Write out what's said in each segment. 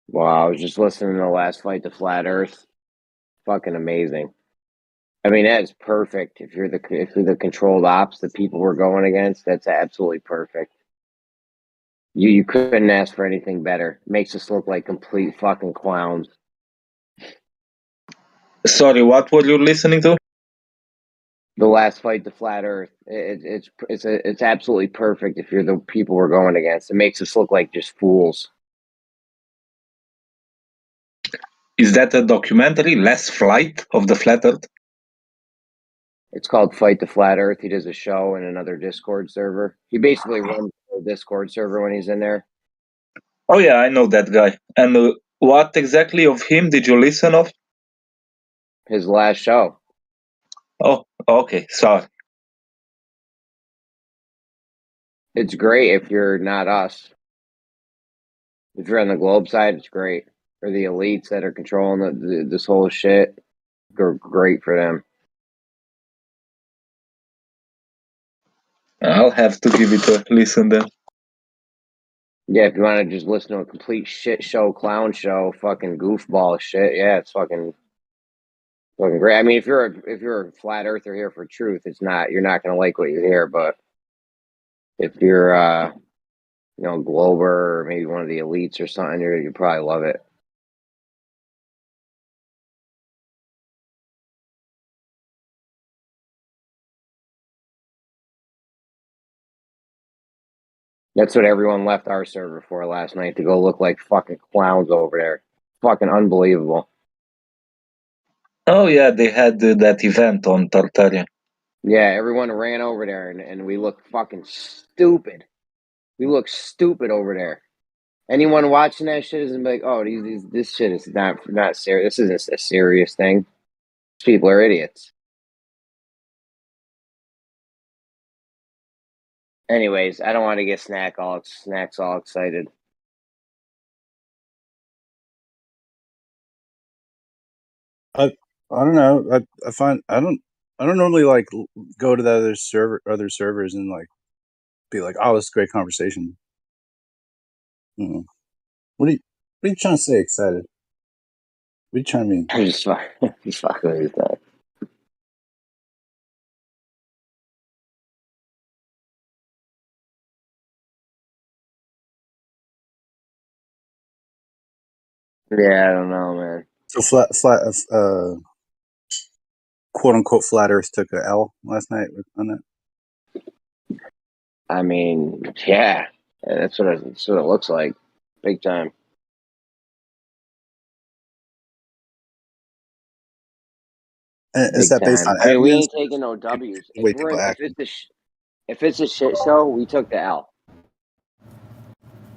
Wow, I was just listening to the last fight to Flat Earth. Fucking amazing. I mean, that is perfect. If you're the controlled ops, the people we're going against, that's absolutely perfect. You couldn't ask for anything better. Makes us look like complete fucking clowns. Sorry, what were you listening to? The last fight to Flat Earth, it's absolutely perfect. If you're the people we're going against, it makes us look like just fools. Is that a documentary, Last Flight of the Flat Earth? It's called Fight the Flat Earth. He does a show in another Discord server. He basically runs the Discord server when he's in there. Oh yeah, I know that guy. And what exactly of him did you listen of? His last show. Oh, okay, sorry. It's great if you're not us. If you're on the globe side, it's great. For the elites that are controlling this whole shit, great for them. I'll have to give it a listen then. Yeah, if you want to just listen to a complete shit show, clown show, fucking goofball shit, yeah, it's fucking great. I mean, if you're a flat earther here for truth, you're not gonna like what you hear. But if you're Glober or maybe one of the elites or something, you probably love it. That's what everyone left our server for last night, to go look like fucking clowns over there. Fucking unbelievable. Oh yeah, they had that event on Tartaria. Yeah, everyone ran over there and we look fucking stupid. We look stupid over there. Anyone watching that shit isn't like, oh, this shit is not serious. This isn't a serious thing. These people are idiots. Anyways, I don't want to get snacks all excited. I don't know. I find I don't normally like go to the other servers and like be like, oh, this is a great conversation. What are you trying to say? Excited? What are you trying to mean? I'm just fucking with that. Yeah, I don't know, man. So quote unquote flat Earth took a L last night on that. I mean, yeah, that's what it looks like, big time. Is that based on I mean, we evidence? ain't taking no W's. The way people act. If it's a shit show, we took the L.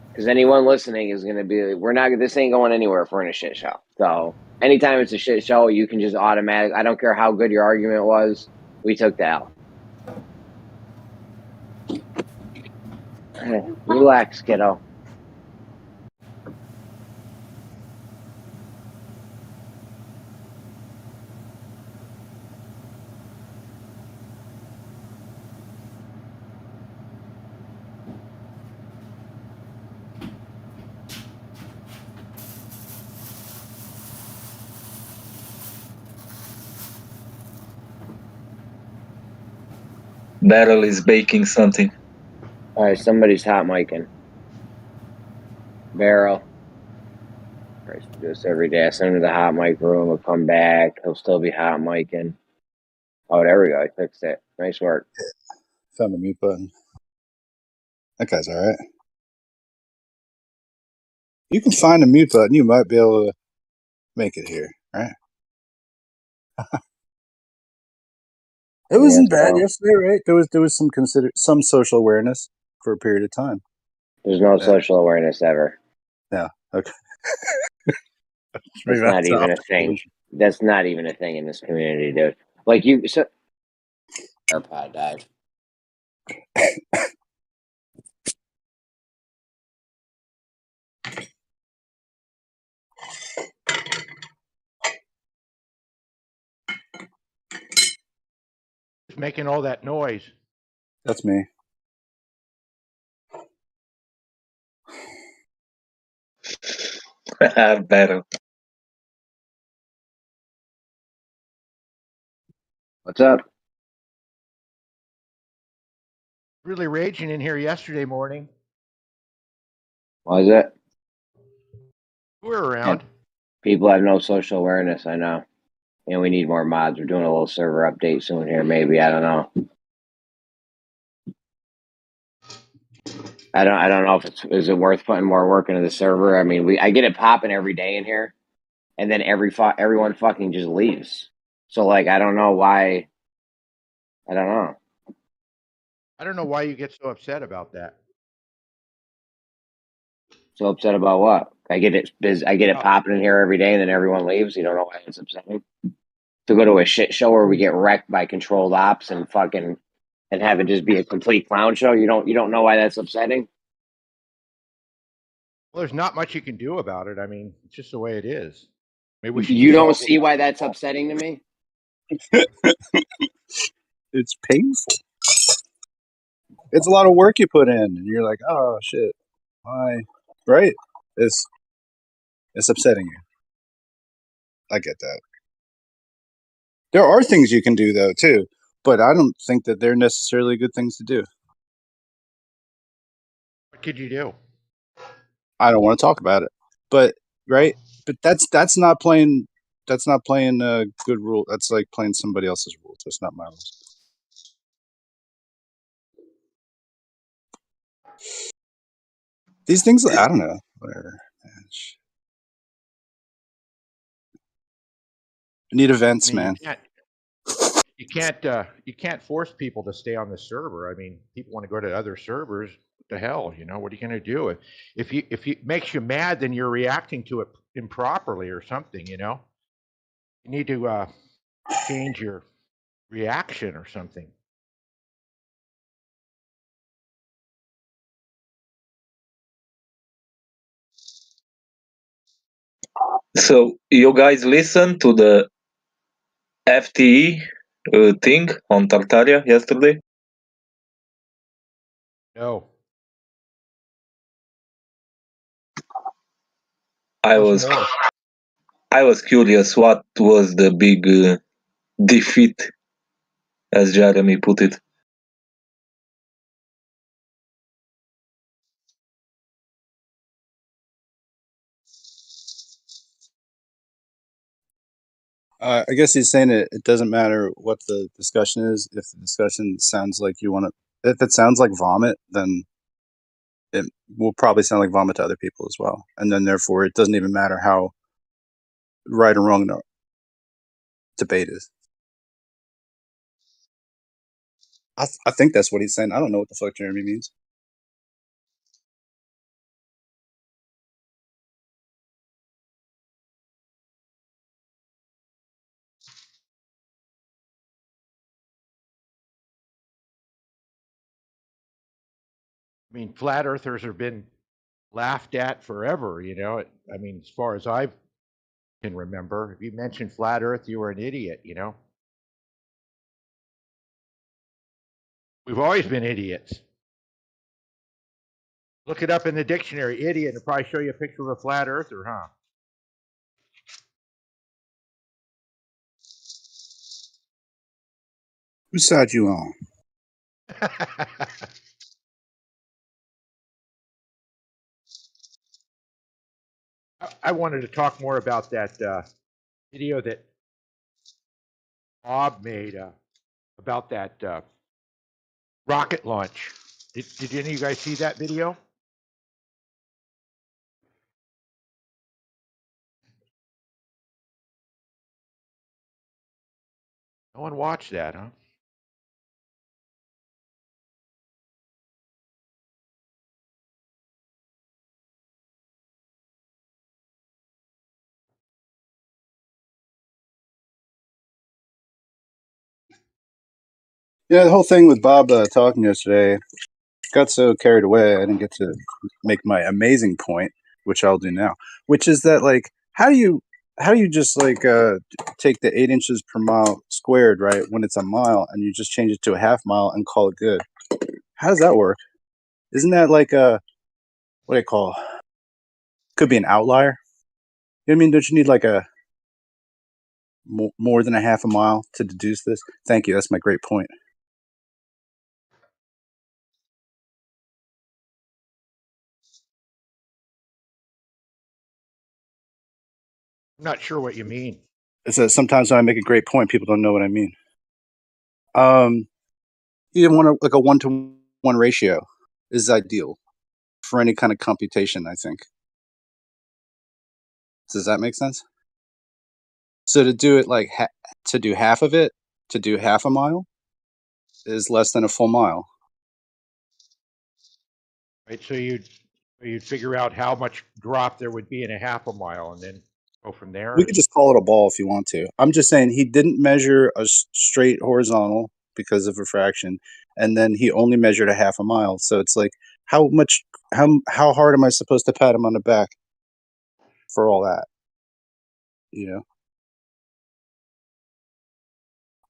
Because anyone listening is gonna be, we're not. This ain't going anywhere if we're in a shit show. So anytime it's a shit show, you can just automatic. I don't care how good your argument was. We took the L. Relax, kiddo. Barrel is baking something. All right, somebody's hot micing. Barrel. Christ, do this every day. I send him to the hot mic room. He'll come back. He'll still be hot micing. Oh, there we go. I fixed it. Nice work. Found the mute button. That guy's all right. You can find the mute button. You might be able to make it here, right? It wasn't bad yesterday, right? There was some social awareness for a period of time. There's no social awareness ever. Yeah. Okay. That's not even a thing. That's not even a thing in this community, dude. Like AirPod died. Making all that noise. That's me. Better. What's up? Really raging in here yesterday morning. What is it? We're around. People have no social awareness. I know. And we need more mods. We're doing a little server update soon here. Maybe, I don't know. I don't know if is it worth putting more work into the server. I mean, I get it popping every day in here, and then everyone fucking just leaves. So like, I don't know why. I don't know. I don't know why you get so upset about that. So upset about what? I get it Oh. popping in here every day, and then everyone leaves. You don't know why it's upsetting. To go to a shit show where we get wrecked by controlled ops and fucking and have it just be a complete clown show. You don't know why that's upsetting. Well, there's not much you can do about it. I mean, it's just the way it is. Maybe we should You just don't all see why that's upsetting to me. It's painful. It's a lot of work you put in, and you're like, oh shit, why? Right? It's upsetting you. I get that. There are things you can do though too, but I don't think that they're necessarily good things to do. What could you do? I don't want to talk about it, but right. But that's not playing. That's not playing a good rule. That's like playing somebody else's rules. That's not my rules. These things, I don't know. Whatever. I need events, I mean, man. you can't force people to stay on the server. I mean, people want to go to other servers. What the hell, what are you going to do? If it makes you mad, then you're reacting to it improperly or something. You need to change your reaction or something. So you guys listen to the FTE thing on Tartaria yesterday? No. I Tell us was more. I was curious what was the big defeat, as Jeremy put it. I guess he's saying it doesn't matter what the discussion is. If the discussion sounds like you want to, if it sounds like vomit, then it will probably sound like vomit to other people as well. And then therefore, it doesn't even matter how right or wrong the debate is. I think that's what he's saying. I don't know what the fuck Jeremy means. I mean, flat earthers have been laughed at forever. I mean, as far as I can remember, if you mentioned flat Earth, you were an idiot. We've always been idiots. Look it up in the dictionary, idiot, and probably show you a picture of a flat earther, huh? Whose side you on? I wanted to talk more about that video that Bob made about that rocket launch. Did any of you guys see that video? No one watched that, huh? Yeah, the whole thing with Bob talking yesterday got so carried away. I didn't get to make my amazing point, which I'll do now. Which is that like, how do you just like take the 8 inches per mile squared, right, when it's a mile, and you just change it to a half mile and call it good? How does that work? Isn't that like a what do you call? Could be an outlier. what I mean? Don't you need like a more than a half a mile to deduce this? Thank you. That's my great point. I'm not sure what you mean. It's that sometimes when I make a great point, people don't know what I mean. You want like a 1-to-1 ratio is ideal for any kind of computation, I think. Does that make sense? So to do it like to do half of it, to do half a mile is less than a full mile. Right, so you'd figure out how much drop there would be in a half a mile, and then go from there. We could just call it a ball if you want to. I'm just saying he didn't measure a straight horizontal because of refraction, and then he only measured a half a mile. So it's like, how hard am I supposed to pat him on the back for all that? You know?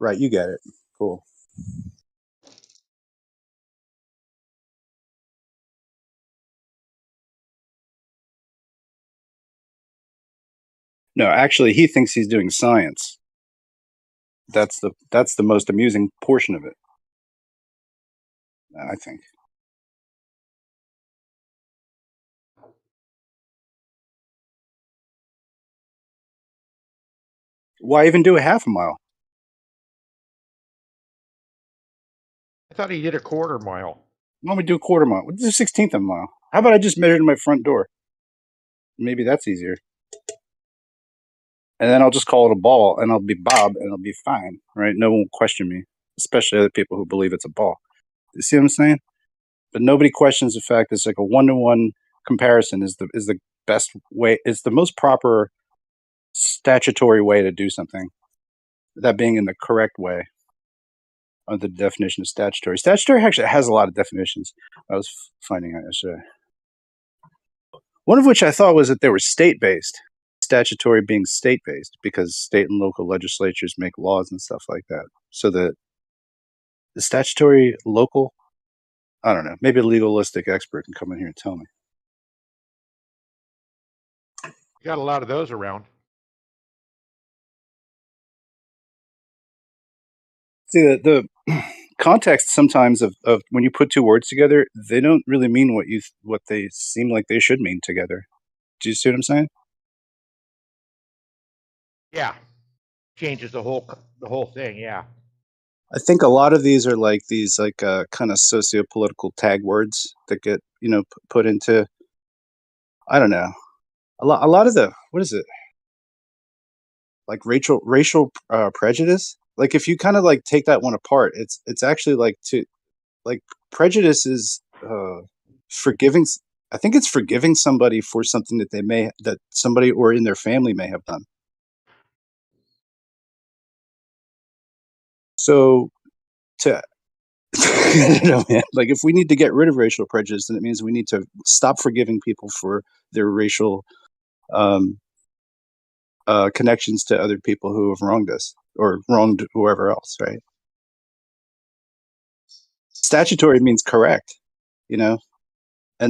Right, you get it. Cool. No, actually, he thinks he's doing science. That's the most amusing portion of it, I think. Why even do a half a mile? I thought he did a quarter mile. Why don't we do a quarter mile? What is a 16th of a mile? How about I just measure to my front door? Maybe that's easier. And then I'll just call it a ball, and I'll be Bob, and I'll be fine, right? No one will question me, especially other people who believe it's a ball. You see what I'm saying? But nobody questions the fact that it's like a 1-to-1 comparison is the best way. It's the most proper statutory way to do something. That being in the correct way of the definition of statutory. Statutory actually has a lot of definitions. I was finding out yesterday. One of which I thought was that they were state-based. Statutory being state-based because state and local legislatures make laws and stuff like that. So the statutory local, I don't know, maybe a legalistic expert can come in here and tell me. You got a lot of those around. See, the context sometimes of when you put two words together, they don't really mean what they seem like they should mean together. Do you see what I'm saying? Yeah, changes the whole thing. Yeah. I think a lot of these are like these kind of socio-political tag words that get put into, I don't know, a lot of the, what is it, like racial prejudice. Like if you kind of like take that one apart, it's actually like prejudice is forgiving. I think it's forgiving somebody for something that somebody or in their family may have done. So to I don't know, man. Like if we need to get rid of racial prejudice, then it means we need to stop forgiving people for their racial connections to other people who have wronged us or wronged whoever else, right? Statutory means correct, and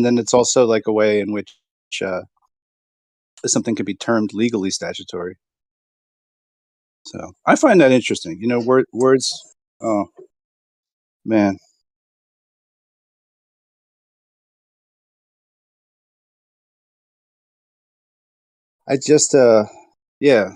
then it's also like a way in which something could be termed legally statutory. So I find that interesting. Words. Oh man. I just yeah,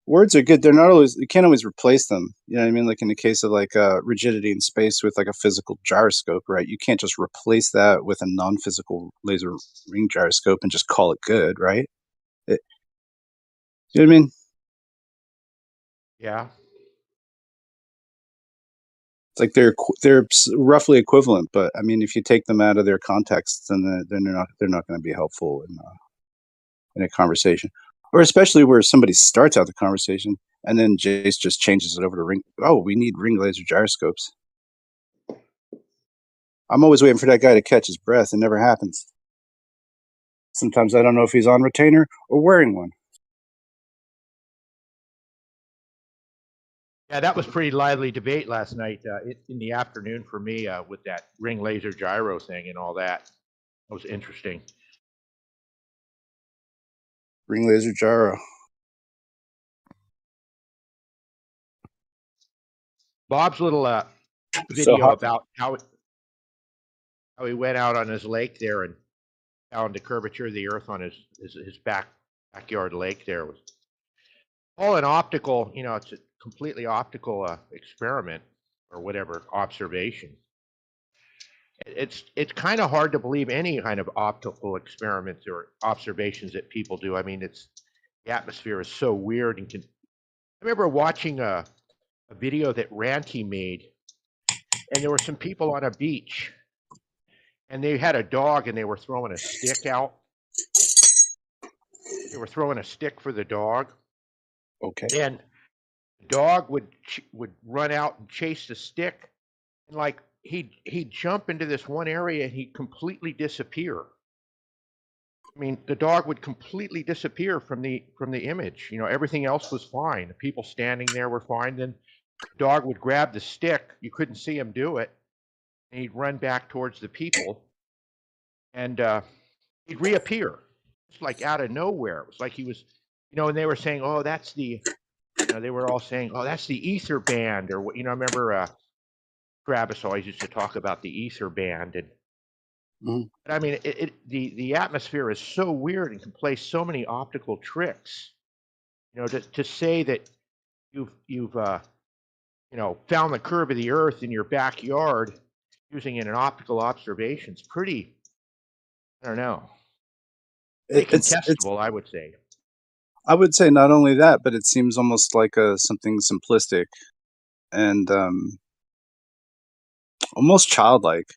words are good. They're not always, you can't always replace them. You know what I mean? Like in the case of like rigidity in space with like a physical gyroscope, right? You can't just replace that with a non-physical laser ring gyroscope and just call it good, right? You know what I mean? Yeah. It's like they're roughly equivalent, but I mean, if you take them out of their context, then they're not going to be helpful in a conversation, or especially where somebody starts out the conversation and then Jace just changes it over to ring. Oh, we need ring laser gyroscopes. I'm always waiting for that guy to catch his breath. It never happens. Sometimes I don't know if he's on retainer or wearing one. Yeah, that was pretty lively debate last night in the afternoon for me with that ring laser gyro thing and all that. It was interesting. Ring laser gyro. Bob's little video about how he went out on his lake there and found the curvature of the Earth on his backyard lake there was all an optical. You know, it's a completely optical experiment or whatever observation. It's kind of hard to believe any kind of optical experiments or observations that people do. I mean, the atmosphere is so weird and I remember watching a video that Ranty made, and there were some people on a beach, and they had a dog, and they were throwing a stick out. They were throwing a stick for the dog. Okay. And the dog would run out and chase the stick, and like he'd jump into this one area and he'd completely disappear. I mean, the dog would completely disappear from the image. You know, everything else was fine. The people standing there were fine. Then the dog would grab the stick. You couldn't see him do it. And he'd run back towards the people, and he'd reappear. It's like out of nowhere. It was like he was, you know, and they were saying, "Oh, that's the," you know, they were all saying, "Oh, that's the ether band," or what. You know, I remember Travis always used to talk about the ether band, and but I mean, the atmosphere is so weird and can play so many optical tricks. You know, to say that you've you know, found the curve of the Earth in your backyard using an optical observation is pretty, I don't know, pretty contestable, I would say. I would say not only that, but it seems almost like something simplistic and almost childlike.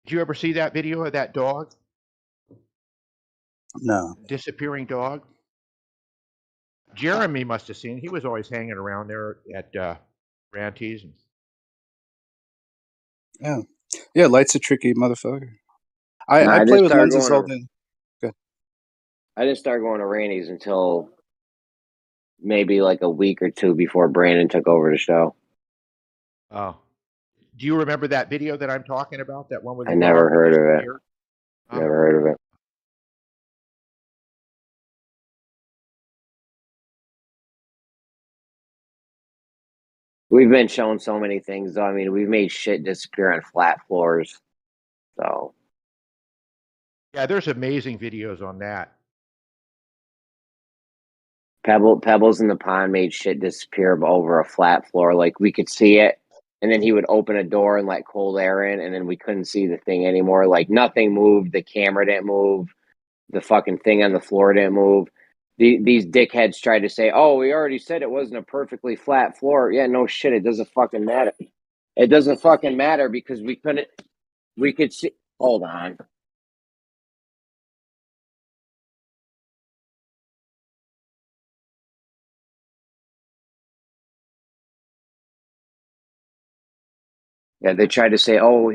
Did you ever see that video of that dog? No. Disappearing dog? Jeremy must have seen. He was always hanging around there at Ranty's. Yeah, Light's a tricky motherfucker. I play with lenses all day. Good. I didn't start going to Randy's until maybe like a week or two before Brandon took over the show. Oh. Do you remember that video that I'm talking about? That one with the I never dog heard of it. Oh. Never heard of it. We've been shown so many things, though. I mean, we've made shit disappear on flat floors. So. Yeah, there's amazing videos on that. Pebbles in the pond made shit disappear over a flat floor. Like, we could see it, and then he would open a door and let cold air in, and then we couldn't see the thing anymore. Like, nothing moved. The camera didn't move. The fucking thing on the floor didn't move. These dickheads tried to say, "Oh, we already said it wasn't a perfectly flat floor." Yeah, no shit. It doesn't fucking matter. It doesn't fucking matter because we could see. Hold on. Yeah, they tried to say, "Oh,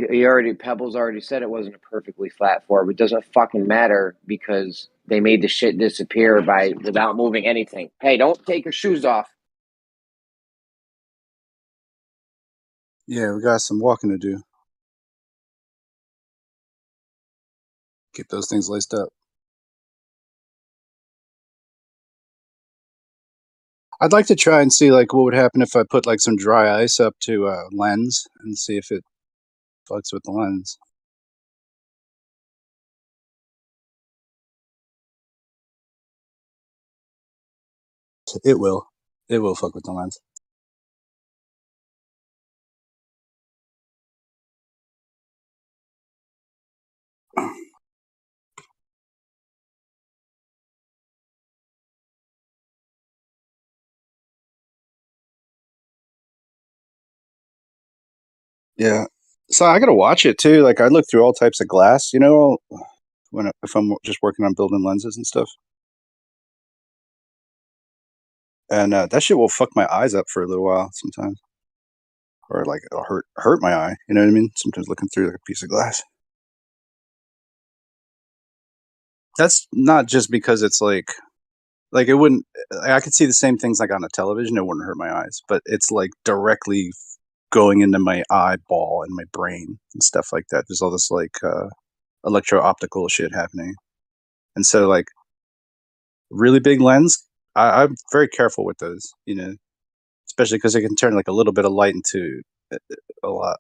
Pebbles already said it wasn't a perfectly flat floor," but it doesn't fucking matter because they made the shit disappear without moving anything. Hey, don't take your shoes off. Yeah, we got some walking to do. Get those things laced up. I'd like to try and see like what would happen if I put like some dry ice up to a lens and see if it fucks with the lens. It will. It will fuck with the lens. Yeah. So I gotta watch it too. Like I look through all types of glass, you know, if I'm just working on building lenses and stuff. And that shit will fuck my eyes up for a little while sometimes, or like it'll hurt my eye. You know what I mean? Sometimes looking through like a piece of glass. That's not just because it's like it wouldn't. I could see the same things like on a television. It wouldn't hurt my eyes, but it's like directly going into my eyeball and my brain and stuff like that. There's all this like electro optical shit happening, and so like really big lens, I'm very careful with those, you know, especially because it can turn like a little bit of light into a lot.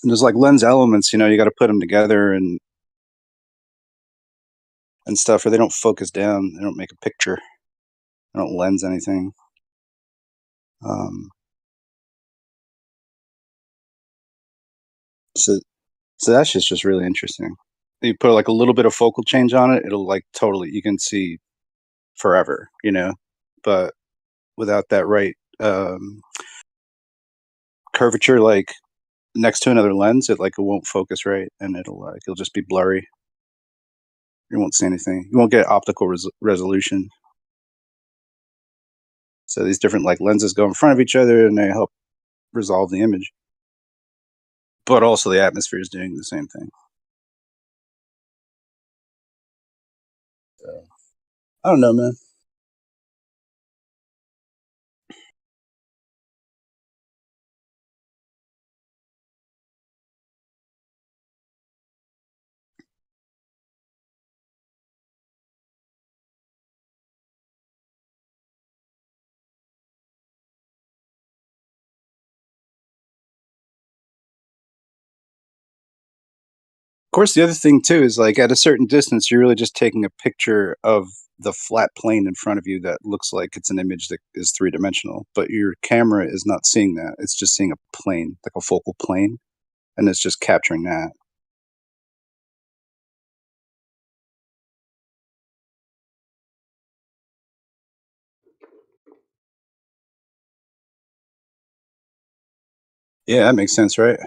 And there's like lens elements, you know, you got to put them together and stuff, or they don't focus down. They don't make a picture. They don't lens anything. So that's just really interesting. You put like a little bit of focal change on it, it'll like totally, you can see forever, you know, but without that right curvature, like next to another lens, it won't focus right, and it'll just be blurry. You won't see anything. You won't get optical resolution. So these different like lenses go in front of each other, and they help resolve the image. But also the atmosphere is doing the same thing. So, I don't know, man. Of course, the other thing too is like at a certain distance, you're really just taking a picture of the flat plane in front of you that looks like it's an image that is three-dimensional, but your camera is not seeing that. It's just seeing a plane, like a focal plane, and it's just capturing that. Yeah, that makes sense, right?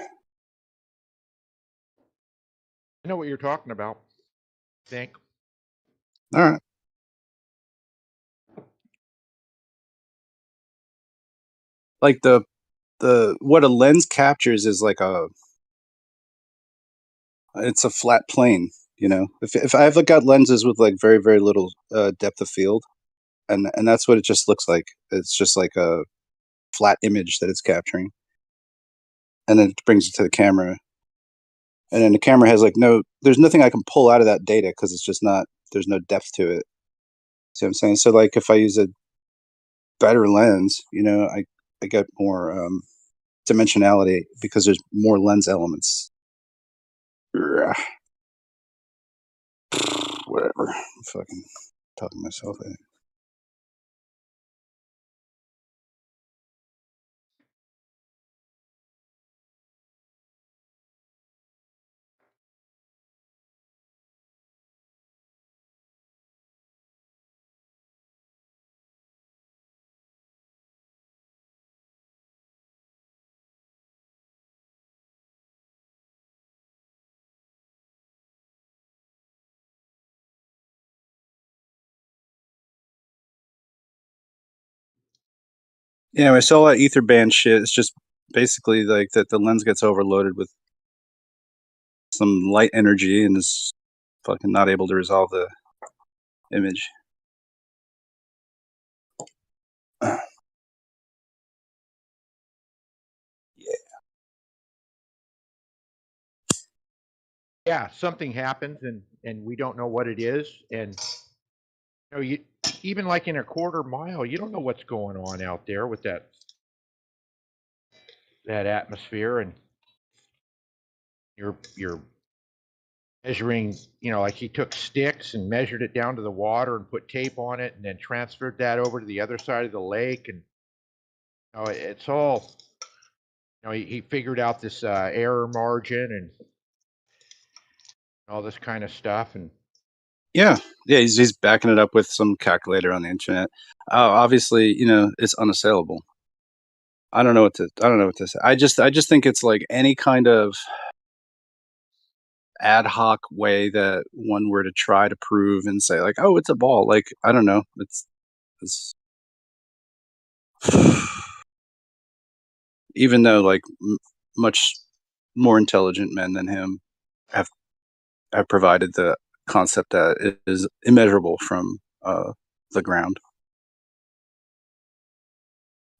I know what you're talking about. I think. All right. Like the what a lens captures is like it's a flat plane, you know. If I ever got lenses with like very very little depth of field, and that's what it just looks like. It's just like a flat image that it's capturing, and then it brings it to the camera, and then the camera has like there's nothing I can pull out of that data because it's just not, there's no depth to it. See what I'm saying? So like if I use a better lens, you know, I get more dimensionality because there's more lens elements. Ugh. Whatever. I'm fucking talking to myself. Yeah, I saw that ether band shit. It's just basically like that the lens gets overloaded with some light energy and is fucking not able to resolve the image. Yeah, something happens and we don't know what it is, and you know, you even like in a quarter mile, you don't know what's going on out there with that atmosphere, and you're measuring, you know, like he took sticks and measured it down to the water and put tape on it and then transferred that over to the other side of the lake, and you know, it's all, you know, he figured out this error margin and all this kind of stuff, and Yeah, he's backing it up with some calculator on the internet. Obviously, you know, it's unassailable. I don't know what to say. I just think it's like any kind of ad hoc way that one were to try to prove and say like, oh, it's a ball. Like, I don't know. It's even though like much more intelligent men than him have provided the concept that it is immeasurable from the ground.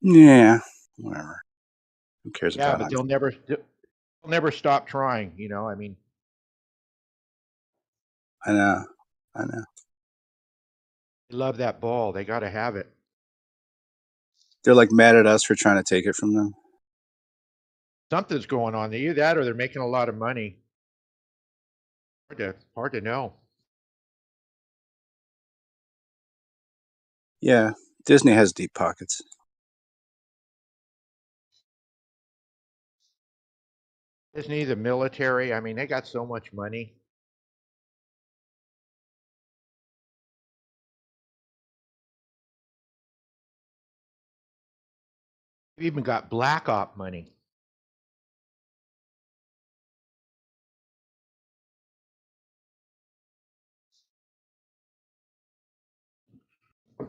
Yeah, whatever. Who cares Yeah, about but Einstein? they'll never stop trying. You know, I mean, I know. they love that ball. They got to have it. They're like mad at us for trying to take it from them. Something's going on. Either that or they're making a lot of money. Hard to know. Yeah, Disney has deep pockets. Disney, the military. I mean, they got so much money. They've even got black op money.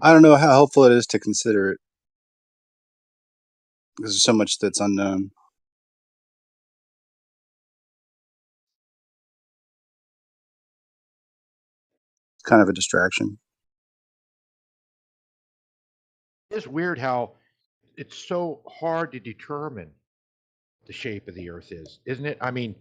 I don't know how helpful it is to consider it because there's so much that's unknown. It's kind of a distraction. It's weird how it's so hard to determine the shape of the Earth is, isn't it? I mean,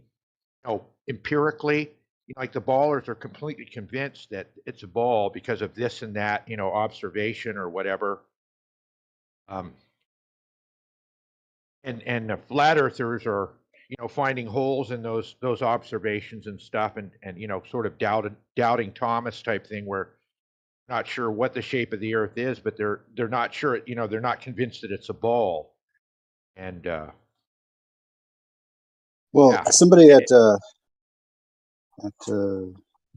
empirically, like the ballers are completely convinced that it's a ball because of this and that, observation or whatever. And the flat earthers are, finding holes in those observations and stuff, and sort of doubting Thomas type thing, where not sure what the shape of the Earth is, but they're not sure. They're not convinced that it's a ball. And Well, yeah, somebody at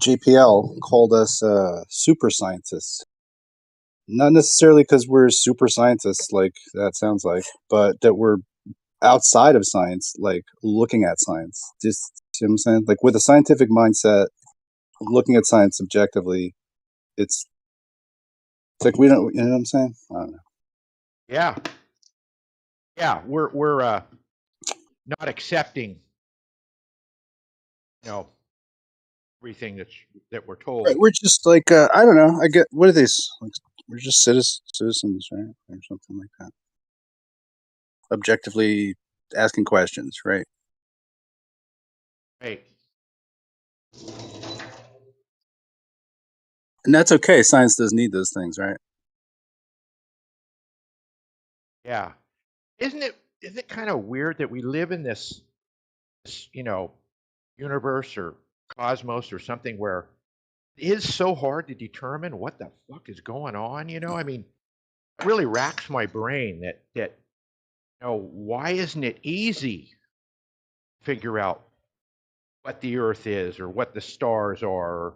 JPL called us super scientists. Not necessarily because we're super scientists, like that sounds like, but that we're outside of science, like looking at science. Just, see what I'm saying? Like with a scientific mindset, looking at science objectively, it's like we don't, you know what I'm saying? I don't know. yeah, we're not accepting, everything that we're told. Right, we're just like I don't know. I get what are these? Like, we're just citizens, right, or something like that. Objectively asking questions, right? Right. And that's okay. Science does need those things, right? Yeah. Isn't it kind of weird that we live in this universe or cosmos or something where it is so hard to determine what the fuck is going on? I mean, it really racks my brain that why isn't it easy to figure out what the Earth is or what the stars are, or,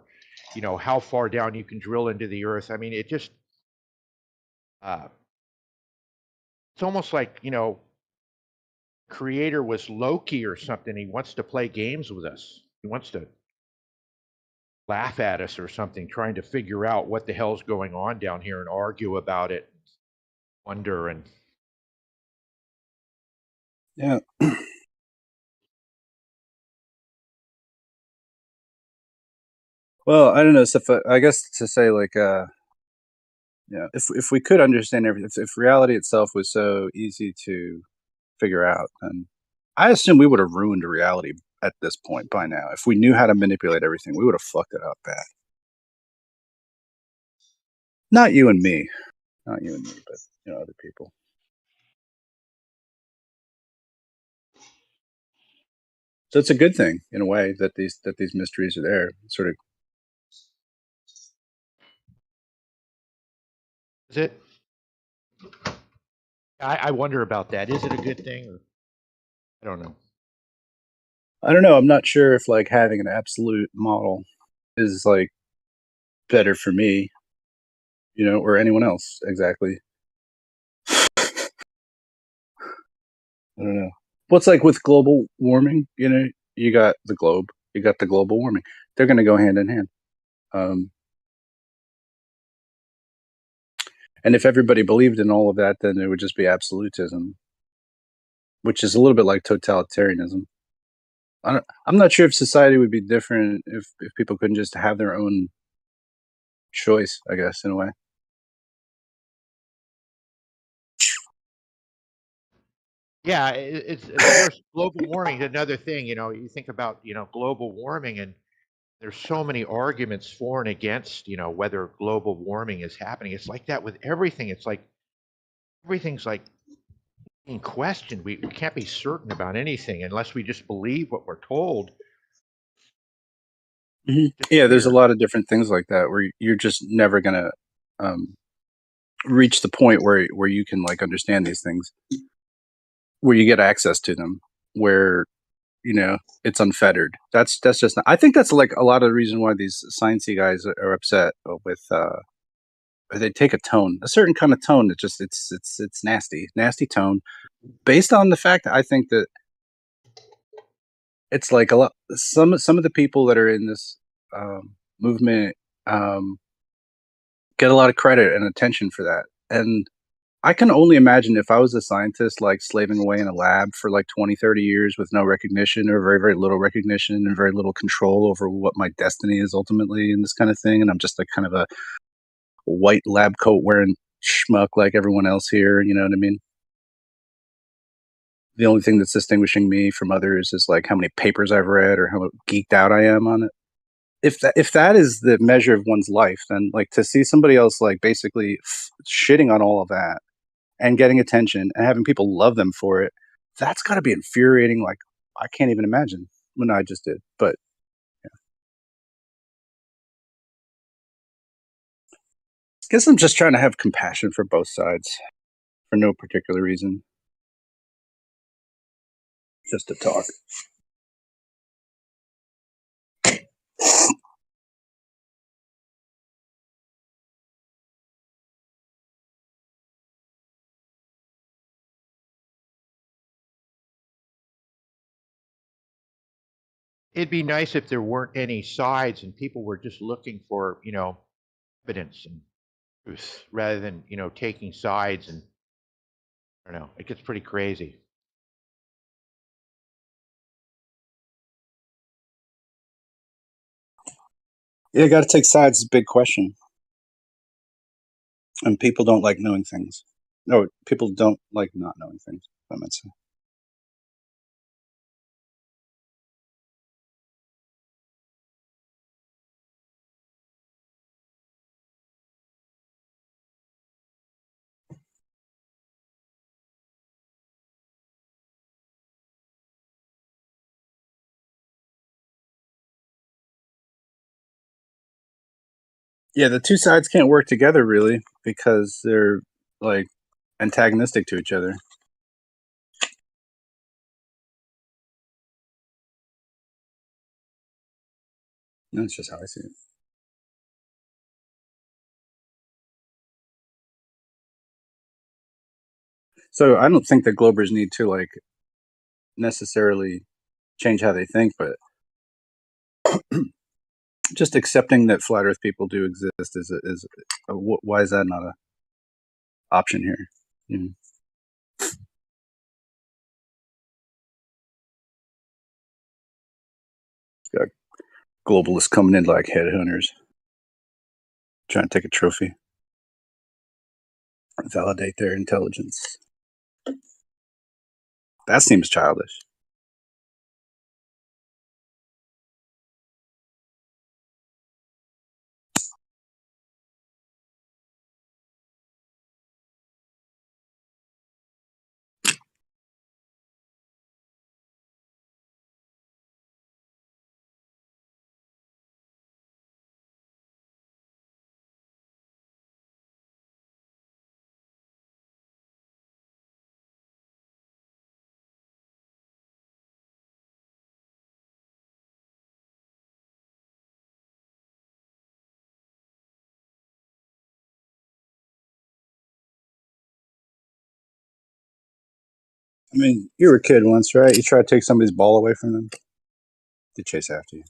how far down you can drill into the Earth? I mean, it just it's almost like creator was Loki or something. He wants to play games with us. He wants to laugh at us or something, trying to figure out what the hell's going on down here and argue about it, wonder. And Yeah. Well, I don't know. So I guess to say like, yeah, if we could understand everything, if reality itself was so easy to figure out, then I assume we would have ruined reality at this point by now. If we knew how to manipulate everything, we would have fucked it up bad. Not you and me, but other people. So it's a good thing in a way that these mysteries are there. Sort of. is it? I wonder about that. Is it a good thing? Or, I don't know. I don't know. I'm not sure if like having an absolute model is like better for me, or anyone else exactly. I don't know. What's like with global warming? You got the globe, you got the global warming. They're going to go hand in hand. And if everybody believed in all of that, then it would just be absolutism, which is a little bit like totalitarianism. I'm not sure if society would be different if people couldn't just have their own choice, I guess, in a way. Yeah, it's of course global warming is another thing. You think about global warming, and there's so many arguments for and against whether global warming is happening. It's like that with everything. It's like everything's like in question. We can't be certain about anything unless we just believe what we're told. Yeah, there's a Weird. lot of different things like that where you're just never gonna reach the point where you can like understand these things, where you get access to them, where it's unfettered. That's just I think that's like a lot of the reason why these sciencey guys are upset with they take a certain kind of tone that just it's nasty tone based on the fact that I think that it's like a lot some of the people that are in this movement um, get a lot of credit and attention for that. And I can only imagine if I was a scientist, like slaving away in a lab for like 20, 30 years with no recognition or very, very little recognition and very little control over what my destiny is ultimately and this kind of thing. And I'm just like kind of a white lab coat wearing schmuck like everyone else here. You know what I mean? The only thing that's distinguishing me from others is like how many papers I've read or how geeked out I am on it. If that is the measure of one's life, then like to see somebody else like basically shitting on all of that and getting attention and having people love them for it, that's got to be infuriating. Like, I can't even imagine. Well, no, I just did. But yeah. I guess I'm just trying to have compassion for both sides for no particular reason, just to talk. It'd be nice if there weren't any sides and people were just looking for evidence and truth rather than taking sides. And I don't know, it gets pretty crazy. Yeah, got to take sides is a big question. And people don't like knowing things. No, people don't like not knowing things, I might say. Yeah, the two sides can't work together really because they're like antagonistic to each other. That's just how I see it. So I don't think that Globers need to like necessarily change how they think, but just accepting that flat Earth people do exist why is that not a option here? You know, got globalists coming in like headhunters, trying to take a trophy, validate their intelligence. That seems childish. I mean, you were a kid once, right? You try to take somebody's ball away from them, they chase after you.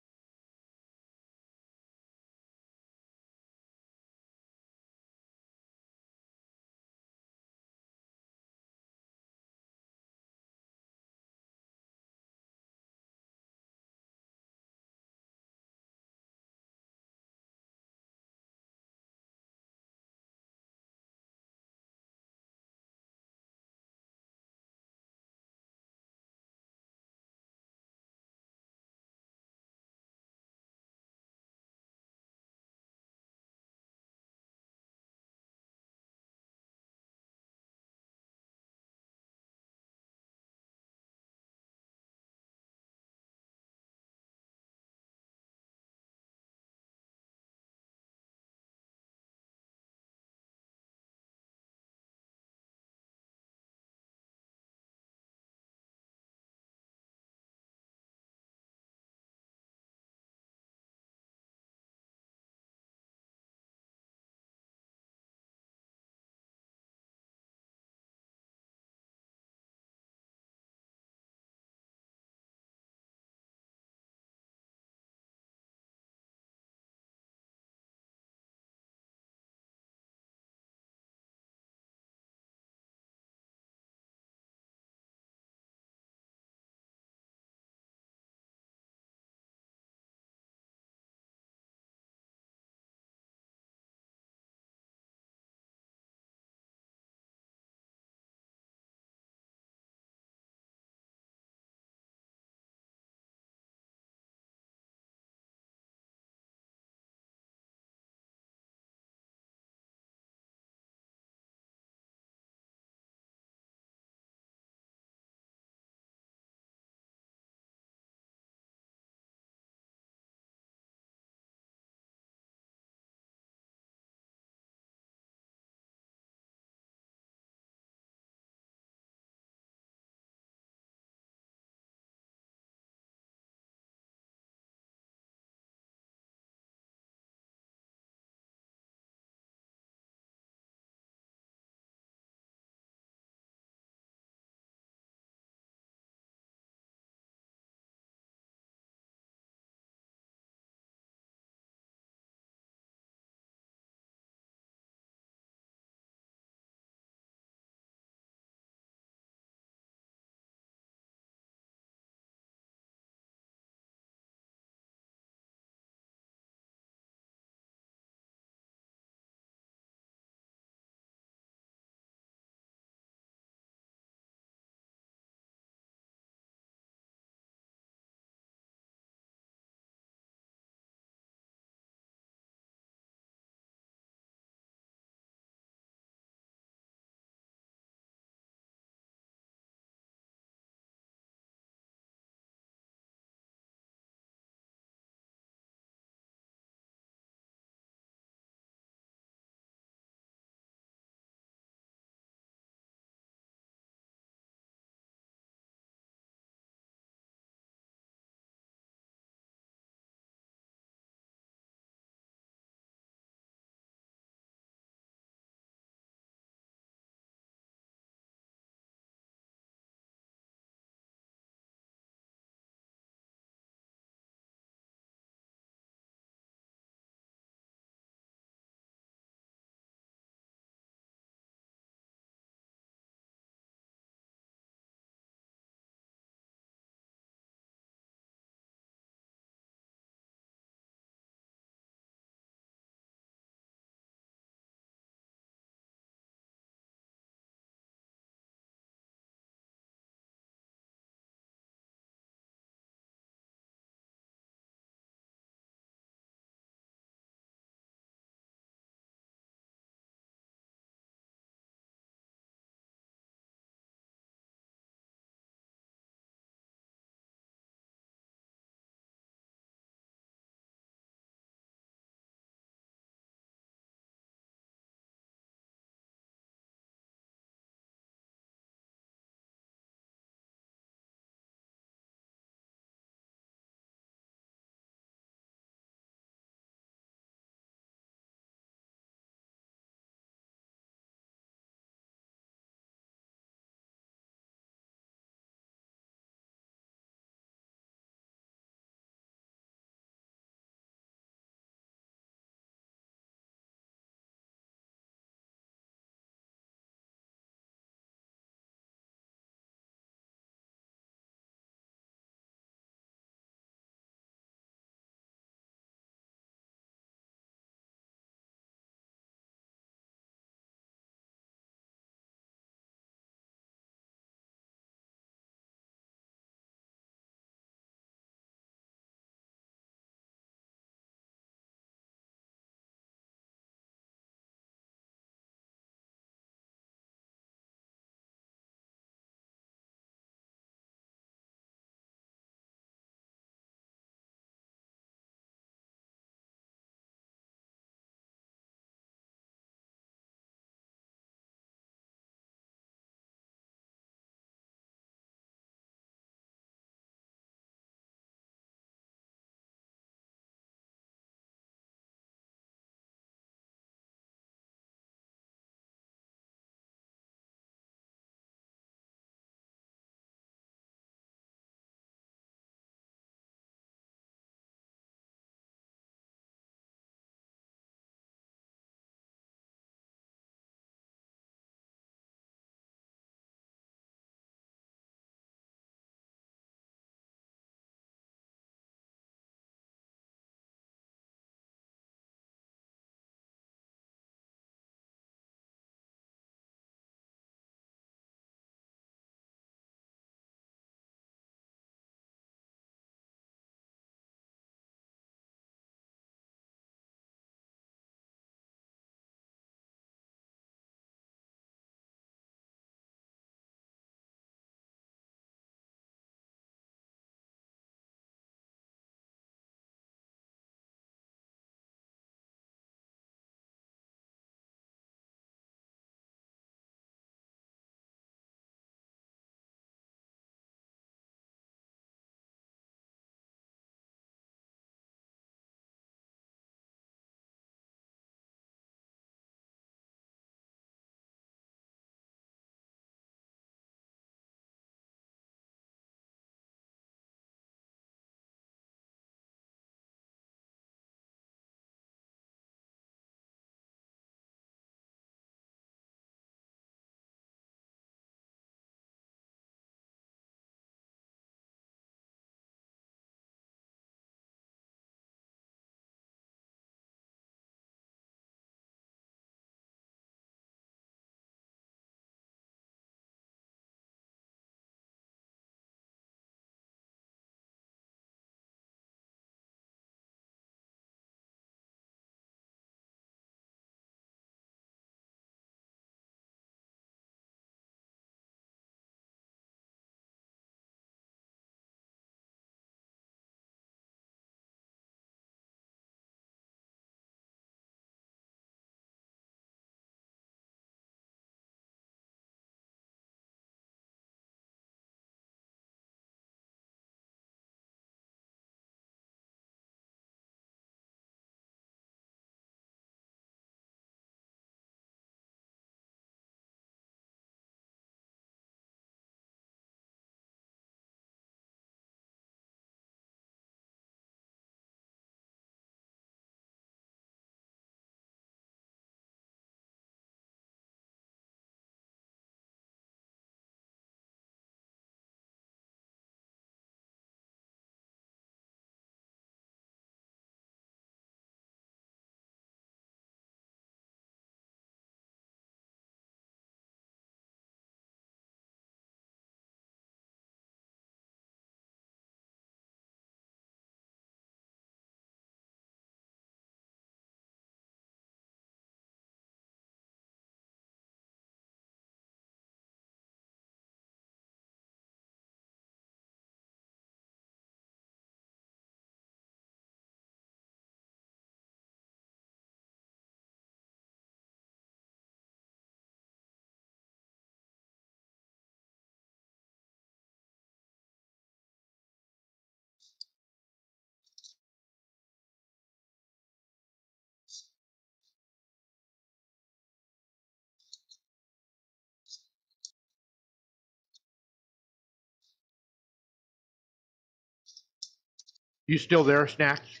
You still there, Snacks?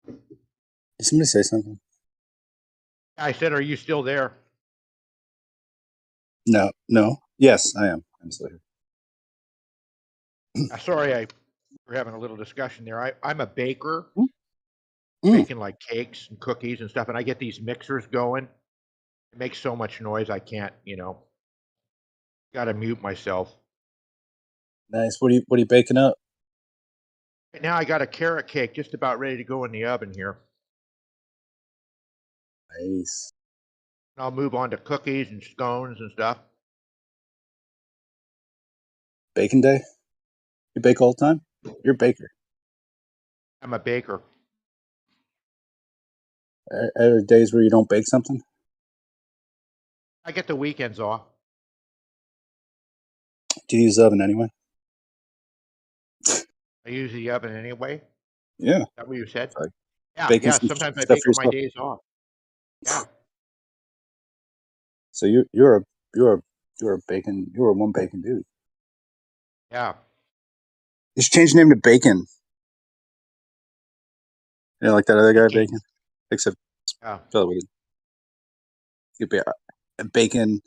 Did somebody say something? I said, are you still there? No. Yes, I am. I'm still here. Sorry, we're having a little discussion there. I'm a baker, Mm. making like cakes and cookies and stuff, and I get these mixers going. It makes so much noise, I can't, got to mute myself. Nice. What are you baking up? Right now, I got a carrot cake just about ready to go in the oven here. Nice. I'll move on to cookies and scones and stuff. Baking day? You bake all the time? You're a baker. I'm a baker. Are there days where you don't bake something? I get the weekends off. Do you use the oven anyway? I use the oven anyway. Yeah. Is that what you said? Like Yeah. some Sometimes I stuff bake for on my yourself. days off. Yeah. So you're a one bacon dude. Yeah. You should change your name to Bacon. You know, like that other guy, Bacon. Except Yeah. you'd be a bacon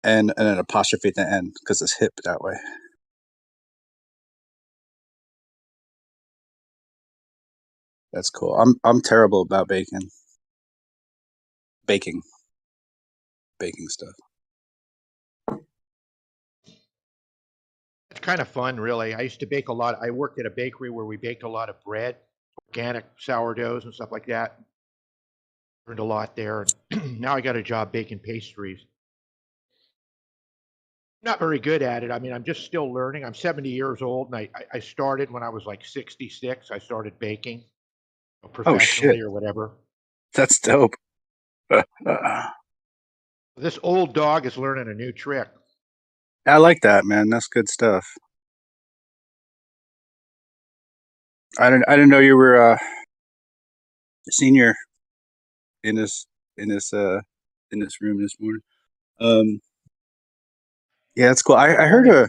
and an apostrophe at the end because it's hip that way. That's cool. I'm terrible about baking stuff. It's kind of fun, really. I used to bake a lot. I worked at a bakery where we baked a lot of bread, organic sourdoughs and stuff like that. Learned a lot there. Now I got a job baking pastries. Not very good at it. I mean, I'm just still learning. I'm 70 years old, and I started when I was like 66. I started baking Oh shit, professionally or whatever. that's dope. This old dog is learning a new trick. I like that, man. That's good stuff. I didn't know you were a senior in this room this morning. Yeah, that's cool. I heard a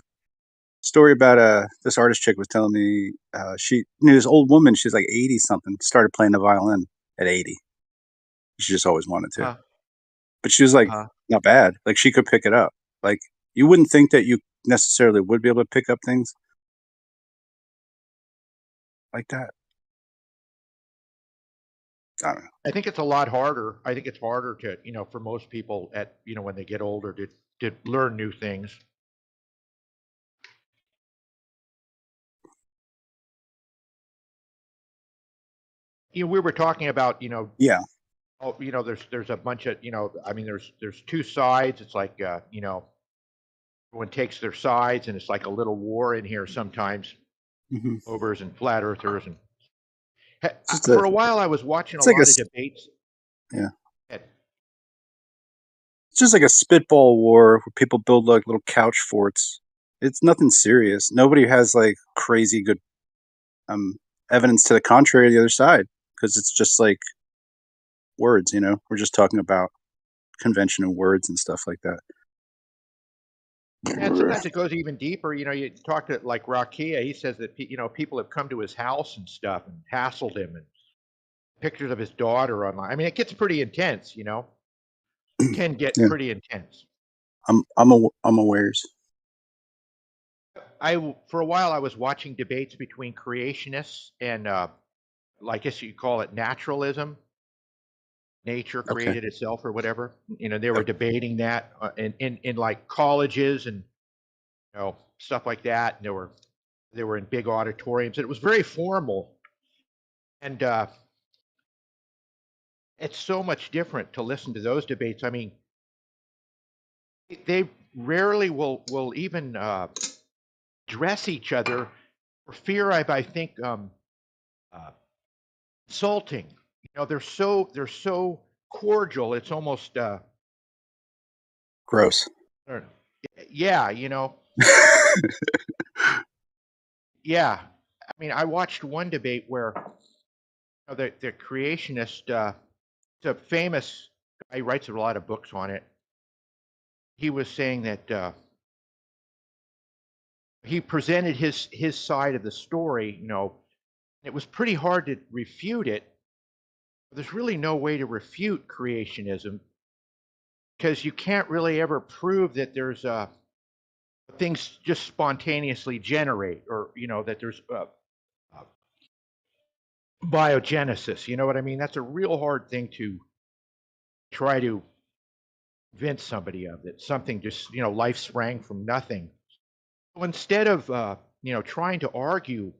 story about this artist chick was telling me she knew this old woman. She's like 80 something. Started playing the violin at 80. She just always wanted to, but she was like not bad. Like she could pick it up. Like you wouldn't think that you necessarily would be able to pick up things like that. I don't know. I think it's a lot harder. I think it's harder to, for most people at, when they get older to learn new things. We were talking about, Yeah. oh, there's a bunch of, I mean, there's two sides. It's like, everyone takes their sides, and it's like a little war in here sometimes. Mm-hmm. Overs and flat earthers, and for a while I was watching a like lot of debates. Yeah. It's just like a spitball war where people build like little couch forts. It's nothing serious. Nobody has like crazy good evidence to the contrary of the other side because it's just like words, We're just talking about convention of words and stuff like that. And sometimes it goes even deeper. You talk to like Rakia. He says that people have come to his house and stuff and hassled him, and pictures of his daughter online. I mean, it gets pretty intense. It can get pretty intense. I'm awares. For a while I was watching debates between creationists and I guess you call it naturalism. Nature created itself or whatever. They were debating that in like colleges and stuff like that. And they were in big auditoriums. And it was very formal. And it's so much different to listen to those debates. I mean, they rarely will even address each other for fear of, I think, uh, insulting. You know, they're so cordial. It's almost Gross. I don't know. Yeah, you know, yeah. I mean, I watched one debate where the creationist, it's a famous guy, he writes a lot of books on it. He was saying that he presented his side of the story. You know, it was pretty hard to refute it. There's really no way to refute creationism because you can't really ever prove that there's things just spontaneously generate, or that there's uh, biogenesis. You know what I mean? That's a real hard thing to try to convince somebody of, that something just life sprang from nothing. So instead of trying to argue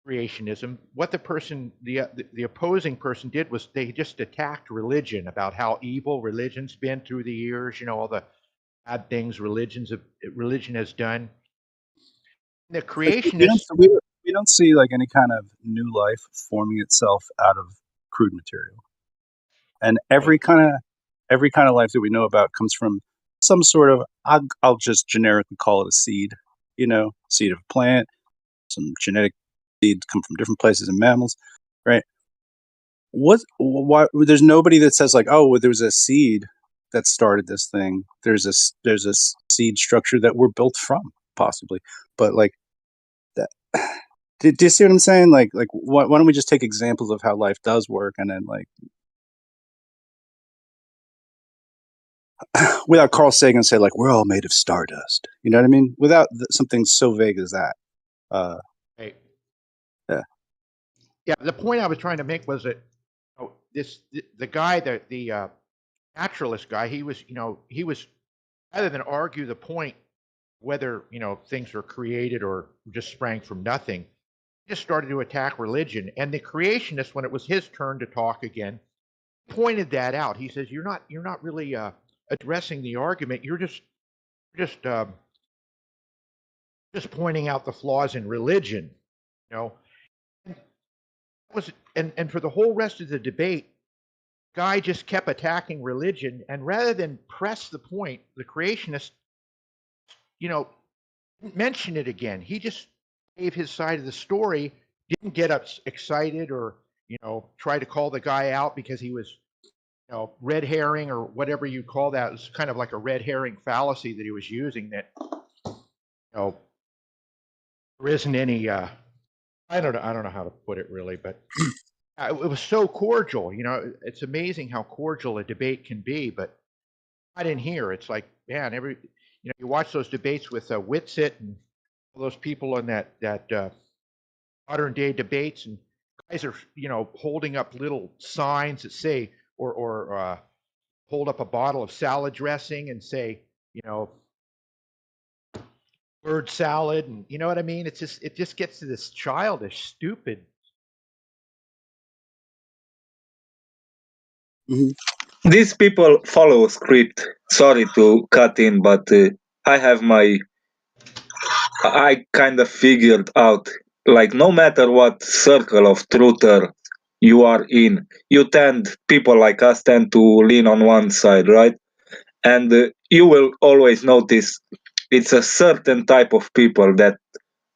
creationism, what the opposing person did was they just attacked religion, about how evil religion's been through the years. All the bad things religion has done. The Like we don't creationists, we don't see like any kind of new life forming itself out of crude material, and right? every kind of life that we know about comes from some sort of, I'll just generically call it a seed, seed of a plant. Some genetic seeds come from different places in mammals, right? Why there's nobody that says like, oh, well, there was a seed that started this thing. There's a seed structure that we're built from, possibly, but like that. Do you see what I'm saying? Like why don't we just take examples of how life does work, and then like without Carl Sagan say like we're all made of stardust. You know what I mean? Without something so vague as that. Right. Yeah. Yeah. The point I was trying to make was that the guy, the naturalist guy, he was rather than argue the point whether things are created or just sprang from nothing, he just started to attack religion. And the creationist, when it was his turn to talk again, pointed that out. He says, "You're not really addressing the argument. You're just just pointing out the flaws in religion." You know, and and for the whole rest of the debate, guy just kept attacking religion, and rather than press the point, the creationist, you know, didn't mention it again. He just gave his side of the story, didn't get excited or try to call the guy out because he was red herring or whatever you call that. It's kind of like a red herring fallacy that he was using, that know there isn't any. I don't know how to put it really, but it was so cordial. It's amazing how cordial a debate can be, but not in here. It's like, man, you watch those debates with Whitsitt and all those people on that modern day debates, and guys are holding up little signs that say, or hold up a bottle of salad dressing and say, you know word salad, and you know what I mean. It just gets to this childish, stupid. Mm-hmm. These people follow a script. Sorry to cut in, but I kind of figured out, like, no matter what circle of truther you are in, people like us tend to lean on one side, right? And you will always notice it's a certain type of people that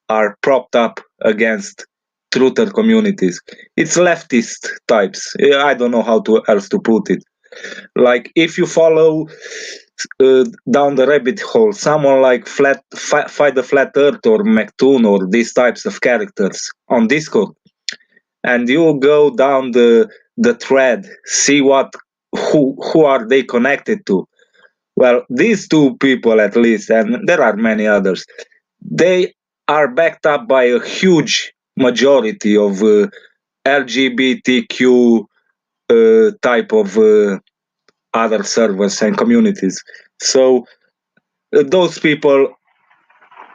are propped up against truther communities. It's leftist types. I don't know how else to put it. Like if you follow down the rabbit hole someone like Fight the Flat Earth or McToon or these types of characters on Discord, and you go down the thread, see who are they connected to. Well, these two people at least, and there are many others, they are backed up by a huge majority of LGBTQ type of other servers and communities. So those people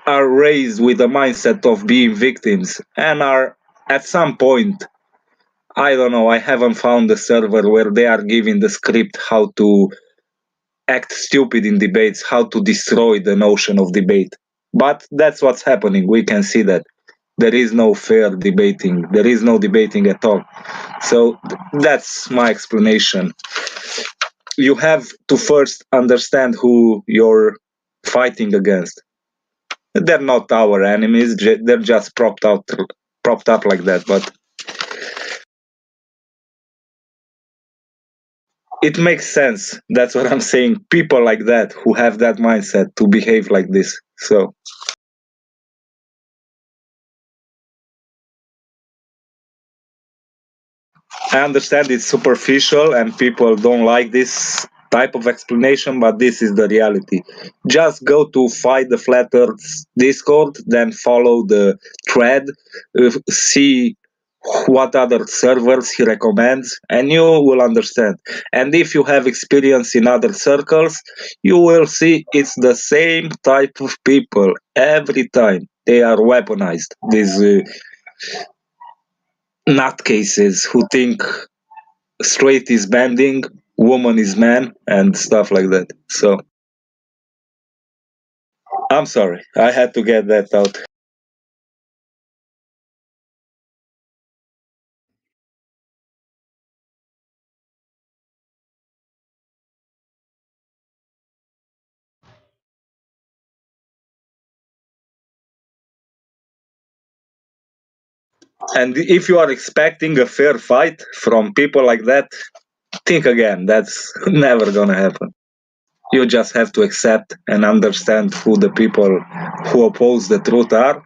are raised with a mindset of being victims and are at some point I don't know, I haven't found a server where they are giving the script how to act stupid in debates, how to destroy the notion of debate. But that's what's happening. We can see that there is no fair debating. There is no debating at all. So that's my explanation. You have to first understand who you're fighting against. They're not our enemies. They're just propped up like that. But it makes sense. That's what I'm saying. People like that who have that mindset to behave like this. So I understand it's superficial and people don't like this type of explanation, but this is the reality. Just go to Fight the Flat Earth's Discord, then follow the thread, see what other servers he recommends, and you will understand. And if you have experience in other circles, you will see it's the same type of people every time. They are weaponized. These nutcases who think straight is bending, woman is man, and stuff like that. So I'm sorry, I had to get that out. And if you are expecting a fair fight from people like that, think again. That's never gonna happen. You just have to accept and understand who the people who oppose the truth are,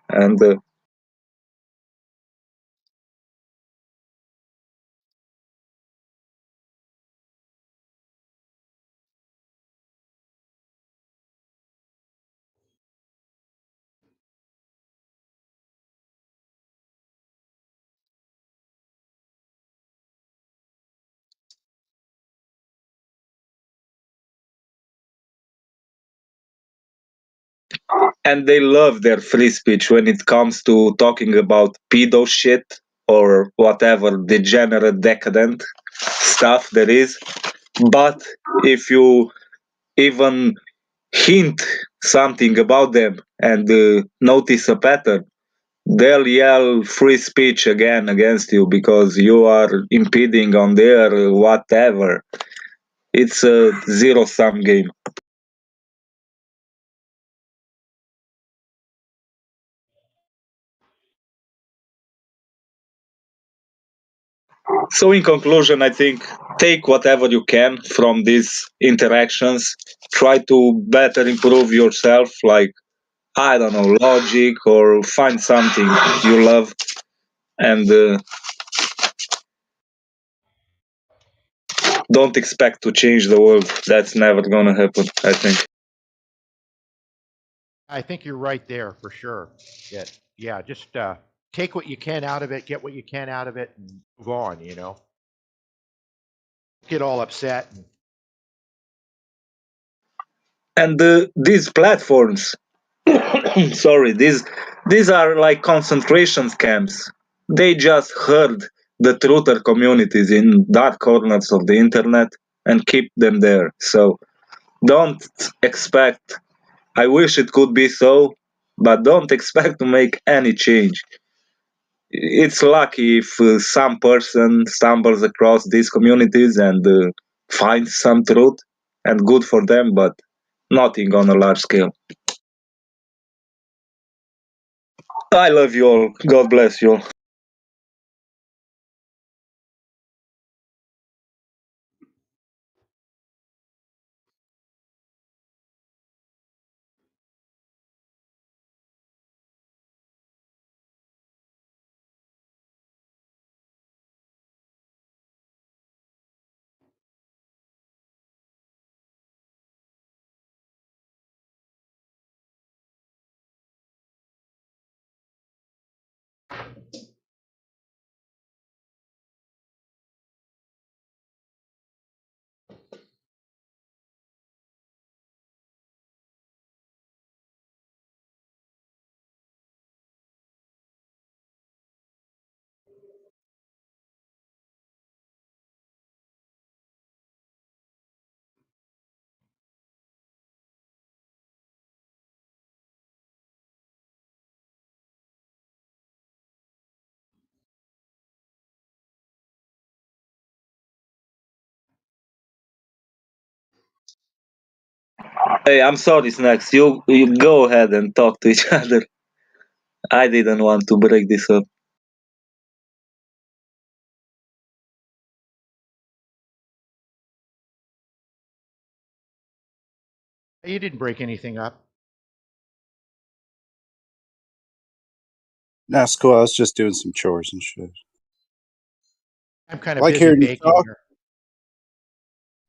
and they love their free speech when it comes to talking about pedo shit or whatever degenerate decadent stuff there is. But if you even hint something about them and notice a pattern, they'll yell free speech again against you because you are impeding on their whatever. It's a zero sum game. So, in conclusion, I think take whatever you can from these interactions, try to better improve yourself, like, I don't know, logic, or find something you love, and don't expect to change the world. That's never gonna happen, I think. I think you're right there for sure. Yeah, just take what you can out of it, get what you can out of it, and move on. Get all upset. And these platforms, sorry, these are like concentration camps. They just herd the truther communities in dark corners of the internet and keep them there. So don't expect, I wish it could be so, but don't expect to make any change. It's lucky if some person stumbles across these communities and finds some truth, and good for them, but nothing on a large scale. I love you all. God bless you all. Hey, I'm sorry, Snacks. You go ahead and talk to each other. I didn't want to break this up. You didn't break anything up. No, it's cool. I was just doing some chores and shit. I'm kind I of like busy hearing you baking talk. here.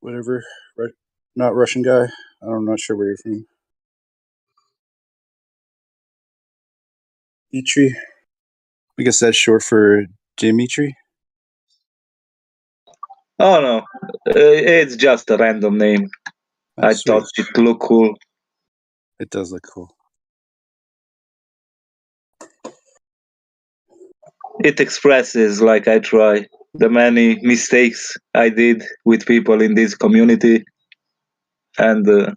Whatever. Not Russian guy. I'm not sure where you're from. Dimitri. I guess that's short for Dimitri. Oh no, it's just a random name. Oh, I sweet. thought it looked cool. It does look cool. It expresses, like I try, the many mistakes I did with people in this community. And,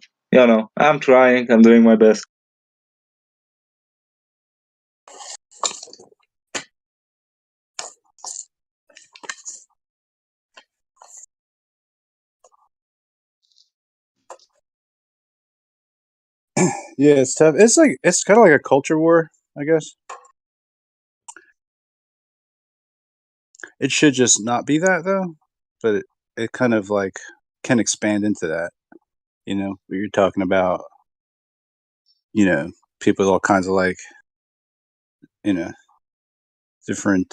I'm trying, I'm doing my best. Yeah, it's tough. It's kind of like a culture war, I guess. It should just not be that though, but it kind of like can expand into that. You know, where you're talking about, people with all kinds of like, different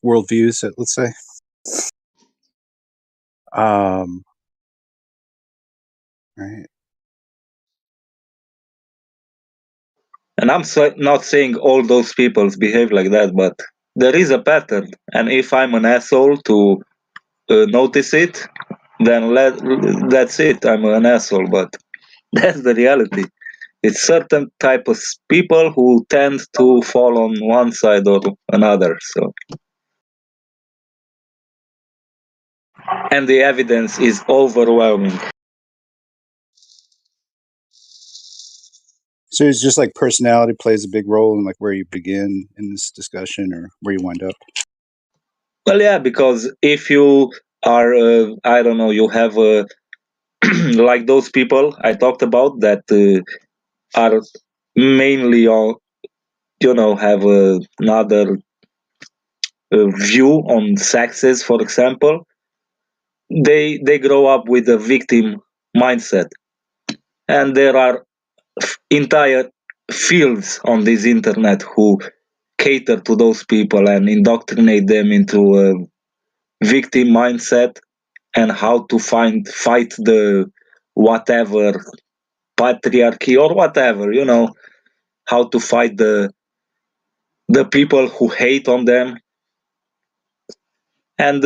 worldviews. Let's say. Right. And I'm not saying all those people behave like that, but there is a pattern. And if I'm an asshole to notice it, then that's it. I'm an asshole, but that's the reality. It's certain type of people who tend to fall on one side or another. So, and the evidence is overwhelming. So it's just like personality plays a big role in like where you begin in this discussion or where you wind up. Well, yeah, because if you are, I don't know, you have like those people I talked about that are mainly on, have another view on sexes, for example. They grow up with a victim mindset, and there are entire fields on this internet who cater to those people and indoctrinate them into a victim mindset and how to fight the whatever patriarchy or whatever, how to fight the people who hate on them, and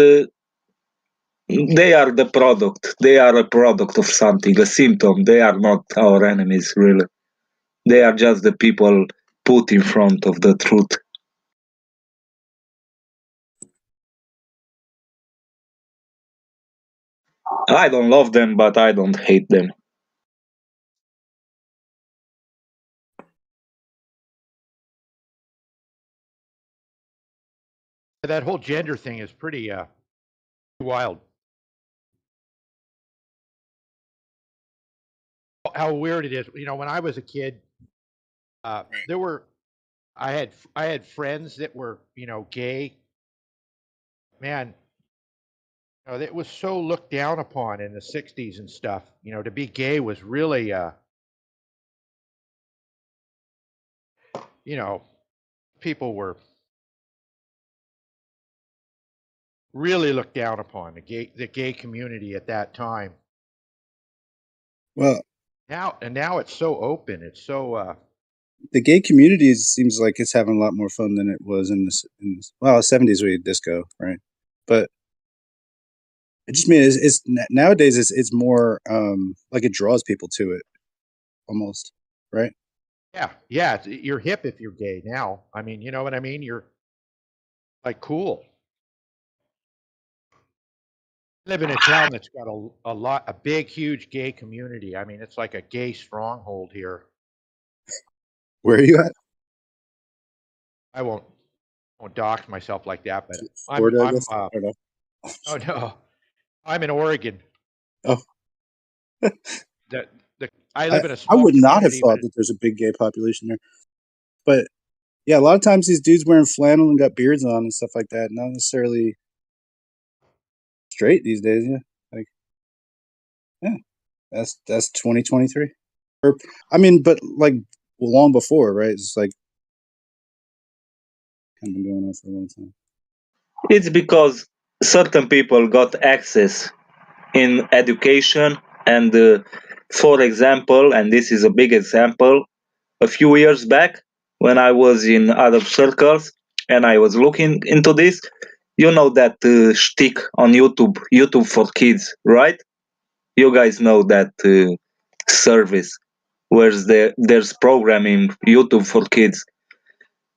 they are the product. They are a product of something, a symptom. They are not our enemies, really. They are just the people put in front of the truth. I don't love them, but I don't hate them. That whole gender thing is pretty wild. How weird it is. You know, when I was a kid, there were I had friends that were gay. Man, it was so looked down upon in the '60s and stuff. To be gay was really people were really looked down upon the gay community at that time. Well, Now it's so open. It's so the gay community seems like it's having a lot more fun than it was in this 70s we had disco, right? But it just means it's nowadays it's more like it draws people to it almost, right? yeah. You're hip if you're gay now. I mean, you know what I mean? You're like cool. I live in a town that's got a big, huge gay community. I mean, it's like a gay stronghold here. Where are you at? I won't dox myself like that, but Florida, I I'm guess. I don't know. oh no, I'm in Oregon. Oh, The I live in a I small would not have community, thought but that there's a big gay population there. But yeah, a lot of times these dudes wearing flannel and got beards on and stuff like that, not necessarily straight these days. Yeah, like yeah, that's 2023. Or I mean, but like long before, right? It's like kind of been going on for a long time. It's because certain people got access in education, and for example, and this is a big example, a few years back when I was in other circles and I was looking into this, you know that shtick on YouTube for kids, right? You guys know that service where there's programming YouTube for kids,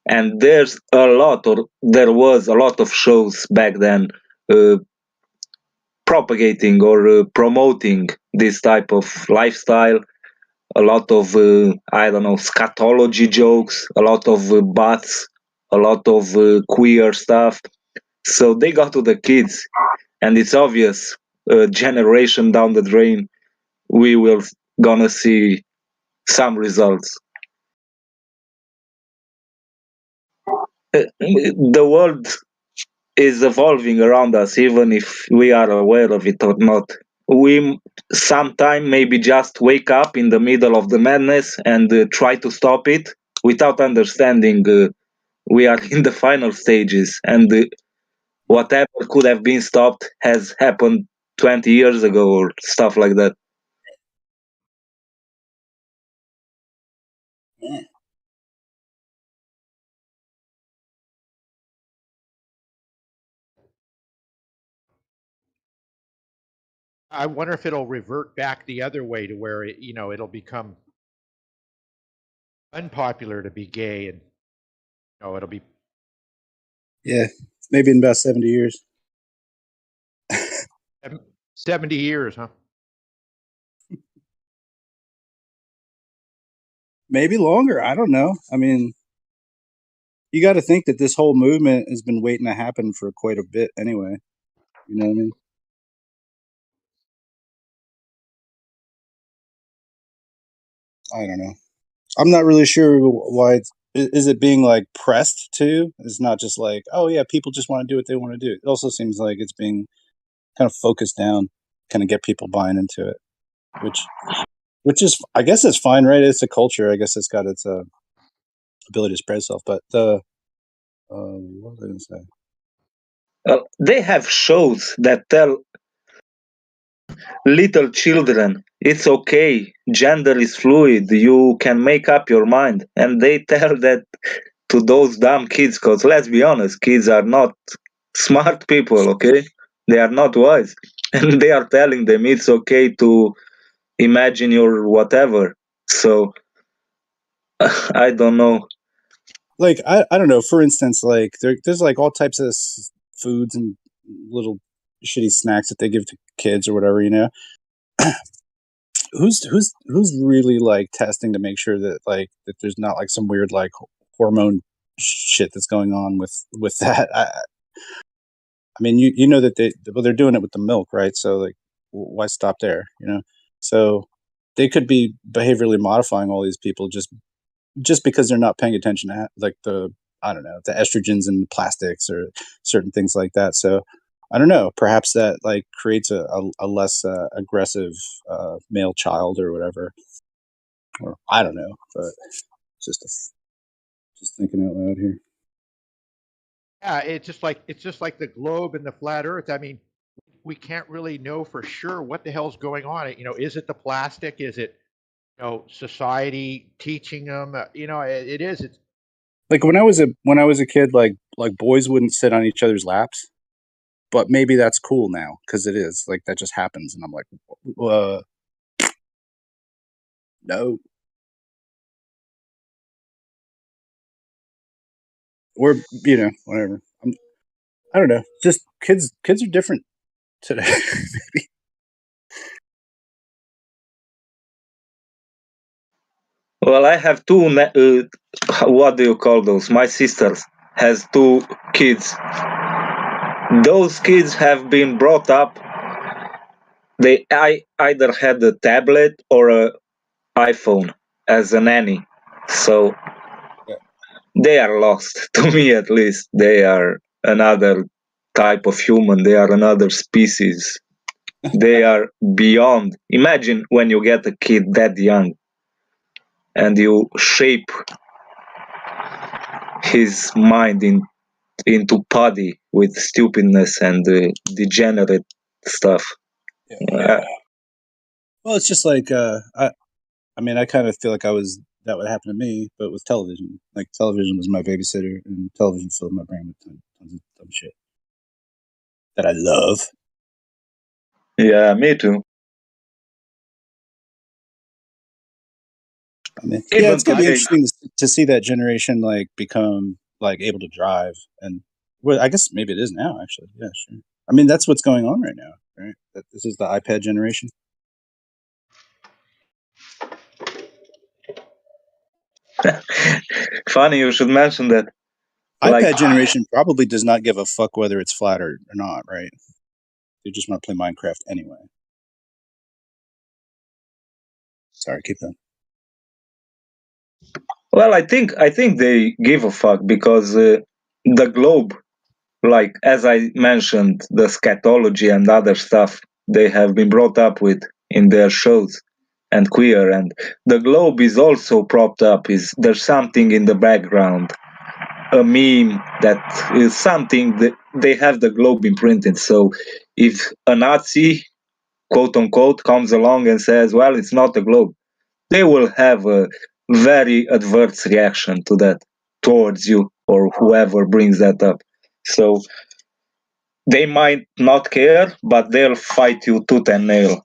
and there was a lot of shows back then uh, propagating or promoting this type of lifestyle. A lot of I don't know, scatology jokes, a lot of butts, a lot of queer stuff. So they got to the kids, and it's obvious. Generation down the drain, we will gonna see some results. The world is evolving around us, even if we are aware of it or not. We sometime maybe just wake up in the middle of the madness and try to stop it without understanding we are in the final stages, and whatever could have been stopped has happened 20 years ago or stuff like that. Yeah. I wonder if it'll revert back the other way to where it'll become unpopular to be gay, and it'll be Yeah, maybe in about 70 years. 70 years, huh? Maybe longer. I don't know. I mean, you got to think that this whole movement has been waiting to happen for quite a bit anyway. You know what I mean? I don't know. I'm not really sure why. Is it being like pressed too? It's not just like, oh yeah, people just want to do what they want to do. It also seems like it's being kind of focused down, kind of get people buying into it, which is, I guess, it's fine, right? It's a culture. I guess it's got its ability to spread itself. But what was I going to say? They have shows that tell little children it's okay, gender is fluid, you can make up your mind, and they tell that to those dumb kids, because let's be honest, kids are not smart people, okay? They are not wise. And they are telling them it's okay to imagine your whatever. So I don't know. Like I don't know. For instance, like there's like all types of foods and little shitty snacks that they give to kids or whatever. You know, who's really like testing to make sure that like that there's not like some weird like hormone shit that's going on with that. I mean, you know that they're doing it with the milk, right? So like, why stop there? You know, so they could be behaviorally modifying all these people just because they're not paying attention to like the, I don't know, the estrogens and the plastics or certain things like that. So I don't know, perhaps that like creates a less aggressive male child or whatever, or I don't know, but just just thinking out loud here. Yeah, it's just like the globe and the flat Earth. I mean, we can't really know for sure what the hell's going on. Is it the plastic? Is it society teaching them? It is. It's Like when I was a kid, like boys wouldn't sit on each other's laps, but maybe that's cool now because it is like that just happens, and I'm like, no, or whatever. I don't know. Just kids are different today. Well, I have two, what do you call those? My sister has two kids. Those kids have been brought up. I either had a tablet or iPhone as a nanny. So Yeah. they are lost, to me at least. They are another type of human, they are another species. They are beyond. Imagine when you get a kid that young and you shape his mind into putty with stupidness and degenerate stuff. Yeah. Well, it's just like I mean, I kind of feel like that would happen to me, but with television. Like television was my babysitter, and television filled my brain with tons of dumb shit that I love. Yeah, me too. I mean, yeah, Even it's gonna be today, interesting to see that generation like become like able to drive, and well, I guess maybe it is now. Actually, yeah, sure. I mean, that's what's going on right now, right? That this is the iPad generation. funny you should mention that. Like, iPad generation probably does not give a fuck whether it's flat or not, right? They just want to play Minecraft anyway. Sorry, keep going. well, I think they give a fuck because the globe, like as I mentioned, the scatology and other stuff they have been brought up with in their shows and queer, and the globe is also propped up. Is there's something in the background, a meme that is something that they have the globe imprinted. So if a Nazi, quote unquote, comes along and says, "Well, it's not a globe," they will have a very adverse reaction to that towards you or whoever brings that up. So they might not care, but they'll fight you tooth and nail.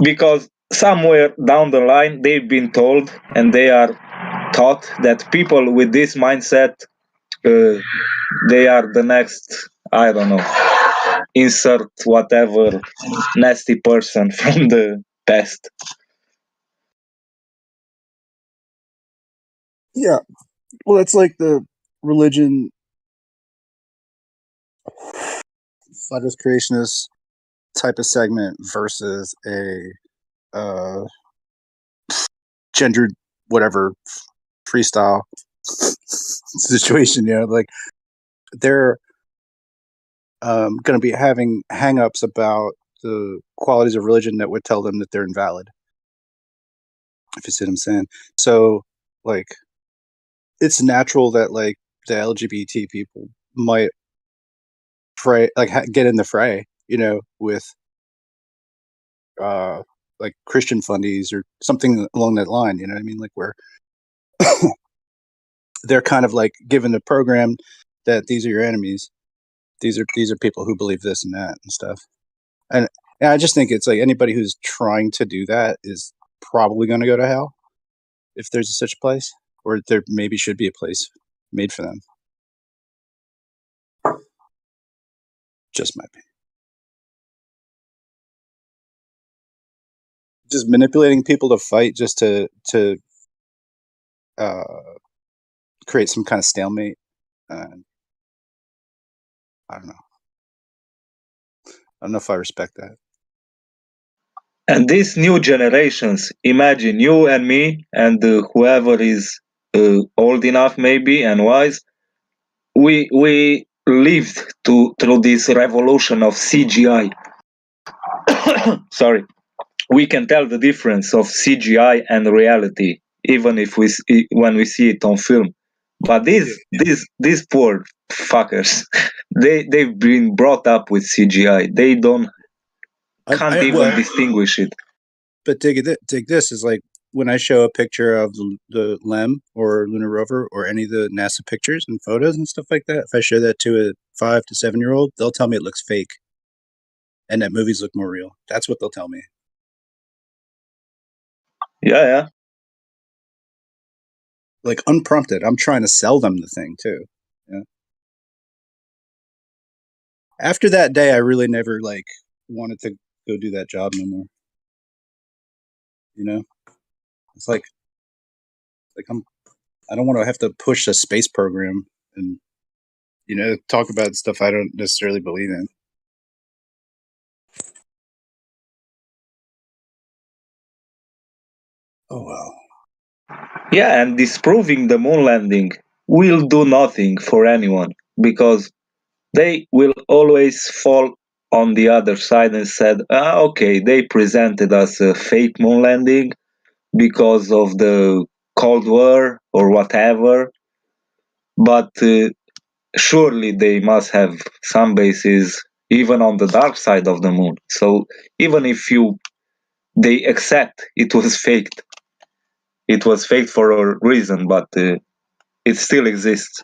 Because somewhere down the line, they've been told and they are taught that people with this mindset, uh, they are the next, I don't know, insert whatever nasty person from the past. Yeah, well, it's like the religion, flat Earth creationist type of segment versus a gendered whatever freestyle situation. You know, like they're going to be having hang-ups about the qualities of religion that would tell them that they're invalid. If you see what I'm saying. So, like, it's natural that like the LGBT people might get in the fray, you know, with like Christian fundies or something along that line. You know what I mean? Like where they're kind of like given the program that these are your enemies. These are people who believe this and that and stuff. And I just think it's like anybody who's trying to do that is probably going to go to hell if there's such a place, or there maybe should be a place made for them. Just my opinion. Just manipulating people to fight just to uh, create some kind of stalemate. I don't know. I don't know if I respect that. And these new generations, imagine you and me and whoever is old enough maybe and wise, we lived through this revolution of CGI. Sorry, we can tell the difference of CGI and reality, even if when we see it on film. But these poor fuckers, they've been brought up with CGI. They can't even distinguish it. But dig this is like when I show a picture of the LEM or lunar rover or any of the NASA pictures and photos and stuff like that. If I show that to a 5 to 7 year old, they'll tell me it looks fake, and that movies look more real. That's what they'll tell me. Yeah. Like unprompted, I'm trying to sell them the thing too. Yeah. After that day, I really never like wanted to go do that job no more. You know, it's like I don't want to have to push a space program and talk about stuff I don't necessarily believe in. Oh well. Yeah, and disproving the moon landing will do nothing for anyone because they will always fall on the other side and said, okay, they presented us a fake moon landing because of the Cold War or whatever, but surely they must have some bases even on the dark side of the moon. So even if they accept it was faked for a reason, but it still exists.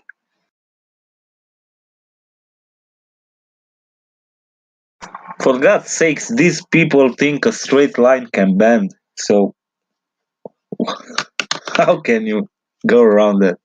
For God's sakes, these people think a straight line can bend. So how can you go around that?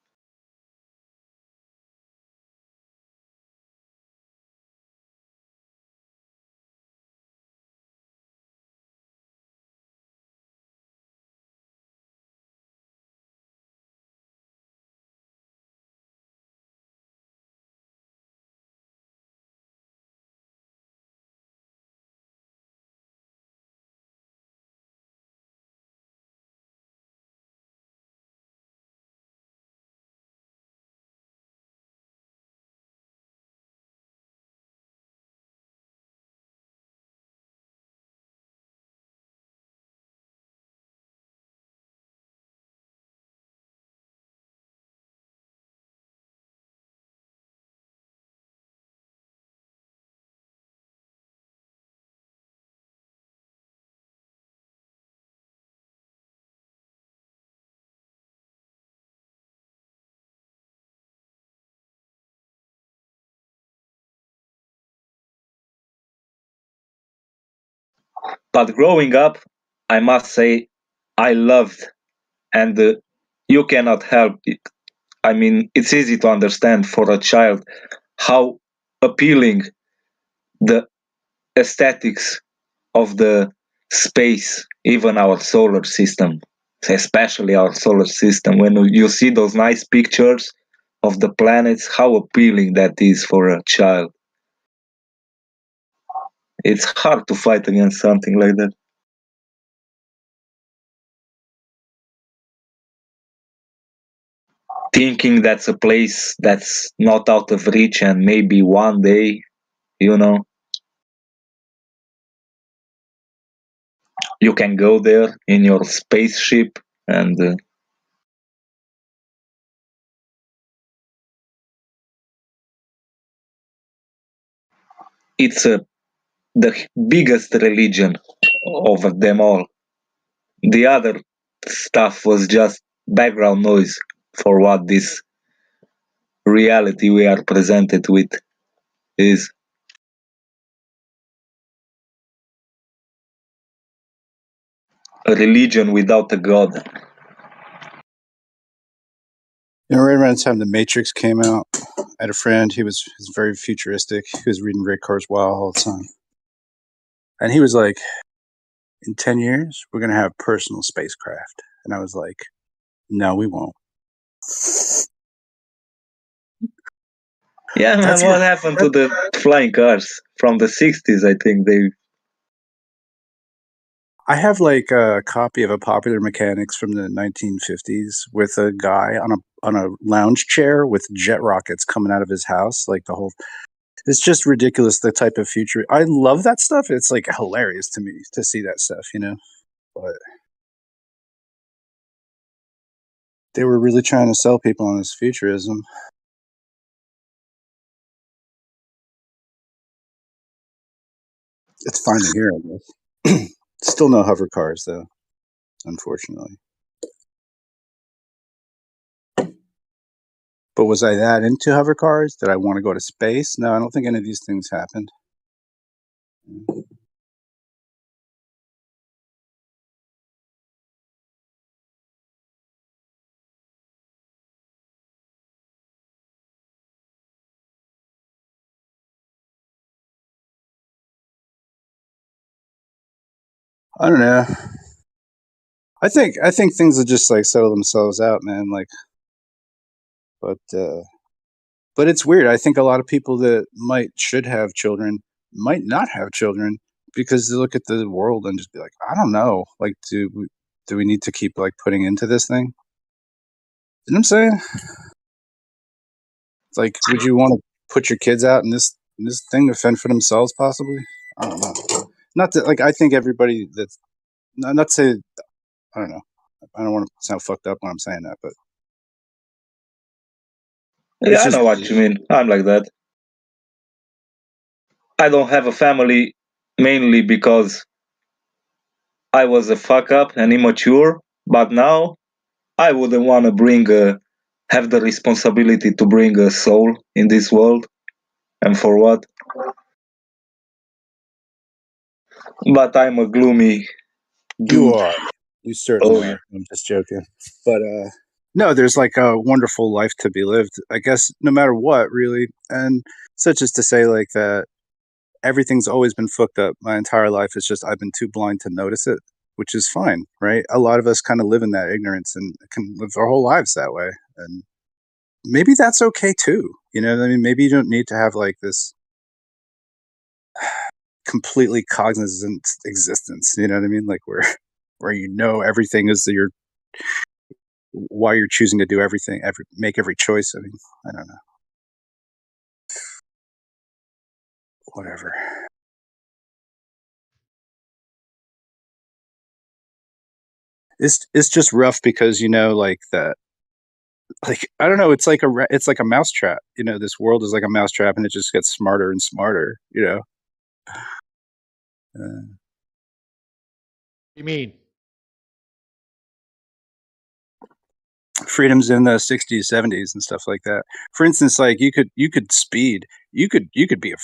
But growing up, I must say, I loved, and you cannot help it. I mean, it's easy to understand for a child how appealing the aesthetics of the space, even our solar system, especially our solar system. When you see those nice pictures of the planets, how appealing that is for a child. It's hard to fight against something like that. Thinking that's a place that's not out of reach and maybe one day, you know, you can go there in your spaceship and it's the biggest religion of them all. The other stuff was just background noise for what this reality we are presented with is. A religion without a god. You know, right around the time The Matrix came out, I had a friend. He's very futuristic. He was reading Ray Kurzweil all the time, and he was like, "In 10 years, we're gonna have personal spacecraft." And I was like, "No, we won't." Yeah, man, what happened to the flying cars from the 60s? I think they. I have like a copy of a Popular Mechanics from the 1950s with a guy on a lounge chair with jet rockets coming out of his house. Like the whole, it's just ridiculous. The type of future. I love that stuff. It's like hilarious to me to see that stuff, you know. But they were really trying to sell people on this futurism. It's fine to hear, I guess. Still no hover cars, though, unfortunately. But was I that into hover cars? Did I want to go to space? No, I don't think any of these things happened. I don't know. I think things will just like settle themselves out, man. Like, but it's weird. I think a lot of people that should have children might not have children because they look at the world and just be like, I don't know. Like, Do we need to keep like putting into this thing? You know what I'm saying? It's like, would you want to put your kids out in this thing to fend for themselves? Possibly. I don't know. Not that like I think everybody that's not to say I don't know. I don't want to sound fucked up when I'm saying that, but Yeah, I know what you mean. I'm like that. I don't have a family mainly because I was a fuck up and immature, but now I wouldn't want to have the responsibility to bring a soul in this world. And for what? But I'm a gloomy you dude. are. You certainly are. Yeah. I'm just joking. But no, there's like a wonderful life to be lived. I guess no matter what, really. And such as to say like that everything's always been fucked up my entire life. It's just I've been too blind to notice it, which is fine, right? A lot of us kind of live in that ignorance and can live our whole lives that way. And maybe that's okay too. You know what I mean? Maybe you don't need to have like this completely cognizant existence. You know what I mean? Like where you know everything is why you're choosing to do everything, make every choice. I mean, I don't know. Whatever. It's just rough because you know, like that. Like I don't know. It's like a mousetrap. You know, this world is like a mousetrap, and it just gets smarter and smarter. You know. You mean? Freedoms in the 60s 70s and stuff like that. For instance, like you could speed, you could be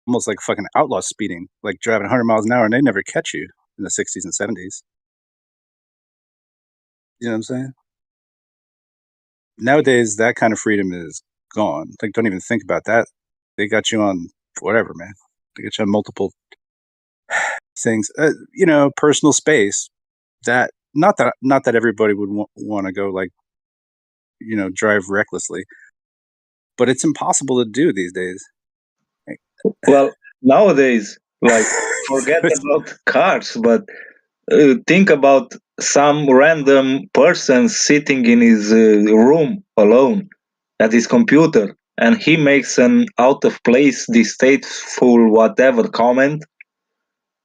almost like fucking outlaw speeding, like driving 100 miles an hour, and they never catch you in the 60s and 70s. You know what I'm saying? Nowadays that kind of freedom is gone. Like don't even think about that. They got you on whatever, man. They got you on multiple things. You know, personal space. That not that everybody would want to go like, you know, drive recklessly, but it's impossible to do these days. Well, nowadays, like, forget about cars, but think about some random person sitting in his room alone at his computer, and he makes an out of place, distasteful, whatever comment,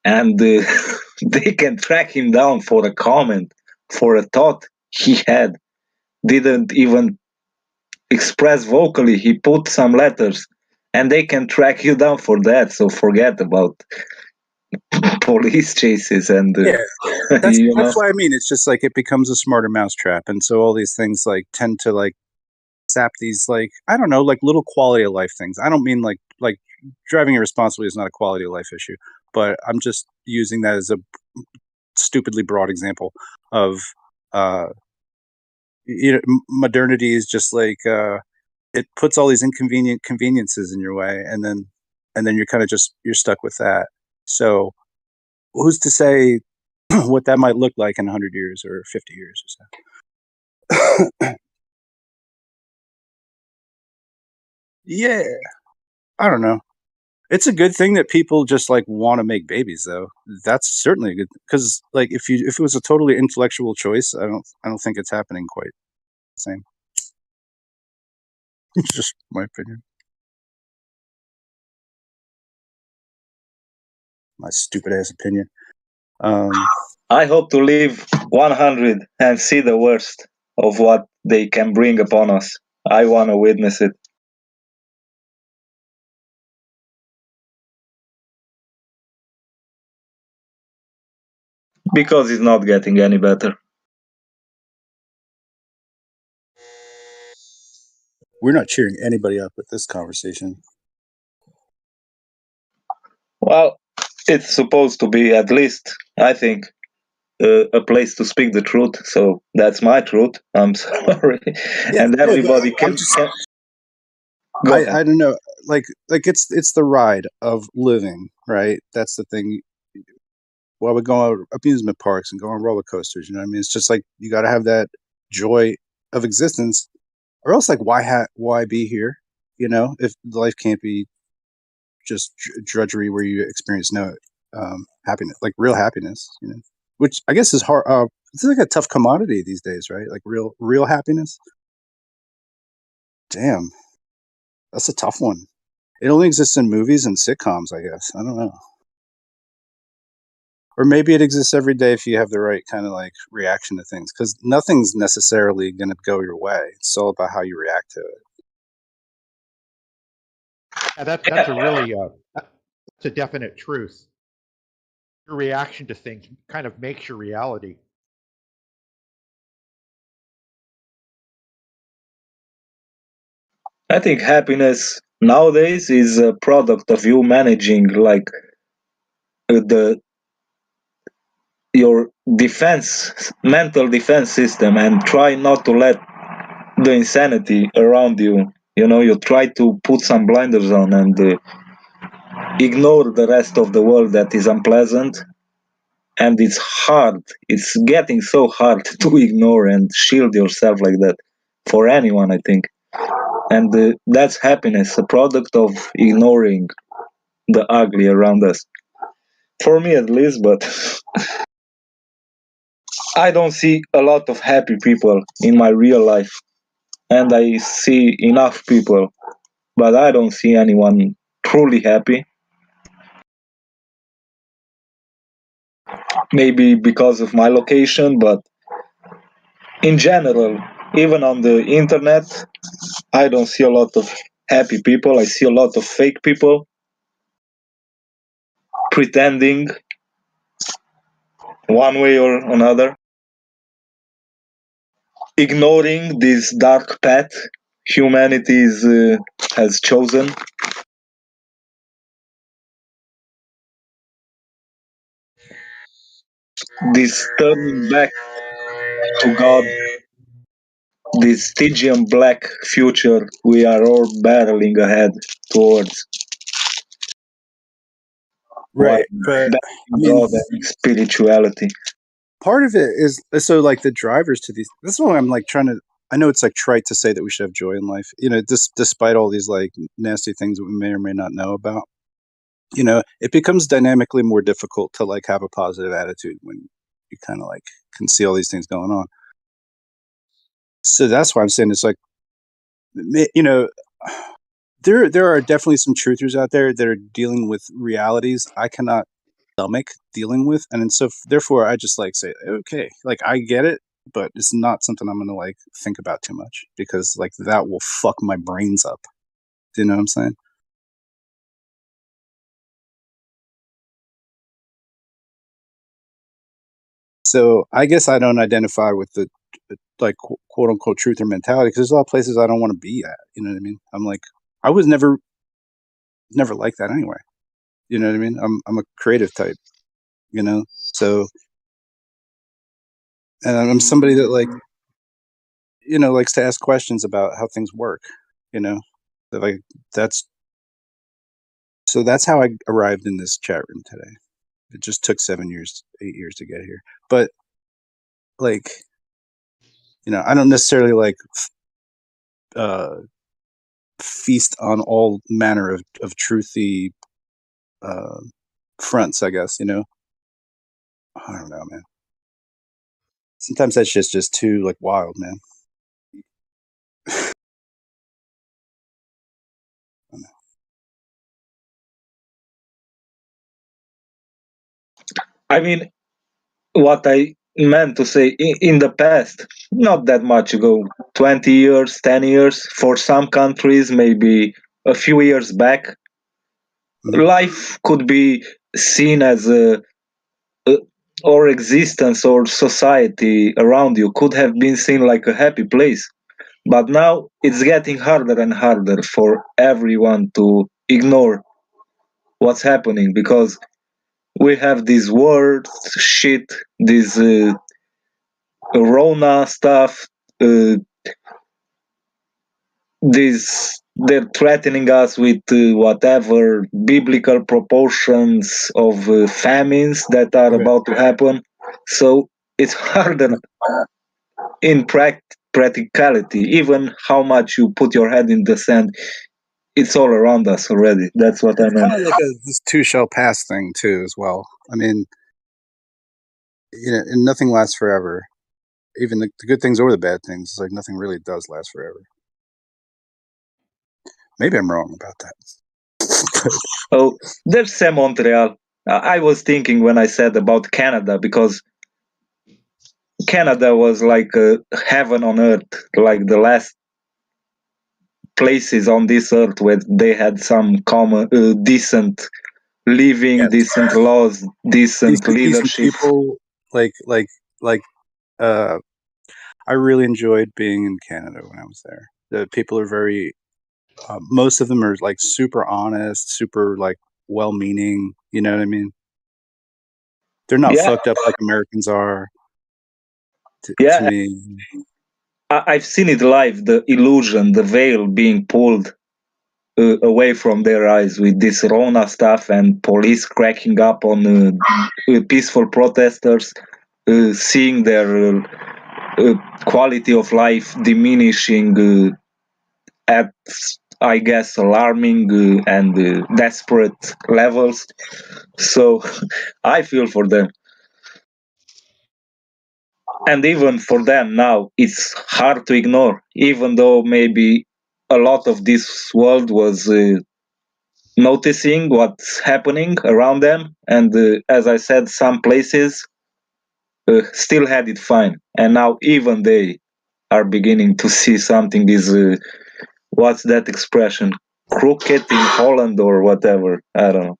and they can track him down for a comment, for a thought he had, didn't even express vocally. He put some letters, and they can track you down for that. So forget about police chases and Yeah, that's you know. that's why I mean it's just like it becomes a smarter mousetrap, and so all these things like tend to like sap these like I don't know like little quality of life things. I don't mean like driving irresponsibly is not a quality of life issue, but I'm just using that as a stupidly broad example of uh you know modernity is just like it puts all these conveniences in your way, and then you're kind of just you're stuck with that. So who's to say what that might look like in 100 years or 50 years or so? Yeah, I don't know. It's a good thing that people just like want to make babies, though. That's certainly a good because, like, if it was a totally intellectual choice, I don't think it's happening quite the same. It's just my opinion, my stupid ass opinion. I hope to live 100 and see the worst of what they can bring upon us. I want to witness it. Because it's not getting any better. We're not cheering anybody up with this conversation. Well, it's supposed to be, at least, I think, a place to speak the truth. So that's my truth. I'm sorry. Yeah, And everybody I'm just, I don't know. Like it's the ride of living, right? That's the thing. Well, we go on amusement parks and go on roller coasters. You know what I mean? It's just like you got to have that joy of existence, or else like why be here? You know, if life can't be just drudgery where you experience no happiness, like real happiness. You know. which I guess is hard. It's like a tough commodity these days, right? Like real happiness. Damn, that's a tough one. It only exists in movies and sitcoms, I guess. I don't know. Or maybe it exists every day if you have the right kind of like reaction to things, because nothing's necessarily going to go your way. It's all about how you react to it. Yeah, that's a really it's a definite truth. Your reaction to things kind of makes your reality. I think happiness nowadays is a product of you managing like the your mental defense system, and try not to let the insanity around you. You know, you try to put some blinders on and ignore the rest of the world that is unpleasant. And it's hard. It's getting so hard to ignore and shield yourself like that for anyone, I think. And that's happiness, a product of ignoring the ugly around us. For me, at least, but I don't see a lot of happy people in my real life. And I see enough people, but I don't see anyone truly happy. Maybe because of my location, but in general, even on the internet, I don't see a lot of happy people. I see a lot of fake people pretending one way or another, ignoring this dark path humanity has chosen. This turning back to God, this Stygian black future we are all barreling ahead towards. While Right, but I mean, God and spirituality. part of it is so like the drivers to these. This is why I'm like trying to. I know it's like trite to say that we should have joy in life, despite all these like nasty things that we may or may not know about. It becomes dynamically more difficult to like have a positive attitude when you kind of like can see all these things going on. So that's why I'm saying it's like, there are definitely some truthers out there that are dealing with realities I cannot stomach dealing with, and so therefore I just like say, okay, like I get it, but it's not something I'm gonna like think about too much, because like that will fuck my brains up. Do you know what I'm saying? So I guess I don't identify with the like quote unquote truth or mentality, because there's a lot of places I don't want to be at. You know what I mean? I'm like, I was never like that anyway. You know what I mean? I'm a creative type. So, and I'm somebody that like likes to ask questions about how things work. You know, that like that's so that's how I arrived in this chat room today. It just took 8 years to get here, but like I don't necessarily like feast on all manner of truthy fronts, I guess. I don't know, man. Sometimes that shit's just too like wild, man. I mean, what I meant to say in the past, not that much ago, 20 years, 10 years, for some countries, maybe a few years back, life could be seen as a or existence or society around you could have been seen like a happy place. But now it's getting harder and harder for everyone to ignore what's happening, because we have this war shit, this Rona stuff, uh, this they're threatening us with whatever biblical proportions of famines that are Right. about to happen. So it's harder in practicality. Even how much you put your head in the sand, it's all around us already. That's what I It's meant. kind of like this too shall pass thing too, as well. I mean, and nothing lasts forever. Even the good things or the bad things, like nothing really does last forever. Maybe I'm wrong about that. Oh, there's Sam Montreal. I was thinking when I said about Canada, because Canada was like heaven on earth, like the last places on this earth where they had some common, decent living, Yes. decent laws, decent Decent leadership. people, like I really enjoyed being in Canada when I was there. The people are very, most of them are like super honest, super like well-meaning. You know what I mean? They're not Yeah, fucked up like Americans are. To yeah. me, I've seen it live. The illusion, the veil being pulled away from their eyes with this Rona stuff and police cracking up on peaceful protesters, seeing their quality of life diminishing at, I guess, alarming and desperate levels. So I feel for them. And even for them now, it's hard to ignore, even though maybe a lot of this world was noticing what's happening around them. And as I said, some places still had it fine. And now even they are beginning to see something is, what's that expression? Crooked in Holland or whatever. I don't know.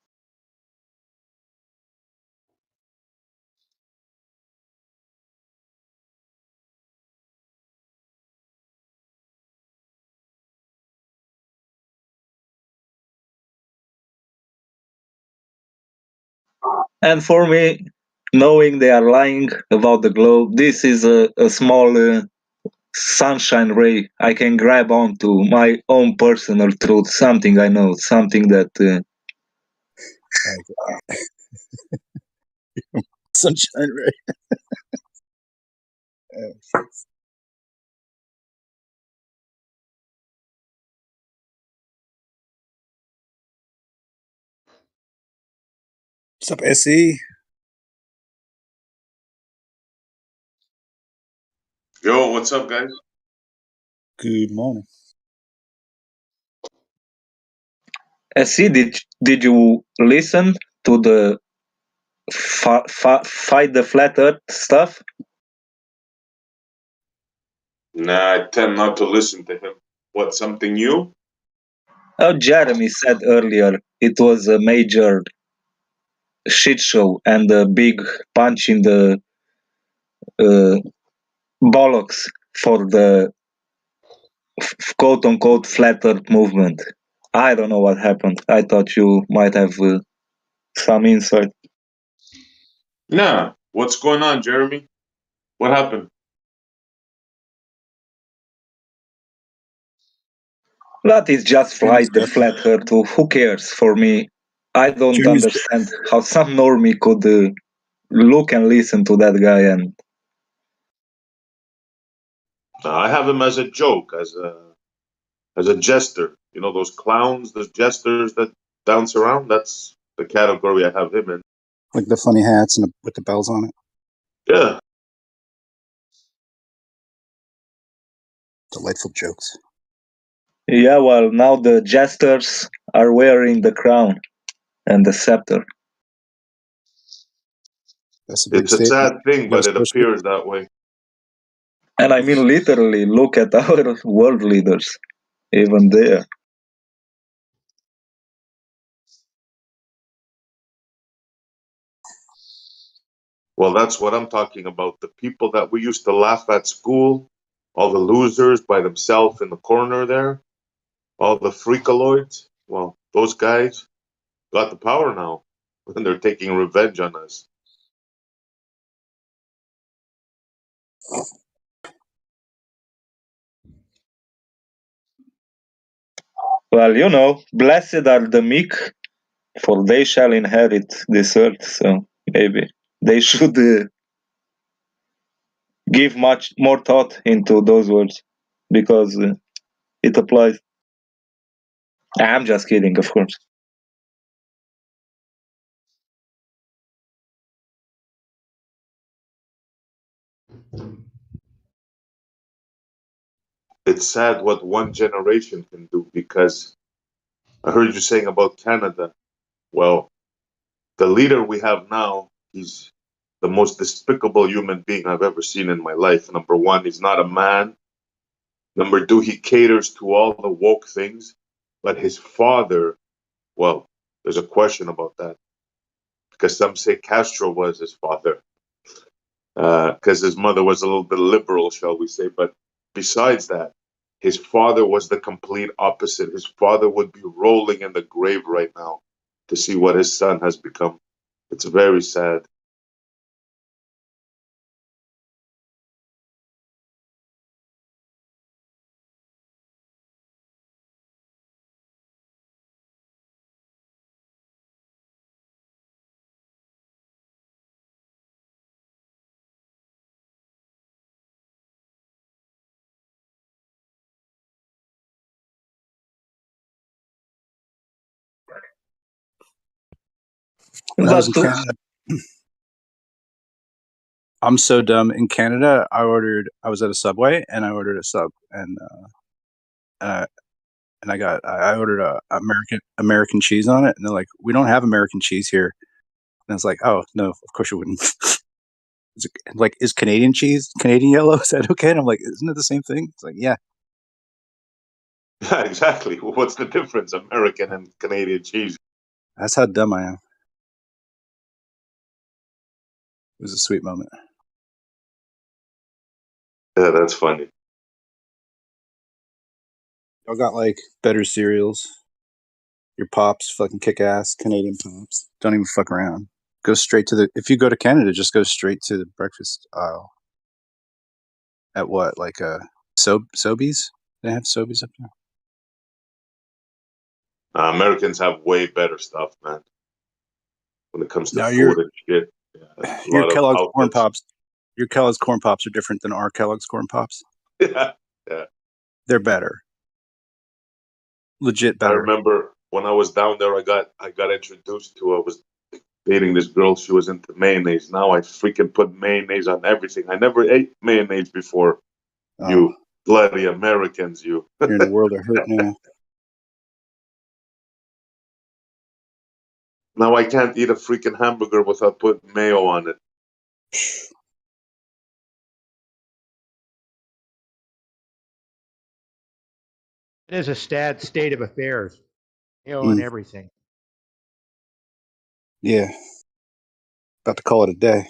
And for me, knowing they are lying about the globe, this is a small sunshine ray I can grab onto my own personal truth, something I know, something that sunshine ray. What's up, SE? Yo, what's up, guys? Good morning. see, did you listen to the fight the flat earth stuff? Nah, I tend not to listen to him. What, something new? Oh, Jeremy said earlier it was a major shit show and a big punch in the uh, bollocks for the quote unquote flat earth movement. I don't know what happened. I thought you might have some insight. Nah. What's going on, Jeremy? What happened? That is just Jeremy's flight the deaf. flat earth. Who cares? For me, I don't Jeremy's understand how some normie could look and listen to that guy and I have him as a joke, as a jester. You know those clowns, those jesters that bounce around? That's the category I have him in. like the funny hats and with the bells on it. Yeah. Delightful jokes. yeah, well, now the jesters are wearing the crown and the scepter. That's a big It's a statement. sad thing, You got but a it special. appears that way. And I mean, literally, look at our world leaders, even there. Well, that's what I'm talking about. The people that we used to laugh at school, all the losers by themselves in the corner there, all the freakaloids. Well, those guys got the power now, and they're taking revenge on us. Well, you know, blessed are the meek, for they shall inherit this earth. So maybe they should give much more thought into those words because it applies. I'm just kidding, of course. It's sad what one generation can do, because I heard you saying about Canada. Well, the leader we have now, he's the most despicable human being I've ever seen in my life. Number one, he's not a man. Number two, he caters to all the woke things. But his father, well, there's a question about that, because some say Castro was his father, because his mother was a little bit liberal, shall we say. But besides that, his father was the complete opposite. His father would be rolling in the grave right now to see what his son has become. It's very sad. When I was in But Canada, I'm so dumb. In Canada, I was at a Subway and I ordered a sub, uh, and I ordered a American cheese on it, and they're like, "We don't have American cheese here." And I was like, "Oh no, of course you wouldn't." Like, is Canadian cheese Canadian yellow? Is that okay? And I'm like, isn't it the same thing? It's like, yeah, Yeah, exactly. What's the difference, American and Canadian cheese? that's how dumb I am. It was a sweet moment. Yeah, that's funny. Y'all got like better cereals. Your Pops fucking kick ass. Canadian Pops. Don't even fuck around. Go straight to if you go to Canada, just go straight to the breakfast aisle. At what? Like Sobeys? They have Sobeys up there? Americans have way better stuff, man, when it comes to No, food and shit. Yeah, a your lot of Kellogg's Corn outlets. Pops. Your Kellogg's Corn Pops are different than our Kellogg's Corn Pops. Yeah, yeah. They're better. Legit I better. remember when I was down there, I got introduced to. I was dating this girl. She was into mayonnaise. Now I freaking put mayonnaise on everything. I never ate mayonnaise before. Oh, You bloody Americans, you. you're in a world of hurt now. Now I can't eat a freaking hamburger without putting mayo on it. It is a sad state of affairs. On Mm, everything. yeah. About to call it a day.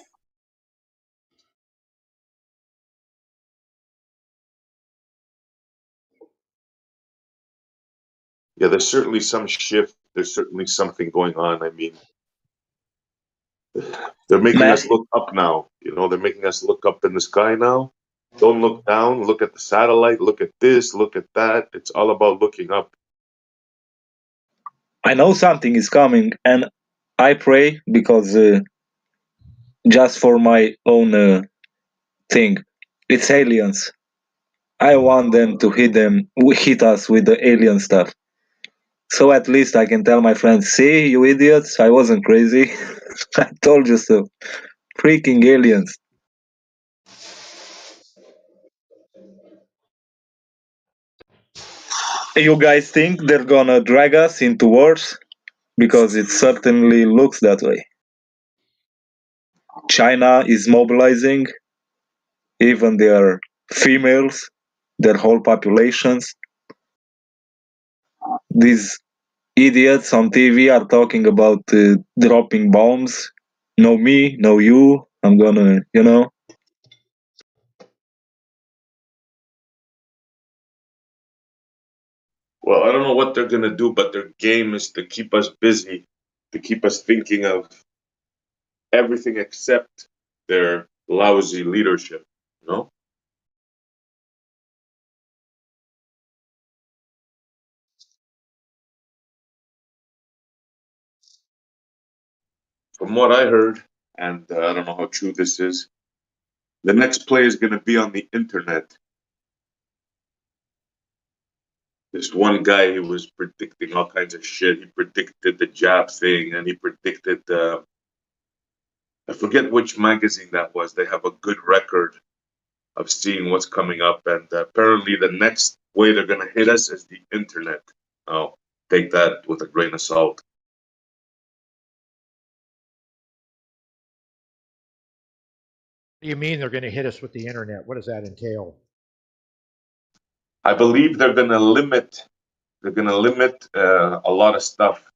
Yeah, there's certainly some shift. There's certainly something going on. I mean, they're making man, us look up now. You know, they're making us look up in the sky now. Don't look down. Look at the satellite. Look at this. Look at that. It's all about looking up. I know something is coming, and I pray because just for my own thing, it's aliens. I want them to hit us with the alien stuff. So at least I can tell my friends, see, you idiots, I wasn't crazy. I told you so. Freaking aliens. You guys think they're gonna drag us into wars? Because it certainly looks that way. China is mobilizing, even their females, their whole populations. These idiots on TV are talking about dropping bombs. No me, no you. I'm gonna, Well, I don't know what they're going to do, but their game is to keep us busy, to keep us thinking of everything except their lousy leadership, you know? From what I heard, and I don't know how true this is, the next play is going to be on the internet. This one guy, he was predicting all kinds of shit. He predicted the jab thing, and he predicted I forget which magazine that was. They have a good record of seeing what's coming up. And apparently, the next way they're going to hit us is the internet. Oh, take that with a grain of salt. What do you mean they're going to hit us with the internet? What does that entail? I believe they're going to limit. They're going to limit a lot of stuff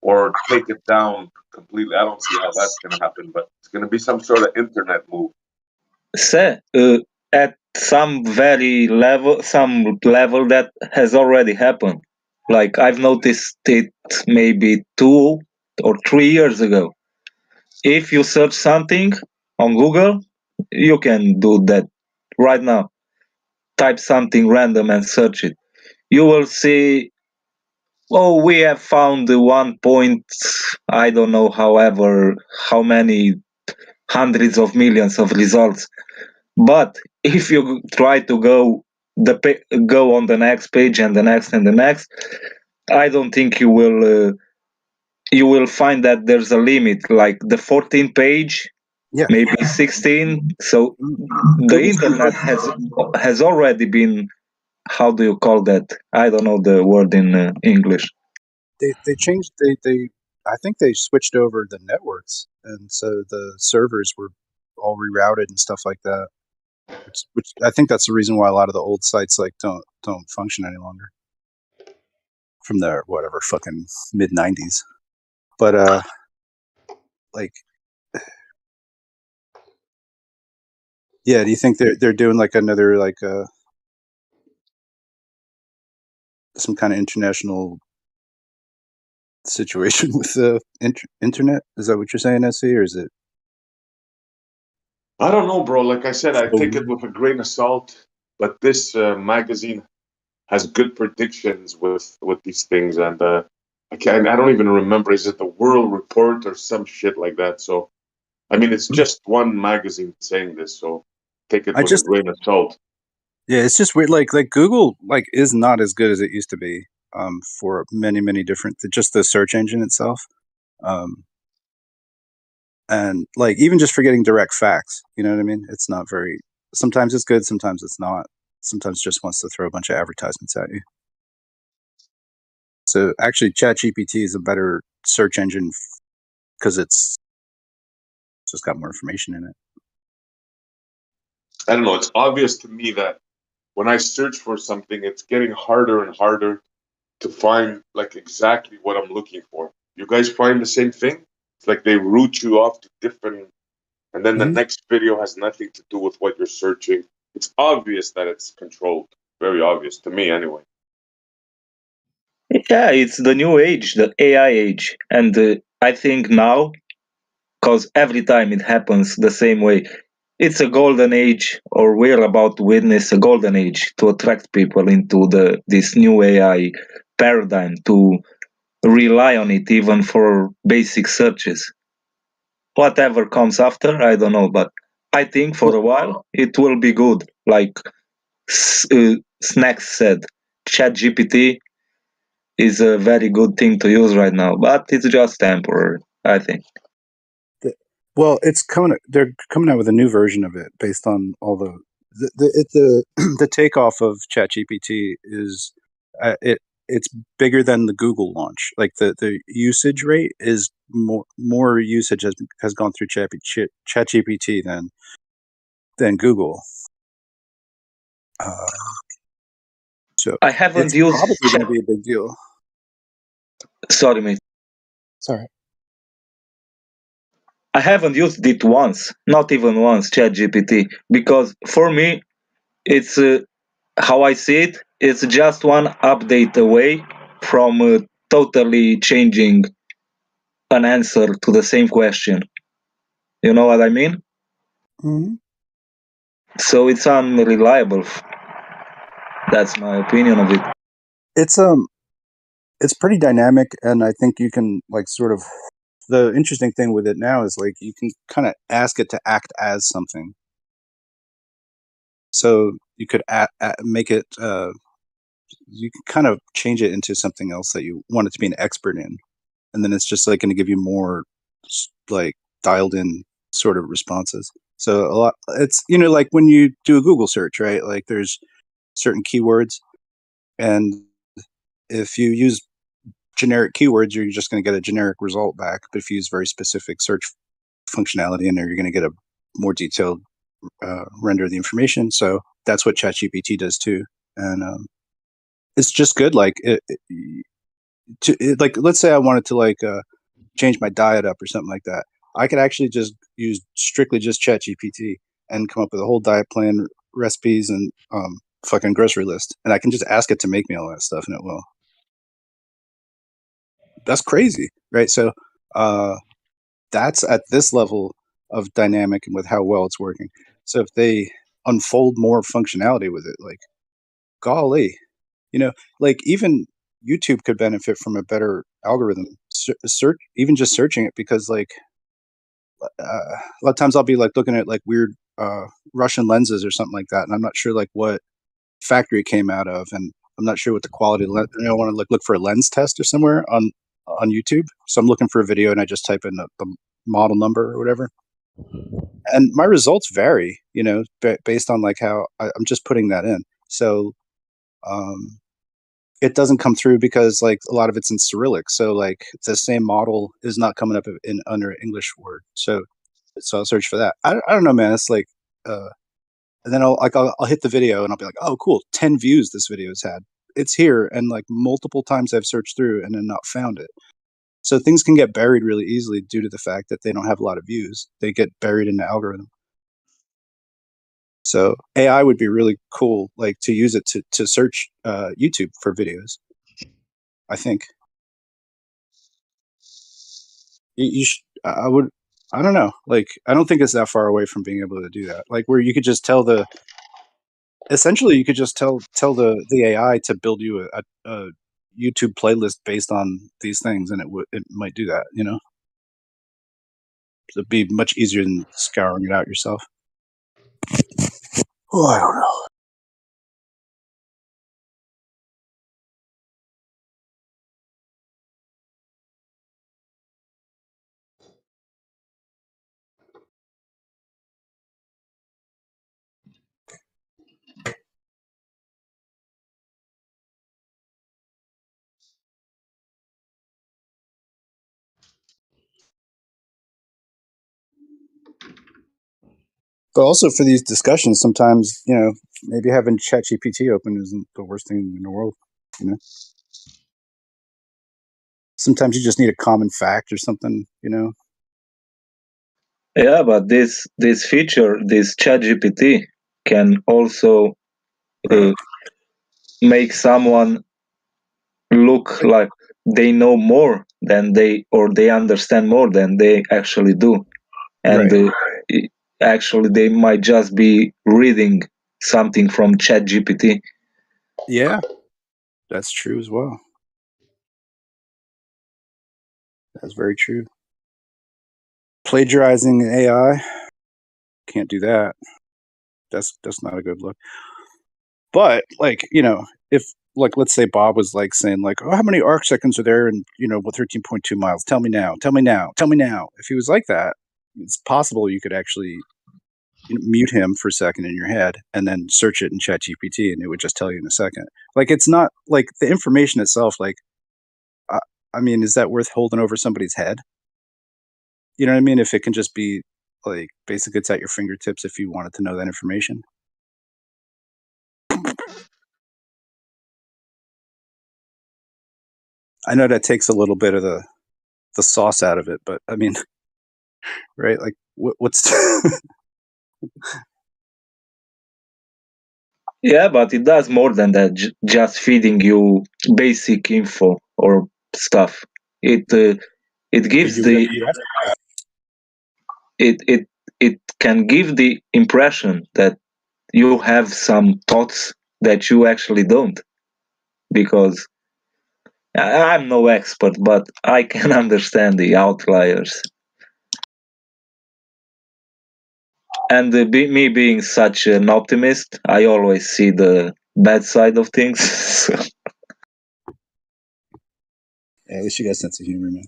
or take it down completely. I don't see how that's going to happen, but it's going to be some sort of internet move. At some level that has already happened. Like I've noticed it maybe 2 or 3 years ago. If you search something on Google, you can do that right now. Type something random and search it. You will see, oh, we have found the 1 point, I don't know, however, how many hundreds of millions of results. But if you try to go on the next page and the next and the next, I don't think you will find that there's a limit, like the 14th page, Yeah. maybe 16. So the Google's internet has already been, how do you call that? I don't know the word in English. they changed they I think they switched over the networks, and so the servers were all rerouted and stuff like that. Which I think that's the reason why a lot of the old sites like don't function any longer from the whatever fucking mid 90s. But like, yeah, do you think they're doing like another like some kind of international situation with the internet? Is that what you're saying, SC, or is it? I don't know, bro. Like I said, I Oh, take it with a grain of salt. But this magazine has good predictions with these things, and I can't. I don't even remember. Is it the World Report or some shit like that? So I mean, it's just one magazine saying this. So take it I with a just grain of salt. Yeah, it's just weird. Like Google like is not as good as it used to be for many different just the search engine itself. Um, and like even just for getting direct facts, you know what I mean? It's not very. Sometimes it's good, sometimes it's not. Sometimes it just wants to throw a bunch of advertisements at you. So actually, ChatGPT is a better search engine because it's just got more information in it. I don't know. It's obvious to me that when I search for something, it's getting harder and harder to find like exactly what I'm looking for. You guys find the same thing? It's like they route you off to different, and then the Mhm. next video has nothing to do with what you're searching. It's obvious that it's controlled. Very obvious to me, anyway. Yeah, it's the new age, the AI age. And I think now, because every time it happens the same way, it's a golden age, or we're about to witness a golden age to attract people into this new AI paradigm, to rely on it even for basic searches. Whatever comes after, I don't know, but I think for a while it will be good. Like Snacks said, ChatGPT is a very good thing to use right now, but it's just temporary, I think. Well, it's coming. They're coming out with a new version of it based on all the takeoff of ChatGPT is it's bigger than the Google launch. Like the usage rate is more usage has gone through ChatGPT than Google. So I haven't it's used probably going to be a big deal. sorry, mate. Sorry. I haven't used it once, not even once, ChatGPT, because for me, it's how I see it. It's just one update away from totally changing an answer to the same question. You know what I mean? Mm-hmm. So it's unreliable. That's my opinion of it. It's pretty dynamic, and I think you can like sort of. The interesting thing with it now is like you can kind of ask it to act as something. So you could make it. You can kind of change it into something else that you want it to be an expert in, and then it's just like going to give you more like dialed in sort of responses. So a lot, it's, you know, like when you do a Google search, right? Like there's certain keywords, and if you use generic keywords, you're just going to get a generic result back. But if you use very specific search functionality in there, you're going to get a more detailed render of the information. So that's what ChatGPT does too. And it's just good. Like like, let's say I wanted to like change my diet up or something like that. I could actually just use strictly just ChatGPT and come up with a whole diet plan, recipes, and fucking grocery list. And I can just ask it to make me all that stuff, and it will. That's crazy, right? So that's at this level of dynamic and with how well it's working. So if they unfold more functionality with it, like, golly, you know, like even YouTube could benefit from a better algorithm. Search, even just searching it, because like a lot of times I'll be like looking at like weird Russian lenses or something like that, and I'm not sure like what factory it came out of, and I'm not sure what the quality. I want to look for a lens test or somewhere on YouTube. So I'm looking for a video, and I just type in the model number or whatever, and my results vary. You know, based on like how I'm just putting that in. So it doesn't come through because like a lot of it's in Cyrillic. So like the same model is not coming up in under English word. So I'll search for that. I don't know, man. It's like, and then I'll hit the video and I'll be like, oh, cool, 10 views this video has had. It's here, and like multiple times I've searched through and then not found it. So things can get buried really easily due to the fact that they don't have a lot of views. They get buried in the algorithm. So AI would be really cool, like to use it to search YouTube for videos. I think I would. I don't know. Like, I don't think it's that far away from being able to do that. Like, where you could just tell essentially, you could just tell the AI to build you a YouTube playlist based on these things, and it might do that. You know, it'd be much easier than scouring it out yourself. Oh, I don't know. But also for these discussions, sometimes, you know, maybe having ChatGPT open isn't the worst thing in the world. You know, sometimes you just need a common fact or something. You know. Yeah, but this feature, this ChatGPT, can also uh, make someone look like they know more than they understand more than they actually do, and Right. actually they might just be reading something from ChatGPT. Yeah, that's true as well. That's very true. Plagiarizing AI, can't do that. That's not a good look. But like, you know, if like, let's say Bob was like saying like, oh, how many arc seconds are there in, you know, 13.2 miles? Tell me now. Tell me now. Tell me now. If he was like that, it's possible you could actually, you know, mute him for a second in your head and then search it in ChatGPT, and it would just tell you in a second. Like, it's not like the information itself. Like, I, I mean, is that worth holding over somebody's head? You know what I mean? If it can just be like, basically it's at your fingertips if you wanted to know that information. I know that takes a little bit of the sauce out of it, but I mean, right? Like, what's Yeah, but it does more than that. Just feeding you basic info or stuff. It feed gives you the whatever you ask? it can give the impression that you have some thoughts that you actually don't, because I'm no expert, but I can understand the outliers. And me being such an optimist, I always see the bad side of things. So, Yeah, at least you got a sense of humor, man.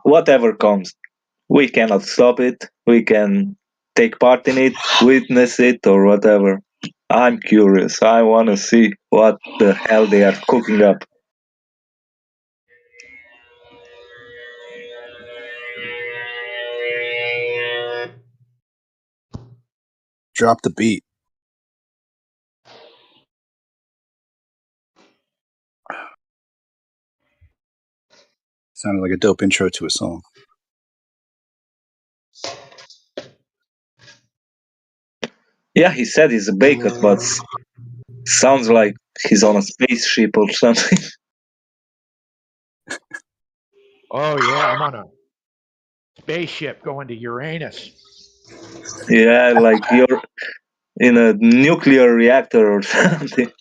whatever comes. We cannot stop it. We can take part in it, witness it, or whatever. I'm curious. I want to see what the hell they are cooking up. Drop the beat. Sounded like a dope intro to a song. Yeah, he said he's a baker, but sounds like he's on a spaceship or something. Oh yeah, I'm on a spaceship going to Uranus. Yeah, like you're in a nuclear reactor or something.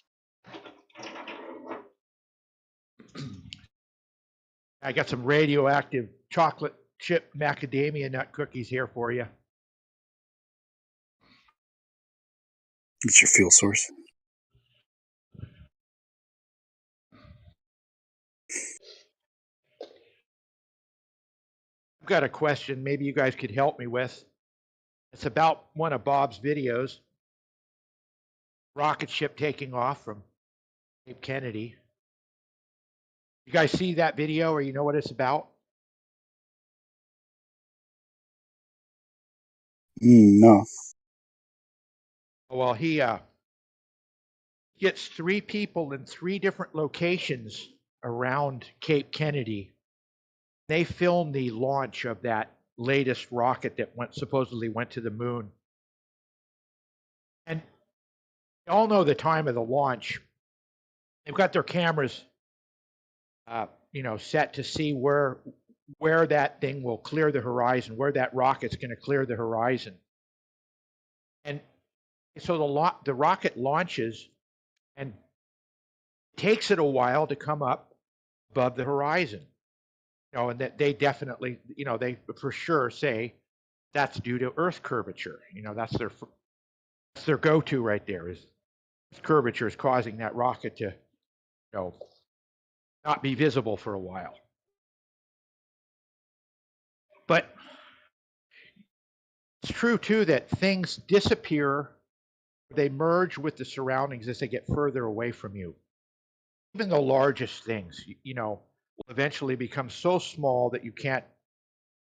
I got some radioactive chocolate chip macadamia nut cookies here for you. It's your fuel source. I've got a question maybe you guys could help me with. It's about one of Bob's videos. Rocket ship taking off from Cape Kennedy. You guys see that video or you know what it's about? No. Well, he gets 3 people in 3 different locations around Cape Kennedy. They filmed the launch of that latest rocket that supposedly went to the moon. And you all know the time of the launch. They've got their cameras, set to see where that thing will clear the horizon, where that rocket's going to clear the horizon. And so the rocket launches, and it takes it a while to come up above the horizon. And that they definitely, they for sure say that's due to Earth curvature. That's their go-to right there. Is curvature is causing that rocket to, not be visible for a while. But it's true too that things disappear, they merge with the surroundings as they get further away from you. Even the largest things, will eventually become so small that you can't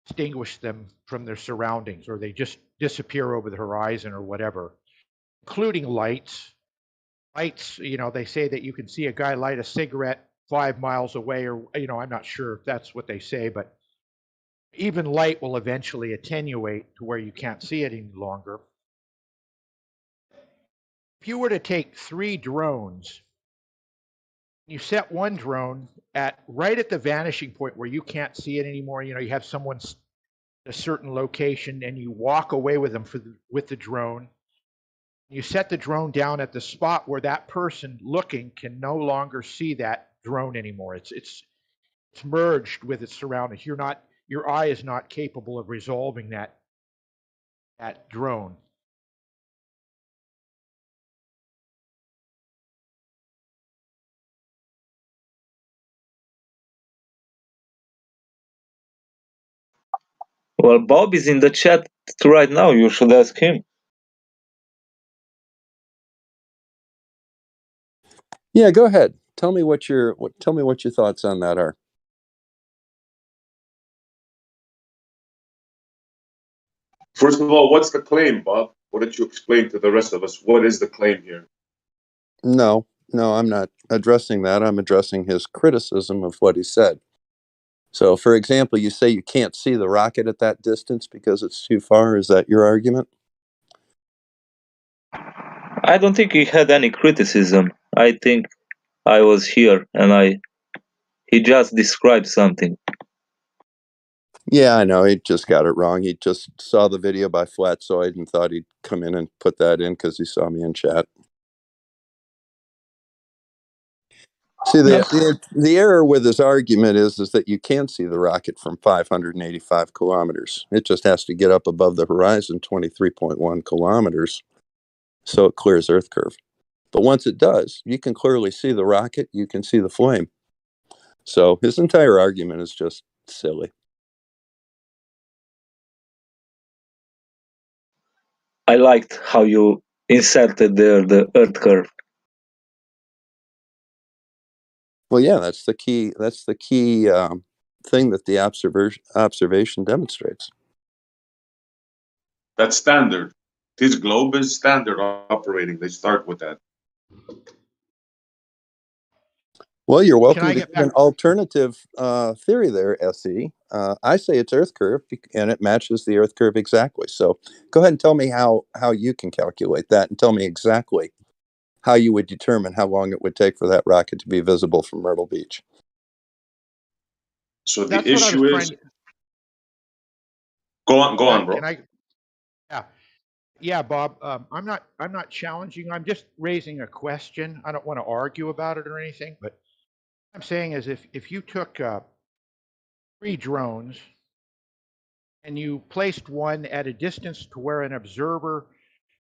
distinguish them from their surroundings, or they just disappear over the horizon or whatever, including lights. Lights, they say that you can see a guy light a cigarette 5 miles away, or, I'm not sure if that's what they say, but even light will eventually attenuate to where you can't see it any longer. If you were to take 3 drones, you set one drone right at the vanishing point where you can't see it anymore. You have someone at a certain location, and you walk away with them with the drone. You set the drone down at the spot where that person looking can no longer see that drone anymore. It's merged with its surroundings. Your eye is not capable of resolving that drone. Well, Bob is in the chat right now. You should ask him. Yeah, go ahead. Tell me what your thoughts on that are. First of all, what's the claim, Bob? Why don't you explain to the rest of us what is the claim here? No, I'm not addressing that. I'm addressing his criticism of what he said. So, for example, you say you can't see the rocket at that distance because it's too far. Is that your argument? I don't think he had any criticism. I think I was here and he just described something. Yeah, I know. He just got it wrong. He just saw the video by Flatsoid and thought he'd come in and put that in because he saw me in chat. See, the error with his argument is that you can see the rocket from 585 kilometers. It just has to get up above the horizon 23.1 kilometers, so it clears Earth curve. But once it does, you can clearly see the rocket. You can see the flame. So his entire argument is just silly. I liked how you inserted there the Earth curve. Well, yeah, that's the key. That's the key thing that the observation demonstrates. That's standard. This globe is standard operating. They start with that. Well, you're Can welcome I to get give an back? alternative theory there, SE. I say it's Earth curve, and it matches the Earth curve exactly. So go ahead and tell me how you can calculate that, and tell me exactly how you would determine how long it would take for that rocket to be visible from Myrtle Beach. So the That's what I was issue trying is, to. go on, Can bro. I? Yeah, yeah, Bob. I'm not challenging. I'm just raising a question. I don't want to argue about it or anything. But what I'm saying is, if you took 3 drones and you placed one at a distance to where an observer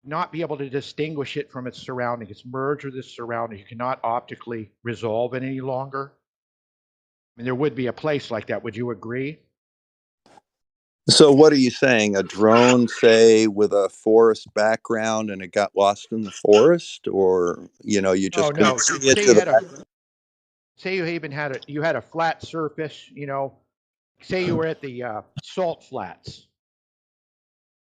not be able to distinguish it from its surrounding, it's merged with its surrounding, you cannot optically resolve it any longer. I mean, there would be a place like that. Would you agree? So what are you saying? A drone, say, with a forest background and it got lost in the forest, or you Oh just couldn't no. see it Say to you the had say you even had a flat surface. Say you were at the salt flats.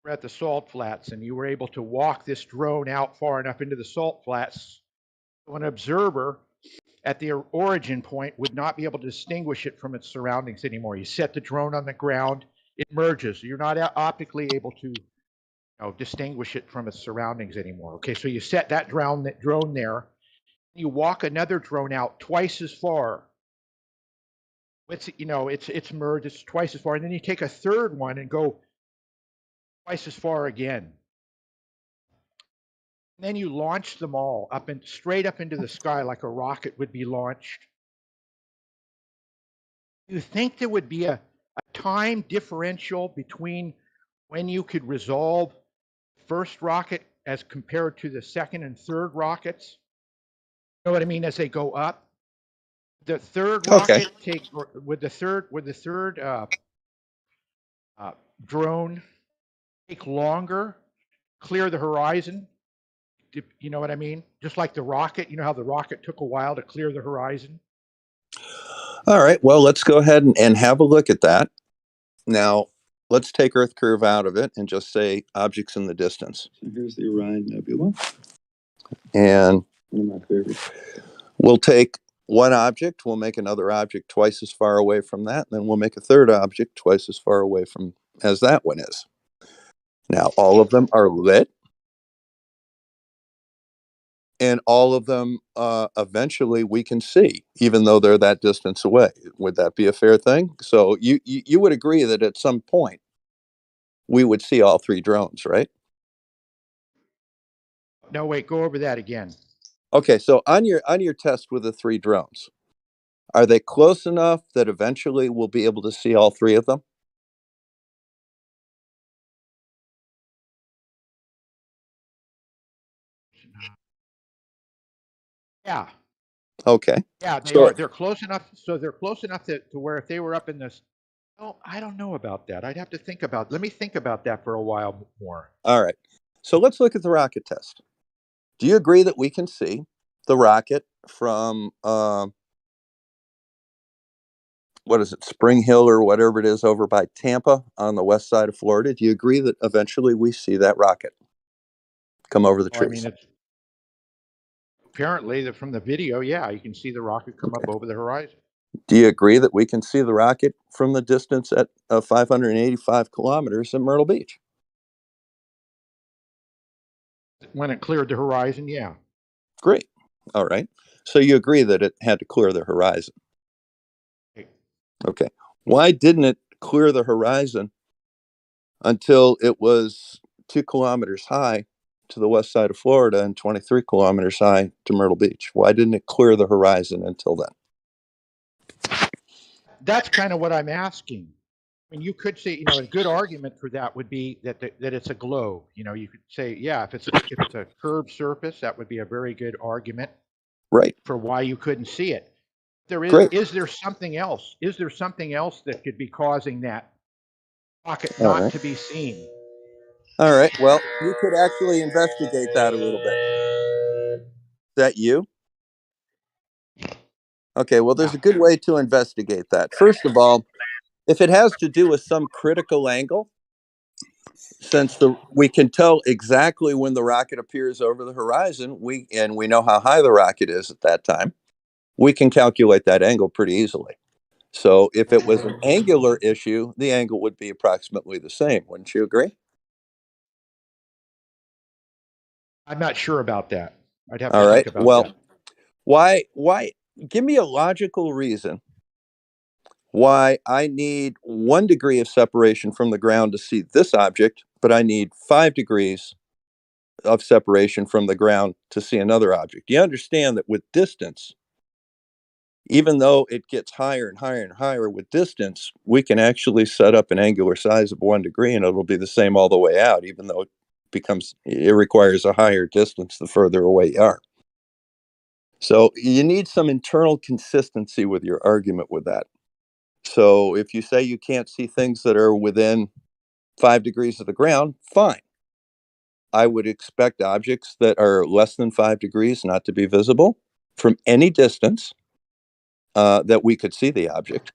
We're at the salt flats, and you were able to walk this drone out far enough into the salt flats, so an observer at the origin point would not be able to distinguish it from its surroundings anymore. You set the drone on the ground, it merges. You're not optically able to distinguish it from its surroundings anymore. Okay, so you set that drone there. You walk another drone out twice as far. It's merged. It's twice as far, and then you take a third one and go twice as far again. And then you launch them all up and straight up into the sky like a rocket would be launched. You think there would be a time differential between when you could resolve the first rocket as compared to the second and third rockets? You know what I mean? As they go up, the third Okay. rocket would the third drone take longer, clear the horizon? You know what I mean? Just like the rocket, you know how the rocket took a while to clear the horizon? All right. Well, let's go ahead and have a look at that. Now, let's take Earth curve out of it and just say objects in the distance. So here's the Orion Nebula. And we'll take one object, we'll make another object twice as far away from that, and then we'll make a third object twice as far away from as that one is. Now, all of them are lit, and all of them eventually we can see, even though they're that distance away. Would that be a fair thing? So you would agree that at some point we would see all 3 drones, right? No, wait, go over that again. Okay, so on your test with the 3 drones, are they close enough that eventually we'll be able to see all 3 of them? Yeah. Okay. Yeah, they So are. They're close enough. So they're close enough to where if they were up in this, oh, I don't know about that. I'd have to think about. Let me think about that for a while more. all right. So let's look at the rocket test. Do you agree that we can see the rocket from what is it, Spring Hill or whatever it is over by Tampa on the west side of Florida? Do you agree that eventually we see that rocket come over the Oh, I mean, trees? it's apparently from the video. Yeah, you can see the rocket come up over the horizon. Do you agree that we can see the rocket from the distance at 585 kilometers at Myrtle Beach? When it cleared the horizon, yeah. Great. All right. So you agree that it had to clear the horizon. Okay. Why didn't it clear the horizon until it was 2 kilometers high to the west side of Florida and 23 kilometers high to Myrtle Beach? Why didn't it clear the horizon until then? That's kind of what I'm asking. I mean, you could say, a good argument for that would be that it's a globe. You could say, yeah, if it's a curved surface, that would be a very good argument, right, for why you couldn't see it. Great. Is there something else? Is there something else that could be causing that rocket All not right. to be seen? All right. Well, you could actually investigate that a little bit. Is that you? Okay. Well, there's a good way to investigate that. First of all, if it has to do with some critical angle, since we can tell exactly when the rocket appears over the horizon, we know how high the rocket is at that time, we can calculate that angle pretty easily. So if it was an angular issue, the angle would be approximately the same. Wouldn't you agree? I'm not sure about that. I'd have to All right. think about Well, that. why give me a logical reason why I need 1 degree of separation from the ground to see this object, but I need 5 degrees of separation from the ground to see another object. You understand that with distance, even though it gets higher and higher and higher with distance, we can actually set up an angular size of 1 degree and it'll be the same all the way out, even though it requires a higher distance the further away you are. So you need some internal consistency with your argument with that. So if you say you can't see things that are within 5 degrees of the ground, fine. I would expect objects that are less than 5 degrees not to be visible from any distance that we could see the object.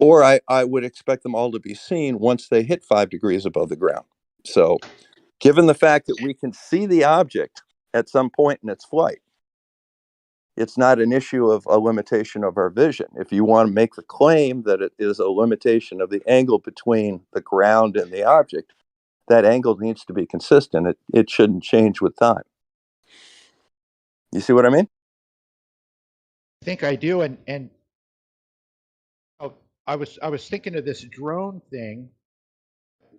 Or I would expect them all to be seen once they hit 5 degrees above the ground. So, given the fact that we can see the object at some point in its flight, it's not an issue of a limitation of our vision. If you want to make the claim that it is a limitation of the angle between the ground and the object, that angle needs to be consistent. It shouldn't change with time. You see what I mean? I think I do, and oh, I was thinking of this drone thing.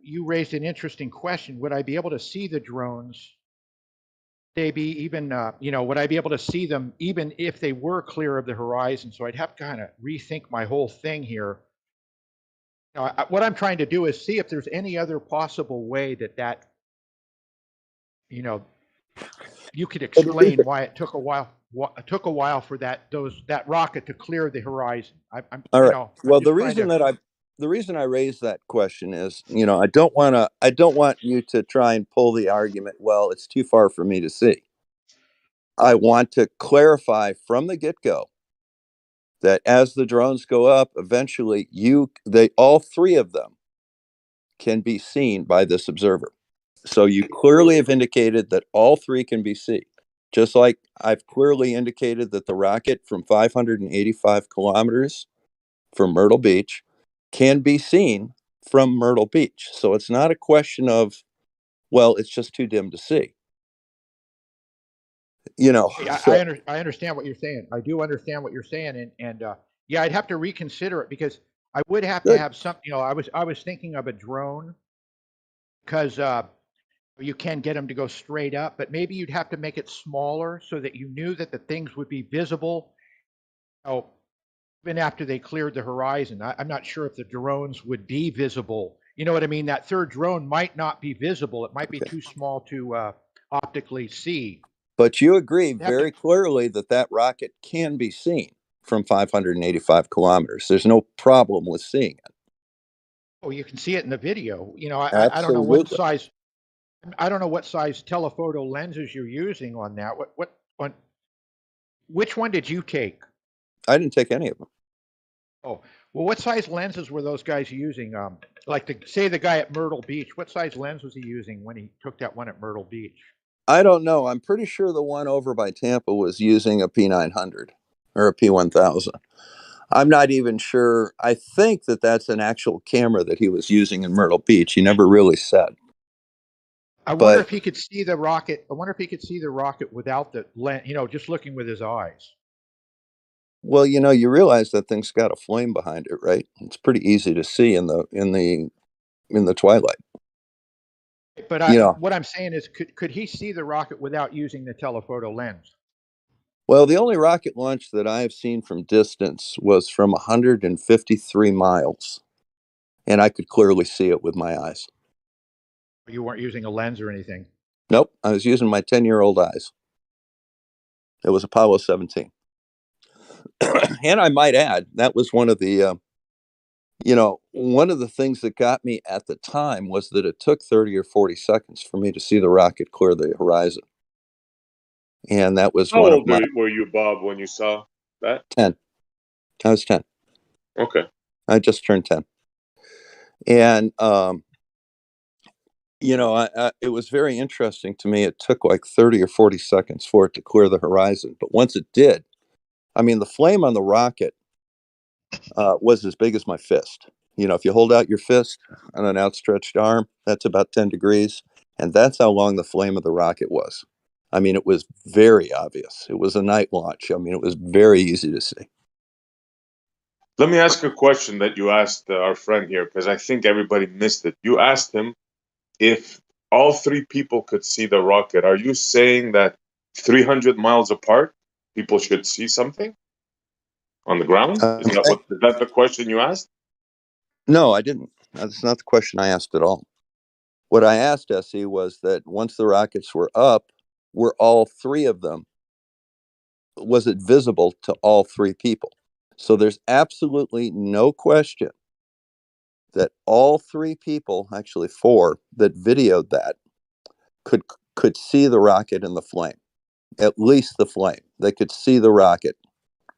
You raised an interesting question. Would I be able to see the drones? They be even, would I be able to see them even if they were clear of the horizon? So I'd have to kind of rethink my whole thing here. What I'm trying to do is see if there's any other possible way that you could explain why it took a while. It took a while for that rocket to clear the horizon. I'm All right. I'm Well, just trying to. the reason I raised that question is, I don't want you to try and pull the argument, well, it's too far for me to see. I want to clarify from the get-go that as the drones go up, eventually all three of them can be seen by this observer. So you clearly have indicated that all three can be seen. Just like I've clearly indicated that the rocket from 585 kilometers from Myrtle Beach can be seen from Myrtle Beach. So it's not a question of, well, it's just too dim to see. I understand what you're saying. I do understand what you're saying, and yeah, I'd have to reconsider it because I would have to Good. have some. I was thinking of a drone because you can get them to go straight up, but maybe you'd have to make it smaller so that you knew that the things would be visible. Even after they cleared the horizon, I'm not sure if the drones would be visible. You know what I mean? That third drone might not be visible. It might be too small to optically see. But you agree You'd have to. very clearly that rocket can be seen from 585 kilometers. There's no problem with seeing it. Oh, you can see it in the video. I don't know what Absolutely. size. I don't know what size telephoto lenses you're using on that. Which one did you take? I didn't take any of them. Oh, well, what size lenses were those guys using? Say the guy at Myrtle Beach. What size lens was he using when he took that one at Myrtle Beach? I don't know. I'm pretty sure the one over by Tampa was using a P900 or a P1000. I'm not even sure. I think that that's an actual camera that he was using in Myrtle Beach. He never really said. I wonder But if he could see the rocket. I wonder if he could see the rocket without the lens. Just looking with his eyes. well, you realize that thing's got a flame behind it, right? It's pretty easy to see in the twilight. But what I'm saying is, could he see the rocket without using the telephoto lens? Well, the only rocket launch that I have seen from distance was from 153 miles, and I could clearly see it with my eyes. You weren't using a lens or anything. Nope, I was using my 10-year-old eyes. It was Apollo 17. And I might add, that was one of the You know, one of the things that got me at the time was that it took 30 or 40 seconds for me to see the rocket clear the horizon. And that was How one of old my were you, Bob, when you saw that? 10. I was 10. Okay. I just turned 10. And, you know, it was very interesting to me. It took like 30 or 40 seconds for it to clear the horizon. But once it did, I mean, the flame on the rocket was as big as my fist. You know, if you hold out your fist on an outstretched arm, that's about 10 degrees. And that's how long the flame of the rocket was. I mean, it was very obvious. It was a night launch. I mean, it was very easy to see. Let me ask a question that you asked our friend here, because I think everybody missed it. You asked him if all three people could see the rocket. Are you saying that 300 miles apart, people should see something on the ground? Is that the question you asked? No, I didn't. That's not the question I asked at all. What I asked Essie was that once the rockets were up, were all three of them, was it visible to all three people? So there's absolutely no question that all three people, actually four, that videoed that could see the rocket in the flame, at least the flame. They could see the rocket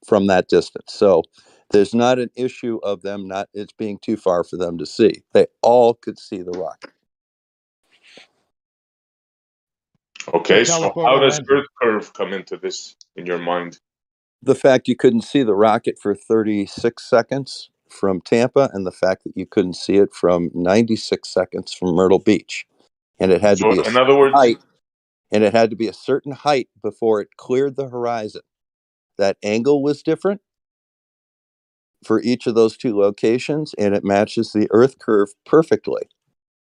from that distance. So there's not an issue of them not it's being too far for them to see. They all could see the rocket. Okay, so how Telephoto does lenses. Earth curve come into this in your mind? The fact you couldn't see the rocket for 36 seconds from Tampa, and the fact that you couldn't see it from 96 seconds from Myrtle Beach. And it had to So, be a in other words, height, and it had to be a certain height before it cleared the horizon. That angle was different for each of those two locations, and it matches the Earth curve perfectly.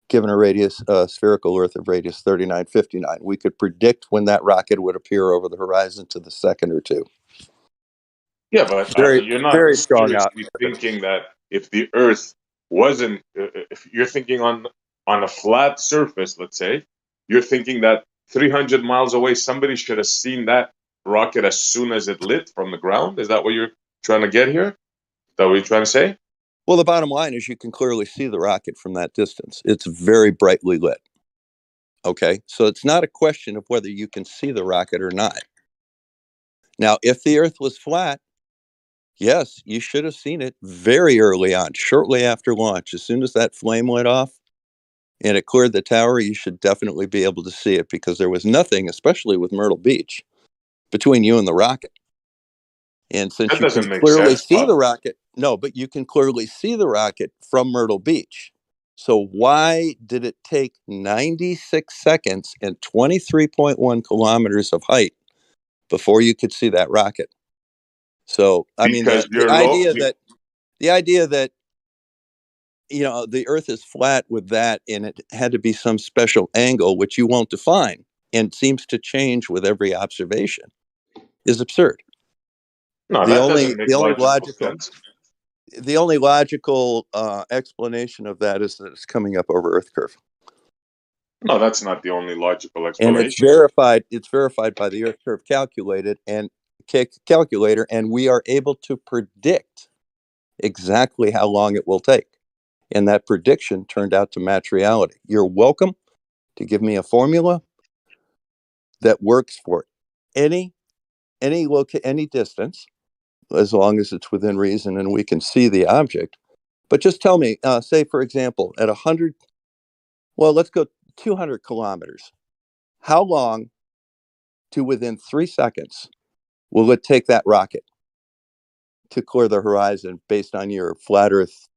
Given a radius, spherical Earth of radius 3959, we could predict when that rocket would appear over the horizon to the second or two. yeah, but Very, you're not very strong seriously evidence. thinking that if the Earth wasn't, if you're thinking on a flat surface, let's say, you're thinking that 300 miles away, somebody should have seen that rocket as soon as it lit from the ground. Is that what you're trying to get here? Is that what you're trying to say? Well, the bottom line is you can clearly see the rocket from that distance. It's very brightly lit. Okay, so it's not a question of whether you can see the rocket or not. Now, if the Earth was flat, yes, you should have seen it very early on, shortly after launch. As soon as that flame went off and it cleared the tower, you should definitely be able to see it, because there was nothing, especially with Myrtle Beach, between you and the rocket. And since That you can doesn't make clearly sense, see Bob. the rocket, no, but you can clearly see the rocket from Myrtle Beach. So why did it take 96 seconds and 23.1 kilometers of height before you could see that rocket? So, I mean, Because the you're low. idea that you know the Earth is flat with that, and it had to be some special angle which you won't define and seems to change with every observation, is absurd. No, The that only doesn't make the only logical logical sense. the only logical explanation of that is that it's coming up over Earth curve, No, that's not the only logical and it's explanation. verified. It's verified by the Earth curve calculator, and we are able to predict exactly how long it will take. And that prediction turned out to match reality. You're welcome to give me a formula that works for any any distance, as long as it's within reason and we can see the object. But just tell me, say for example, at 100, well, let's go 200 kilometers. How long to within 3 seconds will it take that rocket to clear the horizon based on your flat Earth,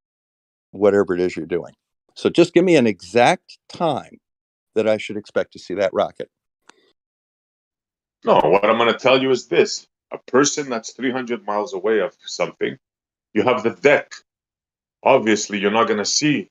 whatever it is you're doing? So just give me an exact time that I should expect to see that rocket. No, what I'm going to tell you is this. A person that's 300 miles away of something, you have the deck. Obviously, you're not going to see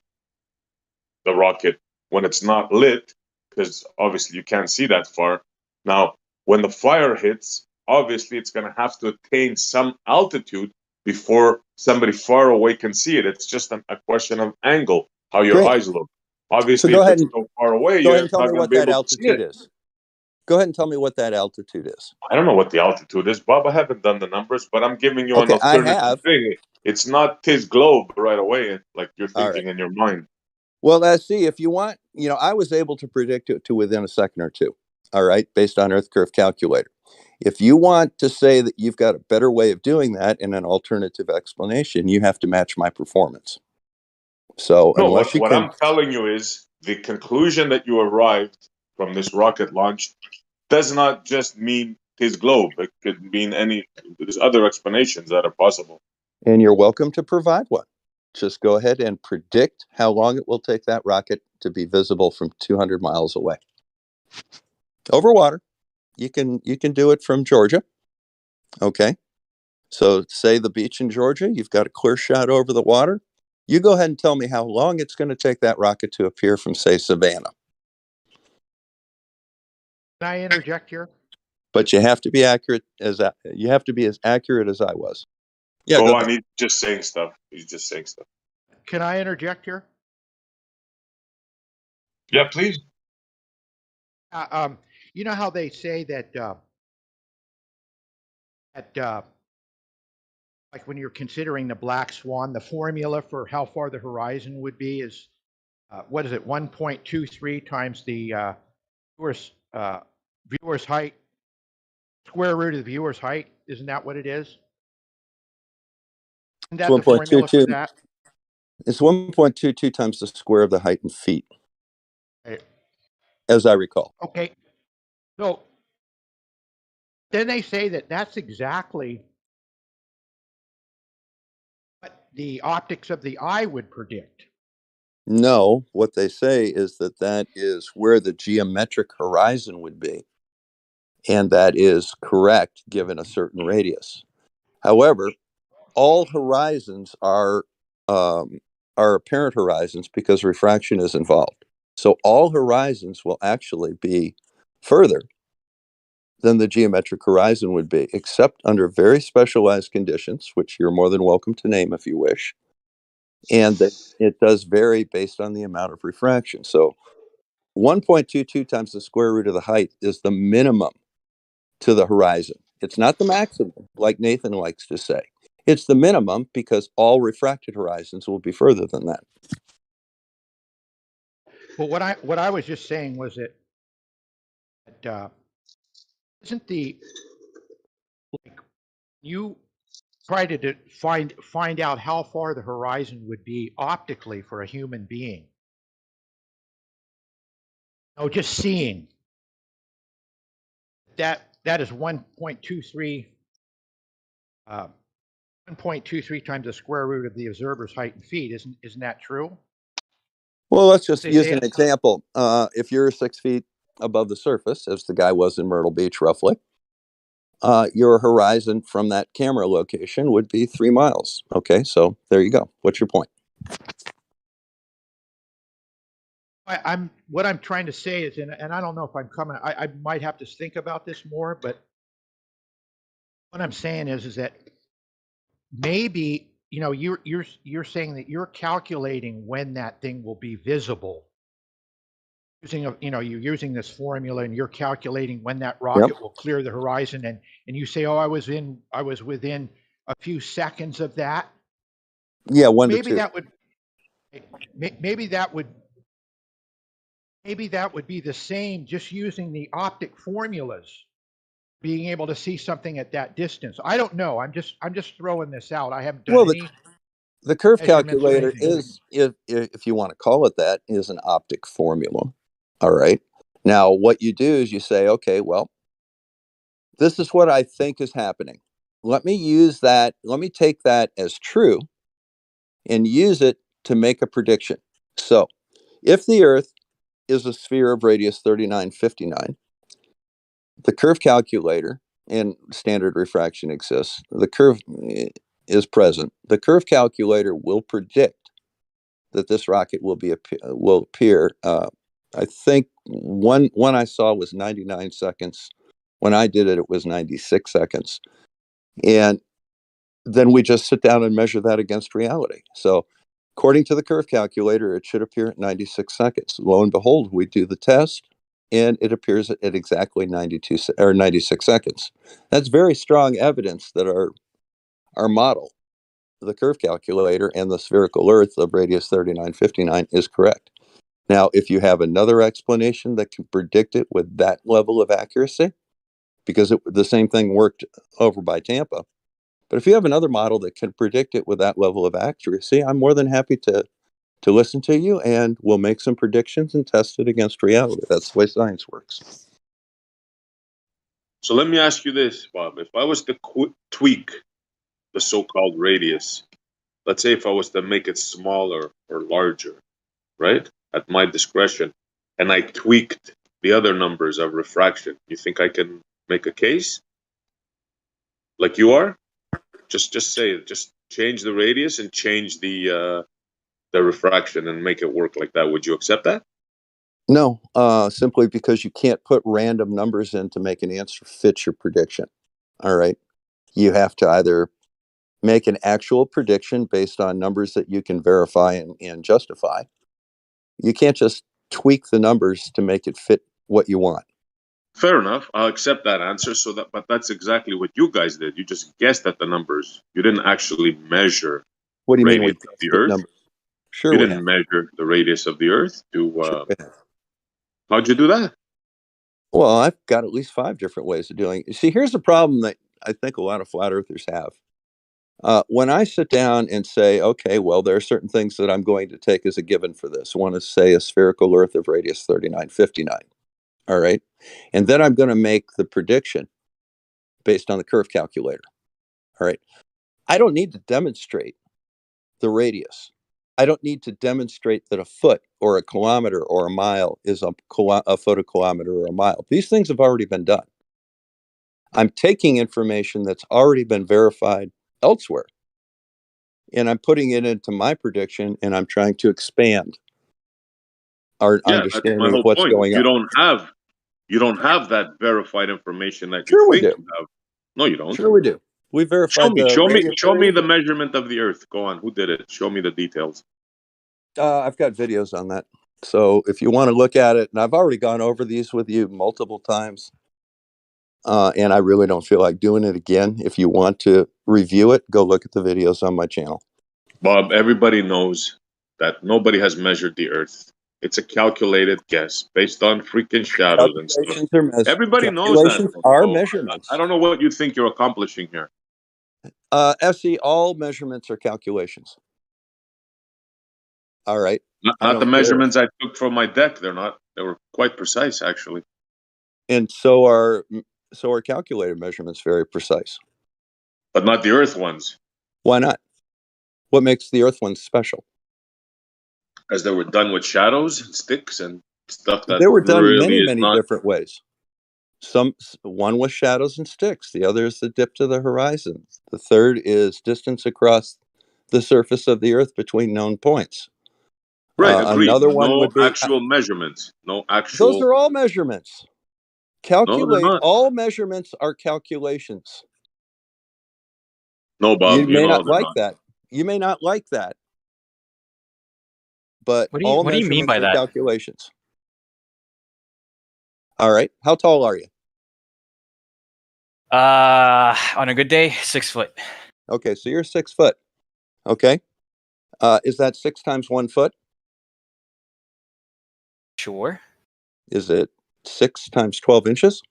the rocket when it's not lit, because obviously you can't see that far. Now, when the fire hits, obviously it's going to have to attain some altitude before somebody far away can see it. It's just a question of angle, how your Great. eyes look. So Obviously, if it's so far away, go ahead you're and tell not me going to what be that able to see altitude it. is. Go ahead and tell me what that altitude is. I don't know what the altitude is, Bob. I haven't done the numbers, but I'm giving you an Okay, I alternative have. thing. It's not his globe right away, like you're All right. thinking in your mind. Well, let's see. If you want, I was able to predict it to within a second or two. All right, based on Earth Curve Calculator. If you want to say that you've got a better way of doing that in an alternative explanation, you have to match my performance. So No, unless you what can, I'm telling you is the conclusion that you arrived from this rocket launch does not just mean his globe. It could mean there's other explanations that are possible. and you're welcome to provide one. Just go ahead and predict how long it will take that rocket to be visible from 200 miles away over water. You can do it from Georgia. Okay. So say the beach in Georgia, you've got a clear shot over the water. You go ahead and tell me how long it's going to take that rocket to appear from, say, Savannah. Can I interject here? But you have to be accurate as accurate as I was. Yeah, Go go on. ahead. He's just saying stuff. Can I interject here? Yeah, please. You know how they say that like when you're considering the black swan, the formula for how far the horizon would be is what is it? 1.23 times the viewer's height, square root of the viewer's height. Isn't that what it is? Isn't that the formula for 1.22. that? It's 1.22 times the square of the height in feet, Okay. as I recall. Okay. So then they say that that's exactly what the optics of the eye would predict. No, what they say is that is where the geometric horizon would be. And that is correct given a certain radius. However, all horizons are apparent horizons because refraction is involved. So all horizons will actually be further than the geometric horizon would be, except under very specialized conditions, which you're more than welcome to name if you wish. And that it does vary based on the amount of refraction. So 1.22 times the square root of the height is the minimum to the horizon. It's not the maximum, like Nathan likes to say. It's the minimum because all refracted horizons will be further than that. But what I was just saying was that isn't the like you try to find out how far the horizon would be optically for a human being. No, just seeing that is 1.23 1.23 times the square root of the observer's height in feet. Isn't that true? Well, let's just They use say an it. example. If you're 6 feet above the surface, as the guy was in Myrtle Beach, roughly, your horizon from that camera location would be 3 miles. Okay, so there you go. What's your point? What I'm trying to say is, and I don't know if I'm coming. I might have to think about this more, but what I'm saying is that maybe you're saying that you're calculating when that thing will be visible using you're using this formula and you're calculating when that rocket will clear the horizon, and you say, oh, I was within a few seconds of that. Yeah, 1 to 2. Maybe that would be the same, just using the optic formulas, being able to see something at that distance. I don't know. I'm just throwing this out. I haven't done any. The curve measurements or calculator anything. is, if you want to call it that, is an optic formula. All right. Now, what you do is you say, okay, well, this is what I think is happening. Let me use that. Let me take that as true and use it to make a prediction. So, if the Earth is a sphere of radius 3959, the curve calculator and standard refraction exists. The curve is present. The curve calculator will predict that this rocket will appear. I think one I saw was 99 seconds. When I did it, it was 96 seconds. And then we just sit down and measure that against reality. So according to the curve calculator, it should appear at 96 seconds. Lo and behold, we do the test and it appears at exactly 96 seconds. That's very strong evidence that our model the curve calculator and the spherical Earth of radius 3959 is correct. Now, if you have another explanation that can predict it with that level of accuracy, because the same thing worked over by Tampa, but if you have another model that can predict it with that level of accuracy, I'm more than happy to listen to you, and we'll make some predictions and test it against reality. That's the way science works. So let me ask you this, Bob. If I was to tweak the so-called radius, let's say if I was to make it smaller or larger, right, at my discretion, and I tweaked the other numbers of refraction, you think I can make a case? Like you are? Just say it. Just change the radius and change the refraction and make it work like that. Would you accept that? No, simply because you can't put random numbers in to make an answer fit your prediction. All right. You have to either make an actual prediction based on numbers that you can verify and justify. You can't just tweak the numbers to make it fit what you want. Fair enough. I'll accept that answer. But that's exactly what you guys did. You just guessed at the numbers. You didn't actually measure What do you the mean we radius of guessed the at Earth. numbers? Sure, You we didn't have. measure the radius of the Earth. Sure we have. How'd you do that? Well, I've got at least 5 different ways of doing it. See, here's the problem that I think a lot of flat earthers have. When I sit down and say, okay, well, there are certain things that I'm going to take as a given for this. One is, say, a spherical Earth of radius 3959. All right. And then I'm going to make the prediction based on the curve calculator. All right. I don't need to demonstrate the radius. I don't need to demonstrate that a foot or a kilometer or a mile is a foot, a kilometer, or a mile. These things have already been done. I'm taking information that's already been verified elsewhere, and I'm putting it into my prediction, and I'm trying to expand our Yeah, that's my understanding of whole what's point. going on. You don't have that verified information that you Sure we think do. you have. No, you don't. Sure we do. We verified the radius Show me area. the measurement of the Earth. Go on. Who did it? Show me the details. I've got videos on that. So if you want to look at it, and I've already gone over these with you multiple times, and I really don't feel like doing it again. If you want to review it, go look at the videos on my channel. Bob, everybody knows that nobody has measured the Earth. It's a calculated guess based on freaking shadows and stuff. Everybody knows that. Calculations are So measurements. I don't know what you think you're accomplishing here. SE, all measurements are calculations. All right. Not the measurements I took from my deck. They were quite precise, actually. And so are calculated measurements very precise. But not the Earth ones. Why not? What makes the Earth ones special? As they were done with shadows and sticks and stuff that they were done really many different ways. One was shadows and sticks. The other is the dip to the horizon. The third is distance across the surface of the Earth between known points. Right, agreed. Another one No would be actual measurements. No actual. Those are all measurements. No, they're not. All measurements are calculations. No, Bob, You may know not they're like not. that. You may not like that. But What do all you mean by measurements are that? calculations. All right. How tall are you? On a good day, 6 foot. Okay, so you're 6 foot. Okay. Is that 6 times 1 foot? Sure. Is it 6 times 12 inches?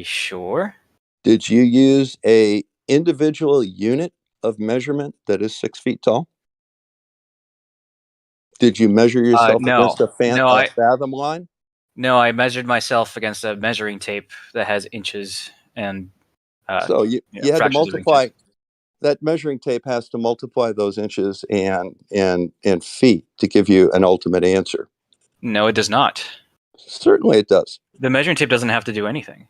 Sure. Did you use a individual unit of measurement that is 6 feet tall? Did you measure yourself No. against a fathom line? No, I measured myself against a measuring tape that has inches and so you had to fractions of multiply. inches. That measuring tape has to multiply those inches and feet to give you an ultimate answer. No, it does not. Certainly it does. The measuring tape doesn't have to do anything.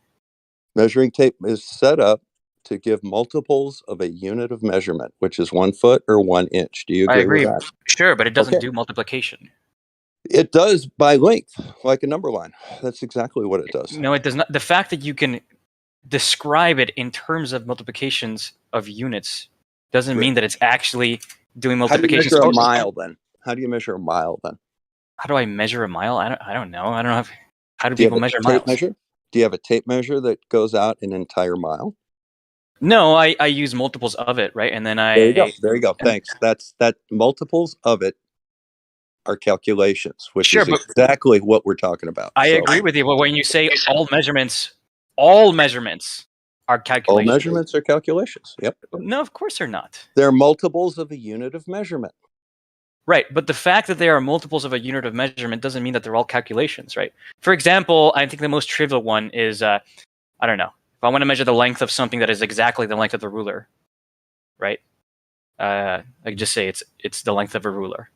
Measuring tape is set up to give multiples of a unit of measurement, which is 1 foot or 1 inch. Do you agree with that? Sure, but it doesn't do multiplication. It does by length, like a number line. That's exactly what it does. No, it does not. The fact that you can describe it in terms of multiplications of units doesn't mean that it's actually doing multiplications. How do you measure a mile then? How do you measure a mile then? How do I measure a mile? I don't know. I don't know. How do people measure miles? Do you have a tape measure that goes out an entire mile? No, I use multiples of it, right? And then There you go. There you go. Thanks. That multiples of it are calculations, which Sure, is but exactly what we're talking about. I agree with you. But when you say all measurements are all calculations. measurements are calculations. Yep. No, of course they're not. They're multiples of a unit of measurement. Right, but the fact that they are multiples of a unit of measurement doesn't mean that they're all calculations, right? For example, I think the most trivial one is, I don't know, if I want to measure the length of something that is exactly the length of the ruler, right? I could just say it's the length of a ruler.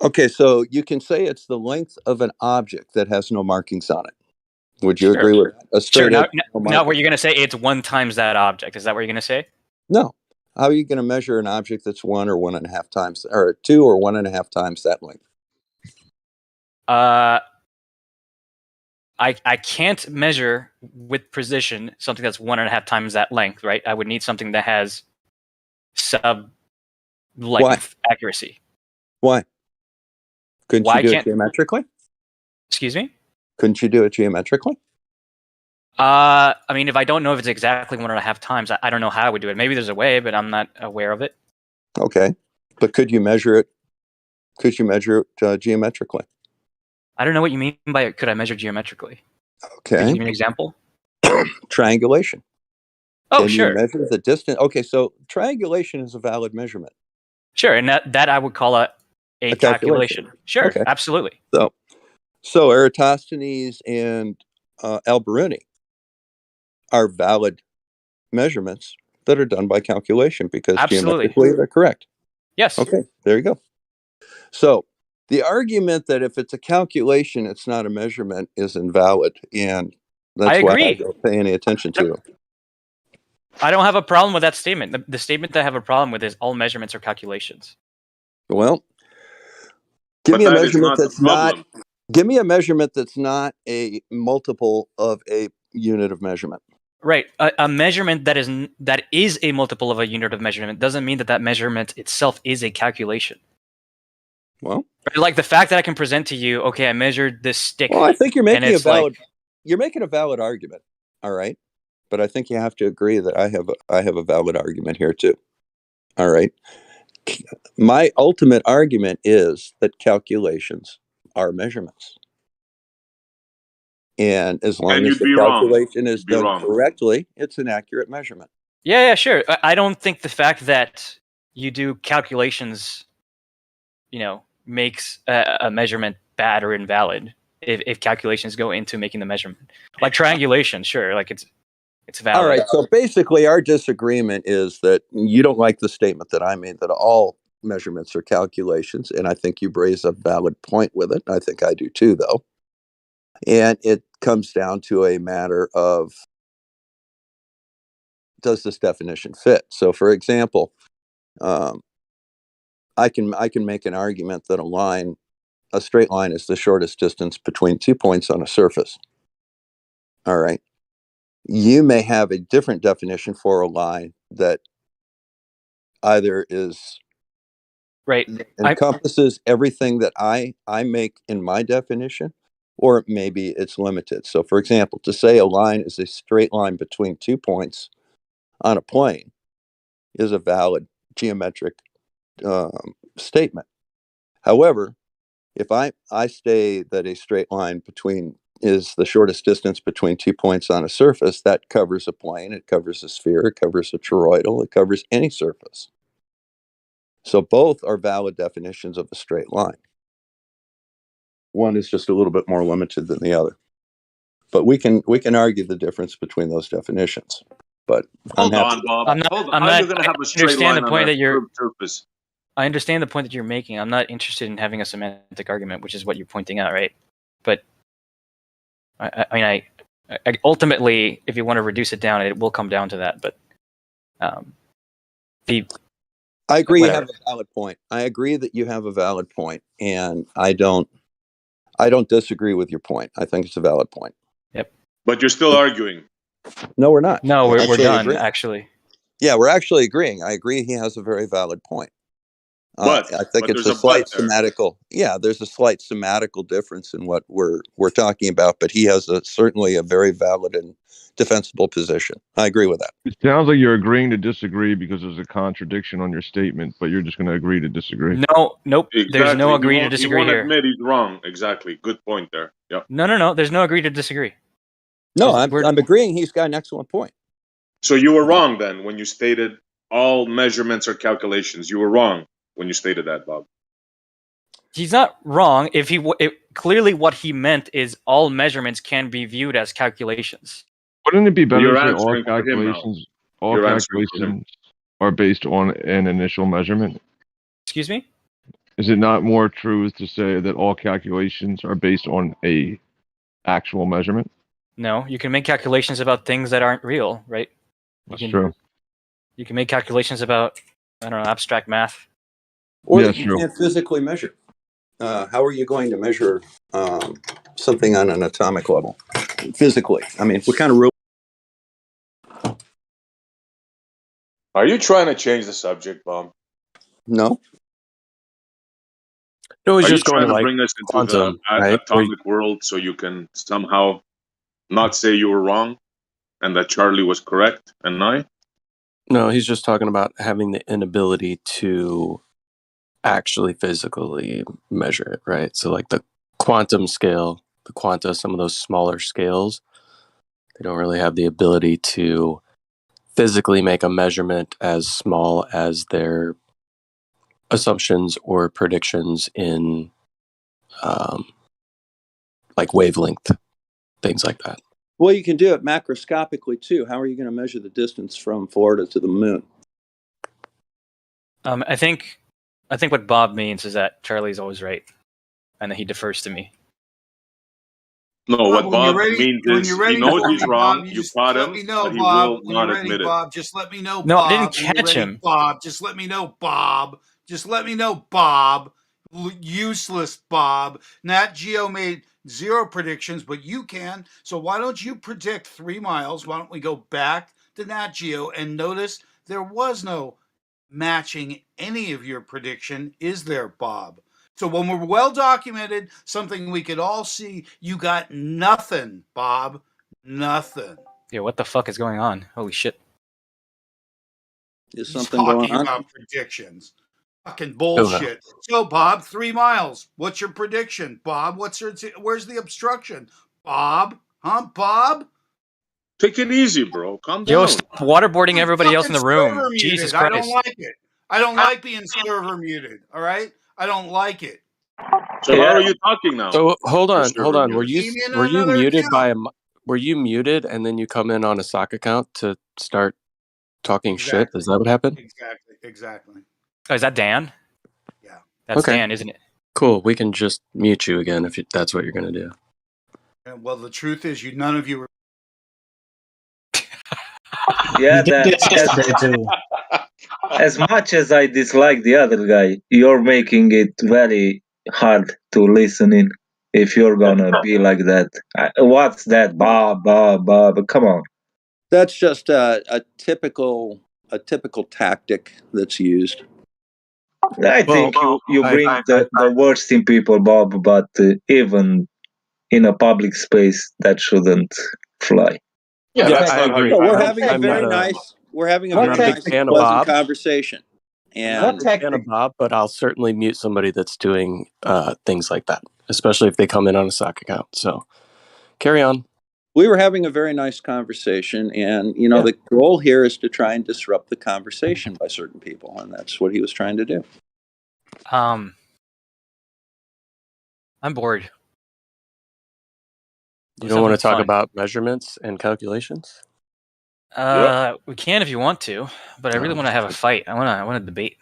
Okay, so you can say it's the length of an object that has no markings on it. Would you Sure. agree with that? A straight Sure. edge, no Now, markings. what you're going to say, it's 1 times that object. Is that what you're going to say? No. How are you going to measure an object that's 1 or 1.5 times, or 2 or 1.5 times that length? I can't measure with precision something that's 1.5 times that length, right? I would need something that has sub-length accuracy. Why? Couldn't you do it geometrically? Excuse me? Couldn't you do it geometrically? I mean, if I don't know if it's exactly 1.5 times, I don't know how I would do it. Maybe there's a way, but I'm not aware of it. Okay, but could you measure it? Could you measure it geometrically? I don't know what you mean by could I measure geometrically. Okay. Could you give me an example? Triangulation. Oh, Can sure. you measure the distance? Okay, so triangulation is a valid measurement. Sure, and that I would call a calculation. Sure, Okay. absolutely. So Eratosthenes and Al-Biruni are valid measurements that are done by calculation because Absolutely. geometrically they're correct. Yes. Okay, there you go. So the argument that if it's a calculation, it's not a measurement is invalid, and that's why I don't pay any attention to them. I don't have a problem with that statement. The statement that I have a problem with is all measurements are calculations. Well, give me a measurement that's not. Give me a measurement that's not a multiple of a unit of measurement. Right. A measurement that is a multiple of a unit of measurement doesn't mean that measurement itself is a calculation. Well, like the fact that I can present to you, okay, I measured this stick. Well, I think you're making a valid. You're making a valid argument. All right, but I think you have to agree that I have a valid argument here too. All right. My ultimate argument is that calculations are measurements. And as long as the calculation is done correctly, it's an accurate measurement. Yeah, sure. I don't think the fact that you do calculations, makes a measurement bad or invalid if calculations go into making the measurement. Like triangulation, sure, like it's valid. All right, so basically our disagreement is that you don't like the statement that I made that all measurements are calculations, and I think you raise a valid point with it. I think I do too, though. And it comes down to a matter of, does this definition fit? So, for example, I can make an argument that a straight line is the shortest distance between 2 points on a surface. All right. You may have a different definition for a line that either is right, encompasses everything that I make in my definition, or maybe it's limited. So, for example, to say a line is a straight line between 2 points on a plane is a valid geometric statement. However, if I say that a straight line is the shortest distance between 2 points on a surface, that covers a plane, it covers a sphere, it covers a toroidal, it covers any surface. So both are valid definitions of a straight line. One is just a little bit more limited than the other. But we can argue the difference between those definitions. But Hold on, Bob. I'm not, Hold on. I'm How not, are you going to have a straight line on a curved surface? I understand the point that you're making. I'm not interested in having a semantic argument, which is what you're pointing out, right? But I mean, ultimately, if you want to reduce it down, it will come down to that. But I agree. Whatever. You have a valid point. I agree that you have a valid point, and I don't disagree with your point. I think it's a valid point. Yep. But you're still arguing. No, we're not. No, we're done. Agreeing. Actually. Yeah, we're actually agreeing. I agree. He has a very valid point. I think it's there's a a slight but there. semantical. Yeah, there's a slight semantical difference in what we're talking about, but he has certainly a very valid and defensible position. I agree with that. It sounds like you're agreeing to disagree because there's a contradiction on your statement, but you're just going to agree to disagree. No, nope. There's Exactly. no agree to disagree he won't here. admit he's wrong. Exactly. Good point there. Yep. No. There's no agree to disagree. No, We're- I'm agreeing. He's got an excellent point. So you were wrong then when you stated all measurements are calculations. You were wrong when you stated that, Bob. He's not wrong. If clearly what he meant is all measurements can be viewed as calculations. Wouldn't it be better You're to say answering for him now. all You're answering for him. calculations are based on an initial measurement? Excuse me? Is it not more true to say that all calculations are based on a actual measurement? No, you can make calculations about things that aren't real, right? That's true. You can make calculations about, I don't know, abstract math. Or Yeah, that you sure. can't physically measure. How are you going to measure something on an atomic level physically? I mean, what kind of rule? Are you trying to change the subject, Bob? No. No, he's Are you just going trying to to like bring us into quantum, the right? atomic world so you can somehow not say you were wrong and that Charlie was correct and I? No, he's just talking about having the inability to actually physically measure it, right? So like the quantum scale, the quanta, some of those smaller scales, they don't really have the ability to physically make a measurement as small as their assumptions or predictions in like wavelength, things like that. Well, you can do it macroscopically too. How are you going to measure the distance from Florida to the moon? I think what Bob means is that Charlie's always right, and that he defers to me. No, Bob, what when Bob you're ready- means when is you're ready he knows for he's me, wrong. Bob, You just caught let him, me know, but he Bob. will When not you're ready, admit it. Bob, just let me know, No, Bob. I didn't When you're catch ready, him. Bob, just let me know, Bob. Just let me know, Bob. Useless, Bob. Nat Geo made 0 predictions, but you can. So why don't you predict 3 miles? Why don't we go back to Nat Geo and notice there was no matching any of your prediction, is there, Bob? So when we're well documented, something we could all see, you got nothing, Bob. Nothing. Yeah, what the fuck is going on? Holy shit. Is He's something going talking on? about predictions. Fucking bullshit. So, Bob, 3 miles. What's your prediction? Bob, where's the obstruction? Bob? Huh, Bob? Take it easy, bro. Calm Yo, down. stop waterboarding everybody else in the room. Server muted. Jesus I don't Christ. like it. I don't like being server muted. All right? I don't like it. So how are you talking now? So hold on. Mr. Were Muted. you muted were you muted and then you come in on a sock account to start talking shit? Is that what happened? Exactly. Oh, is that Dan? Yeah. That's Okay. Dan, isn't it? Cool. We can just mute you again if that's what you're going to do. And, well, the truth is, none of you were. Yeah, yesterday too. as much as I dislike the other guy, you're making it very hard to listen in if you're gonna be like that. What's that? Bob, come on. That's just a typical tactic that's used. I think you bring the worst in people, Bob, but even in a public space, that shouldn't fly. Yeah, that's I not how agree. you. No, we're I'm- having a I'm very not a- nice. We're having a I'm very not a big nice, fan of pleasant Bob. conversation. I'm not a And big fan of Bob, but I'll certainly mute somebody that's doing things like that, especially if they come in on a sock account. So carry on. we were having a very nice conversation, and the goal here is to try and disrupt the conversation by certain people, and that's what he was trying to do. I'm bored. You don't want to talk about measurements and calculations? We can if you want to, but I really want to have a fight. I want to debate.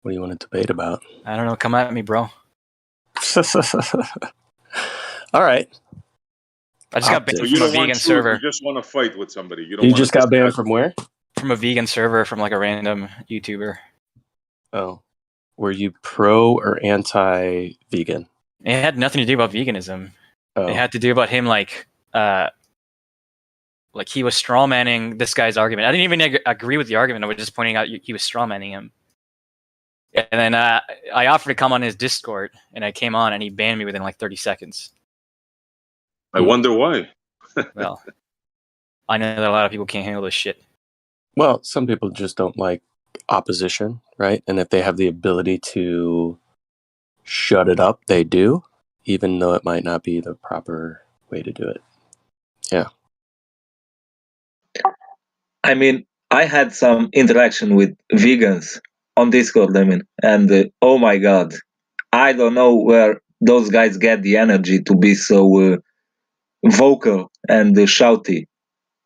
What do you want to debate about? I don't know. Come at me, bro. All right. I just got banned So from you a don't want vegan truth, server. you just want to fight with somebody. You don't. You want just to got banned discuss. from where? From a vegan server from like a random YouTuber. Oh. Were you pro or anti-vegan? It had nothing to do about veganism. Oh. It had to do about him like he was strawmanning this guy's argument. I didn't even agree with the argument. I was just pointing out he was strawmanning him. And then I offered to come on his Discord, and I came on, and he banned me within like 30 seconds. I wonder why. Well, I know that a lot of people can't handle this shit. Well, some people just don't like opposition, right? And if they have the ability to shut it up, they do, even though it might not be the proper way to do it. Yeah. I mean, I had some interaction with vegans on Discord, and oh my god, I don't know where those guys get the energy to be so vocal and shouty,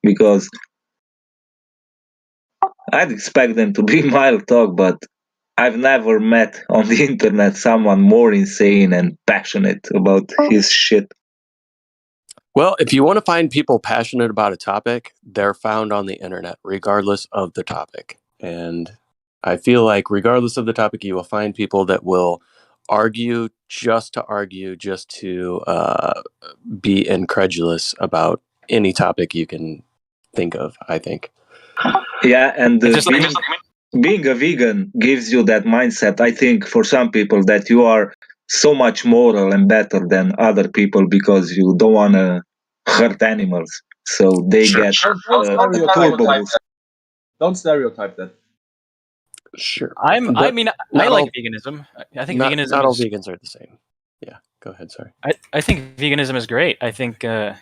because I'd expect them to be mild talk, but I've never met on the internet someone more insane and passionate about his shit. Well, if you want to find people passionate about a topic, they're found on the internet, regardless of the topic. And I feel like regardless of the topic, you will find people that will argue, just to be incredulous about any topic you can think of, I think. Yeah, and It's just being a vegan gives you that mindset, I think, for some people, that you are so much moral and better than other people because you don't want to hurt animals. So they get turbo boost. Don't stereotype that. Sure. I mean, I not like all- veganism. I think Not, veganism. not all is, vegans are the same. Yeah, go ahead. Sorry. I think veganism is great. I think the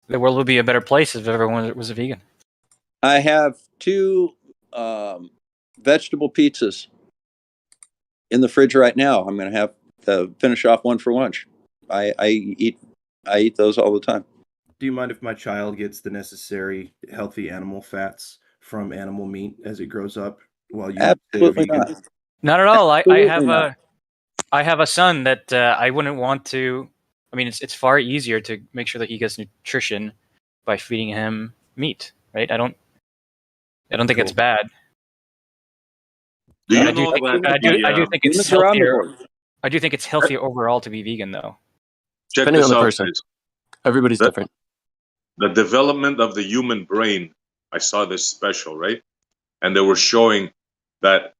world would be a better place if everyone was a vegan. I have 2 vegetable pizzas in the fridge right now. I'm going to have to finish off one for lunch. I eat those all the time. Do you mind if my child gets the necessary healthy animal fats from animal meat as it grows up while you stay Absolutely vegan? not. Not at all. I Absolutely not. have a son that I wouldn't want to. I mean, it's far easier to make sure that he gets nutrition by feeding him meat, right? I don't think it's bad. Do you I do know think that I do think it's Humans are healthier. omnivores. I do think it's healthier overall to be vegan, though. check Depending this on the out, person. guys. Everybody's The- different. The development of the human brain, I saw this special, right? And they were showing that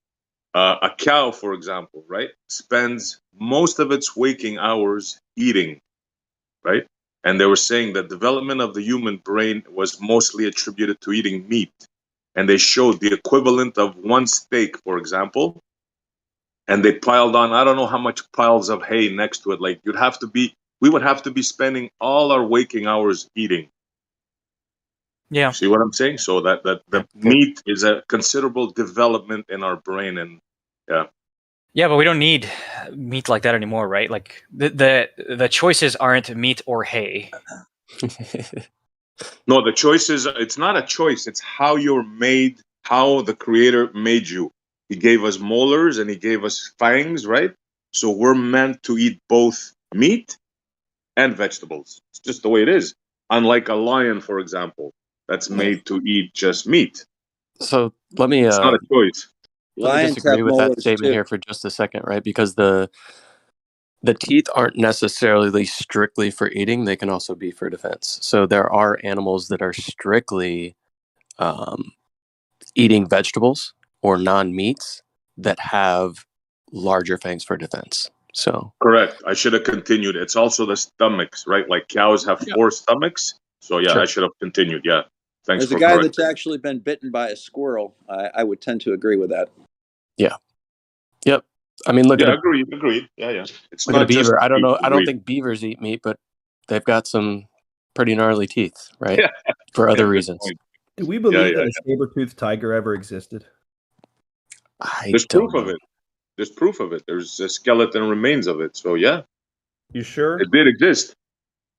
a cow, for example, right, spends most of its waking hours eating, right? And they were saying that development of the human brain was mostly attributed to eating meat. And they showed the equivalent of one steak, for example, and they piled on, I don't know how much piles of hay next to it. Like we would have to be spending all our waking hours eating. Yeah. See what I'm saying? So that the meat is a considerable development in our brain, and yeah. Yeah, but we don't need meat like that anymore, right? Like the choices aren't meat or hay. No, the choice is, it's not a choice. It's how you're made, how the creator made you. He gave us molars and he gave us fangs, right? So we're meant to eat both meat and vegetables. It's just the way it is. Unlike a lion, for example, that's made to eat just meat. So let me It's not a choice. let me Lions disagree have with that molars statement too. here for just a second, right? Because the teeth aren't necessarily strictly for eating; they can also be for defense. So there are animals that are strictly eating vegetables or non-meats that have larger fangs for defense. So Correct. I should have continued. It's also the stomachs, right? Like cows have 4 stomachs. So yeah, Sure. I should have continued. Yeah. Thanks As a for guy correcting. that's actually been bitten by a squirrel, I would tend to agree with that. Yep. I mean, look Yeah, at agreed. Yeah. It's look at a not just beaver. I don't meat, know. I don't agreed. think beavers eat meat, but they've got some pretty gnarly teeth, right? Yeah. For Yeah, other good reasons. point. Do we believe Yeah. that a saber-toothed tiger ever existed? I There's don't proof know. of it. There's proof of it. There's a skeleton remains of it. So yeah, You sure? it did exist.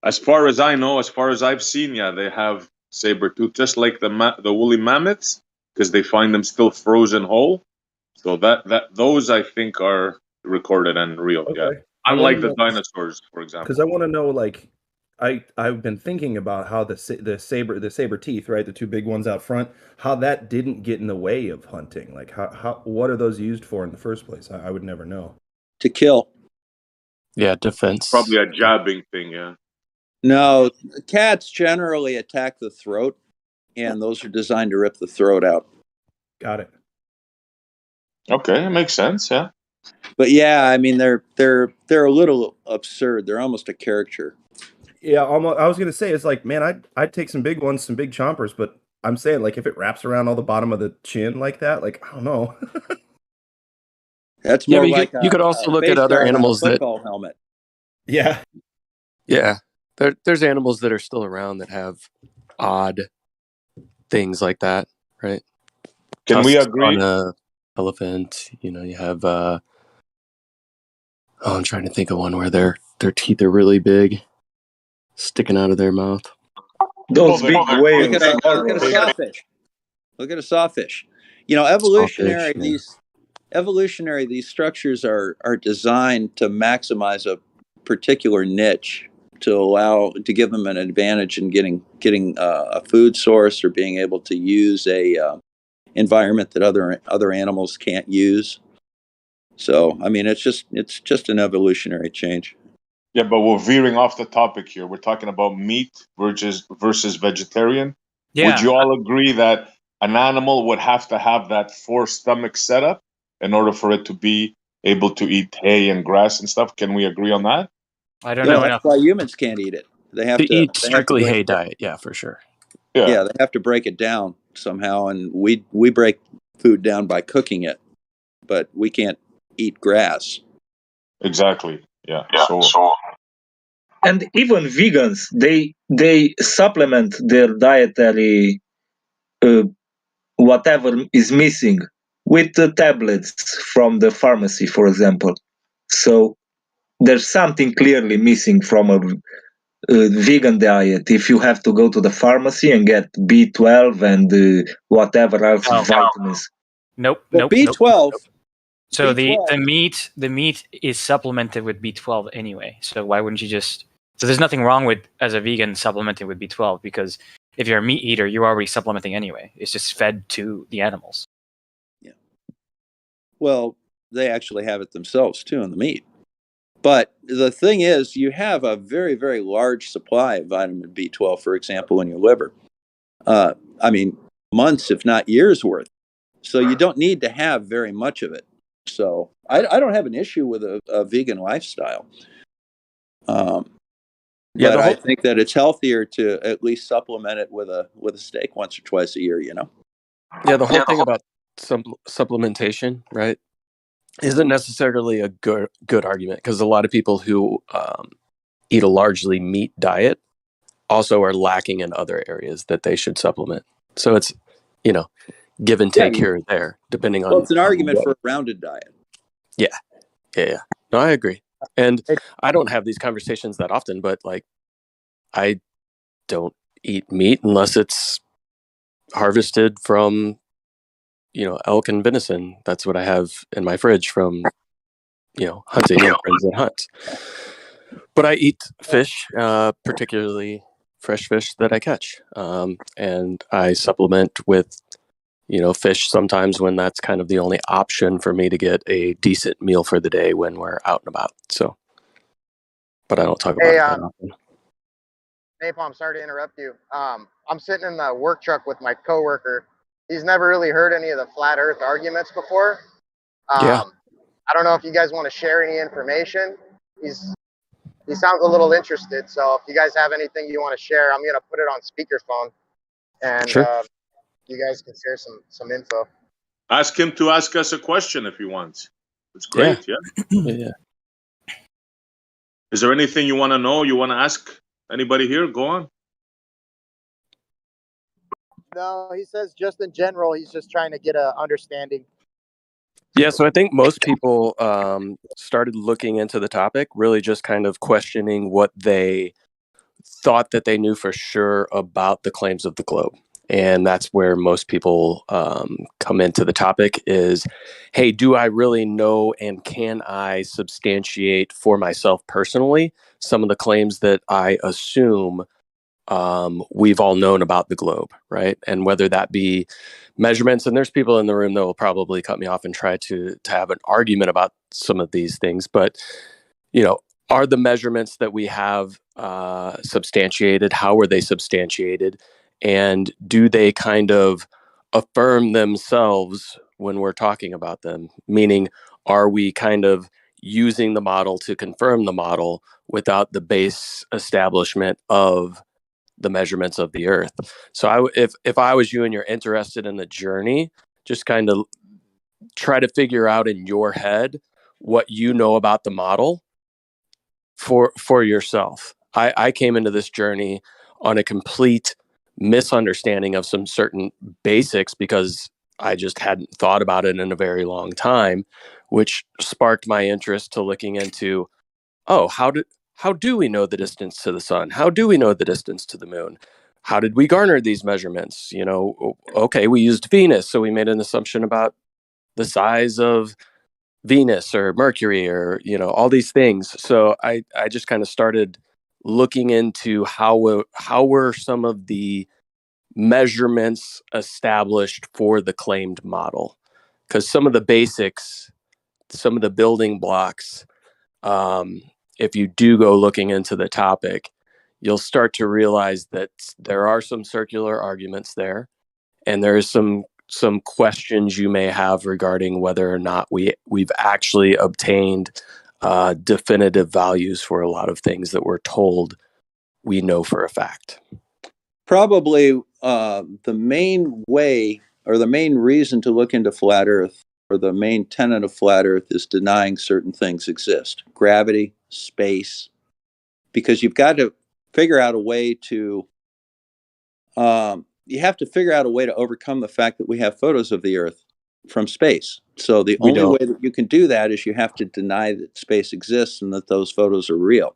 As far as I know, as far as I've seen, yeah, they have saber tooth, just like the woolly mammoths, because they find them still frozen whole. So that those I think are recorded and real. Yeah, Okay. I wanna unlike the know- dinosaurs, for example. Because I want to know, like, I've been thinking about how the saber teeth, right, the 2 big ones out front, how that didn't get in the way of hunting. Like, how what are those used for in the first place? I would never know. To kill. Yeah, defense. Probably a jabbing thing. Yeah. No, cats generally attack the throat, and those are designed to rip the throat out. Got it. Okay, it makes sense. Yeah. But yeah, I mean they're a little absurd. They're almost a caricature. Yeah, almost. I was gonna say it's like, man, I'd take some big ones, some big chompers, but I'm saying like if it wraps around all the bottom of the chin like that, like I don't know. That's Yeah, more but like you could also a look at face other guard on a animals that, football helmet. Yeah. yeah, there's animals that are still around that have odd things like that, right? Can we Tusks agree? on a elephant. You know, you have I'm trying to think of one where their teeth are really big, sticking out of their mouth. Those big Look whales at are a sawfish. Look at a sawfish. You know, Sawfish, yeah. evolutionary these structures are designed to maximize a particular niche to give them an advantage in getting a food source or being able to use a environment that other animals can't use. So I mean, it's just an evolutionary change. Yeah, but we're veering off the topic here. We're talking about meat versus vegetarian. Would Yeah. you all agree that an animal would have to have that four-stomach setup in order for it to be able to eat hay and grass and stuff? Can we agree on that? I don't Well, know that's enough. why humans can't eat it. To eat They have to strictly break hay it down. diet, yeah, for sure. Yeah, Yeah, they have to break it down somehow, and we break food down by cooking it, but we can't eat grass. exactly. Yeah. and even vegans, they supplement their dietary uh, whatever is missing with the tablets from the pharmacy, for example. So there's something clearly missing from a vegan diet if you have to go to the pharmacy and get B12 and whatever else No. vitamins. Nope. Well, Nope. Nope. B12. So B12. the meat is supplemented with B12 anyway. So why wouldn't you just? So there's nothing wrong with as a vegan supplementing with B12 because if you're a meat eater, you're already supplementing anyway. It's just fed to the animals. Yeah. Well, they actually have it themselves too in the meat. But the thing is, you have a very, very large supply of vitamin B12, for example, in your liver. I mean, months, if not years worth. So you don't need to have very much of it. So I don't have an issue with a vegan lifestyle. Yeah, But the I whole think that it's healthier to at least supplement it with a steak once or twice a year. You know. thing about supplementation, right, isn't necessarily a good argument because a lot of people who eat a largely meat diet also are lacking in other areas that they should supplement. So it's, you know, give and take here or there, depending Well, on, it's an argument what. for a rounded diet. Yeah. No, I agree. And I don't have these conversations that often, but like, I don't eat meat unless it's harvested from, elk and venison. That's what I have in my fridge from, hunting and friends that hunt. But I eat fish, particularly fresh fish that I catch. And I supplement with, fish sometimes when that's kind of the only option for me to get a decent meal for the day when we're out and about. So, but I don't talk about it that often. Napalm, sorry to interrupt you. I'm sitting in the work truck with my coworker. He's never really heard any of the flat Earth arguments before. Yeah. I don't know if you guys want to share any information. He sounds a little interested. So if you guys have anything you want to share, I'm gonna put it on speakerphone, and Sure. you guys can share some info. Ask him to ask us a question if he wants. It's great. Yeah. Yeah. Is there anything you want to know? You want to ask anybody here? Go on. No, he says just in general, he's just trying to get a understanding. Yeah, so I think most people started looking into the topic, really just kind of questioning what they thought that they knew for sure about the claims of the globe. And that's where most people come into the topic is, hey, do I really know and can I substantiate for myself personally some of the claims that I assume we've all known about the globe, right? And whether that be measurements, and there's people in the room that will probably cut me off and try to have an argument about some of these things, but are the measurements that we have substantiated? How are they substantiated? And do they kind of affirm themselves when we're talking about them? Meaning, are we kind of using the model to confirm the model without the base establishment of the measurements of the Earth? So if I was you and you're interested in the journey, just kind of try to figure out in your head what you know about the model for yourself. I came into this journey on a complete misunderstanding of some certain basics because I just hadn't thought about it in a very long time, which sparked my interest to looking into, oh, how do we know the distance to the sun? How do we know the distance to the moon? How did we garner these measurements? You know, okay, we used Venus, so we made an assumption about the size of Venus or Mercury or, you know, all these things. So I just kind of started looking into how were some of the measurements established for the claimed model, because some of the basics, some of the building blocks, if you do go looking into the topic, you'll start to realize that there are some circular arguments there, and there is some questions you may have regarding whether or not we've actually obtained definitive values for a lot of things that we're told we know for a fact. Probably the main way or the main reason to look into flat Earth, or the main tenet of flat Earth, is denying certain things exist: gravity, space, because you've got to figure out a way to you have to figure out a way to overcome the fact that we have photos of the Earth from space. So the only way that you can do that is you have to deny that space exists and that those photos are real.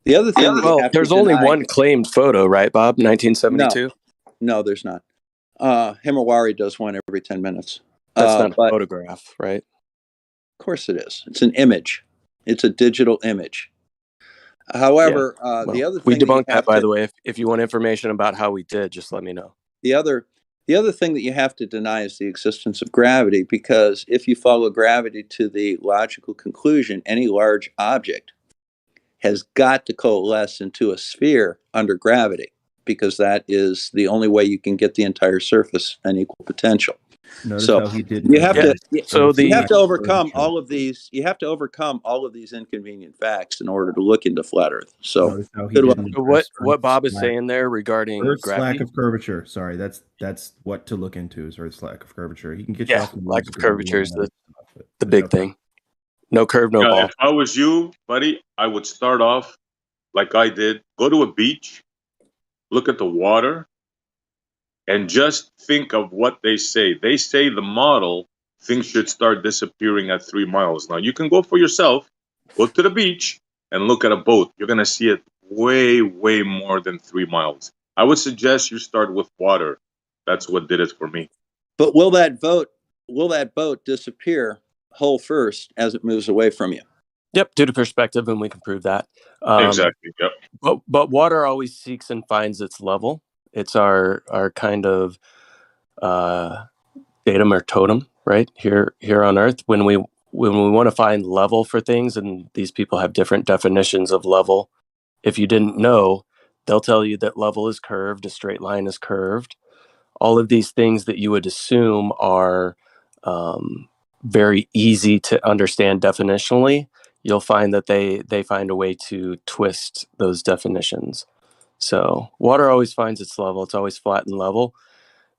The other thing that you have there's to only deny, one claimed photo, right, Bob? 1972. No, there's not. Himawari does one every 10 minutes. That's not a but photograph, right? Of course it is. It's an image. It's a digital image. However, the other thing we debunked that, by the way. If you want information about how we did, just let me know. The other thing that you have to deny is the existence of gravity, because if you follow gravity to the logical conclusion, any large object has got to coalesce into a sphere under gravity, because that is the only way you can get the entire surface an equal potential. Notice So how he didn't. you have to. So you have to overcome all of these. You have to overcome all of these inconvenient facts in order to look into flat Earth. So Notice how he good luck. didn't So address what Bob is Earth's lack- saying there regarding Earth's gravity? lack of curvature. Sorry, that's what to look into, is Earth's lack of curvature. He can get you Yeah, off the lack of curvature is the but big thing. No curve, no ball. If I was you, buddy, I would start off like I did. Go to a beach, look at the water, and just think of what they say. They say the model, things should start disappearing at 3 miles. Now, you can go for yourself, go to the beach, and look at a boat. You're going to see it way, way more than 3 miles. I would suggest you start with water. That's what did it for me. But will that boat disappear hull first as it moves away from you? Yep, due to perspective, and we can prove that. Exactly. Yep. But water always seeks and finds its level. It's our kind of datum or totem, right? Here on Earth, when we want to find level for things, and these people have different definitions of level. If you didn't know, they'll tell you that level is curved, a straight line is curved. All of these things that you would assume are very easy to understand definitionally, you'll find that they find a way to twist those definitions. So water always finds its level. It's always flat and level.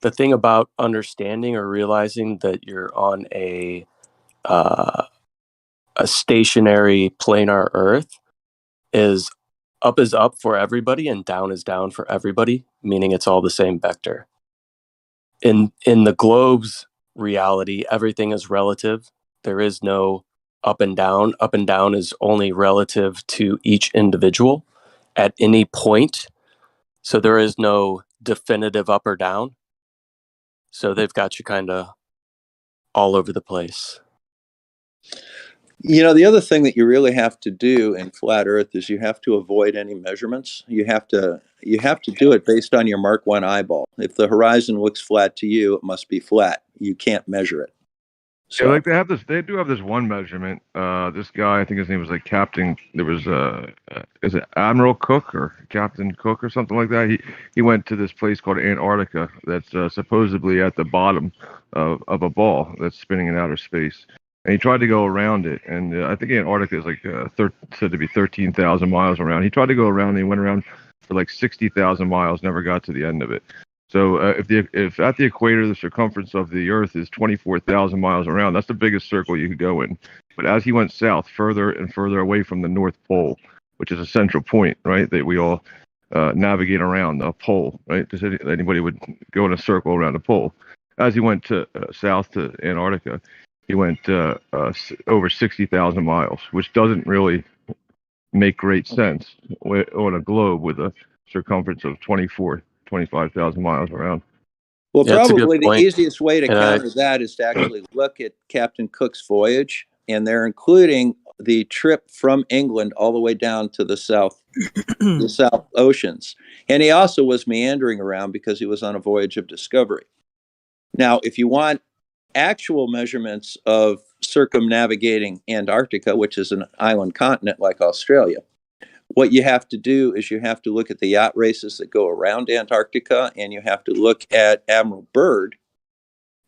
The thing about understanding or realizing that you're on a stationary planar Earth is up for everybody and down is down for everybody, meaning it's all the same vector. In the globe's reality, everything is relative. There is no up and down. Up and down is only relative to each individual at any point. So there is no definitive up or down. So they've got you kind of all over the place. You know, the other thing that you really have to do in flat Earth is you have to avoid any measurements. You have to do it based on your Mark 1 eyeball. If the horizon looks flat to you, it must be flat. You can't measure it. So Yeah, like they do have this one measurement. This guy, I think his name was like Captain. There was is it Admiral Cook or Captain Cook or something like that. He went to this place called Antarctica that's supposedly at the bottom of a ball that's spinning in outer space, and he tried to go around it. And I think Antarctica is like said to be 13,000 miles around. He tried to go around. And he went around for like 60,000 miles, never got to the end of it. So if at the equator the circumference of the Earth is 24,000 miles around, that's the biggest circle you could go in. But as he went south, further and further away from the North Pole, which is a central point, right, that we all navigate around the pole, right? Does anybody would go in a circle around the pole? As he went to south to Antarctica, he went over 60,000 miles, which doesn't really make great sense on a globe with a circumference of 25,000 miles around. well, Yeah, it's a good probably the point. easiest way to And counter that is to actually look at Captain Cook's voyage, and they're including the trip from England all the way down to the South Oceans. And he also was meandering around because he was on a voyage of discovery. Now, if you want actual measurements of circumnavigating Antarctica, which is an island continent like Australia, what you have to do is you have to look at the yacht races that go around Antarctica, and you have to look at Admiral Byrd,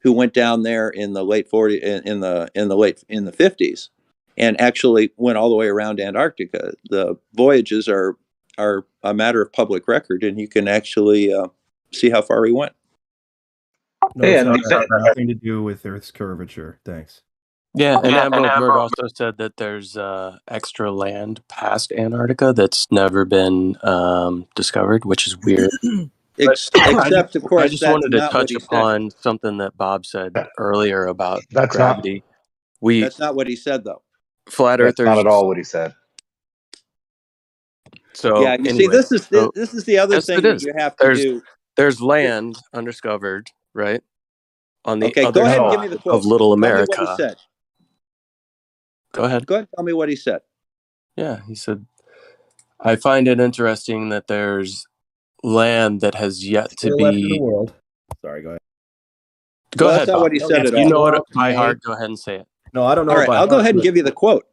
who went down there in the late 40s, in the 50s, and actually went all the way around Antarctica. The voyages are a matter of public record, and you can actually see how far he went. No, Yeah, it's and not the- nothing to do with Earth's curvature. Thanks. Yeah, and Admiral Byrd also said that there's extra land past Antarctica that's never been discovered, which is weird. Except, of course, I just that's wanted to not what touch he said. upon something that Bob said earlier about That's gravity. That's not what he said, though. Flat That's earthers. not at all what he said. So Yeah, you see, anyway, this is the other yes, thing it that is. you have to do. There's land undiscovered, right? On the Okay, other go ahead and side give me the quote. of Little Tell me America. what he said. Go ahead. Go ahead and tell me what he said. Yeah, he said, I find it interesting that there's land that has yet to Still left in the be. world. Sorry, go ahead. Go Well, ahead, that's not Bob. what he said at You all. know it Well, by okay. heart. Go ahead and say it. No, I don't know. All right, by I'll go heart, ahead and but- give you the quote.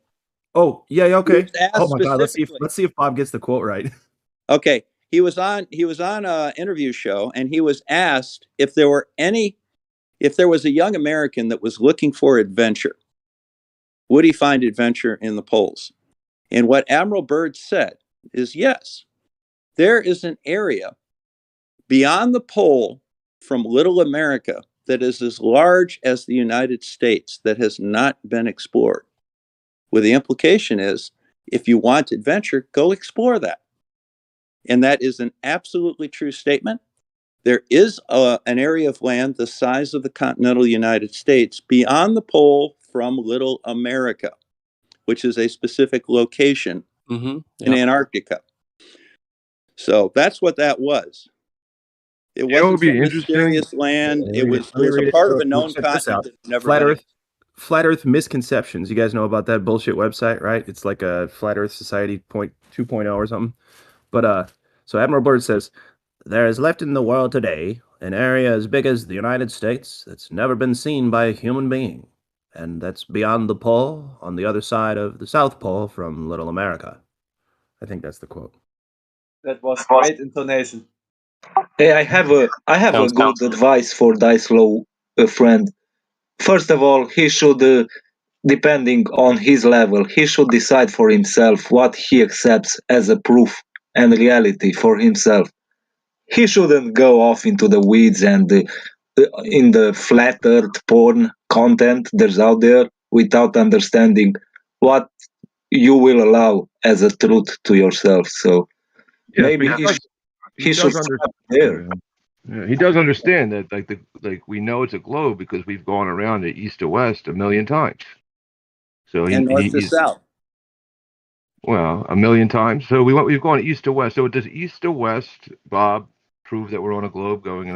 Oh, yeah, He okay. was asked Oh my God, let's specifically. see if Bob gets the quote right. Okay, he was on an interview show, and he was asked if there was a young American that was looking for adventure, would he find adventure in the poles? And what Admiral Byrd said is yes, there is an area beyond the pole from Little America that is as large as the United States that has not been explored. Well, the implication is, if you want adventure, go explore that. And that is an absolutely true statement. There is an area of land the size of the continental United States beyond the pole from Little America, which is a specific location in Antarctica. So that's what that was. It You know what wasn't would be some interesting? mysterious land. Let me It read was Let me read a it. part of a known Check this out. continent that never Flat been Earth. Flat Earth misconceptions. You guys know about that bullshit website, right? It's like a Flat Earth Society 2.0 or something. But so Admiral Byrd says, there is left in the world today an area as big as the United States that's never been seen by a human being. And that's beyond the pole, on the other side of the South Pole from Little America. I think that's the quote. That was great intonation. Hey, I have a good advice for Dice Low friend. First of all, he should, depending on his level, he should decide for himself what he accepts as a proof and reality for himself. He shouldn't go off into the weeds and in the flat earth porn content there's out there without understanding what you will allow as a truth to yourself. So Yeah, maybe but he does should stop there. Yeah, he does understand that, like we know it's a globe because we've gone around it east to west a million times. So and north to south. Well, a million times. So we've gone east to west. So does east to west, Bob, prove that we're on a globe going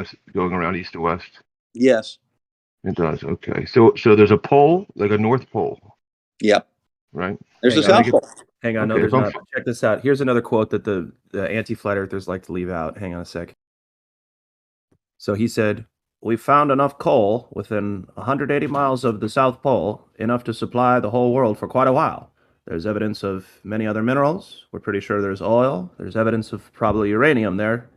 around east to west? Yes. It does. Okay. So there's a pole, like a North Pole. Yep. Right. There's a South Pole. Hang on, no, Okay, there's not. Check this out. Here's another quote that the anti-flat earthers like to leave out. Hang on a sec. So he said, we found enough coal within 180 miles of the South Pole, enough to supply the whole world for quite a while. There's evidence of many other minerals. We're pretty sure there's oil. There's evidence of probably uranium there.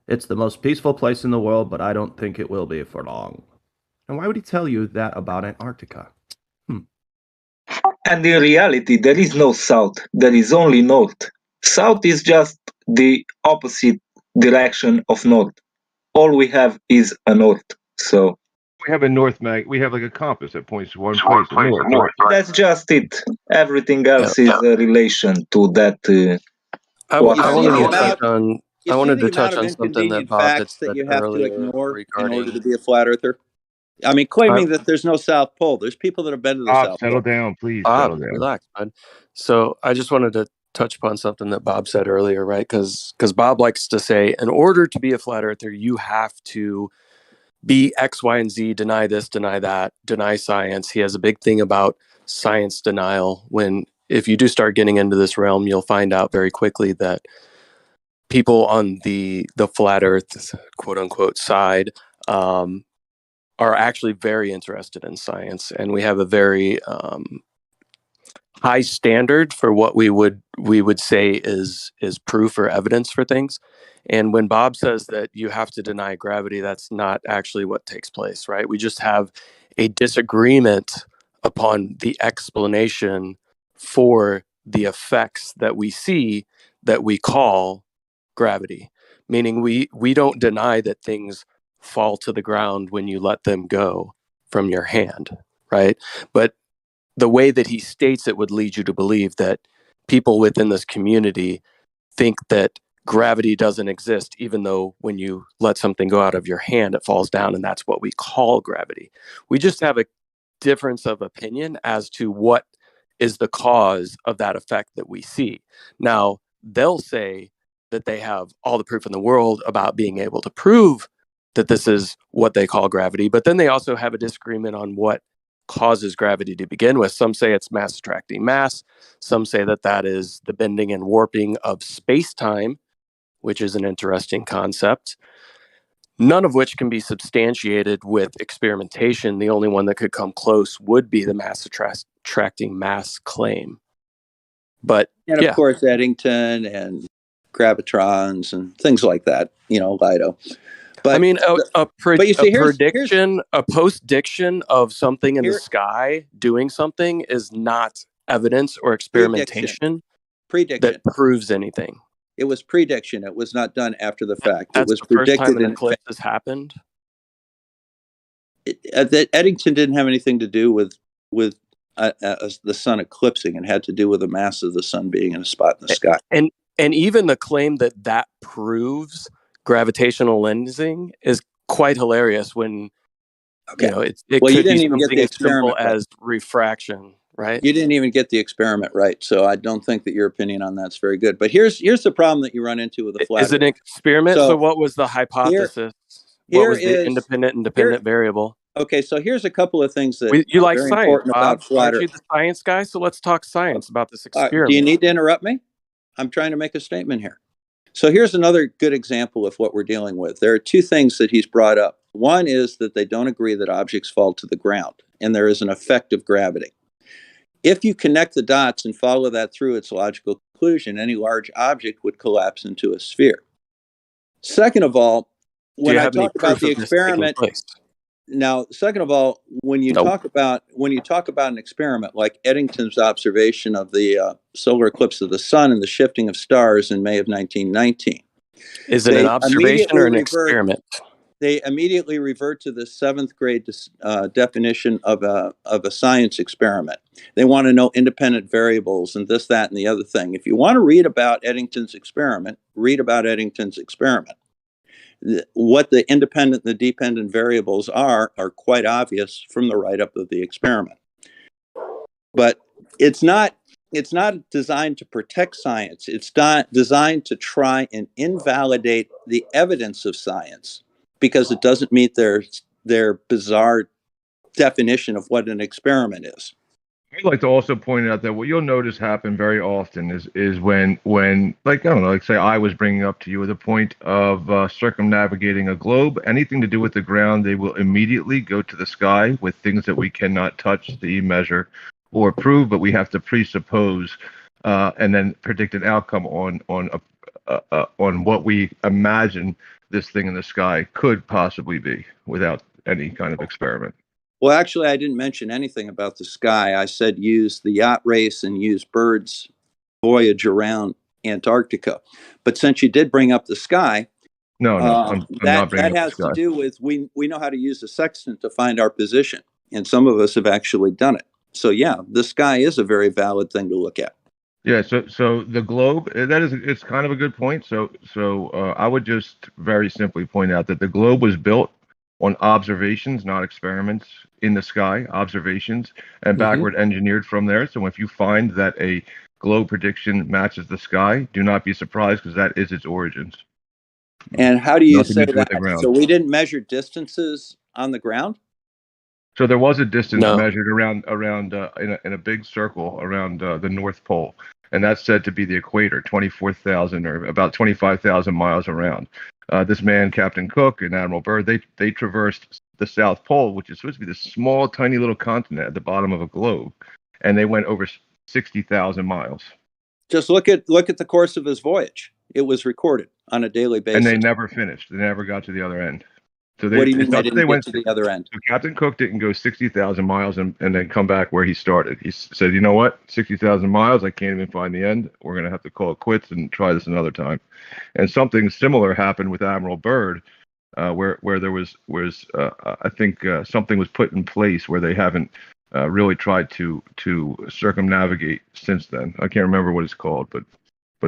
It's the most peaceful place in the world, but I don't think it will be for long. And why would he tell you that about Antarctica? And in reality, there is no south, there is only north. South is just the opposite direction of north. All we have is a north. So We have a north mag. We have like a compass that points to one place, north. Right? that's just it. Everything else is a relation to that. I what You see wanted the to amount touch of on. you I see wanted the to amount touch of on something that inconvenient Bob had facts that said you have to earlier ignore in order to regarding. be a flat earther. I mean, claiming that there's no South Pole. There's people that have been to the Bob, South settle Pole. down, please. Bob, Settle down. relax, bud. So I just wanted to touch upon something that Bob said earlier, right? Because Bob likes to say, in order to be a flat earther, you have to be X, Y, and Z, deny this, deny that, deny science. He has a big thing about science denial. When if you do start getting into this realm, you'll find out very quickly that people on the flat earth quote unquote side are actually very interested in science, and we have a very high standard for what we would say is proof or evidence for things. And when Bob says that you have to deny gravity, that's not actually what takes place, right? We just have a disagreement upon the explanation for the effects that we see that we call gravity. Meaning we don't deny that things fall to the ground when you let them go from your hand, right? But the way that he states it would lead you to believe that people within this community think that gravity doesn't exist, even though when you let something go out of your hand, it falls down, and that's what we call gravity. We just have a difference of opinion as to what is the cause of that effect that we see. Now, they'll say that they have all the proof in the world about being able to prove that this is what they call gravity, but then they also have a disagreement on what causes gravity to begin with. Some say it's mass attracting mass. Some say that that is the bending and warping of space-time, which is an interesting concept. None of which can be substantiated with experimentation. The only one that could come close would be the mass attracting mass claim. But And of course, Eddington and gravitrons and things like that, LIDO. But I mean, a prediction, a post-diction of something in the sky doing something is not evidence or experimentation that proves anything. It was prediction. It was not done after the fact. That's it was the first time predicted. an eclipse has happened. Eddington didn't have anything to do with the sun eclipsing. It had to do with the mass of the sun being in a spot in the sky. And even the claim that proves gravitational lensing is quite hilarious when it well, could you didn't be even get something the as simple experiment right. as refraction, right? You didn't even get the experiment right, so I don't think that your opinion on that's very good. But here's the problem that you run into with a flat Is it an experiment? So what was the hypothesis? What was the independent variable? Okay, so here's a couple of things that you like very science, important Bob. about flat Aren't you the science guy? So let's talk science about this experiment. Do you need to interrupt me? I'm trying to make a statement here. So here's another good example of what we're dealing with. There are two things that he's brought up. One is that they don't agree that objects fall to the ground, and there is an effect of gravity. If you connect the dots and follow that through its logical conclusion, any large object would collapse into a sphere. Second of all, when I talk about the experiment, now, second of all, when you talk about an experiment like Eddington's observation of the solar eclipse of the sun and the shifting of stars in May of 1919, is it an observation or an experiment? They immediately revert to the seventh grade definition of a science experiment. They want to know independent variables and this, that, and the other thing. If you want to read about Eddington's experiment, read about Eddington's experiment. What the independent and the dependent variables are quite obvious from the write-up of the experiment. But it's not designed to protect science. It's not designed to try and invalidate the evidence of science because it doesn't meet their bizarre definition of what an experiment is. I'd like to also point out that what you'll notice happen very often is when like I don't know, like say I was bringing up to you the point of circumnavigating a globe, anything to do with the ground, they will immediately go to the sky with things that we cannot touch, see, measure, or prove, but we have to presuppose and then predict an outcome on what we imagine this thing in the sky could possibly be without any kind of experiment. Well, actually, I didn't mention anything about the sky. I said use the yacht race and use Bird's voyage around Antarctica. But since you did bring up the sky, No, I'm not bringing that up the has to sky. do with we know how to use the sextant to find our position, and some of us have actually done it. So yeah, the sky is a very valid thing to look at. Yeah, so the globe, it's kind of a good point. So I would just very simply point out that the globe was built on observations, not experiments in the sky, observations, and backward engineered from there. So if you find that a globe prediction matches the sky, do not be surprised because that is its origins. And how do you Nothing say to do with the that? ground. So we didn't measure distances on the ground? So there was a distance No. measured around in a big circle around the North Pole, and that's said to be the equator, 24,000 or about 25,000 miles around. This man, Captain Cook and Admiral Byrd, they traversed the South Pole, which is supposed to be this small, tiny little continent at the bottom of a globe, and they went over 60,000 miles. Just look at the course of his voyage. It was recorded on a daily basis. And they never finished. They never got to the other end. So what do you mean they didn't get to the other end? So Captain Cook didn't go 60,000 miles and then come back where he started. He said, you know what, 60,000 miles, I can't even find the end. We're going to have to call it quits and try this another time. And something similar happened with Admiral Byrd, where there was I think something was put in place where they haven't really tried to circumnavigate since then. I can't remember what it's called, but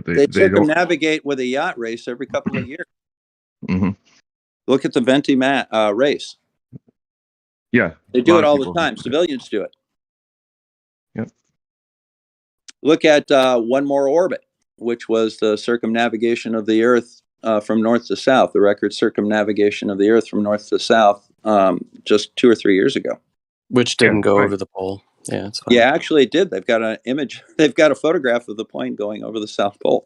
they circumnavigate with a yacht race every couple of years. Mm-hmm. Look at the Venti race. Yeah. They do it all the time. Civilians do it. Yep. Look at One More Orbit, which was the circumnavigation of the Earth from north to south, the record circumnavigation of the Earth from north to south just 2 or 3 years ago. Which didn't go over the pole. Yeah, it's fine. Yeah, actually it did. They've got an image. They've got a photograph of the plane going over the South Pole.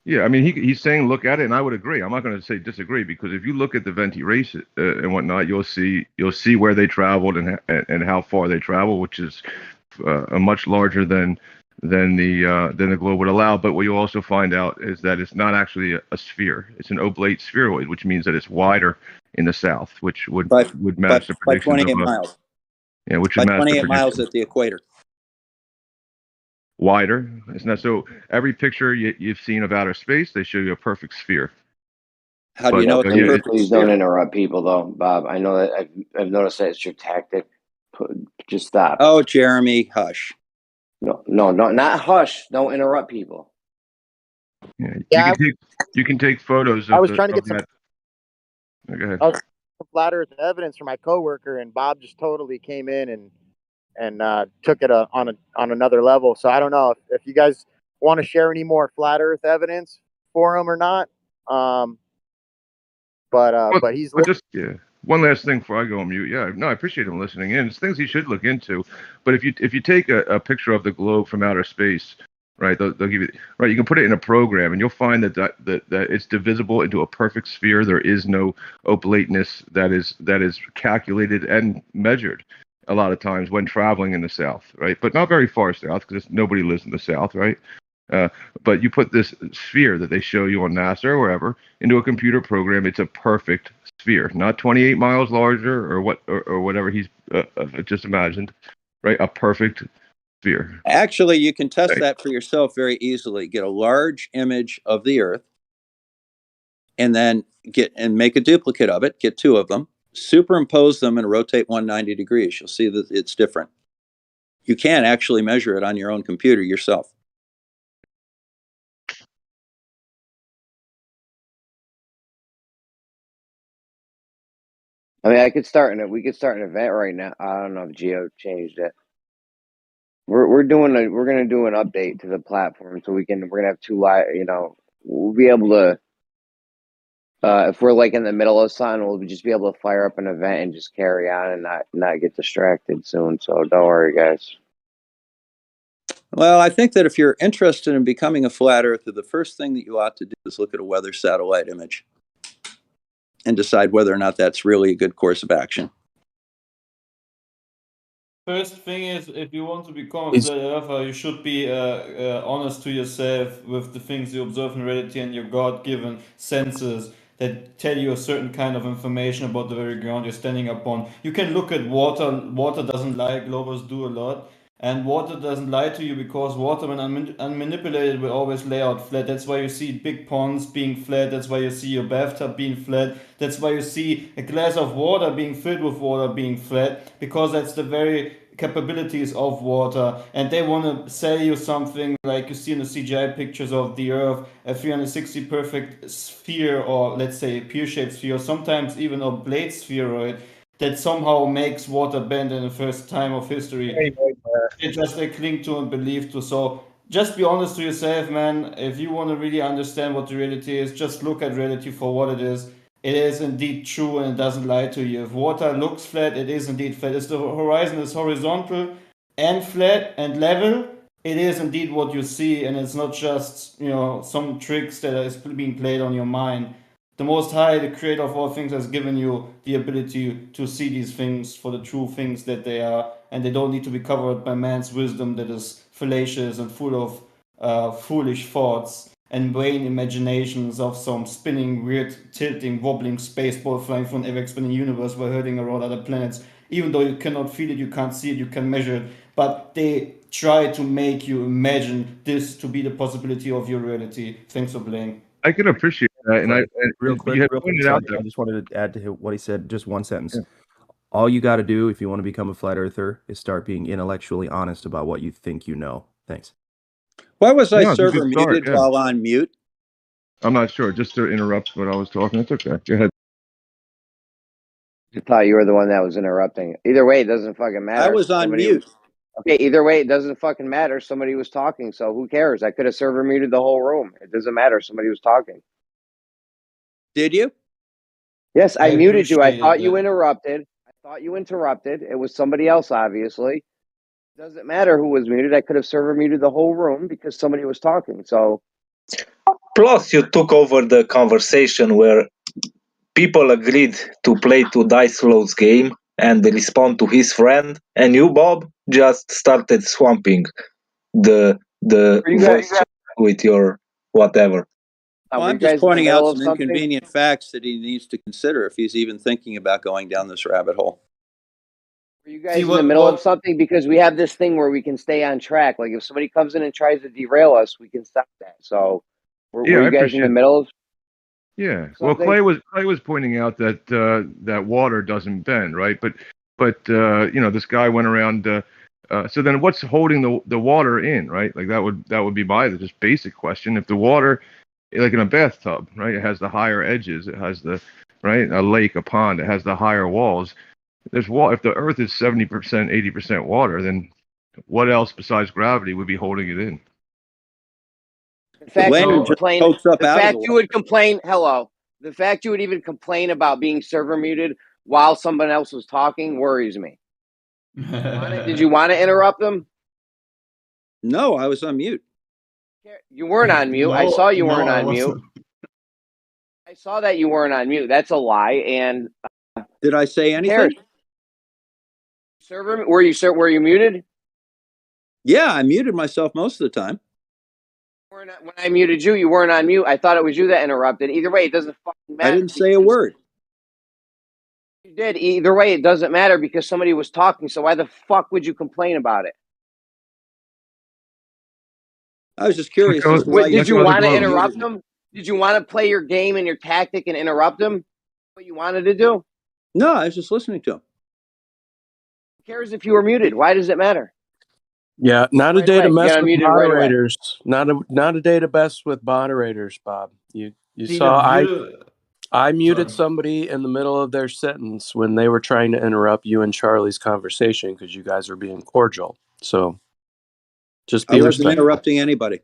Yeah, I mean, he's saying look at it, and I would agree. I'm not going to say disagree because if you look at the Venti race and whatnot, you'll see where they traveled and how far they traveled, which is a much larger than the globe would allow. But what you also find out is that it's not actually a sphere; it's an oblate spheroid, which means that it's wider in the south, which would match the predictions by 28 miles. Yeah, which by would match 28 miles at the equator. Wider, isn't that so? Every picture you've seen of outer space, they show you a perfect sphere. How do you know it's a perfect Please don't interrupt people, though, Bob. I know that I've noticed that it's your tactic. Just stop. Oh, Jeremy, hush. No, not hush. Don't interrupt people. Yeah, you can take photos. I was trying to get some. Go ahead. I was some flat Earth evidence for my coworker, and Bob just totally came in and took it on another level. So I don't know if you guys want to share any more flat Earth evidence for him or not. But he's one last thing before I go on mute. Yeah, no, I appreciate him listening in. It's things he should look into. But if you take a picture of the globe from outer space, right, they'll give you right. You can put it in a program, and you'll find that it's divisible into a perfect sphere. There is no oblateness that is calculated and measured a lot of times when traveling in the south, right? But not very far south because nobody lives in the south, right? But you put this sphere that they show you on NASA or wherever into a computer program, it's a perfect sphere, not 28 miles larger or whatever he's just imagined, right? A perfect sphere. Actually, you can test that for yourself very easily. Get a large image of the Earth, and then make a duplicate of it. Get 2 of them, superimpose them, and rotate 190 degrees. You'll see that it's different. You can actually measure it on your own computer yourself. I mean, we could start an event right now. I don't know if Geo changed it. We're gonna do an update to the platform so we're gonna have 2 live. We'll be able to. If we're like in the middle of something, we'll just be able to fire up an event and just carry on and not get distracted soon. So don't worry, guys. Well, I think that if you're interested in becoming a flat earther, the first thing that you ought to do is look at a weather satellite image and decide whether or not that's really a good course of action. First thing is, if you want to become a Is- flat earther, you should be honest to yourself with the things you observe in reality and your God-given senses that tell you a certain kind of information about the very ground you're standing upon. You can look at water. Water doesn't lie. Globers do a lot. And water doesn't lie to you because water, when unmanipulated, will always lay out flat. That's why you see big ponds being flat. That's why you see your bathtub being flat. That's why you see a glass of water being filled with water being flat, because that's the very capabilities of water. And they want to sell you something like you see in the CGI pictures of the Earth, a 360 perfect sphere, or let's say a pear-shaped sphere, sometimes even a blade spheroid that somehow makes water bend in the first time of history. It's just they cling to and believe to. So just be honest to yourself, man. If you want to really understand what the reality is, just look at reality for what it is. It is indeed true and it doesn't lie to you. If water looks flat, it is indeed flat. If the horizon is horizontal and flat and level, it is indeed what you see, and it's not just some tricks that is being played on your mind. The Most High, the Creator of all things, has given you the ability to see these things for the true things that they are, and they don't need to be covered by man's wisdom that is fallacious and full of foolish thoughts and vain imaginations of some spinning, weird, tilting, wobbling space ball flying through an ever-expanding universe while hurting around other planets. Even though you cannot feel it, you can't see it, you can measure it, but they try to make you imagine this to be the possibility of your reality. Thanks for playing. I can appreciate that, and Real you quick, had pointed out I just wanted to add to what he said. Just one sentence. All you got to do if you want to become a flat earther is start being intellectually honest about what you think you know. Thanks. Why was I Yeah, it's a good server start, muted yeah. while on mute? I'm not sure. Just to interrupt what I was talking, it's okay. Go ahead. I thought you were the one that was interrupting. Either way, it doesn't fucking matter. I was on mute. Okay, either way, it doesn't fucking matter. Somebody was talking, so who cares? I could have server muted the whole room. It doesn't matter. Somebody was talking. Did you? Yes, I muted you. I appreciated thought you that. interrupted. It was somebody else, obviously. It doesn't matter who was muted. I could have server muted the whole room because somebody was talking. So, Plus, you took over the conversation where people agreed to play to Dice Flow's game and respond to his friend, and you, Bob, just started swamping the you guys, voice with your whatever. Well, were you I'm just guys in the pointing out middle of some something? inconvenient facts that he needs to consider if he's even thinking about going down this rabbit hole. Were you guys See, in the what- middle of what- something? Because we have this thing where we can stay on track. Like if somebody comes in and tries to derail us, we can stop that. So, were Yeah, you I guys in the appreciate middle of Yeah. Well, something? Clay was pointing out that that water doesn't bend, right? But this guy went around. So then, what's holding the water in, right? Like that would be my just basic question. If the water, like in a bathtub, right, it has the higher edges. It has the right a lake, a pond. It has the higher walls. There's water. If the Earth is 70%, 80% water, then what else besides gravity would be holding it in? The fact land you would just complain. pokes up The out of fact the you would complain. Hello. The fact you would even complain about being server muted while someone else was talking worries me. Did you want to interrupt them? No, I was on mute. You weren't on mute. I saw you weren't on mute. wasn't. I saw that you weren't on mute. That's a lie. And Did I say who cares? anything? Server, were you muted? Yeah, I muted myself most of the time. When I muted you, you weren't on mute. I thought it was you that interrupted. Either way, it doesn't fucking matter. I didn't say a word. You did. Either way, it doesn't matter because somebody was talking. So why the fuck would you complain about it? I was just curious as to why Did you Let's go want to to interrupt them? Did you want to play your game and your tactic and interrupt them? What you wanted to do? No, I was just listening to him. Who cares if you were muted? Why does it matter? Yeah, not a Right day to away. mess You got with unmuted right away. moderators. Not a day to mess with moderators, Bob. You See, saw the I muted Sorry. somebody in the middle of their sentence when they were trying to interrupt you and Charlie's conversation because you guys were being cordial. So just I be wasn't respectful. interrupting anybody.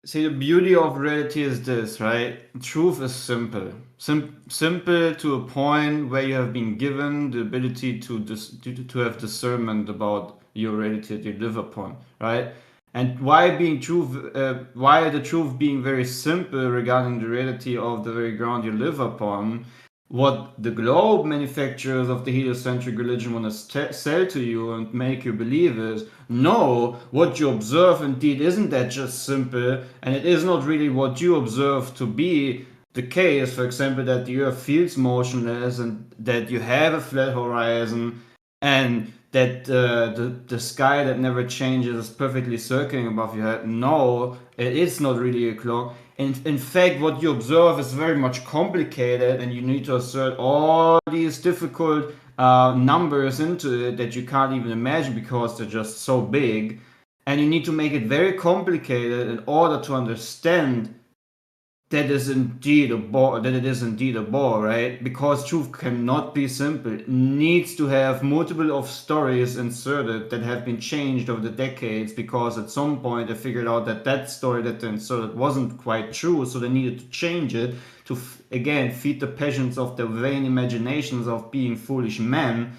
See, the beauty of reality is this, right? Truth is simple. Simple to a point where you have been given the ability to have discernment about your reality that you live upon, right? And why the truth being very simple regarding the reality of the very ground you live upon, what the globe manufacturers of the heliocentric religion want to sell to you and make you believe is, no, what you observe indeed isn't that just simple, and it is not really what you observe to be the case. For example, that the earth feels motionless and that you have a flat horizon and that the sky that never changes is perfectly circling above your head. No, it is not really a clock. In fact, what you observe is very much complicated, and you need to assert all these difficult numbers into it that you can't even imagine because they're just so big. And you need to make it very complicated in order to understand that is indeed a bore, that it is indeed a bore, right? Because truth cannot be simple. It needs to have multiple of stories inserted that have been changed over the decades because at some point they figured out that that story that they inserted wasn't quite true, so they needed to change it to again feed the passions of their vain imaginations of being foolish men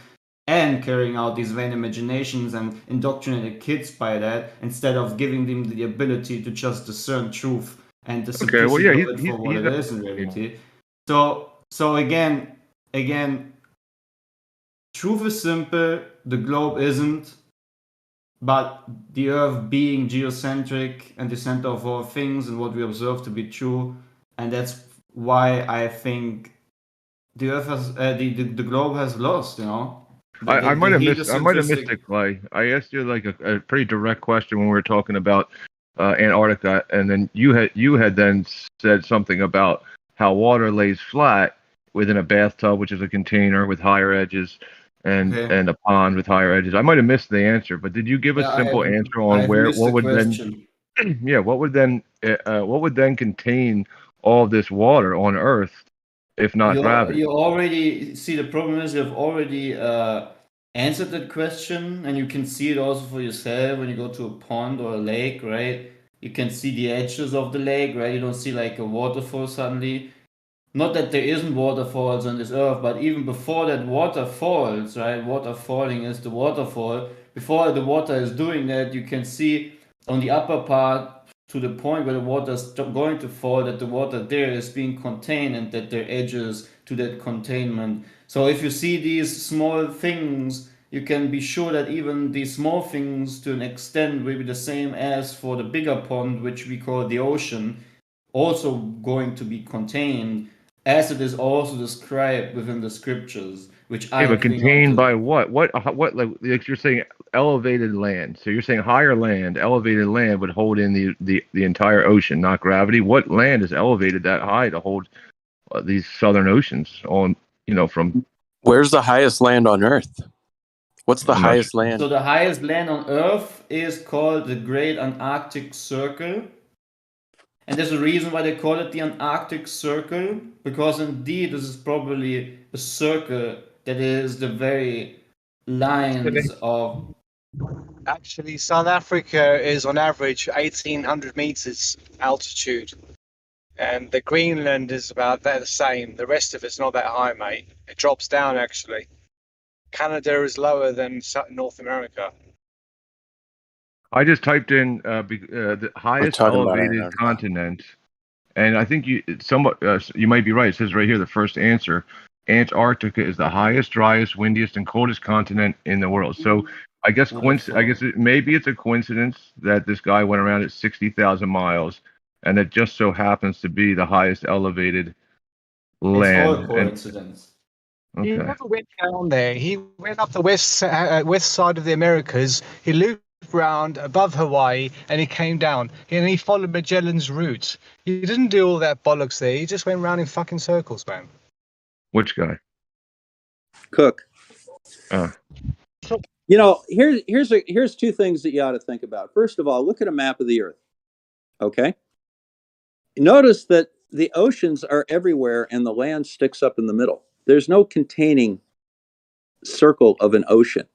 and carrying out these vain imaginations and indoctrinating kids by that instead of giving them the ability to just discern truth and the Okay, well, simplicity yeah, of it for what he's it not, is in reality. So again, truth is simple, the globe isn't, but the Earth being geocentric and the center of all things and what we observe to be true, and that's why I think the Earth has the globe has lost. You know, I might have missed heliocentristic. it, Clay. I asked you like a pretty direct question when we were talking about Antarctica, and then you had then said something about how water lays flat within a bathtub, which is a container with higher edges, and Okay. a pond with higher edges. I might have missed the answer, but did you give a Yeah, simple answer I on have where missed what the would then question. yeah what would then contain all this water on Earth if not gravity? You already see the problem is you've already answered that question, and you can see it also for yourself when you go to a pond or a lake, right? You can see the edges of the lake, right? You don't see like a waterfall suddenly. Not that there isn't waterfalls on this earth, but even before that water falls, right? Water falling is the waterfall. Before the water is doing that, you can see on the upper part to the point where the water is going to fall that the water there is being contained and that there are edges to that containment. So if you see these small things, you can be sure that even these small things to an extent will be the same as for the bigger pond, which we call the ocean, also going to be contained as it is also described within the scriptures, which Yeah, I but bring up contained to. by what? What like you're saying elevated land. So you're saying higher land, elevated land would hold in the entire ocean, not gravity. What land is elevated that high to hold these southern oceans on, from Where's the highest land on Earth? What's the I'm not highest sure. land? So the highest land on Earth is called the Great Antarctic Circle. And there's a reason why they call it the Antarctic Circle, because indeed this is probably a circle that is the very lines of. Actually, South Africa is on average 1,800 meters altitude, and the Greenland is about the same. The rest of it's not that high, mate. It drops down actually. Canada is lower than North America. I just typed in the We're highest talking about elevated Antarctica. continent, and I think you might be right. It says right here the first answer. Antarctica is the highest, driest, windiest, and coldest continent in the world. So I guess maybe it's a coincidence that this guy went around at 60,000 miles, and it just so happens to be the highest elevated It's all land. And coincidence. He okay, never went down there. He went up the west side of the Americas. He looped round above Hawaii and he came down. And he followed Magellan's route. He didn't do all that bollocks there. He just went round in fucking circles, man. which guy? Cook. Uh, Here's two things that you ought to think about. First of all, look at a map of the Earth. Okay. Notice that the oceans are everywhere and the land sticks up in the middle. There's no containing circle of an ocean.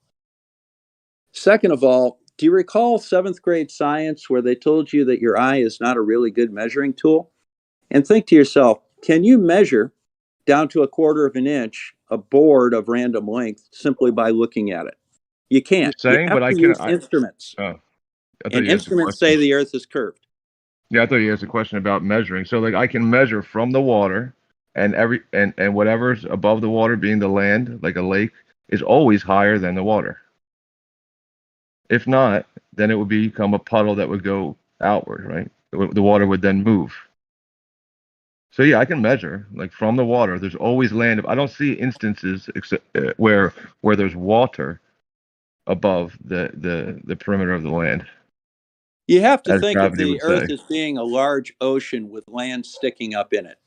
Second of all, do you recall seventh grade science where they told you that your eye is not a really good measuring tool? And think to yourself, can you measure down to a quarter of an inch a board of random length simply by looking at it? You can't. You saying, have but I to can. use instruments, Oh, I thought and you asked a instruments say question. the Earth is curved. Yeah, I thought you asked a question about measuring. So like I can measure from the water, and and whatever's above the water, being the land, like a lake, is always higher than the water. If not, then it would become a puddle that would go outward, right? The water would then move. So yeah, I can measure like from the water. There's always land. I don't see instances where there's water above the perimeter of the land, You have to as think of gravity the would Earth say. as being a large ocean with land sticking up in it.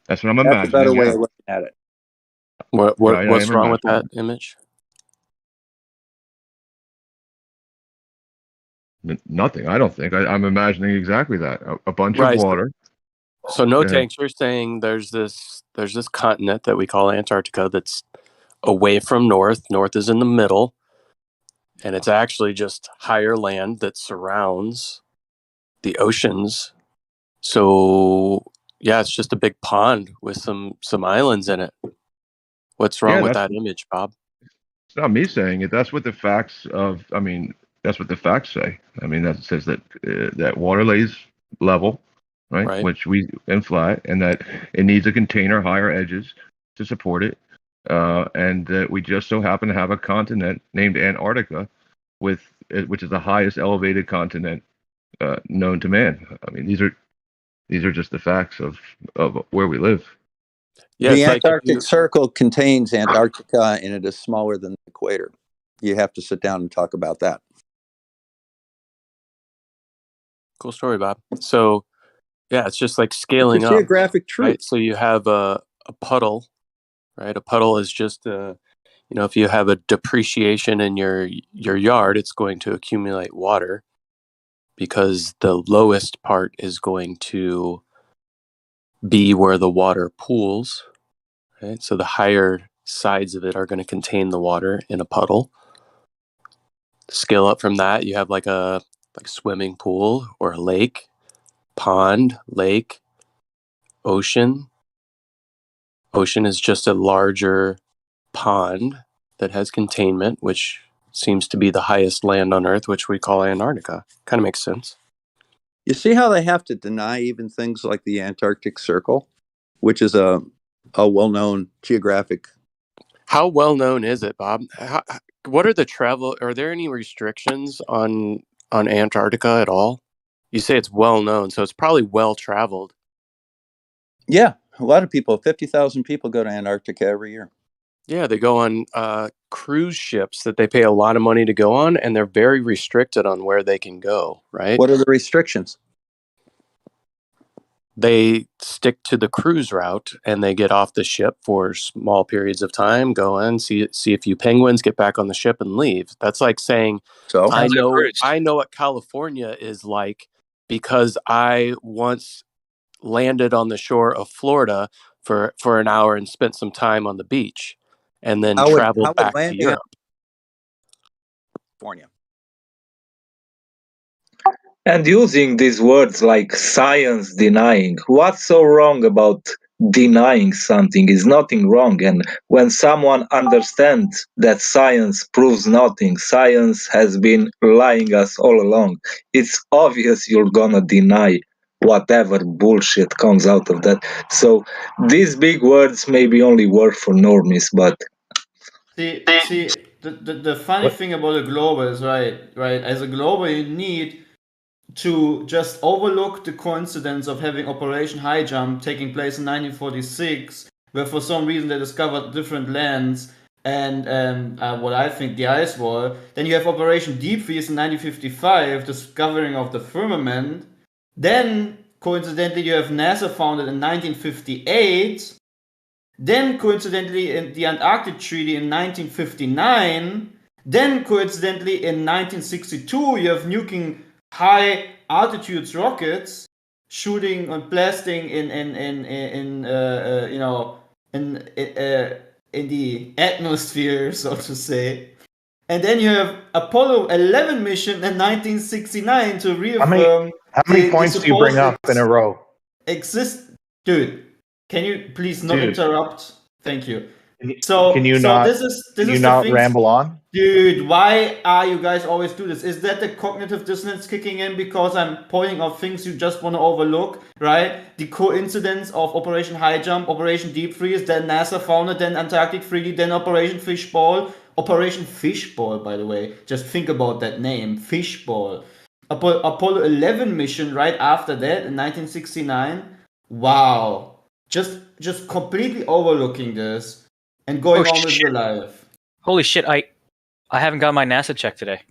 That's what I'm That's a better imagining. way Yeah, of looking at it. yeah, I What's am wrong with imagining. that image? Nothing. I don't think. I'm imagining exactly that. A bunch of Right. water. So no Go ahead. tanks. You're saying there's this continent that we call Antarctica that's away from north. North is in the middle, and it's actually just higher land that surrounds the oceans. So yeah, it's just a big pond with some islands in it. What's wrong Yeah, with that image, Bob? it's not me saying it. That's what the facts of. I mean, that's what the facts say. I mean, that says that that water lays level, right? Right. Which we and flat, and that it needs a container, higher edges to support it, and that we just so happen to have a continent named Antarctica, with which is the highest elevated continent known to man. I mean, these are just the facts of where we live. Yeah, The it's like if Antarctic you Circle contains Antarctica, and it is smaller than the equator. You have to sit down and talk about that. cool story, Bob. So yeah, it's just like It's a scaling up, geographic truth. right? So you have a puddle, right? A puddle is just if you have a depreciation in your yard, it's going to accumulate water because the lowest part is going to be where the water pools, right? So the higher sides of it are going to contain the water in a puddle. Scale up from that, you have like a swimming pool or a lake, pond, lake, ocean. Ocean is just a larger pond that has containment, which seems to be the highest land on Earth, which we call Antarctica. Kind of makes sense. You see how they have to deny even things like the Antarctic Circle, which is a well-known geographic. How well known is it, Bob? What are the travel? Are there any restrictions on Antarctica at all? You say it's well known, so it's probably well traveled. Yeah, a lot of people, 50,000 people go to Antarctica every year. Yeah, they go on cruise ships that they pay a lot of money to go on, and they're very restricted on where they can go, right? What are the restrictions? They stick to the cruise route, and they get off the ship for small periods of time, go in, see a few penguins, get back on the ship, and leave. That's like saying, So I know what California is like because I once landed on the shore of Florida for an hour and spent some time on the beach, and then traveled back to Europe. California. And using these words like science denying, what's so wrong about denying something? Is nothing wrong. And when someone understands that science proves nothing, science has been lying us all along, it's obvious you're gonna deny whatever bullshit comes out of that. So these big words maybe only work for normies, but See, the funny thing about a global is right. As a global, you need to just overlook the coincidence of having Operation High Jump taking place in 1946, where for some reason they discovered different lands and what I think the ice wall. Then you have Operation Deep Freeze in 1955, discovering of the firmament. Then coincidentally you have NASA founded in 1958. Then coincidentally in the Antarctic Treaty in 1959. Then coincidentally in 1962 you have nuking high altitudes rockets shooting and blasting in the atmosphere, so to say. And then you have Apollo 11 mission in 1969 to reaffirm How many points do you bring up in a row? Dude, can you please not interrupt? Thank you. So Can you so not? this is Can you the not thing, ramble on? dude. Why are you guys always do this? Is that the cognitive dissonance kicking in because I'm pointing out things you just want to overlook, right? The coincidence of Operation High Jump, Operation Deep Freeze, then NASA found it, then Antarctic Freely, then Operation Fishball. Operation Fishball, by the way. Just think about that name, Fishball. Apollo 11 mission right after that in 1969. Wow. Just completely overlooking this and going on with your life. Holy shit! I haven't got my NASA check today.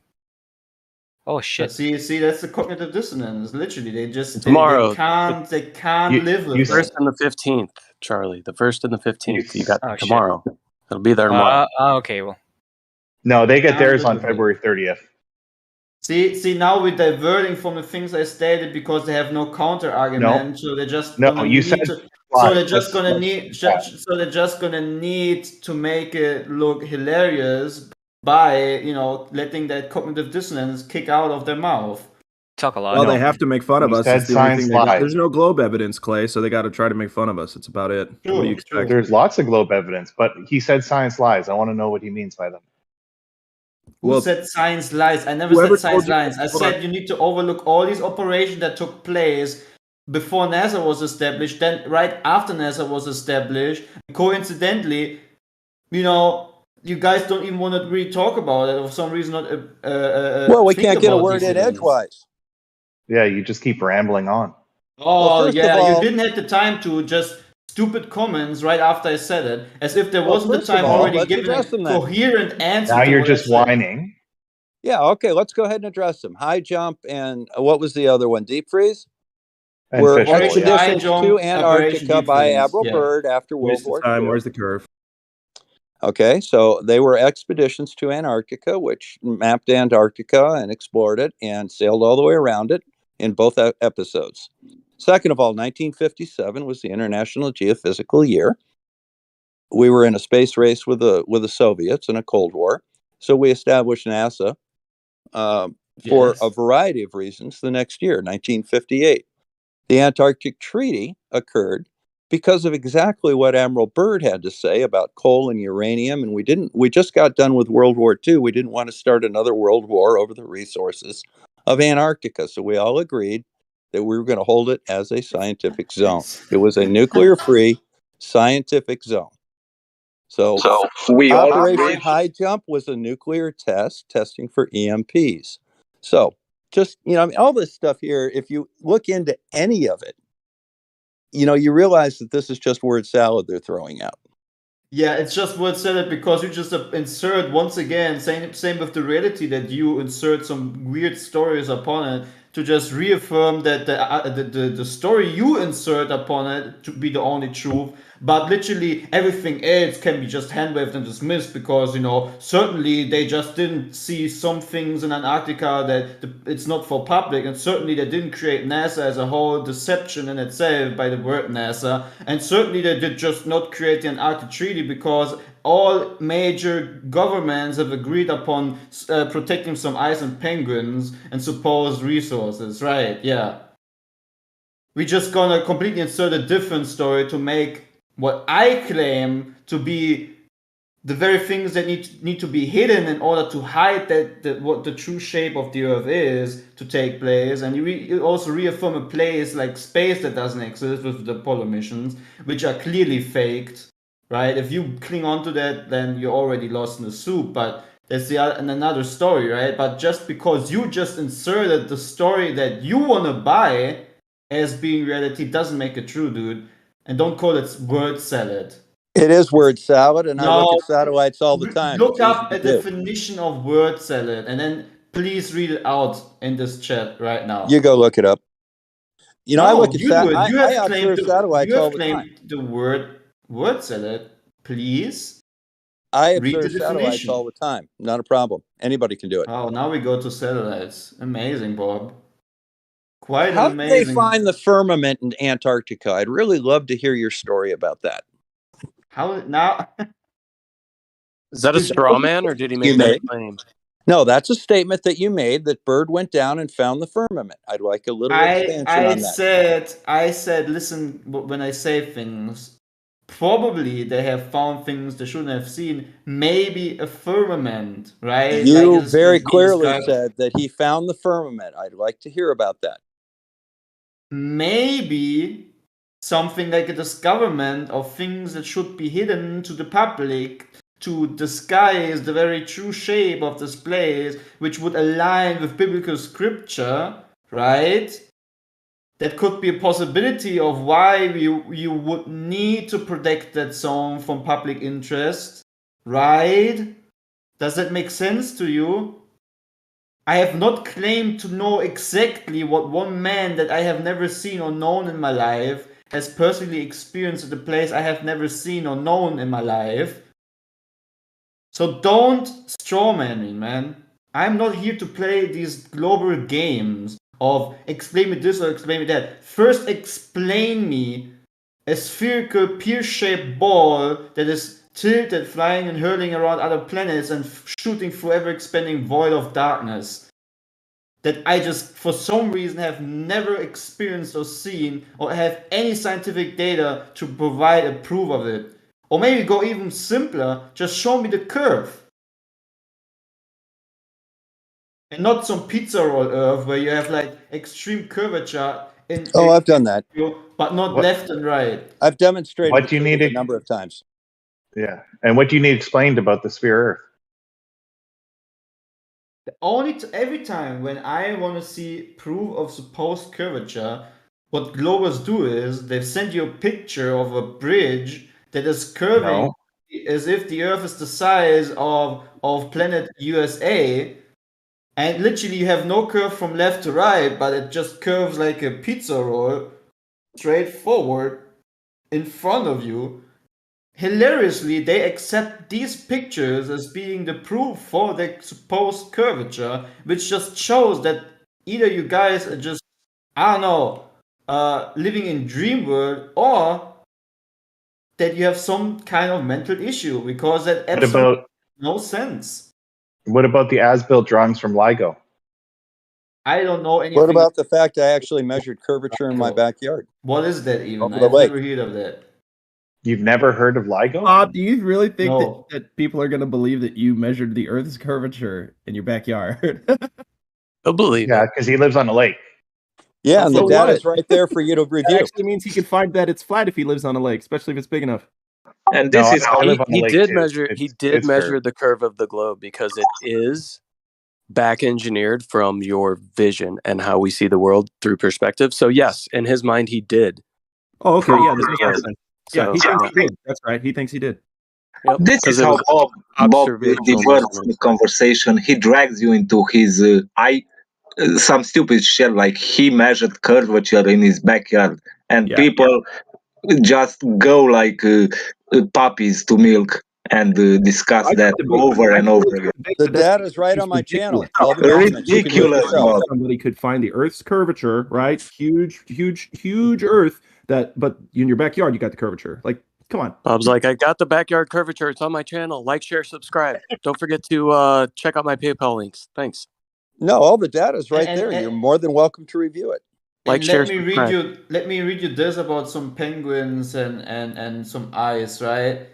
Oh shit! See, that's the cognitive dissonance. Literally, they Tomorrow. they can't live with First that. and the 15th, Charlie. The 1st and the 15th. You got Oh, shit. tomorrow. It'll be there tomorrow. Okay, well. No, they get theirs on live with it. February 30th. See, now we're diverting from the things I stated because they have no counter argument, so they're just gonna you need said to. lies. So they're just Let's- gonna let's- need. So they're just gonna need to make it look hilarious by letting that cognitive dissonance kick out of their mouth. Talk a lot. Well, they have to make fun of You us. said It's the only science thing they got. lies. There's no globe evidence, Clay, so they got to try to make fun of us. It's about it. What do you expect? There's lots of globe evidence, but he said science lies. I want to know what he means by them. Who said science lies? I never whoever said science told you- lies. I hold said on. you need to overlook all these operations that took place before NASA was established, then right after NASA was established. Coincidentally, you guys don't even want to really talk about it. For some reason, not. Well, we think can't get a about word these in events. edgewise. Yeah, you just keep rambling on. Oh, Well, first of yeah, all- you didn't have the time to just stupid comments right after I said it, as if there Well, wasn't the first of time all, already let's given a address them then. coherent answer. Now to you're what I just said. whining. Yeah, okay, let's go ahead and address them. High jump and what was the other one? Deep freeze? And Were Fishbowl, yeah. expeditions High jump, to Operation Antarctica Deep by Freeze, Admiral yeah. Byrd after World Waste War of time. II. Where's the curve? Okay, so they were expeditions to Antarctica, which mapped Antarctica and explored it and sailed all the way around it in both episodes. Second of all, 1957 was the International Geophysical Year. We were in a space race with the Soviets in a Cold War, so we established NASA for Yes. a variety of reasons the next year, 1958. The Antarctic Treaty occurred because of exactly what Admiral Byrd had to say about coal and uranium, and we just got done with World War II. We didn't want to start another world war over the resources of Antarctica, so we all agreed that we were going to hold it as a scientific zone. It was a nuclear-free scientific zone. So we all Operation High Jump was a nuclear testing for EMPs. So just, all this stuff here, if you look into any of it, you realize that this is just word salad they're throwing out. Yeah, it's just word salad because you just insert once again, same with the reality, that you insert some weird stories upon it to just reaffirm that the story you insert upon it to be the only truth. But literally everything else can be just hand-waved and dismissed because, certainly they just didn't see some things in Antarctica that it's not for public, and certainly they didn't create NASA as a whole deception in itself by the word NASA, and certainly they did just not create the Antarctic Treaty because all major governments have agreed upon protecting some ice and penguins and supposed resources, right? Yeah. We're just gonna completely insert a different story to make what I claim to be the very things that need to be hidden in order to hide what the true shape of the Earth is to take place, and you also reaffirm a place like space that doesn't exist with the Apollo missions, which are clearly faked, right? If you cling on to that, then you're already lost in the soup. But that's another story, right? But just because you just inserted the story that you want to buy as being reality doesn't make it true, dude. And don't call it word salad. It is word salad, and I look No, at satellites all the time. Look It's easy up to a do. definition of word salad and then please read it out in this chat right now. You go look it up. I look at you do it. You I have claimed observe satellites all the time. the word salad. Please I read the observe satellites definition. all the time. Not a problem. Anybody can do it. Oh, now we go to satellites. Amazing, Bob. Quite How amazing. did they find the firmament in Antarctica? I'd really love to hear your story about that. How now? Is that a straw man, or did he make that claim? No, that's a statement that you made, that Byrd went down and found the firmament. I'd like a little expansion on that. I said, listen, when I say things, probably they have found things they shouldn't have seen. Maybe a firmament, right? Like You it's very being clearly described. said that he found the firmament. I'd like to hear about that. Maybe something like a discoverment of things that should be hidden to the public to disguise the very true shape of this place, which would align with biblical scripture, right? That could be a possibility of why you would need to protect that zone from public interest, right? Does that make sense to you? I have not claimed to know exactly what one man that I have never seen or known in my life has personally experienced at a place I have never seen or known in my life. So don't strawman me, man. I'm not here to play these global games of explain me this or explain me that. First explain me a spherical pear-shaped ball that is tilted, flying and hurling around other planets and shooting through ever-expanding void of darkness that I just, for some reason, have never experienced or seen or have any scientific data to provide a proof of it. Or maybe go even simpler, just show me the curve. And not some pizza roll Earth where you have like extreme curvature in Oh, I've done that. but not What left and right. I've demonstrated what the do you curve need a to number of times. yeah, and what do you need explained about the sphere Earth? Every time when I want to see proof of supposed curvature, what Globers do is they send you a picture of a bridge that is curving No. as if the Earth is the size of planet USA, and literally you have no curve from left to right, but it just curves like a pizza roll straight forward in front of you. Hilariously, they accept these pictures as being the proof for the supposed curvature, which just shows that either you guys are just, I don't know, living in dream world, or that you have some kind of mental issue, because that What absolutely about makes no sense. the as-built drawings from LIGO? I don't know What anything about the fact I actually measured curvature in my about backyard what is that even? over the I've lake? never heard of that. You've never heard of LIGO? Bob, do you really think No. that people are going to believe that you measured the Earth's curvature in your backyard? He'll believe Yeah, it. because he lives on a lake. Yeah, and the So data what? is right there for you to That review. actually means he could find that it's flat if he lives on a lake, especially if it's big enough. And No, this is I how live on a He lake did too. measure. He did It's measure curved. the curve of the globe because it is back engineered from your vision and how we see the world through perspective. So yes, in his mind, he did. Oh, okay. prove Yeah, this the makes more Earth. sense. Yeah, So he thinks yeah. he did. That's right. He thinks he did. Yep. this Because is it how was Bob observational diverts measurement. the conversation. He drags you into his some stupid shit like he measured curvature in his backyard, and Yeah. people just go like puppies to milk and discuss I that can't debate. over I and can't over again. debate The that that's data is right just on my channel. ridiculous. It's all the That's documents. You can do it Ridiculous, yourself. Bob. somebody could find the Earth's curvature, right? Huge Earth. But in your backyard, you got the curvature. Like, come on. Bob's like, I got the backyard curvature. It's on my channel. Like, share, subscribe. Don't forget to check out my PayPal links. Thanks. No, all the data is right And, there. You're more than welcome to review it. Like, and share, subscribe. let me read you this about some penguins and some ice, right?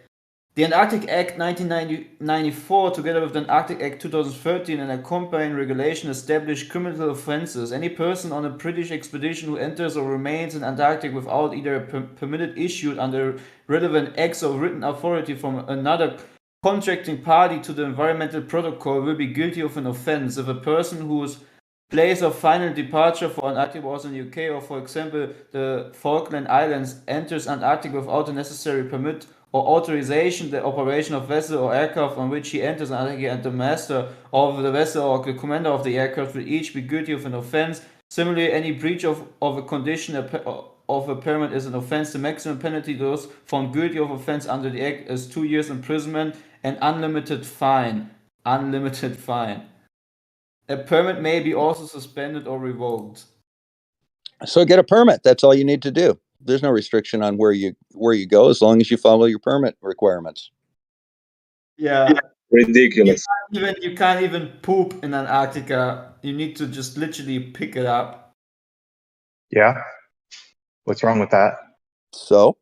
The Antarctic Act 1994, together with the Antarctic Act 2013 and accompanying regulation, established criminal offences. Any person on a British expedition who enters or remains in Antarctic without either a permit issued under relevant acts or written authority from another contracting party to the environmental protocol will be guilty of an offence. If a person whose place of final departure for Antarctic was in UK, or for example the Falkland Islands, enters Antarctic without the necessary permit or authorization, the operation of vessel or aircraft on which he enters Antarctic, and the master of the vessel or the commander of the aircraft will each be guilty of an offence. Similarly, any breach of a condition of a permit is an offence. The maximum penalty those found guilty of offence under the Act is 2 years imprisonment and unlimited fine. Unlimited fine. A permit may be also suspended or revoked. So get a permit. That's all you need to do. There's no restriction on where you go as long as you follow your permit requirements. Yeah. Ridiculous. You can't even poop in Antarctica. You need to just literally pick it up. Yeah. What's wrong with that? So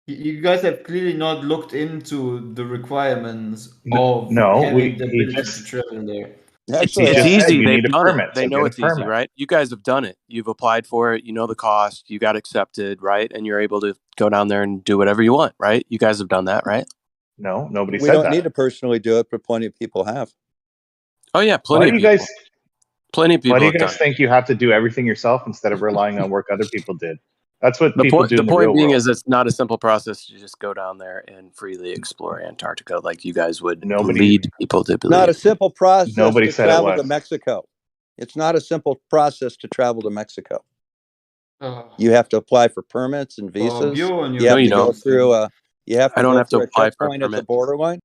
You guys have clearly not looked into the requirements of No, having the he ability to just travel there. Actually, he It's just said easy. you They've need a done it. permit, They so know get a it's easy, permit. right? You guys have done it. You've applied for it. You know the cost. You got accepted, right? And you're able to go down there and do whatever you want, right? You guys have done that, right? No, nobody we said don't that. need to personally do it, but plenty of people have. Oh yeah, Why plenty do of you people. guys? Plenty of Why people do you have done guys it. think you have to do everything yourself instead of relying on work other people did? That's what people do The in the point real being world. is it's not a simple process to just go down there and freely explore Antarctica like you guys would Nobody, lead people to Not a believe. simple process nobody to said it travel to was. Mexico. It's not a simple process to travel to Mexico. Oh, You have to apply for permits and visas. Bjorn, You you're have No, you to go don't. through a I don't have to apply for a checkpoint at the permit. borderline.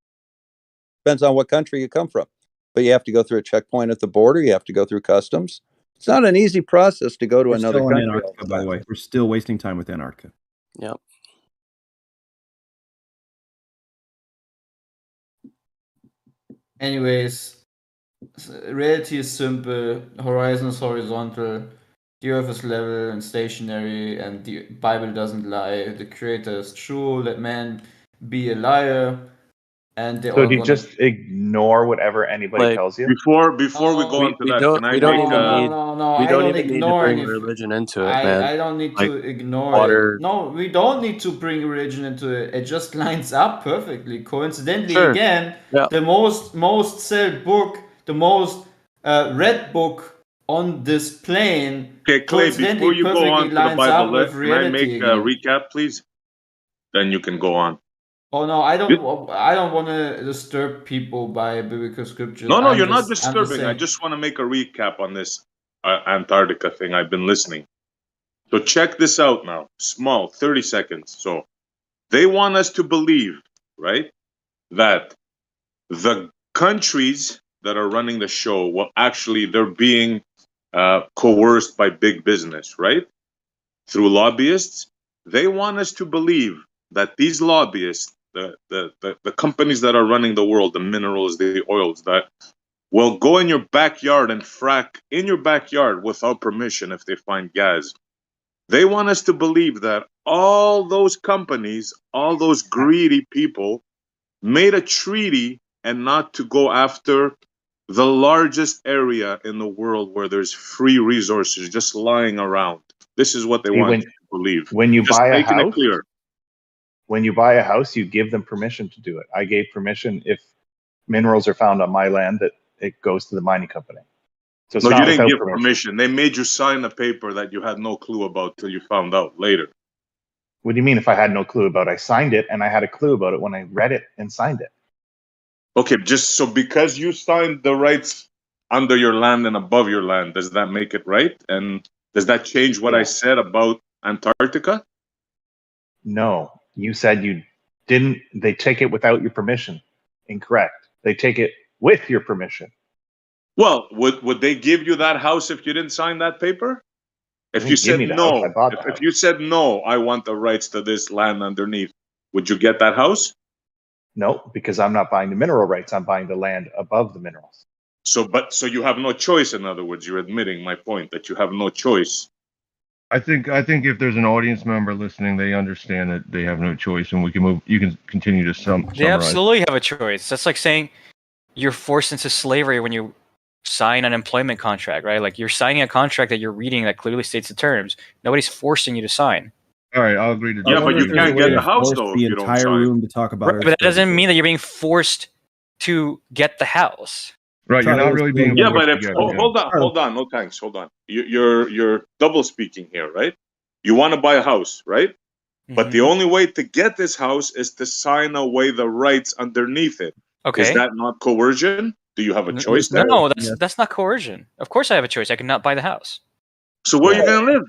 Depends on what country you come from. But you have to go through a checkpoint at the border. You have to go through customs. It's not an easy process to go to We're another still in country all Antarctica, the by the time. way. We're still wasting time with Antarctica. Yep. Anyways, reality is simple. Horizon is horizontal. The Earth is level and stationary, and the Bible doesn't lie. The Creator is true. Let man be a liar, and they're So all do you gonna. just ignore whatever anybody Like tells you? Before we go No, on to that, can I we don't make even need no. we I don't don't even need to ignore bring anything. religion into it, man. I don't need Like to ignore water. it. No, we don't need to bring religion into it. It just lines up perfectly. Coincidentally, Sure. again, Yeah. the most sold book, the most read book on this plane, Okay, Clay, before coincidentally you go on perfectly to the lines Bible, up with can I make reality a again. recap, please? Then you can go on. Oh no, I You- don't want to disturb people by biblical scriptures. No, I'm you're not just disturbing. I saying. just want to make a recap on this Antarctica thing. I've been listening. So check this out now. Small, 30 seconds. So they want us to believe, right, that the countries that are running the show, well, actually, they're being coerced by big business, right? Through lobbyists. They want us to believe that these lobbyists, the companies that are running the world, the minerals, the oils, that will go in your backyard and frack in your backyard without permission if they find gas. They want us to believe that all those companies, all those greedy people made a treaty and not to go after the largest area in the world where there's free resources just lying around. This is what they See, want you to believe. when you Just buy a making it house, clear. you give them permission to do it. I gave permission if minerals are found on my land that it goes to the mining company. So it's No, you not didn't without give permission. permission. They made you sign a paper that you had no clue about till you found out later. What do you mean if I had no clue about it? I signed it and I had a clue about it when I read it and signed it. Okay, just so because you signed the rights under your land and above your land, does that make it right? And does that change what I Yeah. said about Antarctica? No, you said you didn't. They take it without your permission. Incorrect. They take it with your permission. Well, would they give you that house if you didn't sign that paper? They If you didn't give said me the house. I no, bought the house. if you said no, I want the rights to this land underneath, would you get that house? No, because I'm not buying the mineral rights. I'm buying the land above the minerals. So you have no choice. In other words, you're admitting my point that you have no choice. I think if there's an audience member listening, they understand that they have no choice, and we can move. You can continue to summarize. They absolutely have a choice. That's like saying you're forced into slavery when you sign an employment contract, right? Like you're signing a contract that you're reading that clearly states the terms. Nobody's forcing you to sign. All right, I'll agree to I Yeah, but wonder you if there's a can't way get to the house force though the if you don't entire sign. room to talk about Right, Earth but that doesn't curvature. mean that you're being forced to get the house. Right, you're Charlie, not really being Yeah, forced but to if get. hold on, no thanks, hold on. You're double speaking here, right? You want to buy a house, right? But the Mhm. only way to get this house is to sign away the rights underneath it. Okay. Is that not coercion? Do you have a choice there? No, that's not coercion. Of course, I have a choice. I cannot buy the house. So where are you gonna live?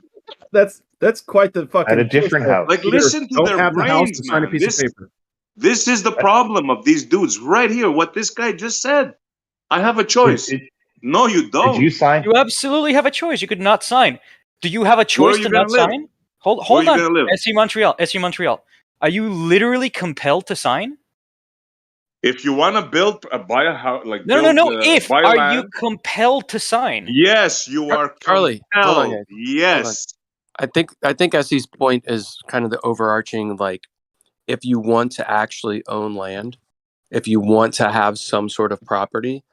That's quite the fucking At a different choice. house. Like, Either listen to don't their have the house brains, to sign a man. piece of paper. This is the problem of these dudes right here. What this guy just said. I have a choice. No, you don't. Did you sign? You absolutely have a choice. You could not sign. Do you have a Where choice are you to gonna not live? sign? Hold Where are you on. gonna live? SC Montreal. Are you literally compelled to sign? If you want to buy a house, like No. If buy are land, you compelled to sign? yes, you are Charlie, hold on, compelled. guys. Yes. I think SC's point is kind of the overarching, like, if you want to actually own land, if you want to have some sort of property,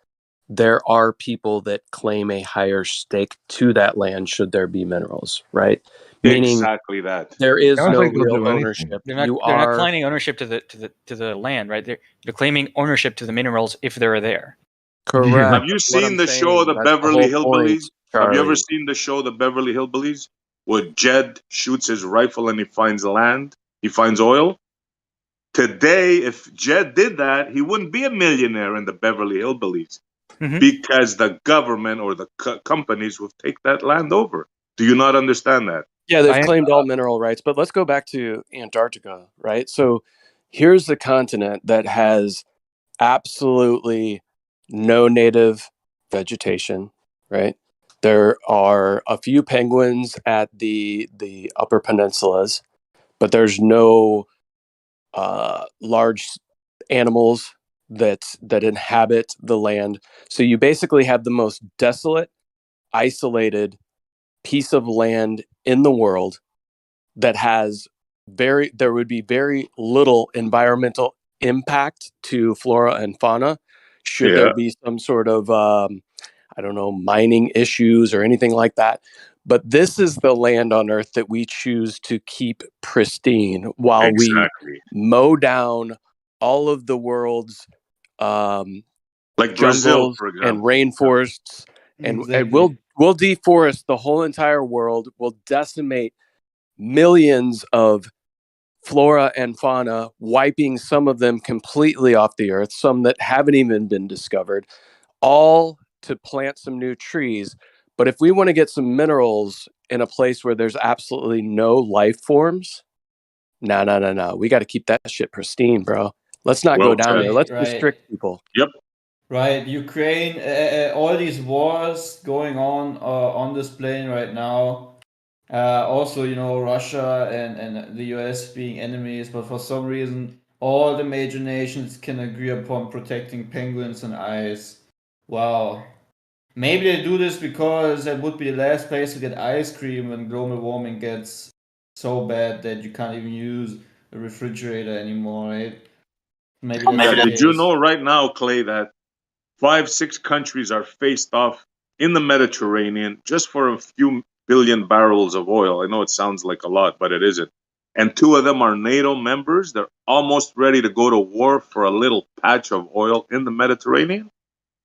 there are people that claim a higher stake to that land should there be minerals, right? Meaning Exactly that. there is Sounds no like they'll real do anything. ownership. They're not claiming ownership to the land, right? They're claiming ownership to the minerals if they're there. Correct. Have you What seen I'm the show saying, The that's the Beverly whole point, Hillbillies? Have you ever Charlie. seen the show The Beverly Hillbillies? Where Jed shoots his rifle and he finds land, he finds oil. Today, if Jed did that, he wouldn't be a millionaire in the Beverly Hillbillies because the government or the companies will take that land over. Do you not understand that? Yeah, they've claimed all mineral rights, but let's go back to Antarctica, right? So here's the continent that has absolutely no native vegetation, right? There are a few penguins at the upper peninsulas, but there's no large animals that inhabit the land. So you basically have the most desolate, isolated piece of land in the world that has there would be very little environmental impact to flora and fauna should there Yeah. be some sort of I don't know, mining issues or anything like that. But this is the land on earth that we choose to keep pristine while we Exactly. mow down all of the world's Like Brazil, jungles for and example. rainforests, and Exactly. we'll deforest the whole entire world. We'll decimate millions of flora and fauna, wiping some of them completely off the earth, some that haven't even been discovered, all to plant some new trees. But if we want to get some minerals in a place where there's absolutely no life forms, no. We got to keep that shit pristine, bro. Let's not go down there. Let's Right. restrict people. Yep. Right, Ukraine, all these wars going on this plane right now. Also, Russia and the US being enemies, but for some reason, all the major nations can agree upon protecting penguins and ice. Wow. Maybe they do this because that would be the last place to get ice cream when global warming gets so bad that you can't even use a refrigerator anymore, right? Maybe that's the Did you case. know right now, Clay, that 6 countries are faced off in the Mediterranean just for a few billion barrels of oil? I know it sounds like a lot, but it isn't. And 2 of them are NATO members. They're almost ready to go to war for a little patch of oil in the Mediterranean.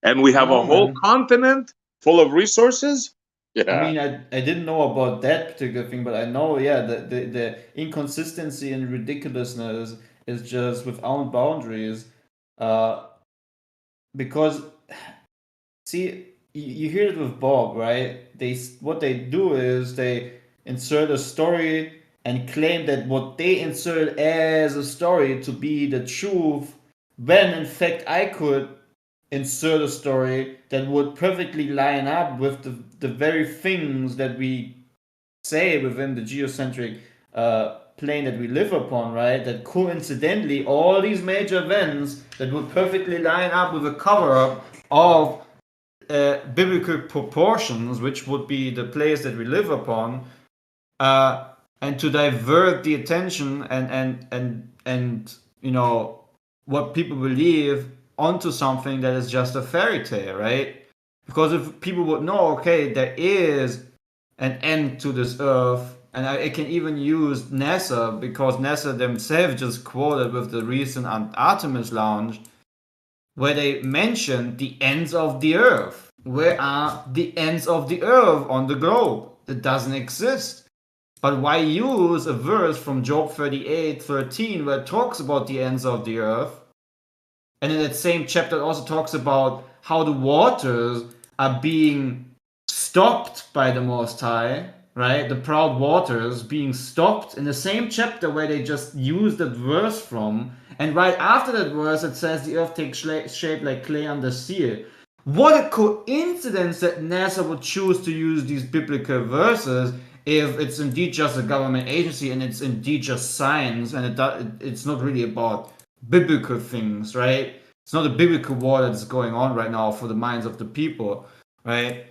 And we have a Oh, whole man. continent full of resources. I Yeah. mean, I didn't know about that particular thing, but I know, yeah, the inconsistency and ridiculousness is just without boundaries. Uh, because, see, you hear it with Bob, right? What they do is they insert a story and claim that what they insert as a story to be the truth, when in fact I could insert a story that would perfectly line up with the very things that we say within the geocentric plane that we live upon, right? That coincidentally, all these major events that would perfectly line up with a cover up of biblical proportions, which would be the place that we live upon, and to divert the attention and what people believe onto something that is just a fairy tale, right? Because if people would know, okay, there is an end to this earth, and I can even use NASA because NASA themselves just quoted with the recent Artemis launch, where they mentioned the ends of the earth. Where are the ends of the earth on the globe? It doesn't exist. But why use a verse from Job 38:13 where it talks about the ends of the earth? And in that same chapter, it also talks about how the waters are being stopped by the Most High, right? The proud waters being stopped in the same chapter where they just used that verse from. And right after that verse, it says the earth takes shape like clay under seal. What a coincidence that NASA would choose to use these biblical verses if it's indeed just a government agency and it's indeed just science and it's not really about biblical things, right? It's not a biblical war that's going on right now for the minds of the people, right?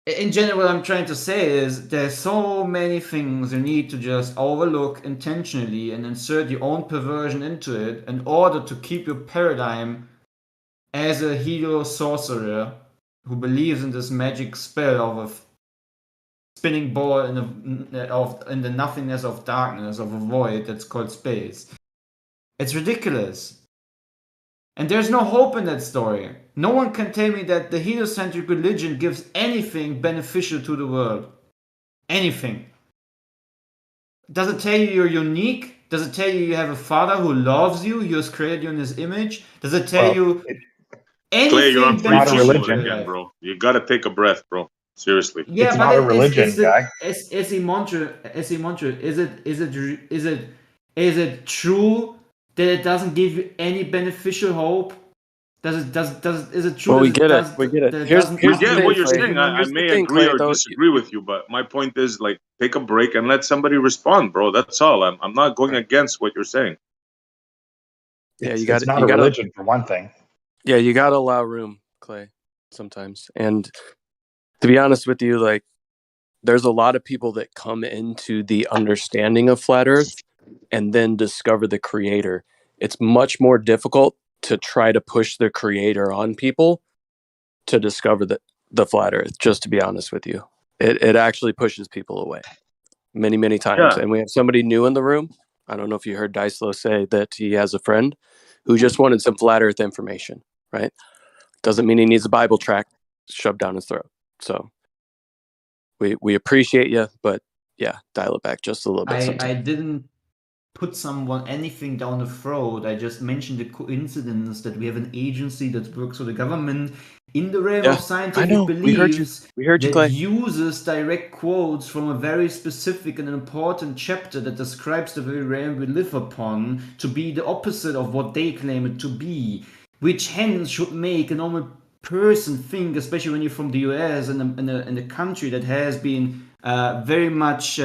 in general, what I'm trying to say is there's so many things you need to just overlook intentionally and insert your own perversion into it in order to keep your paradigm as a hero sorcerer who believes in this magic spell of a spinning ball in the nothingness of darkness, of a void that's called space. It's ridiculous. And there's no hope in that story. No one can tell me that the heliocentric religion gives anything beneficial to the world. Anything. Does it tell you you're unique? Does it tell you you have a father who loves you, who has created you in his image? Does it tell you anything Clay, you're on free beneficial fall to your again, life? bro. You gotta take a breath, bro. Seriously. Yeah, It's but not a religion, guy. As a mantra, is it true that it doesn't give you any beneficial hope? Is it true Well, that we it get it. does We get that it. it Here's doesn't We here's the get uplift thing, what you're Clay. saying. I Here's the may thing, agree Clay. or disagree with you, but my point is, like, take a break and let somebody respond, bro. That's all. I'm not going against what you're saying. Yeah, you It's not a religion for one thing. Yeah, you gotta allow room, Clay, sometimes. And to be honest with you, like, there's a lot of people that come into the understanding of flat Earth and then discover the creator. It's much more difficult to try to push the creator on people to discover the flat Earth, just to be honest with you. It actually pushes people away many, many times. Yeah. And we have somebody new in the room. I don't know if you heard Dyslo say that he has a friend who just wanted some flat Earth information, right? Doesn't mean he needs a Bible tract shoved down his throat. So we appreciate you, but yeah, dial it back just a little bit sometimes. I didn't put someone anything down the throat. I just mentioned the coincidence that we have an agency that works for the government in the realm Yeah, of I scientific know. We heard you. beliefs We heard you, that Clay. uses direct quotes from a very specific and important chapter that describes the very realm we live upon to be the opposite of what they claim it to be, which hence should make a normal person think, especially when you're from the US and in a country that has been very much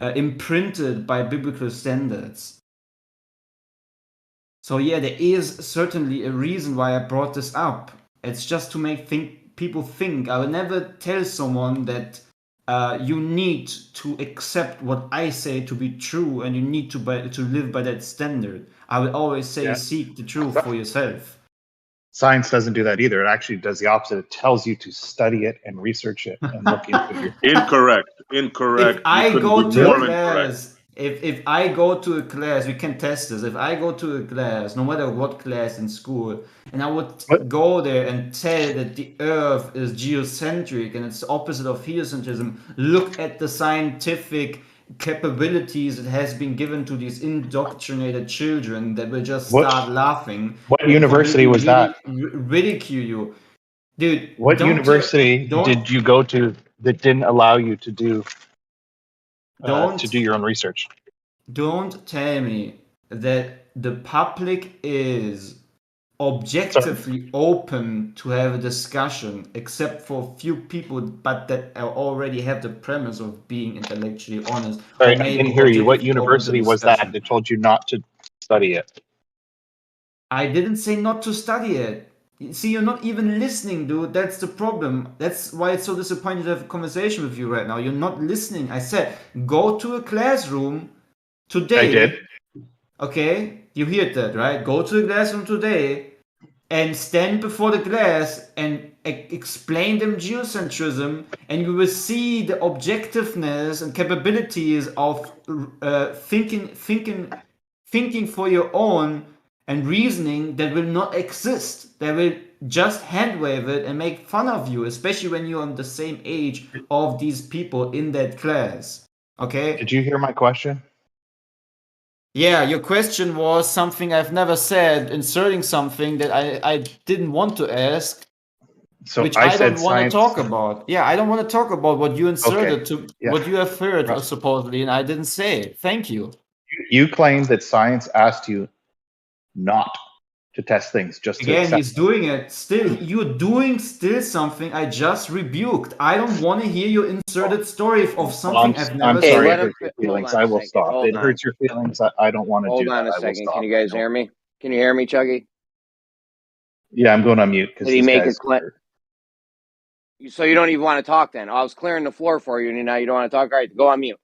imprinted by biblical standards. So yeah, there is certainly a reason why I brought this up. It's just to make people think. I will never tell someone that you need to accept what I say to be true and you need to live by that standard. I will always say seek the truth for yourself. Science doesn't do that either. It actually does the opposite. It tells you to study it and research it and look into it. Incorrect. If I go to a class, if I go to a class, we can test this. If I go to a class, no matter what class in school, and I would go there and tell that the Earth is geocentric and it's the opposite of heliocentrism, look at the scientific capabilities that has been given to these indoctrinated children that will just start laughing. What university was that? Ridicule you. Dude, what university did you go to that didn't allow you to do your own research? Don't tell me that the public is objectively open to have a discussion, except for a few people, but that already have the premise of being intellectually honest. Sorry, I didn't hear you. What university was that that told you not to study it? I didn't say not to study it. See, you're not even listening, dude. That's the problem. That's why it's so disappointing to have a conversation with you right now. You're not listening. I said, go to a classroom today. I did. Okay, you heard that, right? Go to the classroom today and stand before the class and explain them geocentrism, and you will see the objectiveness and capabilities of thinking for your own and reasoning that will not exist. They will just hand wave it and make fun of you, especially when you're on the same age of these people in that class. Okay? Did you hear my question? Yeah, your question was something I've never said, inserting something that I didn't want to ask, so which I don't want to science... talk about. Yeah, I don't want to talk about what you inserted what you have heard Right. supposedly, and I didn't say. Thank you. You claimed that science asked you not to test things, just to Again, accept he's doing it. Still, you're doing something I just rebuked. I don't want to hear your inserted story of something I've never said. I'm sorry it hurts your feelings. I will stop. It hurts your feelings. I don't want to do that. Hold on a second. Can you guys hear me? Can you hear me, Chuggy? Yeah, I'm going on mute because Did he make a claim? So you don't even want to talk then? I was clearing the floor for you, and now you don't want to talk. All right, go on mute.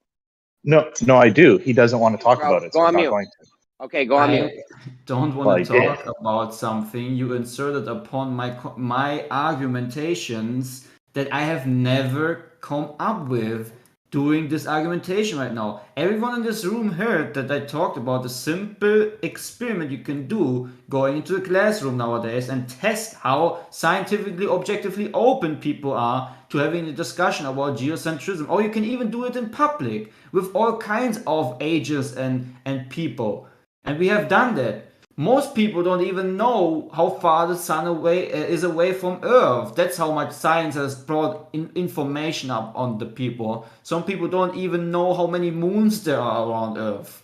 No, I do. He doesn't want to talk about it, so Go I'm on not mute. going to. Okay, go on mute. I don't Well, want he to did. talk about something you inserted upon my argumentations that I have never come up with doing this argumentation right now. Everyone in this room heard that I talked about the simple experiment you can do going into a classroom nowadays and test how scientifically, objectively open people are to having a discussion about geocentrism. Or you can even do it in public with all kinds of ages and people. And we have done that. Most people don't even know how far the sun is away from Earth. That's how much science has brought information up on the people. Some people don't even know how many moons there are around Earth.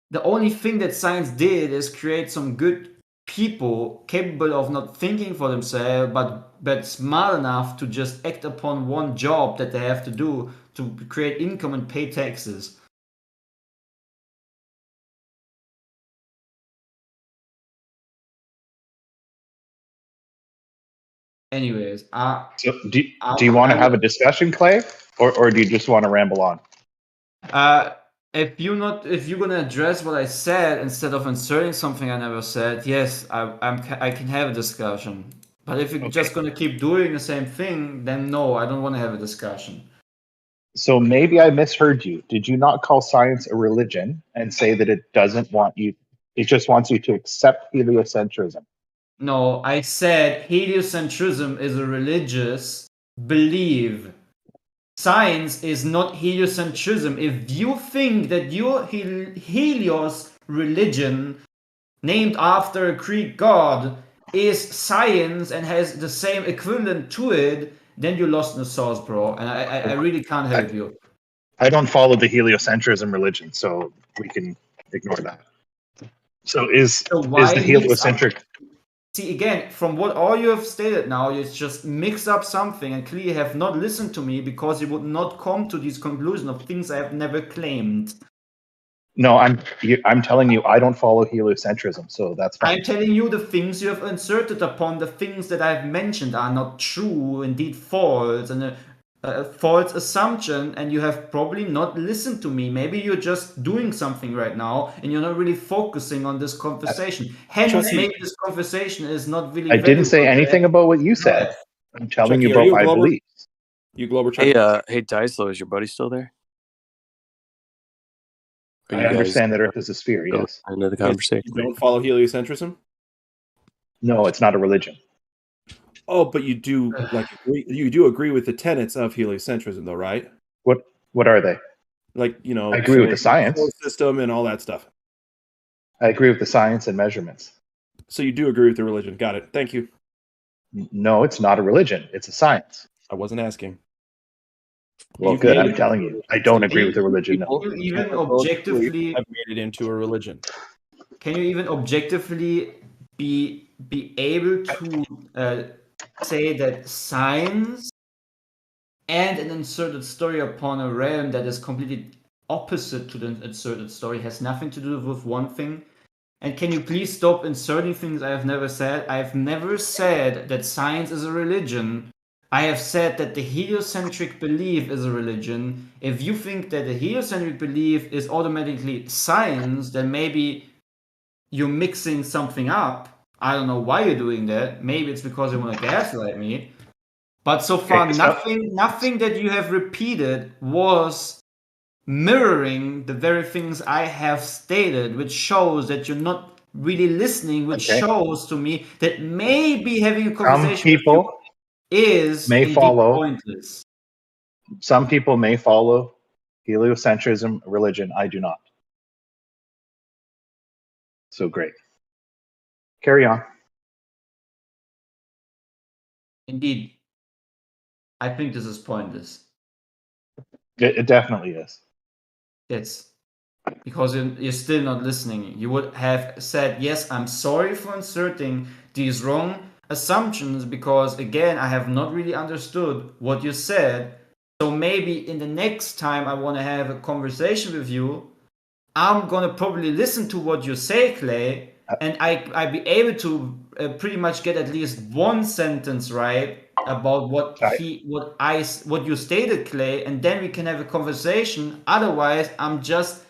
The only thing that science did is create some good people capable of not thinking for themselves, but smart enough to just act upon one job that they have to do to create income and pay taxes. Anyways, so do you want to have a discussion, Clay, or do you just want to ramble on? If you're gonna address what I said instead of inserting something I never said, yes, I can have a discussion. But if you're just gonna keep doing the same thing, then no, I don't want to have a discussion. So maybe I misheard you. Did you not call science a religion and say that it doesn't want you? It just wants you to accept heliocentrism. No, I said heliocentrism is a religious belief. Science is not heliocentrism. If you think that your Helios religion, named after a Greek god, is science and has the same equivalent to it, then you're lost in the sauce, bro. And I really can't help you. I don't follow the heliocentrism religion, so we can ignore that. So is the heliocentric? See, again, from what all you have stated now, you just mix up something and clearly have not listened to me because you would not come to these conclusions of things I have never claimed. No, I'm telling you, I don't follow heliocentrism, so that's fine. I'm telling you the things you have inserted upon the things that I've mentioned are not true, indeed false, and a false assumption, and you have probably not listened to me. Maybe you're just doing something right now and you're not really focusing on this conversation. Hence, maybe this conversation is not really. I didn't say anything about what you said. I'm telling you about my beliefs. You Glober? Hey, Dyslow, is your buddy still there? I understand that Earth is a sphere, yes. I know the conversation. You don't follow heliocentrism? No, it's not a religion. Oh, but you do you do agree with the tenets of heliocentrism, though, right? What are they? Like, you know, I agree with the science. Solar system and all that stuff. I agree with the science and measurements. So you do agree with the religion. Got it. Thank you. No, it's not a religion. It's a science. I wasn't asking. Well, good. I'm telling you, I don't agree with the religion. Can you even objectively I've made it into a religion? Can you even objectively be able to say that science and an inserted story upon a realm that is completely opposite to the inserted story has nothing to do with one thing? And can you please stop inserting things I have never said? I have never said that science is a religion. I have said that the heliocentric belief is a religion. If you think that the heliocentric belief is automatically science, then maybe you're mixing something up. I don't know why you're doing that. Maybe it's because you want to gaslight me. But so far, nothing that you have repeated was mirroring the very things I have stated, which shows that you're not really listening, which shows to me that maybe having a conversation Some people may follow pointless. Some people may follow heliocentrism religion. I do not. So great. Carry on. Indeed. I think this is pointless. It definitely is. Yes. Because you're still not listening. You would have said, yes, I'm sorry for inserting these wrong assumptions because, again, I have not really understood what you said. So maybe in the next time I want to have a conversation with you, I'm going to probably listen to what you say, Clay, and I'd be able to pretty much get at least one sentence right about what you stated, Clay, and then we can have a conversation. Otherwise, I'm just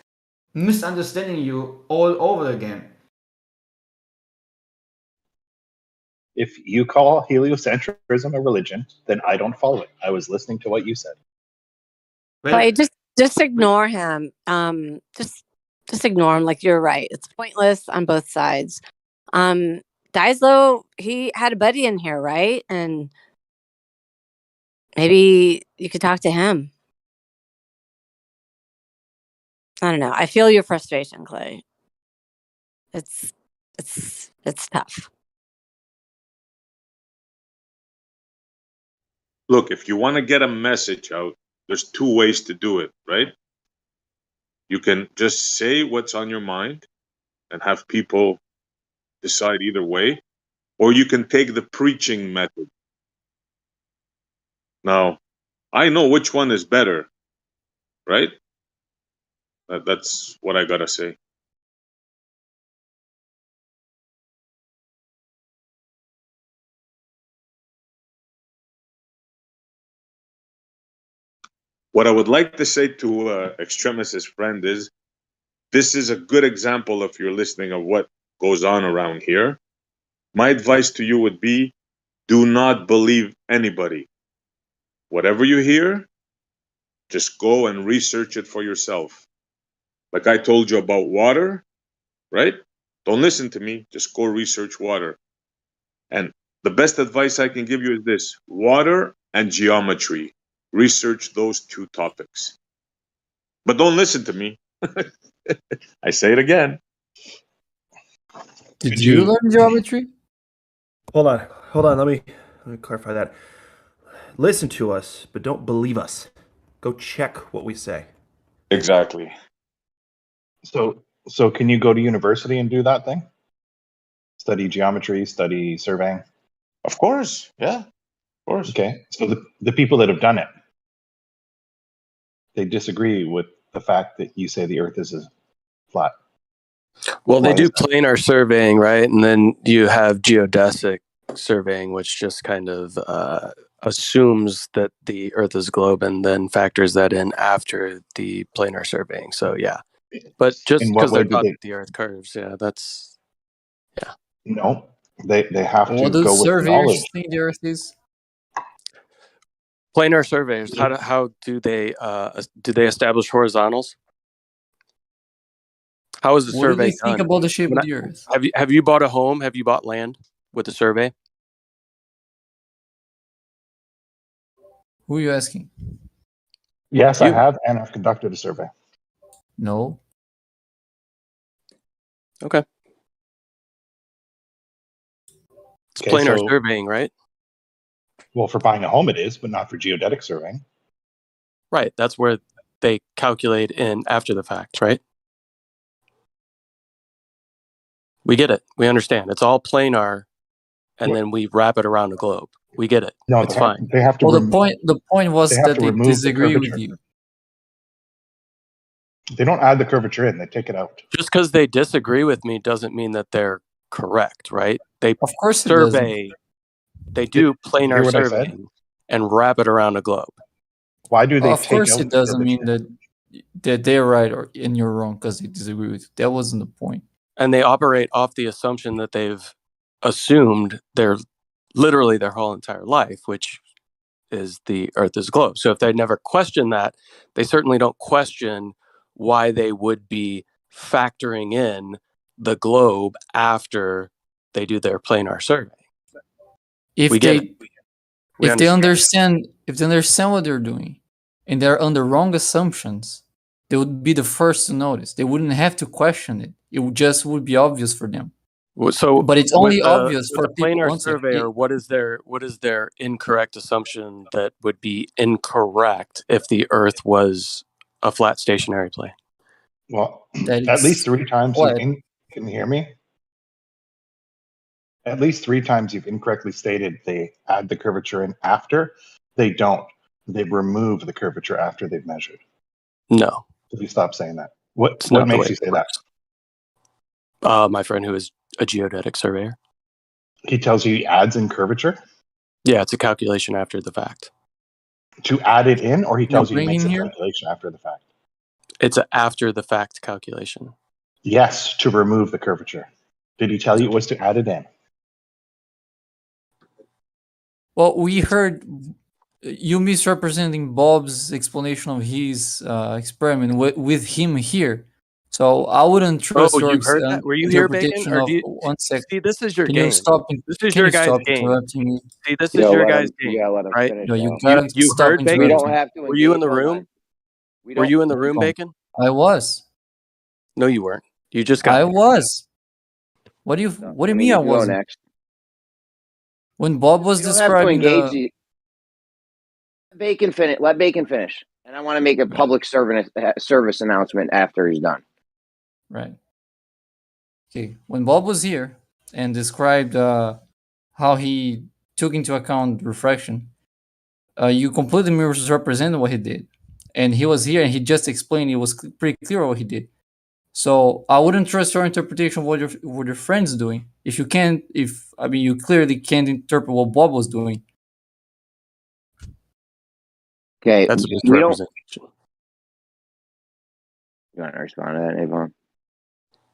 misunderstanding you all over again. If you call heliocentrism a religion, then I don't follow it. I was listening to what you said. Clay, just ignore him. Just ignore him. Like, you're right. It's pointless on both sides. Deislo, he had a buddy in here, right? And maybe you could talk to him. I don't know. I feel your frustration, Clay. It's tough. Look, if you want to get a message out, there's two ways to do it, right? You can just say what's on your mind and have people decide either way, or you can take the preaching method. Now, I know which one is better, right? That's what I gotta say. What I would like to say to Extremis' friend is, this is a good example, if you're listening, of what goes on around here. My advice to you would be, do not believe anybody. Whatever you hear, just go and research it for yourself. Like I told you about water, right? Don't listen to me, just go research water. And the best advice I can give you is this: water and geometry. Research those two topics. But don't listen to me. I say it again. Did you learn geometry? Hold on. Let me clarify that. Listen to us, but don't believe us. Go check what we say. Exactly. So can you go to university and do that thing? Study geometry, study surveying? Of course, yeah. Of course. Okay. So the people that have done it, they disagree with the fact that you say the Earth is flat. Well, they do planar surveying, right? And then you have geodesic surveying, which just kind of assumes that the Earth is a globe and then factors that in after the planar surveying. So, yeah. But just because they're taught that the Earth curves, yeah. No, they have to What do go with surveyors knowledge. think the Earth is? Planar surveyors, how do they establish horizontals? How is the What do survey they think done? about the shape of the Earth? Have you bought a home? Have you bought land with a survey? Who are you asking? Yes, I have, and I've conducted a survey. No. Okay. It's planar surveying, right? Well, for buying a home it is, but not for geodetic surveying. Right. That's where they calculate in after the fact, right? We get it. We understand. It's all planar, and then we wrap it around the globe. We get it. No, it's fine. They have to. Well, the point was that they disagree with you. They don't add the curvature in; they take it out. Just because they disagree with me doesn't mean that they're correct, right? They of course survey. They do planar surveying and wrap it around a globe. Why do they? Of course, it doesn't mean that they're right and you're wrong because they disagree with you. That wasn't the point. And they operate off the assumption that they've assumed their whole entire life, which is the Earth is a globe. So if they never question that, they certainly don't question why they would be factoring in the globe after they do their planar survey. If they understand what they're doing and they're under wrong assumptions, they would be the first to notice. They wouldn't have to question it. It would be obvious for them. So, but it's only obvious for the planar people. surveyor. What is their incorrect assumption that would be incorrect if the Earth was a flat stationary plane? Well, at least 3 times. Can you hear me? At least 3 times you've incorrectly stated they add the curvature in after. They don't. They remove the curvature after they've measured. No. Please stop saying that. What not makes you say that? My friend who is A geodetic surveyor. He tells you he adds in curvature? Yeah, it's a calculation after the fact. To add it in, or he Can you tells you he bring makes in a here? calculation after the fact? It's an after the fact calculation. Yes, to remove the curvature. Did he tell you it was to add it in? Well, we heard you misrepresenting Bob's explanation of his experiment with him here. So I wouldn't trust Oh, your you heard that? Were you here, Bacon? interpretation Or of do you 1 second. see? This is your Can you game. stop? This is Can your you guys' stop game. interrupting me? See, this is your guys' You game, gotta let him right? finish. No, you Though. gotta You stop heard, Bacon? We interrupting. don't have to. Were you in the Hold room? on. We Were don't. you in the room, No, Bacon? I was. No, you weren't. You just got I here. was. What do you mean You I can go wasn't? next. When Bob was You don't have to describing engage the Bacon finish. Let Bacon finish, and I want to make a public service announcement after he's done. right. Okay, when Bob was here and described how he took into account refraction, you completely misrepresented what he did. And he was here and he just explained it was pretty clear what he did. So I wouldn't trust your interpretation of what your friend's doing. If you can't, you clearly can't interpret what Bob was doing. Okay, That's a we don't. misrepresentation. You want to respond to that, Avon?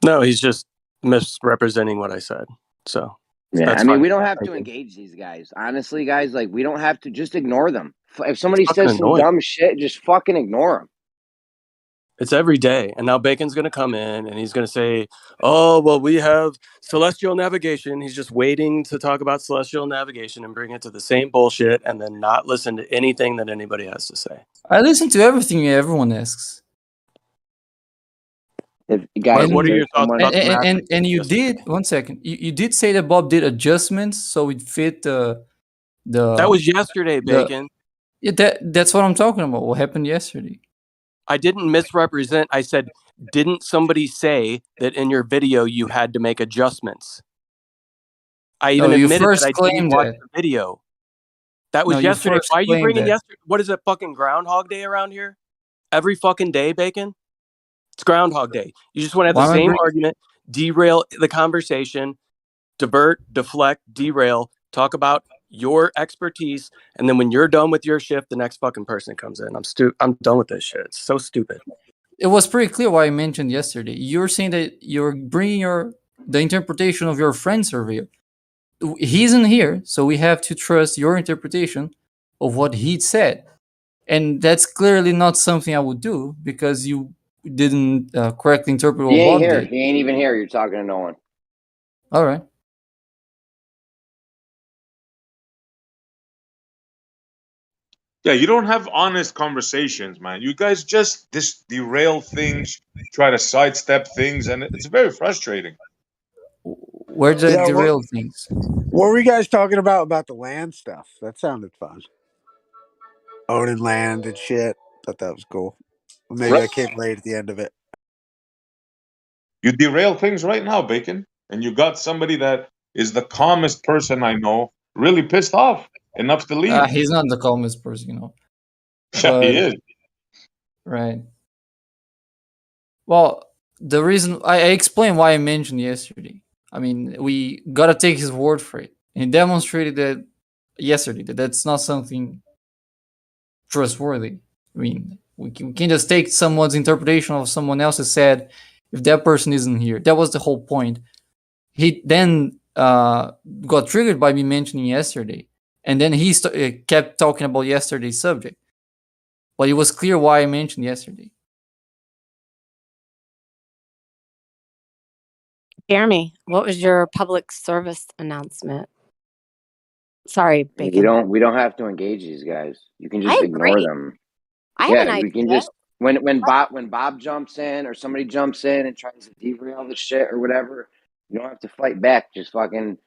No, he's just misrepresenting what I said. So Yeah, that's I mean, fine. we don't have to Bacon. engage these guys. Honestly, guys, like we don't have to. Just ignore them. If somebody It's fucking says some annoying. dumb shit, just fucking ignore them. It's every day. And now Bacon's going to come in and he's going to say, oh, well, we have celestial navigation. He's just waiting to talk about celestial navigation and bring it to the same bullshit and then not listen to anything that anybody has to say. I listen to everything everyone asks. If guys, What are your thoughts someone, about the math? And you did 1 second. You did say that Bob did adjustments so it fit the That was yesterday, Bacon. Yeah, that's what I'm talking about. What happened yesterday? I didn't misrepresent. I said, didn't somebody say that in your video you had to make adjustments? I even No, you admitted first that I didn't claimed watch that. the video. That was No, you yesterday. first Why are you claimed bringing that. yesterday? What is it, fucking Groundhog Day around here? Every fucking day, Bacon? It's Groundhog Day. You just want to have Why the am I same bringing? argument, derail the conversation, divert, deflect, derail, talk about your expertise, and then when you're done with your shift, the next fucking person comes in. I'm done with this shit. It's so stupid. It was pretty clear what I mentioned yesterday. You're saying that you're bringing the interpretation of your friend surveyor. He isn't here, so we have to trust your interpretation of what he said, and that's clearly not something I would do because you didn't correctly interpret he what ain't Bob here. did. He ain't even here. You're talking to no one. All right. Yeah, you don't have honest conversations, man. You guys just derail things, try to sidestep things, and it's very frustrating. Where did I derail things? What were you guys talking about the land stuff? That sounded fun. Owning land and shit. Thought that was cool. Well, maybe I came late at the end of it. You derail things right now, Bacon, and you got somebody that is the calmest person I know, really pissed off enough to leave. He's not the calmest person, you know. Yeah, he is. Right. Well, the reason I explained why I mentioned yesterday. I mean, we gotta take his word for it. And he demonstrated that yesterday that that's not something trustworthy. I mean, we can just take someone's interpretation of someone else's said if that person isn't here. That was the whole point. He then got triggered by me mentioning yesterday, and then he kept talking about yesterday's subject. But it was clear why I mentioned yesterday. Jeremy, what was your public service announcement? Sorry, Bacon. We don't have to engage these guys. You can just I ignore agree. them. I have an We can idea. just when Bob jumps in or somebody jumps in and tries to derail the shit or whatever, you don't have to fight back. Just fucking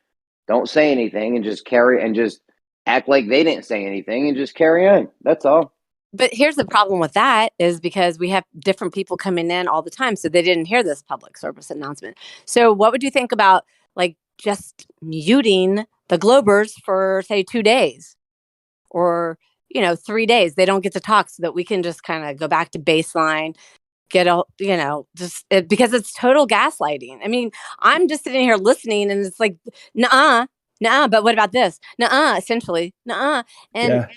don't say anything and just act like they didn't say anything and just carry on. That's all. But here's the problem with that is because we have different people coming in all the time, so they didn't hear this public service announcement. So what would you think about like just muting the Globers for say 2 days or 3 days? They don't get to talk so that we can just kind of go back to baseline, get a, because it's total gaslighting. I mean, I'm just sitting here listening and it's like, nuh-uh, but what about this? Nuh-uh, essentially, nuh-uh. And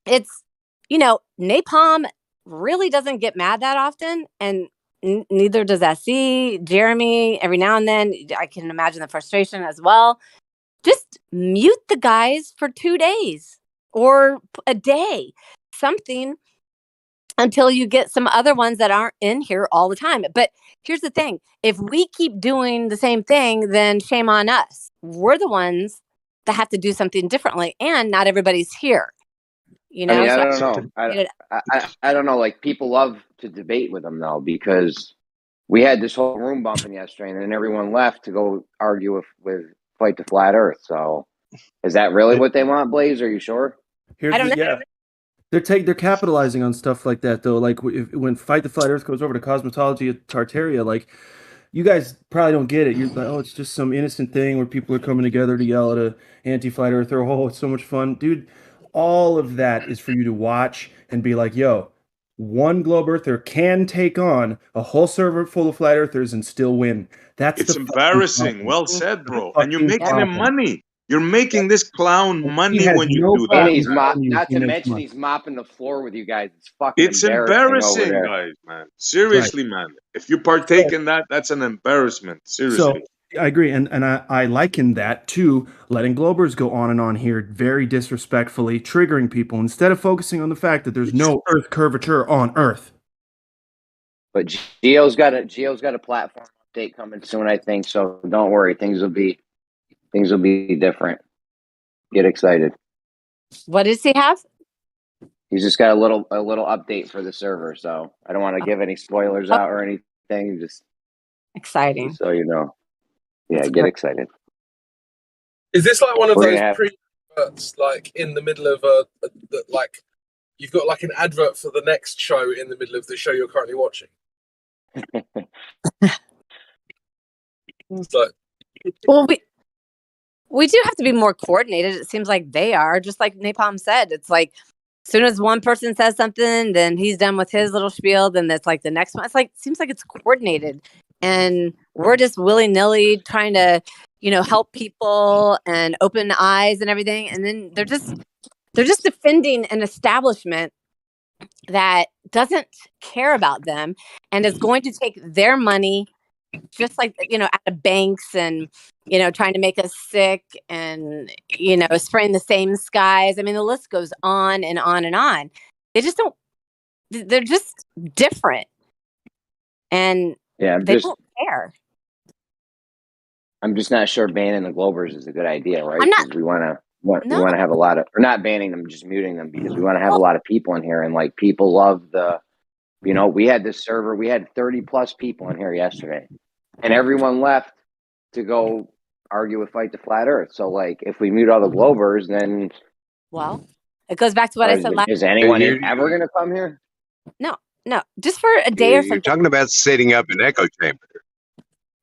it's, napalm really doesn't get mad that often. And neither does SC, Jeremy, every now and then. I can imagine the frustration as well. Just mute the guys for 2 days or a day, something, until you get some other ones that aren't in here all the time. But here's the thing. If we keep doing the same thing, then shame on us. We're the ones that have to do something differently, and not everybody's here. I mean, I don't know. I don't know. Like, people love to debate with them, though, because we had this whole room bumping yesterday, and then everyone left to go argue with Fight the Flat Earth. So is that really what they want, Blaze? Are you sure? I don't know. They're capitalizing on stuff like that, though. Like when Fight the Flat Earth goes over to Cosmetology at Tartaria, like, you guys probably don't get it. You're like, oh, it's just some innocent thing where people are coming together to yell at a anti-flat earther. Oh, it's so much fun. Dude, all of that is for you to watch and be like, yo, one globe earther can take on a whole server full of flat earthers and still win. It's embarrassing. Well said, bro. And you're making him money. You're making this clown money when you do that. And he's not to mention he's mopping the floor with you guys. It's fucking embarrassing, guys, man. Seriously, man. If you partake in that, that's an embarrassment. Seriously. So I agree, and I liken that to letting Globers go on and on here very disrespectfully, triggering people instead of focusing on the fact that there's no Earth curvature on Earth. But Geo's got a platform update coming soon, I think. So don't worry, things will be different. Get excited. What does he have? He's just got a little update for the server. So I don't want to give any spoilers out or anything. Just exciting. So you know. Yeah, get excited. Is this like one of those pre-adverts, like in the middle of like you've got like an advert for the next show in the middle of the show you're currently watching? Well, we do have to be more coordinated. It seems like they are, just like Napalm said. It's like as soon as one person says something, then he's done with his little spiel. Then that's like the next one. It's like seems like it's coordinated. And we're just willy-nilly trying to, help people and open eyes and everything. And then they're just defending an establishment that doesn't care about them and is going to take their money, just like, out of banks and, trying to make us sick and, spraying the same skies. I mean, the list goes on and on and on. They just don't, they're just different. And they don't care. I'm just not sure banning the Globers is a good idea, right? Because we want to have a lot of, or not banning them, just muting them, because we want to have a lot of people in here, and like people love the, we had this server, we had 30 plus people in here yesterday, and everyone left to go argue with Fight the Flat Earth. So like, if we mute all the Globers, then it goes back to what I said last. Is anyone ever going to come here? No, just for a day or something. You're talking about setting up an echo chamber.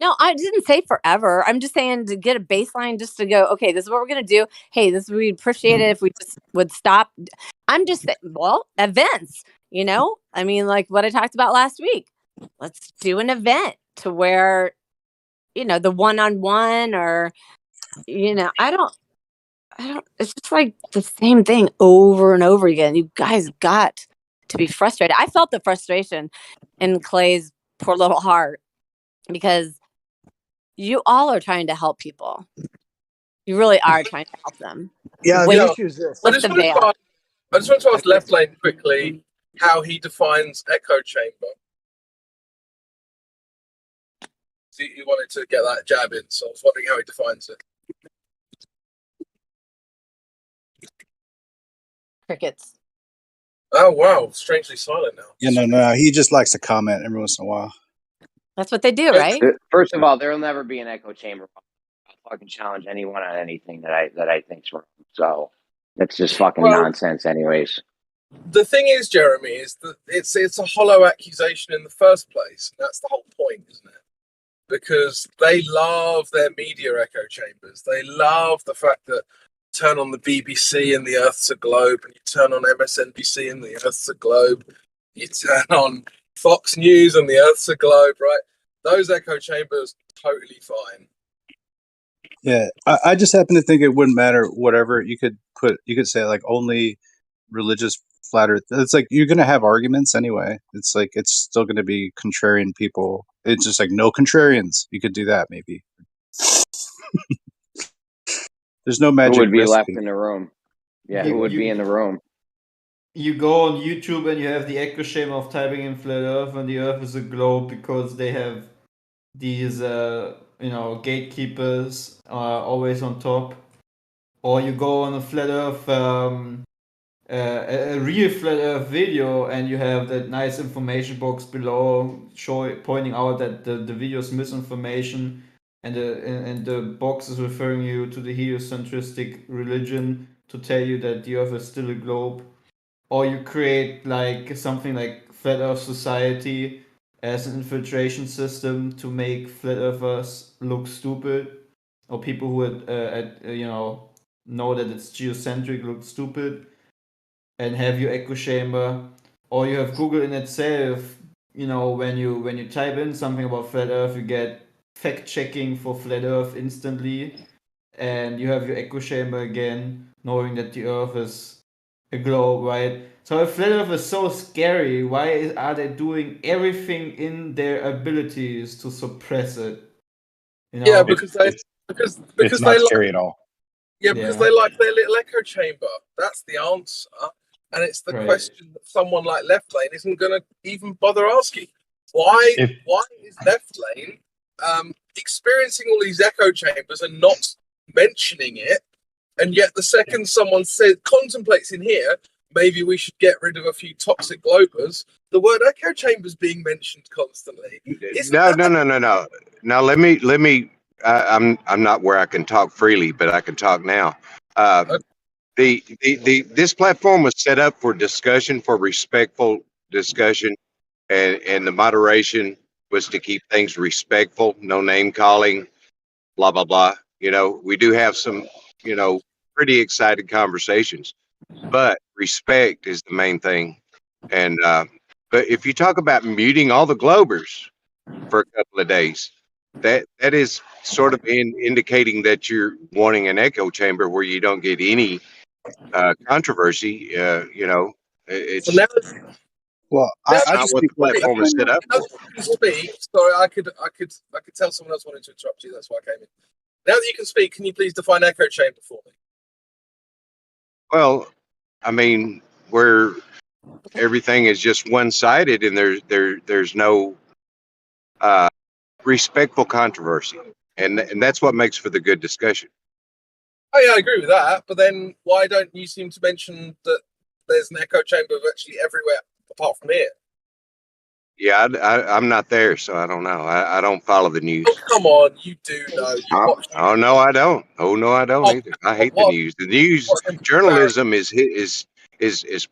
No, I didn't say forever. I'm just saying to get a baseline, just to go, okay, this is what we're going to do. Hey, we'd appreciate it if we just would stop. I'm just saying, events, I mean, like what I talked about last week. Let's do an event to where, the one-on-one or, I don't, it's just like the same thing over and over again. You guys got to be frustrated. I felt the frustration in Clay's poor little heart because you all are trying to help people. You really are trying to help them. Yeah, the issue is this. I just want to ask Left Lane quickly how he defines echo chamber. He wanted to get that jab in, so I was wondering how he defines it. Crickets. Oh wow, strangely silent now. Yeah, no. He just likes to comment every once in a while. That's what they do, right? First of all, there'll never be an echo chamber. I'll fucking challenge anyone on anything that I think's wrong. So that's just fucking nonsense, anyways. The thing is, Jeremy, is that it's a hollow accusation in the first place, and that's the whole point, isn't it? Because they love their media echo chambers. They love the fact that you turn on the BBC and the Earth's a globe, and you turn on MSNBC and the Earth's a globe. You turn on Fox News and the Earth's a globe, right? Those echo chambers, totally fine. Yeah, I just happen to think it wouldn't matter. Whatever you could say like only religious flat Earth. It's like you're gonna have arguments anyway. It's like it's still gonna be contrarian people. It's just like no contrarians. You could do that maybe. There's no magic. Who would be risk. left in the room? Yeah, who would be in the room? You go on YouTube and you have the echo chamber of typing in flat Earth, and the Earth is a globe because they have these, gatekeepers always on top. Or you go on a flat Earth, a real flat Earth video, and you have that nice information box below pointing out that the video is misinformation, and the box is referring you to the heliocentristic religion to tell you that the Earth is still a globe. Or you create like something like Flat Earth Society as an infiltration system to make flat earthers look stupid, or people who know that it's geocentric look stupid, and have your echo chamber. Or you have Google in itself. When you type in something about flat Earth, you get fact checking for flat Earth instantly, and you have your echo chamber again, knowing that the Earth is a globe, right? So if flat Earth is so scary, why are they doing everything in their abilities to suppress it? Yeah, because it's not they scary like, at all. yeah, because they like their little echo chamber. That's the answer, and it's the question that someone like Left Lane isn't going to even bother asking. Why is Left Lane experiencing all these echo chambers and not mentioning it? And yet, the second someone contemplates in here, maybe we should get rid of a few toxic globers, the word echo chamber is being mentioned constantly. No. Now let me. I'm not where I can talk freely, but I can talk now. This platform was set up for discussion, for respectful discussion, and the moderation was to keep things respectful, no name calling, blah blah blah. We do have some, pretty excited conversations, but respect is the main thing. And but if you talk about muting all the globers for a couple of days, that is sort of indicating that you're wanting an echo chamber where you don't get any controversy. It's Well, that's I not just what think the platform is set up Now for. that you can speak, sorry, I could tell someone else wanted to interrupt you. That's why I came in. Now that you can speak, can you please define echo chamber for me? Well, I mean, where everything is just one-sided and there's no respectful controversy, and that's what makes for the good discussion. Oh yeah, I agree with that. But then why don't you seem to mention that there's an echo chamber virtually everywhere apart from here? Yeah, I'm not there, so I don't know. I don't follow the news. Oh come on, you do know. You watch. Oh no, I don't. Oh no, I don't either. I hate the news. The news journalism is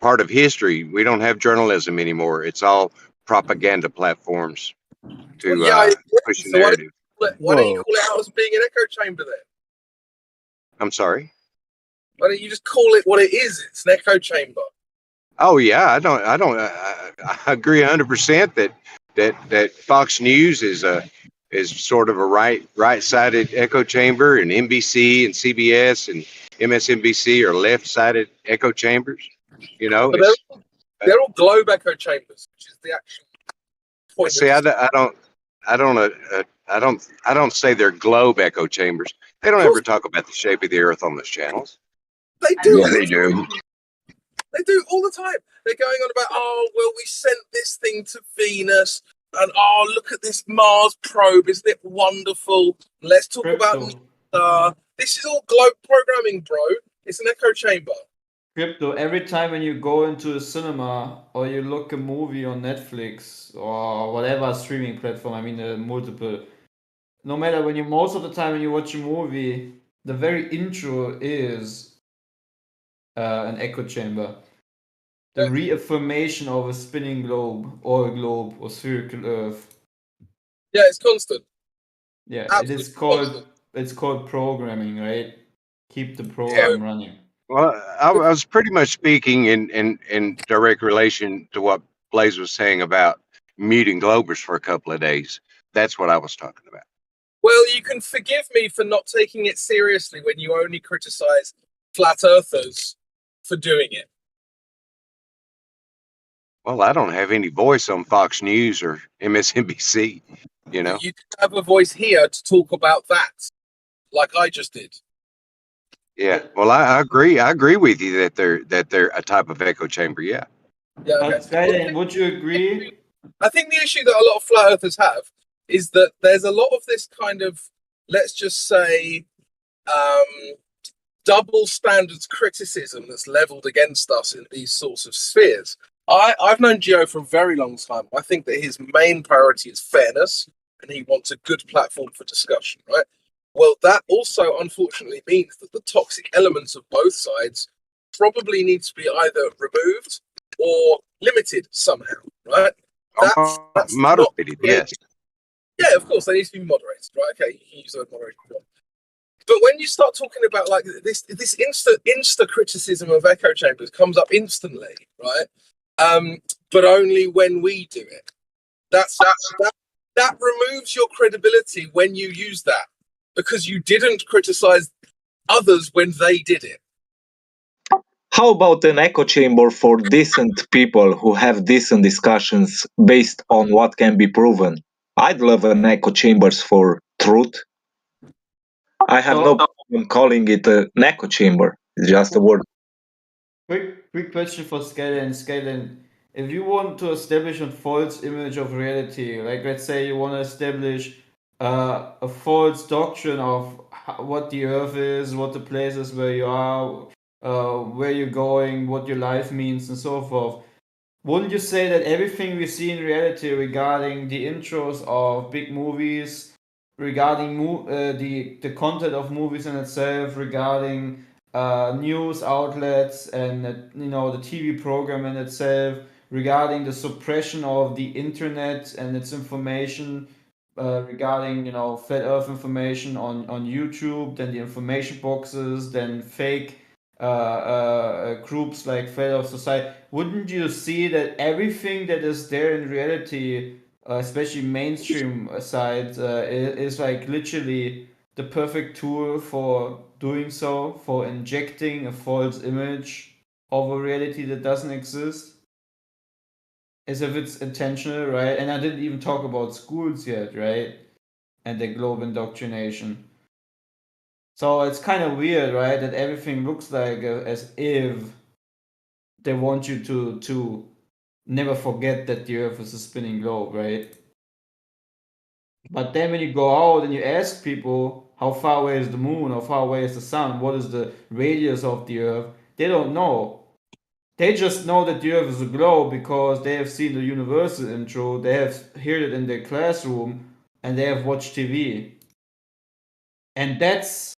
part of history. We don't have journalism anymore. It's all propaganda platforms to push a So narrative. why don't you call it out as being an echo chamber then? I'm sorry. Why don't you just call it what it is? It's an echo chamber. Oh yeah, I agree 100% that Fox News is sort of a right-sided echo chamber, and NBC and CBS and MSNBC are left-sided echo chambers. But they're all globe echo chambers, which is the actual point. See, I don't say they're globe echo chambers. They don't ever talk about the shape of the Earth on those channels. They do. Yeah, they do. They do all the time. They're going on about, oh, well, we sent this thing to Venus, and oh, look at this Mars probe. Isn't it wonderful? Let's talk about this is all globe programming, bro. It's an echo chamber. Crypto, every time when you go into a cinema or you look a movie on Netflix or whatever streaming platform, I mean multiple, no matter most of the time when you watch a movie, the very intro is an echo chamber. The reaffirmation of a spinning globe or spherical Earth. Yeah, it's constant. Yeah, it's called programming, right? Keep the program running. Well, I was pretty much speaking in direct relation to what Blaze was saying about muting globers for a couple of days. That's what I was talking about. Well, you can forgive me for not taking it seriously when you only criticize flat earthers for doing it. Well, I don't have any voice on Fox News or MSNBC, you know. You have a voice here to talk about that, like I just did. Yeah. Well, I agree. I agree with you that they're a type of echo chamber. Yeah. Yeah. Okay. Skyline, would you agree? I think the issue that a lot of flat earthers have is that there's a lot of this kind of, let's just say, double standards criticism that's leveled against us in these sorts of spheres. I've known Gio for a very long time. I think that his main priority is fairness, and he wants a good platform for discussion, right? Well, that also unfortunately means that the toxic elements of both sides probably need to be either removed or limited somehow, right? That's moderated, yes. Yeah, of course, they need to be moderated, right? Okay, you can use the word moderated. But when you start talking about like this insta criticism of echo chambers comes up instantly, right? But only when we do it. That removes your credibility when you use that, because you didn't criticize others when they did it. How about an echo chamber for decent people who have decent discussions based on what can be proven? I'd love an echo chambers for truth. I have no problem calling it an echo chamber. It's just a word. Quick question for Skyline. Skyline, if you want to establish a false image of reality, like let's say you want to establish a false doctrine of what the Earth is, what the places where you are, where you're going, what your life means, and so forth. Wouldn't you say that everything we see in reality regarding the intros of big movies, regarding the content of movies in itself, regarding news outlets and the TV program in itself, regarding the suppression of the internet and its information, regarding flat Earth information on YouTube, then the information boxes, then fake groups like Flat Earth Society? Wouldn't you see that everything that is there in reality, especially mainstream side, is like literally the perfect tool for doing so, for injecting a false image of a reality that doesn't exist? As if it's intentional, right? And I didn't even talk about schools yet, right? And the global indoctrination. So it's kind of weird, right? That everything looks like as if they want you to never forget that the Earth is a spinning globe, right? But then when you go out and you ask people how far away is the moon, how far away is the sun, what is the radius of the Earth, they don't know. They just know that the Earth is a globe because they have seen the Universal intro, they have heard it in their classroom, and they have watched TV. And that's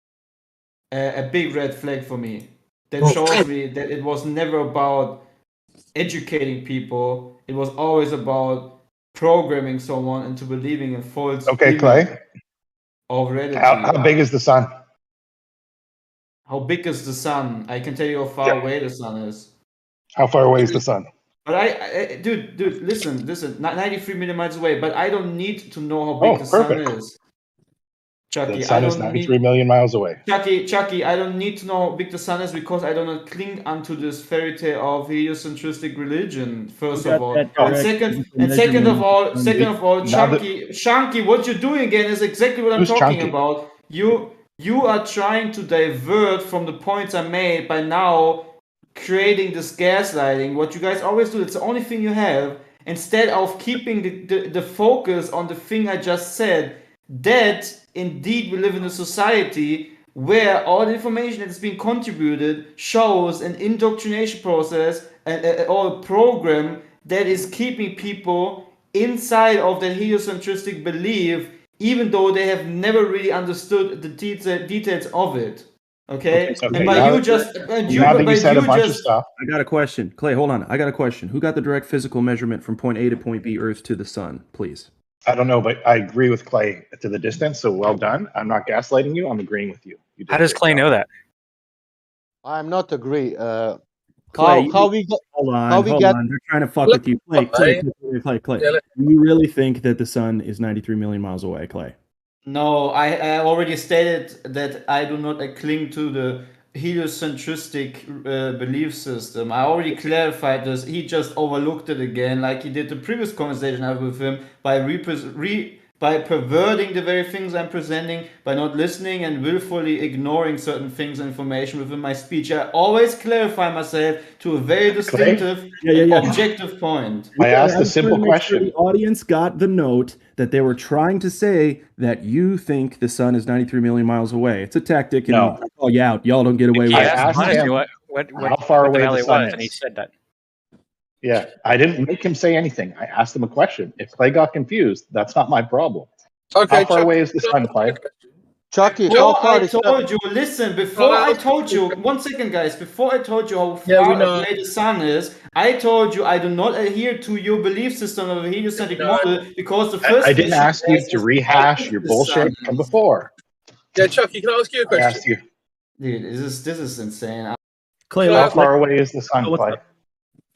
a big red flag for me. That shows me that it was never about educating people. It was always about programming someone into believing in false image Clay. of reality. How big is the sun? How big is the sun? I can tell you how far away the sun is. How far away is the sun? But dude, listen, 93 million miles away. But I don't need to know how big the sun is. Chucky, the sun is 93 million miles away. Chucky, I don't need to know how big the sun is because I do not cling unto this fairy tale of heliocentristic religion. First of all, and second of all, Chunky, what you're doing again is exactly what I'm talking about. You are trying to divert from the points I made by now creating this gaslighting. What you guys always do, it's the only thing you have. Instead of keeping the focus on the thing I just said, that indeed we live in a society where all the information that is being contributed shows an indoctrination process or a program that is keeping people inside of that heliocentristic belief, even though they have never really understood the details of it. Okay. And by you just, I got a question, Clay. Hold on. I got a question. Who got the direct physical measurement from point A to point B, Earth to the sun, please? I don't know, but I agree with Clay to the distance. So well done. I'm not gaslighting you. I'm agreeing with you. How does Clay know that? I'm not agree. Clay, how we got hold how we on. get They're trying to fuck with you. Clay. Yeah, Do you really think that the sun is 93 million miles away, Clay? No, I already stated that I do not cling to the heliocentristic belief system. I already clarified this. He just overlooked it again, like he did the previous conversation I had with him, by perverting the very things I'm presenting, by not listening and willfully ignoring certain things and information within my speech. I always clarify myself to a very distinctive and objective point. I asked a was trying simple to make sure question. the audience got the note that they were trying to say that you think the sun is 93 million miles away. It's a tactic, and No. I'll call you out. Y'all don't get away with I it. asked him how far away the sun is. And he said that. Yeah, I didn't make him say anything. I asked him a question. If Clay got confused, that's not my problem. Okay, how far away is the sun, Clay? Chucky, Before how far I is told you, listen, before I told you, 1 second, guys, before I told you how Yeah, we far know. away the sun is, I told you I do not adhere to your belief system of a heliocentric model because the first I didn't mission ask you was to rehash your the sun. bullshit from before. Yeah, Chucky, can I ask you a I asked question? you, Dude, this is insane. Clay, Can I how ask- far away is the sun, what's Clay? up?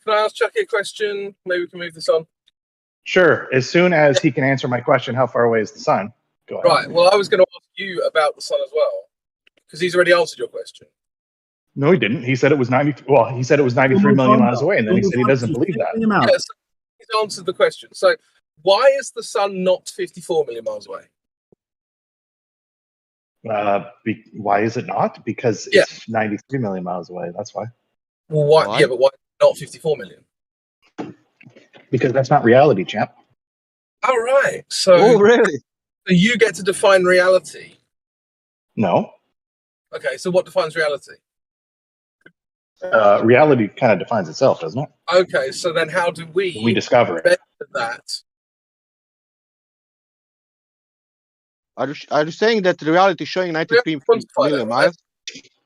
Can I ask Chucky a question? Maybe we can move this on. Sure. As soon as he can answer my question, how far away is the sun? Go ahead. Right. Well, I was going to ask you about the sun as well, because he's already answered your question. No, he didn't. He said it was 90. Well, he said it was 93 million miles away, and then he said he doesn't believe that. Yes, he's answered the question. So, why is the sun not 54 million miles away? Why is it not? Because it's 93 million miles away. That's why. Well, why? Yeah, but why not 54 million? Because that's not reality, champ. All right. So, really? So you get to define reality. No. Okay. So, what defines reality? Reality kind of defines itself, doesn't it? Okay. So then, how do we discover it? measure that? Are you saying that the reality is showing 93 million miles?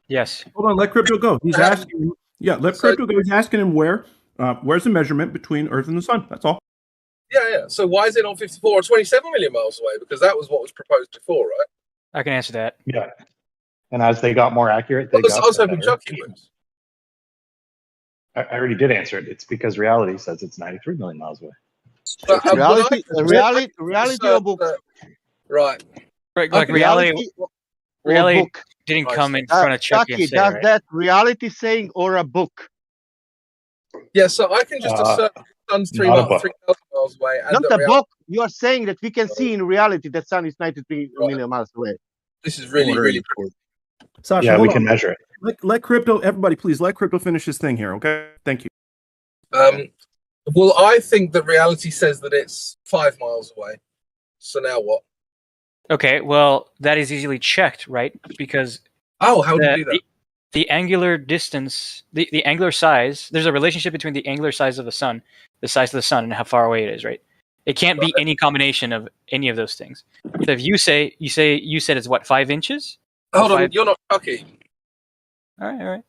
Yes. Hold on, let Crypto go. He's asking. Yeah, let Crypto go. He's asking him where's the measurement between Earth and the sun. That's all. Yeah. So why is it not 54 or 27 million miles away? Because that was what was proposed before, right? I can answer that. Yeah. And as they got more accurate, they I got. was hoping Chucky would. I already did answer it. It's because reality says it's 93 million miles away. But, reality or book? Right. Like reality didn't come in front of Chucky and say, does right? that reality saying or a book? Yeah, so I can just assert the sun's 3,000 miles away. And Not a book. You are saying that we can see in reality that sun is 93 million miles away. This is really cool. Sasha, yeah, we hold can on. measure it. Let Crypto, everybody, please let Crypto finish his thing here, okay? Thank you. Well, I think that reality says that it's 5 miles away. So now what? Okay, well, that is easily checked, right? Because how do you do that? The angular distance, the angular size, there's a relationship between the angular size of the sun, the size of the sun, and how far away it is, right? It can't be any combination of any of those things. So if you said it's what, 5 inches? Hold on, you're not Chucky. All right.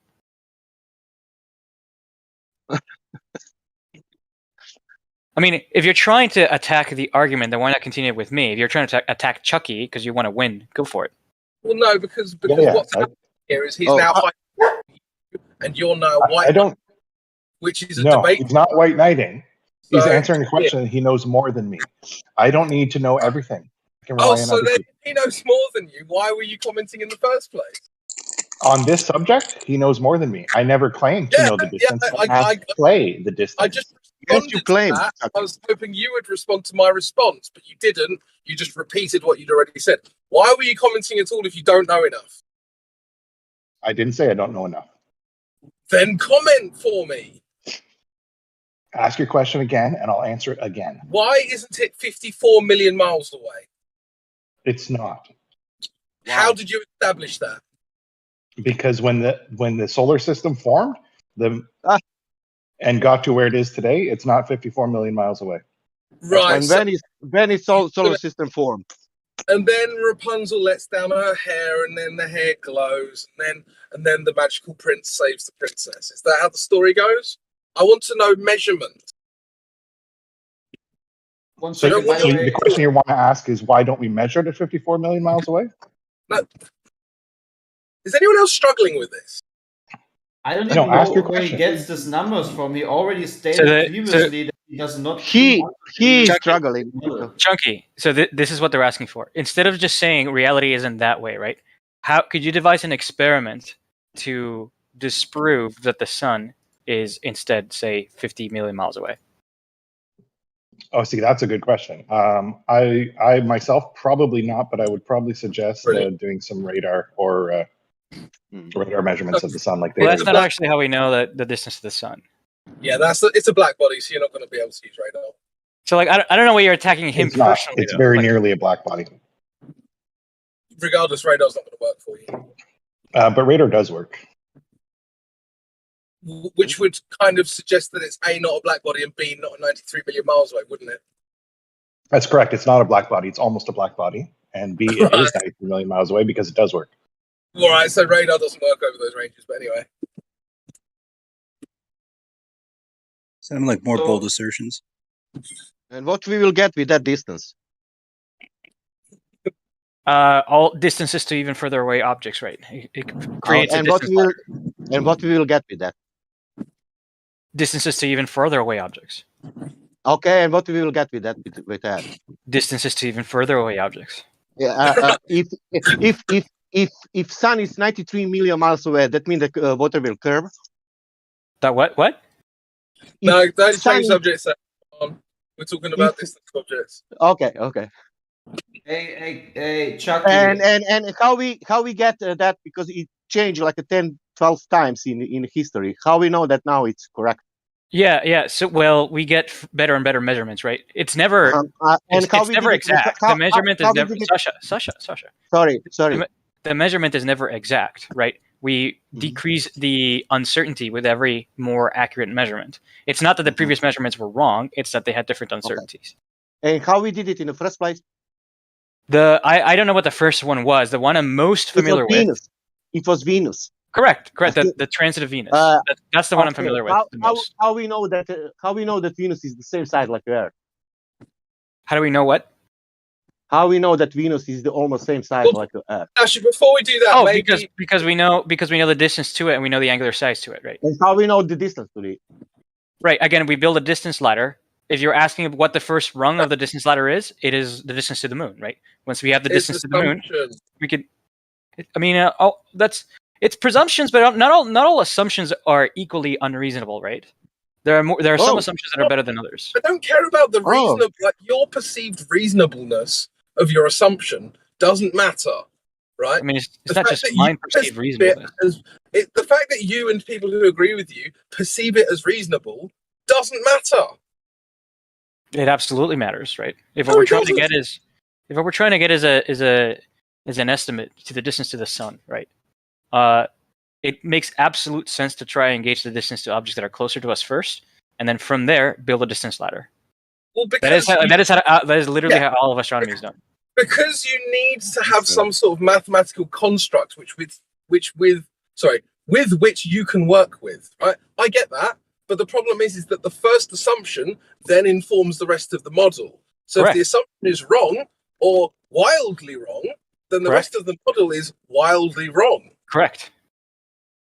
I mean, if you're trying to attack the argument, then why not continue with me? If you're trying to attack Chucky because you want to win, go for it. Well, no, because what's happening here is he's now fighting you, and you're now white. I don't. Which is a No, debate. he's not white knighting. He's So, answering a question. And he knows more than me. I don't need to know everything. I can rely on so other then people. he knows more than you. Why were you commenting in the first place? On this subject, he knows more than me. I never claimed to know the distance. I play the distance. I just responded to that. I was hoping you would respond to my response, but you didn't. You just repeated what you'd already said. Why were you commenting at all if you don't know enough? I didn't say I don't know enough. Then comment for me. Ask your question again, and I'll answer it again. Why isn't it 54 million miles away? It's not. How did you establish that? Because when the solar system formed, and got to where it is today, it's not 54 million miles away. Right. And when is solar system formed? And then Rapunzel lets down her hair, and then the hair glows, and then the magical prince saves the princess. Is that how the story goes? I want to know measurement. So the question you want to ask is, why don't we measure it at 54 million miles away? No. Is anyone else struggling with this? I don't No, even ask know your where he question. gets these numbers from. He already stated previously that he does not. He is Chunky. struggling. Chunky. So this is what they're asking for. Instead of just saying reality isn't that way, right? How could you devise an experiment to disprove that the sun is instead, say, 50 million miles away? Oh, see, that's a good question. I myself probably not, but I would probably suggest doing some radar or radar measurements of the sun, like they Well, do. that's not actually how we know that the distance to the sun. Yeah, it's a black body, so you're not going to be able to use radar. So, like, I don't know why you're attacking him It's not. personally. It's though. very Like, nearly a black body. Regardless, radar's not going to work for you. But radar does work. Which would kind of suggest that it's A, not a black body, and B, not 93 million miles away, wouldn't it? That's correct. It's not a black body. It's almost a black body. And B, it is 93 million miles away because it does work. All right, so radar doesn't work over those ranges, but anyway. Sounding like more bold assertions. And what we will get with that distance? all distances to even further away objects, right? It creates a and what distance we will ladder. and what we will get with that? Distances to even further away objects. Okay, and what we will get with that? With that? Distances to even further away objects. Yeah. If sun is 93 million miles away, that means the water will curve. That what? What? No, don't sun change is- subjects. We're talking about distance objects. Okay. Hey, Chucky. And how we get that, because it changed like 10, 12 times in history. How we know that now it's correct? Yeah. So, well, we get better and better measurements, right? It's never, and it's how we never did it- exact. how- The measurement how is we never. did it- Sasha. Sorry. The measurement is never exact, right? We decrease the uncertainty with every more accurate measurement. It's not that the previous measurements were wrong; it's that they had different uncertainties. And how we did it in the first place? I don't know what the first one was. The one I'm most familiar with. Venus. It was Venus. Correct. The transit of Venus. That's the one I'm familiar with the most. How we know that? How we know that Venus is the same size like Earth? How do we know what? How we know that Venus is the almost same size like Earth? Actually, before we do that, maybe... because we know the distance to it and we know the angular size to it, right? And how we know the distance to it? Right. Again, we build a distance ladder. If you're asking what the first rung of the distance ladder is, it is the distance to the moon, right? Once we have the distance to the moon, we could. I mean, it's presumptions, but not all assumptions are equally unreasonable, right? There are some assumptions that are better than others. I don't care about the reasonable, like your perceived reasonableness of your assumption doesn't matter, right? I mean, it's not just mine perceived reasonableness. The fact that you and people who agree with you perceive it as reasonable doesn't matter. It absolutely matters, right? If what we're trying to get is an estimate to the distance to the sun, right? It makes absolute sense to try and gauge the distance to objects that are closer to us first, and then from there build a distance ladder. Well, that is literally how all of astronomy is done. Because you need to have some sort of mathematical construct with which you can work with, right? I get that, but the problem is that the first assumption then informs the rest of the model. So Correct. if the assumption is wrong or wildly wrong, then the rest of the model is wildly wrong. Correct.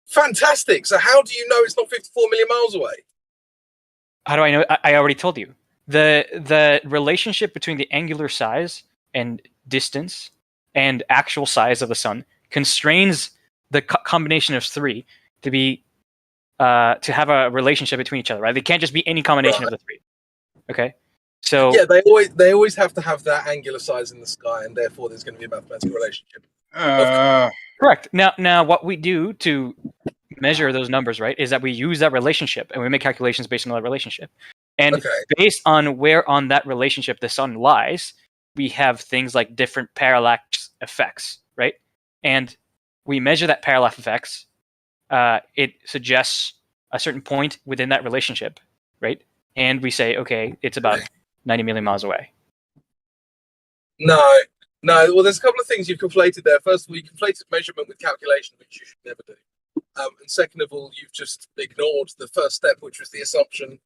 Fantastic. So how do you know it's not 54 million miles away? How do I know? I already told you. The relationship between the angular size and distance and actual size of the sun constrains the combination of three to be to have a relationship between each other, right? They can't just be any combination of the three. Okay, so yeah, they always have to have that angular size in the sky, and therefore there's going to be a mathematical relationship. Correct. Now, what we do to measure those numbers, right, is that we use that relationship and we make calculations based on that relationship. And based on where on that relationship the sun lies, we have things like different parallax effects, right? And we measure that parallax effects. It suggests a certain point within that relationship, right? And we say, okay, it's about 90 million miles away. No. Well, there's a couple of things you've conflated there. First of all, you conflated measurement with calculation, which you should never do. And second of all, you've just ignored the first step, which was the assumption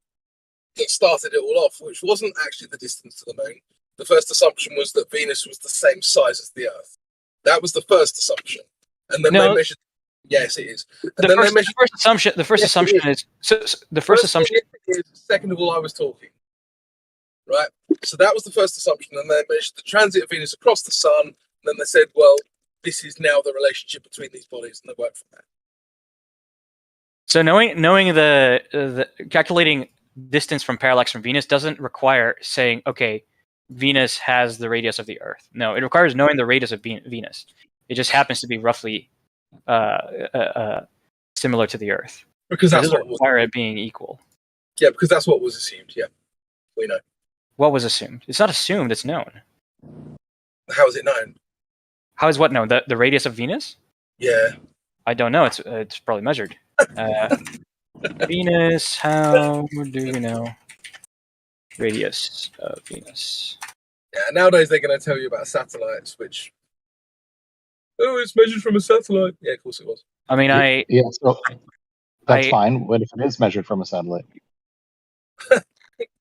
that started it all off, which wasn't actually the distance to the moon. The first assumption was that Venus was the same size as the Earth. That was the first assumption. And then they measured Yes, it is. And The then first, they measured. the first assumption. The first Yes, it assumption is the first assumption. Is, second of all, I was talking. Right. So that was the first assumption, and they measured the transit of Venus across the sun. And then they said, well, this is now the relationship between these bodies, and they worked from that. So knowing the calculating distance from parallax from Venus doesn't require saying, okay, Venus has the radius of the Earth. No, it requires knowing the radius of Venus. It just happens to be roughly similar to the Earth. Because it that's doesn't what require it being equal. Yeah, because that's what was assumed. Yeah, we know. What was assumed? It's not assumed. It's known. How is it known? How is what known? The radius of Venus? Yeah. I don't know. It's probably measured. Venus. How do we know radius of Venus? Yeah. Nowadays they're going to tell you about satellites, which it's measured from a satellite. Yeah, of course it was. I mean, yeah. So that's fine. What if it is measured from a satellite?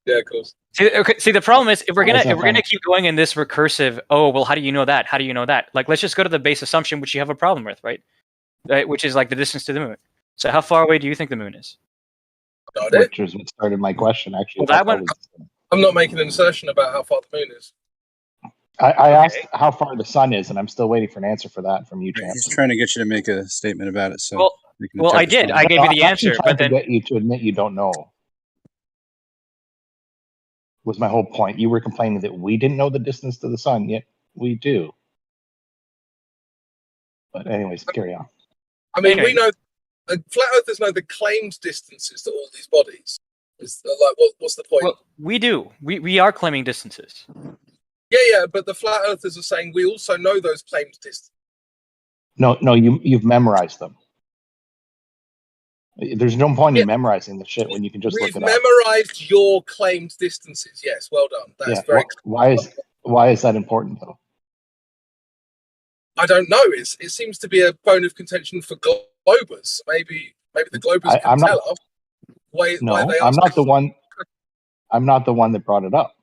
Yeah, of course. See, the problem is if we're gonna keep going in this recursive. Oh, well, how do you know that? How do you know that? Like, let's just go to the base assumption, which you have a problem with, right? Which is like the distance to the moon. So, how far away do you think the moon is? Which is what started my question. Actually, well, that one. I'm not making an assertion about how far the moon is. I asked how far the sun is, and I'm still waiting for an answer for that from you, champ. He's trying to get you to make a statement about it. So, I did. I gave you the answer, but then to get you to admit you don't know. Was my whole point. You were complaining that we didn't know the distance to the sun, yet we do. But anyways, carry on. I mean, we know flat earthers know the claimed distances to all these bodies. It's like, what's the point? Well, we do. We are claiming distances. Yeah, but the flat earthers are saying we also know those claimed distances. No, you've memorized them. There's no point in memorizing the shit when you can just look it up. We've memorized your claimed distances. Yes, well done. That's very. Why is that important though? I don't know. It seems to be a bone of contention for globers. Maybe the globers can tell us why they are. I'm not the one. I'm not the one that brought it up.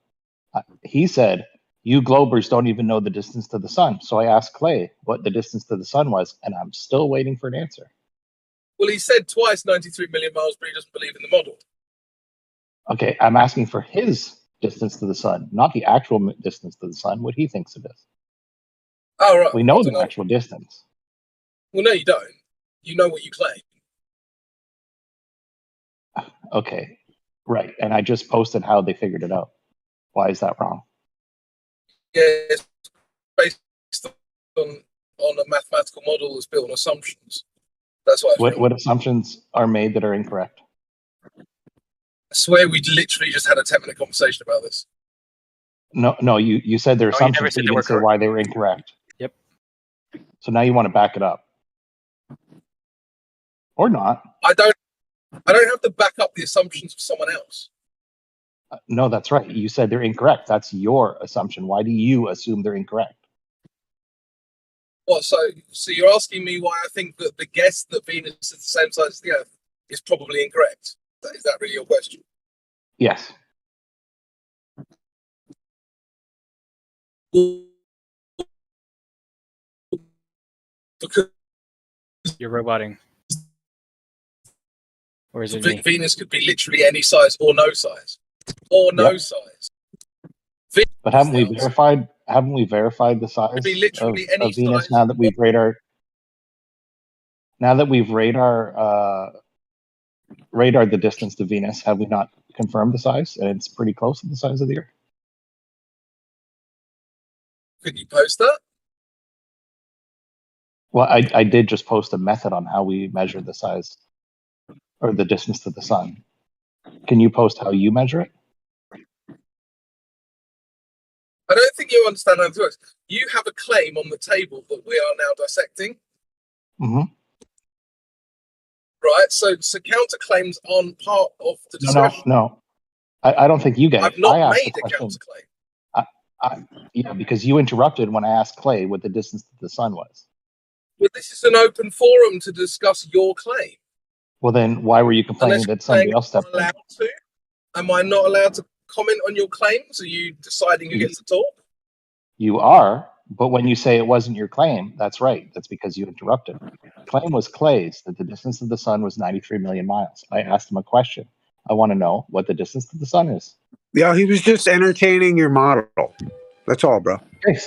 He said, "You globers don't even know the distance to the sun." So I asked Clay what the distance to the sun was, and I'm still waiting for an answer. Well, he said twice 93 million miles, but he doesn't believe in the model. Okay, I'm asking for his distance to the sun, not the actual distance to the sun, what he thinks it is. Oh, right. We know the actual distance. Well, no, you don't. You know what you claim. Okay, right. And I just posted how they figured it out. Why is that wrong? Yeah, it's based on a mathematical model that's built on assumptions. That's what assumptions are made that are incorrect? I swear we literally just had a 10-minute conversation about this. No, you said their assumptions, but you didn't say why they were incorrect. Yep. So now you want to back it up. Or not. I don't have to back up the assumptions of someone else. No, that's right. You said they're incorrect. That's your assumption. Why do you assume they're incorrect? What? So you're asking me why I think that the guess that Venus is the same size as the Earth is probably incorrect? Is that really your question? Yes. Because you're roboting. Or is it me? Venus could be literally any size or no size. Or no size. But haven't we verified the size of Venus now that we've radared the distance to Venus? Have we not confirmed the size? And it's pretty close to the size of the Earth. Could you post that? Well, I did just post a method on how we measure the size or the distance to the sun. Can you post how you measure it? I don't think you understand how it works. You have a claim on the table that we are now dissecting. Mm-hmm. Right? So counterclaims aren't part of the discussion. No. I don't think you get it. I've not made a counterclaim. Yeah, because you interrupted when I asked Clay what the distance to the sun was. But this is an open forum to discuss your claim. Well, then why were you complaining that somebody else stepped in? Am I not allowed to comment on your claims? Are you deciding who gets to talk? You are, But when you say it wasn't your claim, that's right. That's because you interrupted. Claim was Clay's that the distance to the sun was 93 million miles. I asked him a question. I want to know what the distance to the sun is. Yeah, he was just entertaining your model. That's all, bro. Okay,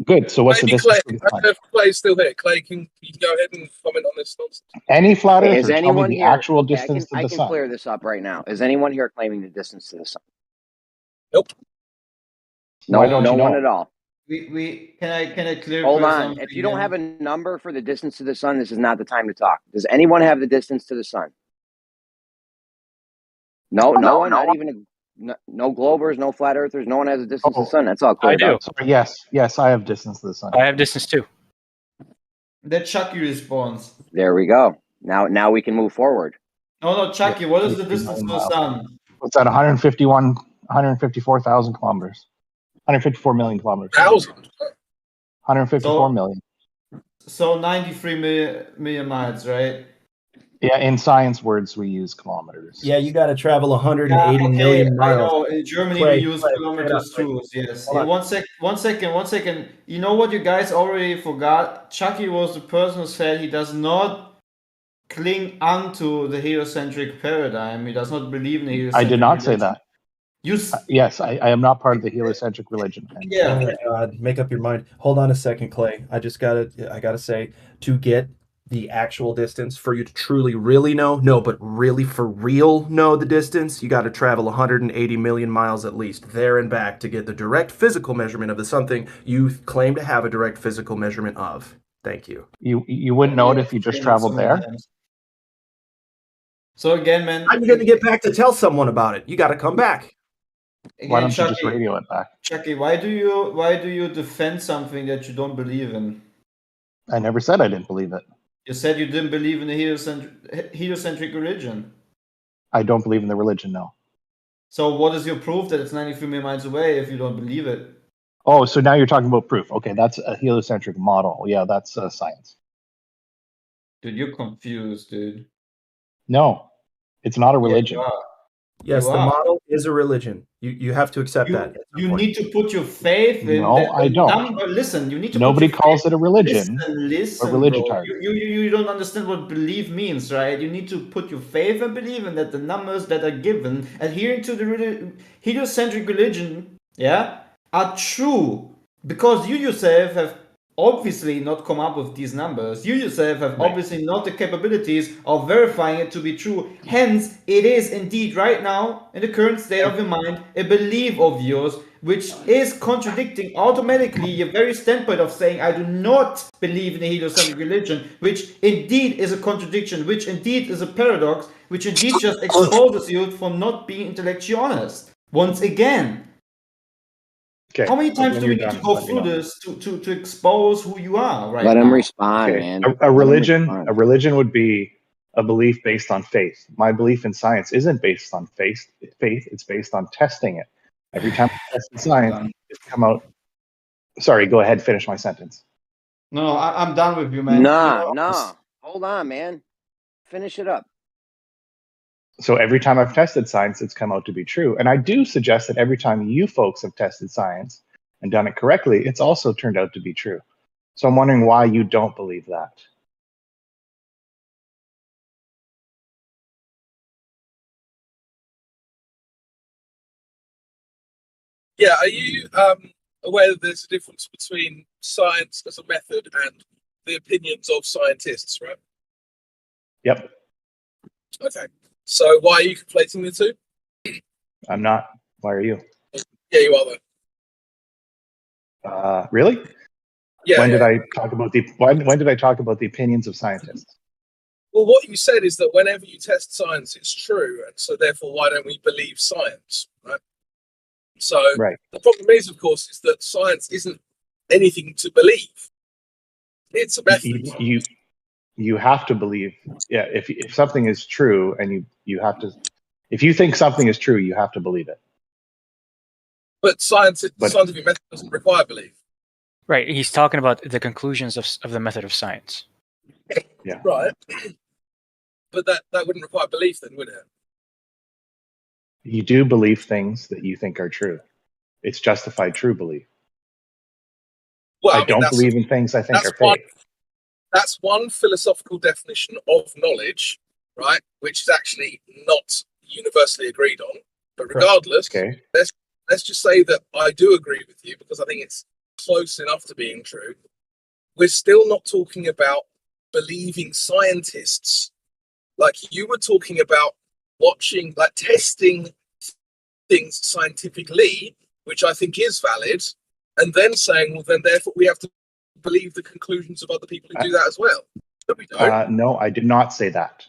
good. So what's the Maybe distance Clay, to the I sun? don't know if Clay's still here. Clay, you can go ahead and comment on this nonsense. Any flat Is earther, tell me anyone the here? actual Okay, distance to I the can sun. clear this up right now. Is anyone here claiming the distance to the sun? Nope. Why don't no you one know? at all. We can I clarify Hold on. something If you don't here? have a number for the distance to the sun, this is not the time to talk. Does anyone have the distance to the sun? No one. Not even no globers, no flat earthers. No one has a distance to the sun. That's all I cleared do. up. Sorry, yes, I have distance to the sun. I have distance too. That Chucky response. There we go. Now we can move forward. No, Chucky, what is the 93 distance million to the miles. sun? What's that? 154,000 kilometers. 154 million kilometers. 154 million. So 93 million miles, right? Yeah, in science words, we use kilometers. Yeah, you got to travel 180 okay, million I miles. know. In Germany, Clay, we use Clay, kilometers Clay, too. Yes. hold on. One second. You know what you guys already forgot? Chucky was the person who said he does not cling onto the heliocentric paradigm. He does not believe in the heliocentric I did not say religion. that. Yes, I am not part of the heliocentric religion. And Yeah. Oh my God, make up your mind. Hold on a second, Clay. I gotta say, to get the actual distance for you to truly, really know, but really for real know the distance, you got to travel 180 million miles at least, there and back, to get the direct physical measurement of the something you claim to have a direct physical measurement of. Thank you. You wouldn't know it if you just traveled there? So again, man, I'm going to get back to tell someone about it. You got to come back. Why don't you just radio it back? Chucky, why do you defend something that you don't believe in? I never said I didn't believe it. You said you didn't believe in the heliocentric religion. I don't believe in the religion, no. So what is your proof that it's 93 million miles away if you don't believe it? Oh, so now you're talking about proof. Okay, that's a heliocentric model. Yeah, that's science. Dude, you're confused, dude. No, it's not a religion. Yeah, Yes, you the are. model is a religion. You have to accept that. You need to put your faith in No, that I don't. number. Listen, you need to Nobody put your calls faith. it a religion, Listen, but religion bro. target. You don't understand what belief means, right? You need to put your faith and believe in that the numbers that are given, adhering to the heliocentric religion, yeah, are true. Because you yourself have obviously not come up with these numbers. You yourself have obviously not the capabilities of verifying it to be true. Hence, it is indeed right now, in the current state of your mind, a belief of yours, which is contradicting automatically your very standpoint of saying, I do not believe in the heliocentric religion, which indeed is a contradiction, which indeed is a paradox, which indeed just exposes you for not being intellectually honest. Once again. Okay. How many times when do we you're need to done, go let me through know. this to expose who you are right Let now? him respond, Okay. man. A Let him religion, respond. a religion would be a belief based on faith. My belief in science isn't based on faith. It's based on testing it. Every time I test science, it's come out. Sorry, go ahead. Finish my sentence. No, I'm done with you, man. Nah. Hold on, man. Finish it up. So every time I've tested science, it's come out to be true. And I do suggest that every time you folks have tested science and done it correctly, it's also turned out to be true. So I'm wondering why you don't believe that. Yeah, are you aware that there's a difference between science as a method and the opinions of scientists, right? Yep. Okay. So why are you conflating the two? I'm not. Why are you? Yeah, you are though. Really? Yeah. When did I talk about when did I talk about the opinions of scientists? Well, what you said is that whenever you test science, it's true, and so therefore, why don't we believe science, right? So the problem is, of course, is that science isn't anything to believe. It's a method. You have to believe. Yeah, if something is true, and you have to, if you think something is true, you have to believe it. But scientific method doesn't require belief. Right. He's talking about the conclusions of the method of science. Yeah. Right. But that wouldn't require belief then, would it? You do believe things that you think are true. It's justified true belief. Well, I don't believe in things I think are fake. That's one philosophical definition of knowledge, right? Which is actually not universally agreed on. But regardless, okay. let's just say that I do agree with you because I think it's close enough to being true. We're still not talking about believing scientists. Like you were talking about watching, like testing things scientifically, which I think is valid, and then saying, well, then therefore we have to believe the conclusions of other people who do that as well. No, we don't. No, I did not say that.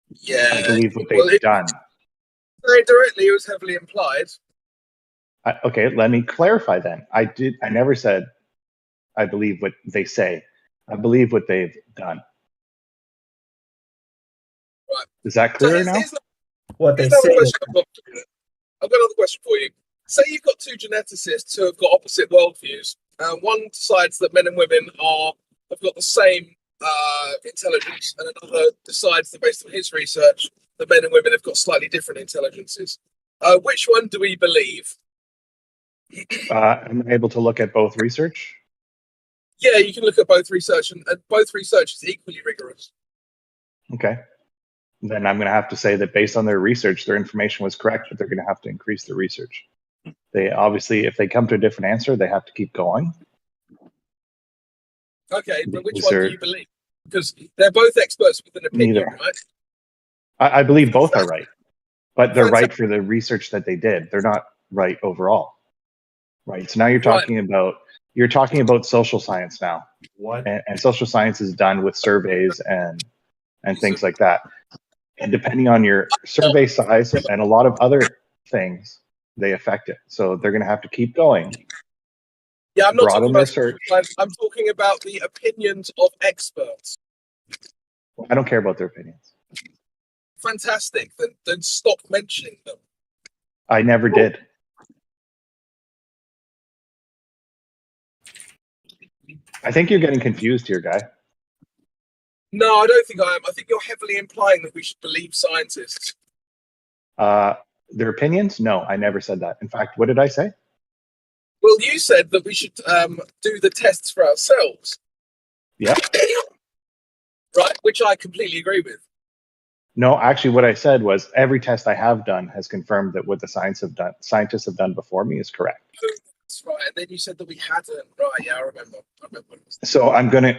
Yeah. I believe what they've done. Very directly, it was heavily implied. Okay, let me clarify then. I never said I believe what they say. I believe what they've done. Right. Is that clear now? What they say. I've got another question for you. Say you've got two geneticists who have got opposite worldviews. One decides that men and women have got the same intelligence, and another decides that based on his research, that men and women have got slightly different intelligences. Which one do we believe? Am I able to look at both research? Yeah, you can look at both research, and both research is equally rigorous. Okay. Then I'm going to have to say that based on their research, their information was correct, but they're going to have to increase their research. They obviously, if they come to a different answer, they have to keep going. Okay, but which one do you believe? Because they're both experts with an opinion, right? I believe both are right, but they're right for the research that they did. They're not right overall. Right. So now you're talking about social science now. What? And social science is done with surveys and things like that. And depending on your survey size and a lot of other things, they affect it. So they're going to have to keep going. Yeah, I'm not talking broaden their about search. I'm talking about the opinions of experts. I don't care about their opinions. Fantastic. Then stop mentioning them. I never did. I think you're getting confused here, guy. No, I don't think I am. I think you're heavily implying that we should believe scientists. Their opinions? No, I never said that. In fact, what did I say? Well, you said that we should do the tests for ourselves. Yeah. Right, which I completely agree with. No, actually, what I said was every test I have done has confirmed that what the scientists have done before me is correct. That's right. And then you said that we hadn't. Right, yeah, I remember.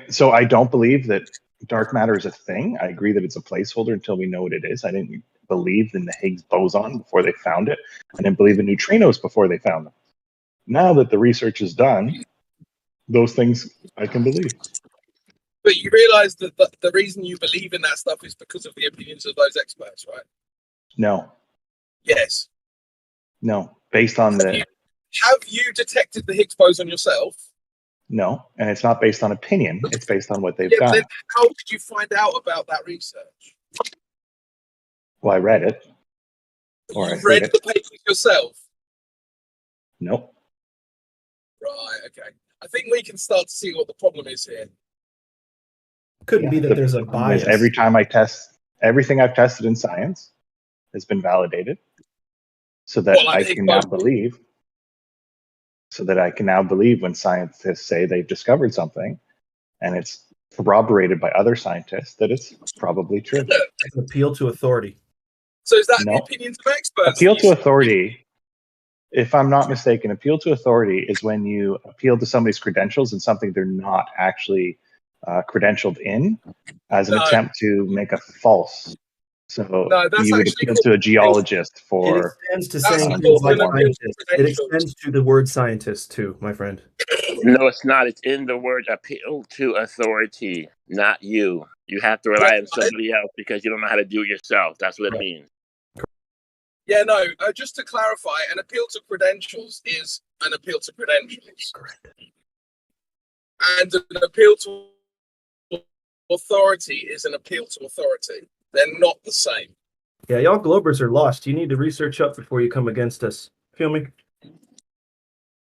So I don't believe that dark matter is a thing. I agree that it's a placeholder until we know what it is. I didn't believe in the Higgs boson before they found it. I didn't believe in neutrinos before they found them. Now that the research is done, those things I can believe. But you realize that the reason you believe in that stuff is because of the opinions of those experts, right? No. Yes. No. Based on Have you detected the Higgs boson yourself? No, and it's not based on opinion. It's based on what they've done. Then how did you find out about that research? Well, I read it. Or you read the papers yourself? Nope. Right, okay. I think we can start to see what the problem is here. Couldn't be that there's a bias. Every time I test, everything I've tested in science has been validated so that I can now believe. So that I can now believe when scientists say they've discovered something and it's corroborated by other scientists that it's probably true. It's an appeal to authority. So is that the opinions of experts? Appeal to authority, if I'm not mistaken, appeal to authority is when you appeal to somebody's credentials in something they're not actually credentialed in as an attempt to make a false. So you would appeal to a geologist for. It extends to saying things like scientist. It extends to the word scientist too, my friend. No, it's not. It's in the word appeal to authority, not you. You have to rely on somebody else because you don't know how to do it yourself. That's what it means. Yeah, no, just to clarify, an appeal to credentials is an appeal to credentials. Correct. And an appeal to authority is an appeal to authority. They're not the same. Yeah, y'all Globers are lost. You need to research up before you come against us. Feel me?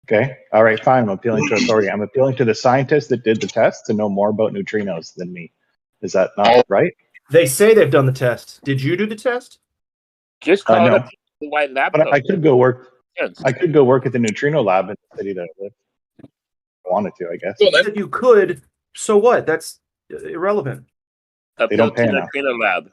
Okay. All right, fine. I'm appealing to authority. I'm appealing to the scientists that did the test to know more about neutrinos than me. Is that not right? They say they've done the test. Did you do the test? Just call no. it a white laptop. But I could go work. I could go work at the neutrino lab in the city that I live. wanted to, I guess. That you could. So what? That's irrelevant. They don't pay Built-in enough. Creator Lab.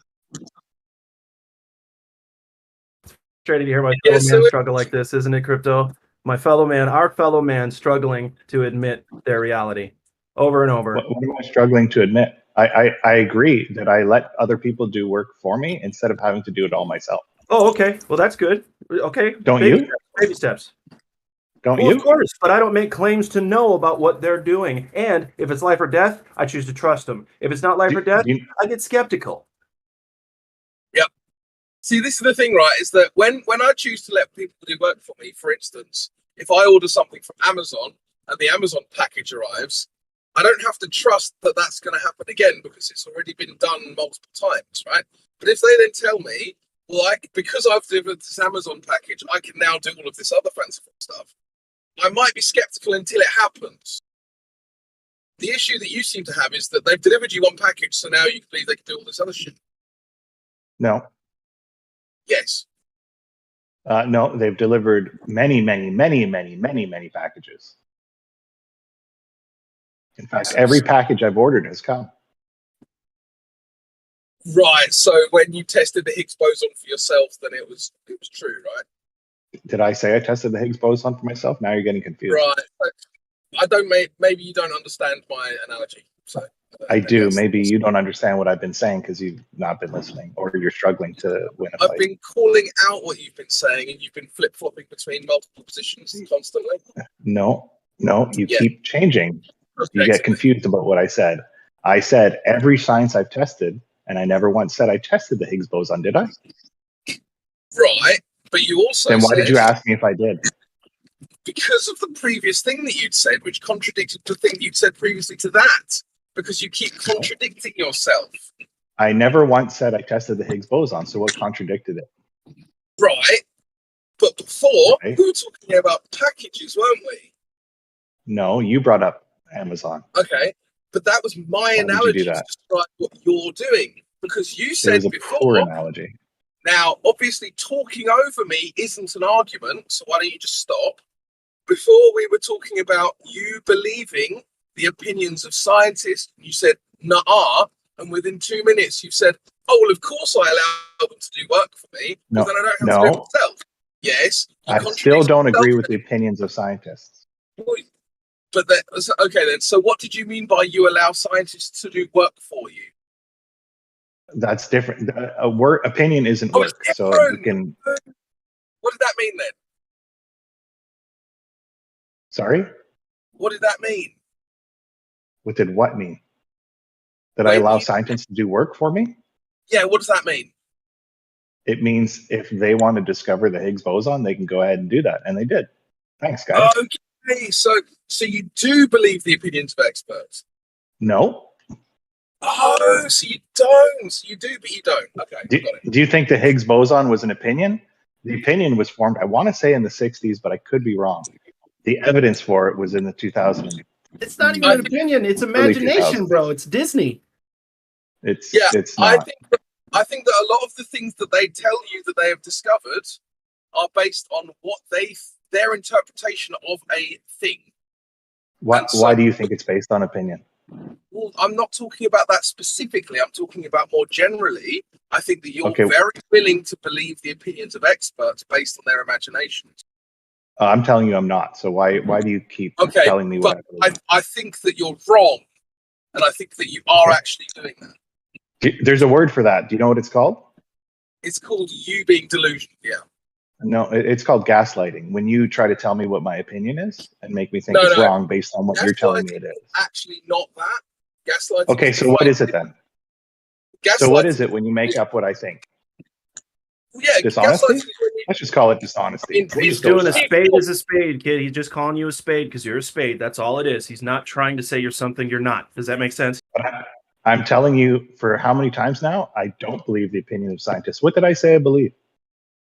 Frustrating to hear my fellow man struggle like this, isn't it, Crypto? My fellow man, our fellow man, struggling to admit their reality over and over. What am I struggling to admit? I agree that I let other people do work for me instead of having to do it all myself. Oh, okay. Well, that's good. Okay. Don't baby you? Steps, baby steps. Don't Well, you? of course, but I don't make claims to know about what they're doing. And if it's life or death, I choose to trust them. If it's not life or death, I get skeptical. Yep. See, this is the thing, right? Is that when I choose to let people do work for me, for instance, if I order something from Amazon and the Amazon package arrives, I don't have to trust that that's going to happen again because it's already been done multiple times, right? But if they then tell me, well, because I've delivered this Amazon package, I can now do all of this other fanciful stuff, I might be skeptical until it happens. The issue that you seem to have is that they've delivered you one package, so now you believe they can do all this other shit. No. Yes. No, they've delivered many packages. In fact, every package I've ordered has come. Right. So when you tested the Higgs boson for yourself, then it was true, right? Did I say I tested the Higgs boson for myself? Now you're getting confused. Right. I don't. Maybe you don't understand my analogy. So I do. Maybe you don't understand what I've been saying because you've not been listening, or you're struggling to win a fight. I've been calling out what you've been saying, and you've been flip-flopping between multiple positions constantly. No, you keep changing. You get confused about what I said. I said every science I've tested, and I never once said I tested the Higgs boson, did I? Right, but you also Then why said, did you ask me if I did? Because of the previous thing that you'd said, which contradicted the thing you'd said previously to that, because you keep contradicting yourself. I never once said I tested the Higgs boson, so what contradicted it? Right, but before, we were talking about packages, weren't we? No, you brought up Amazon. Okay, but that was my Why would you analogy do to that? describe what you're doing, because you It said was a before. poor analogy. Now, obviously, talking over me isn't an argument, so why don't you just stop? Before we were talking about you believing the opinions of scientists, you said, nah, and within 2 minutes you said, oh, well, of course I allow them to do work for me, because then I don't have to do it myself. Yes. I still don't agree with the opinions of scientists. But then, okay then, so what did you mean by you allow scientists to do work for you? That's different. A work opinion isn't Oh, work, so you can. What did that mean then? Sorry, What did that mean? what did what mean? That I allow scientists to do work for me? Yeah, what does that mean? It means if they want to discover the Higgs boson, they can go ahead and do that, and they did. Thanks, guys. Okay, so you do believe the opinions of experts? No. Oh, so you don't. So you do, but you don't. Okay, got it. Do you think the Higgs boson was an opinion? The opinion was formed, I want to say, in the 60s, but I could be wrong. The evidence for it was in the 2000s. It's not even an opinion. It's imagination, bro. It's Disney. It's not. I think that a lot of the things that they tell you that they have discovered are based on what their interpretation of a thing. Why do you think it's based on opinion? Well, I'm not talking about that specifically. I'm talking about more generally. I think that you're Okay. very willing to believe the opinions of experts based on their imaginations. I'm telling you I'm not. So why do you keep telling me what I believe? I think that you're wrong, and I think that you are actually doing that. There's a word for that. Do you know what it's called? It's called you being delusional. Yeah. No, it's called gaslighting. When you try to tell me what my opinion is and make me think it's wrong based on what you're telling me it is. Actually, not that. Gaslighting. Okay, so what is it then? So what is it when you make up what I think? Yeah, dishonesty? Let's just call it dishonesty. He's doing a spade is a spade, kid. He's just calling you a spade because you're a spade. That's all it is. He's not trying to say you're something you're not. Does that make sense? I'm telling you for how many times now, I don't believe the opinion of scientists. What did I say I believe?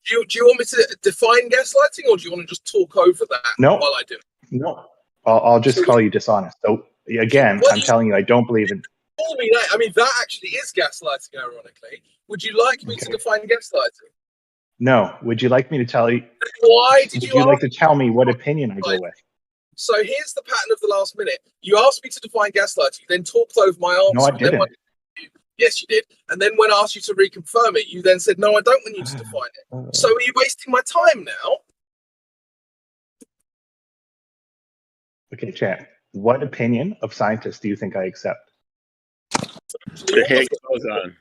Do you want me to define gaslighting, or do you want to just talk over that while I do it? No. I'll just call you dishonest. So again, I'm telling you I don't believe in. I mean, that actually is gaslighting, ironically. Would you like me to define gaslighting? No. Would you like me to tell you? Why did you like to tell me what opinion I go with? So here's the pattern of the last minute. You asked me to define gaslighting, you then talked over my answer. No, I didn't. Yes, you did. And then when I asked you to reconfirm it, you then said, no, I don't want you to define it. So are you wasting my time now? Okay, champ. What opinion of scientists do you think I accept? The Higgs boson.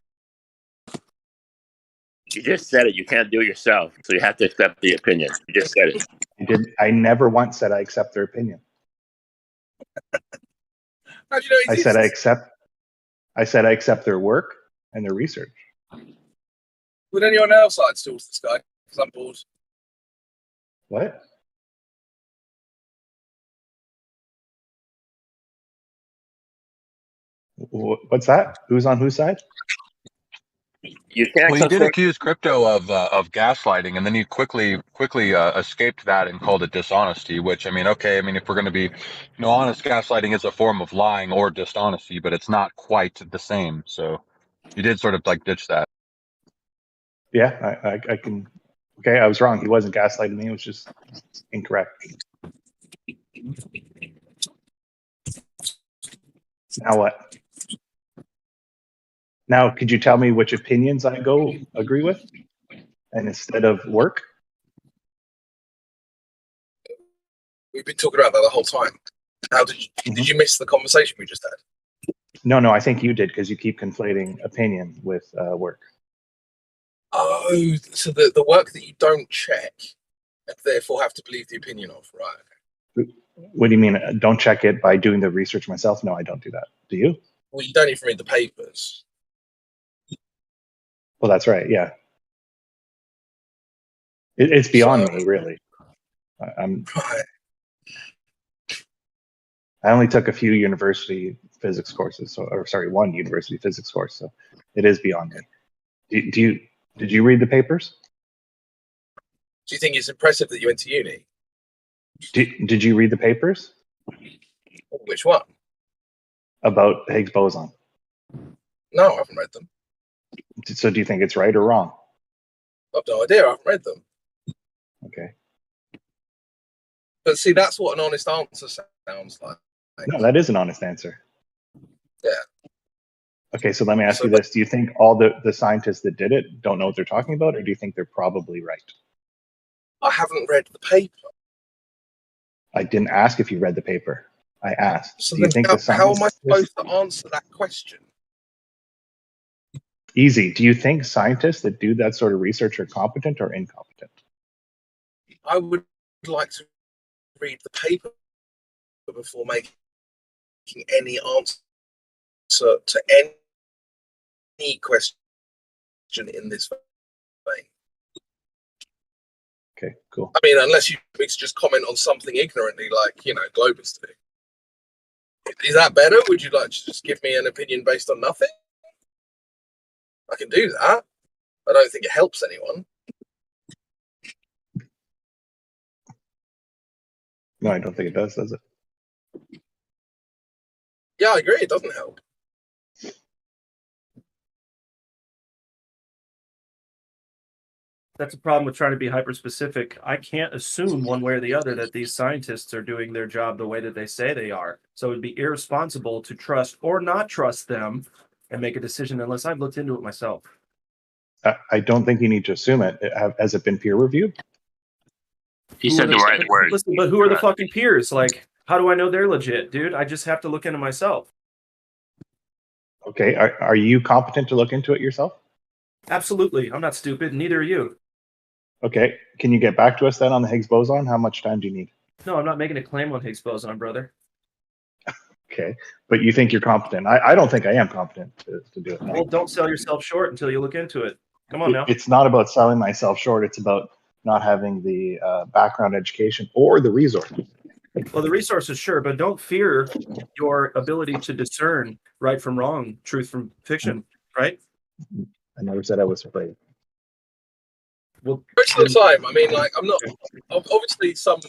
You just said it. You can't do it yourself, so you have to accept the opinion. You just said it. I never once said I accept their opinion. How do you know it I said exists? I accept their work and their research. Would anyone else like to talk to this guy? Because I'm bored. What? What's that? Who's on whose side? You can't. Well, he did accuse crypto of gaslighting, and then he quickly escaped that and called it dishonesty. Which, I mean, okay, I mean, if we're going to be, honest, gaslighting is a form of lying or dishonesty, but it's not quite the same. So, he did sort of like ditch that. Yeah, I can. Okay, I was wrong. He wasn't gaslighting me. It was just incorrect. Now what? Now, could you tell me which opinions I go agree with? And instead of work? We've been talking about that the whole time. How did you miss the conversation we just had? No, I think you did, because you keep conflating opinion with work. Oh, so the work that you don't check and therefore have to believe the opinion of, right? What do you mean? Don't check it by doing the research myself? No, I don't do that. Do you? Well, you don't even read the papers. Well, that's right. Yeah. It's beyond me, really. I'm. Right. I only took a few university physics courses, one university physics course, so it is beyond me. Did you read the papers? Do you think it's impressive that you went to uni? Did you read the papers? Which one? About the Higgs boson. No, I haven't read them. So do you think it's right or wrong? I've no idea. I haven't read them. Okay. But see, that's what an honest answer sounds like. No, that is an honest answer. Yeah. Okay, so let me ask you this. Do you think all the scientists that did it don't know what they're talking about, or do you think they're probably right? I haven't read the paper. I didn't ask if you read the paper. I asked. So do you think the scientists... how am I supposed to answer that question? Easy. Do you think scientists that do that sort of research are competent or incompetent? I would like to read the paper before making any answer to any question in this vein. Okay, cool. I mean, unless you just comment on something ignorantly, like, Globus do. Is that better? Would you like to just give me an opinion based on nothing? I can do that. I don't think it helps anyone. No, I don't think it does it? Yeah, I agree. It doesn't help. That's a problem with trying to be hyper-specific. I can't assume one way or the other that these scientists are doing their job the way that they say they are. So it would be irresponsible to trust or not trust them and make a decision unless I've looked into it myself. I don't think you need to assume it. Has it been peer reviewed? He said the right word. Listen, but who are the fucking peers? Like, how do I know they're legit, dude? I just have to look into myself. Okay, are you competent to look into it yourself? Absolutely. I'm not stupid. Neither are you. Okay, can you get back to us then on the Higgs boson? How much time do you need? No, I'm not making a claim on Higgs boson, brother. Okay, but you think you're competent. I don't think I am competent to do it. No. Well, don't sell yourself short until you look into it. Come on now. It's not about selling myself short. It's about not having the background education or the resources. Well, the resources, sure, but don't fear your ability to discern right from wrong, truth from fiction, right? I never said I was afraid. Well, most of the time, I mean, like, I'm not. Obviously, some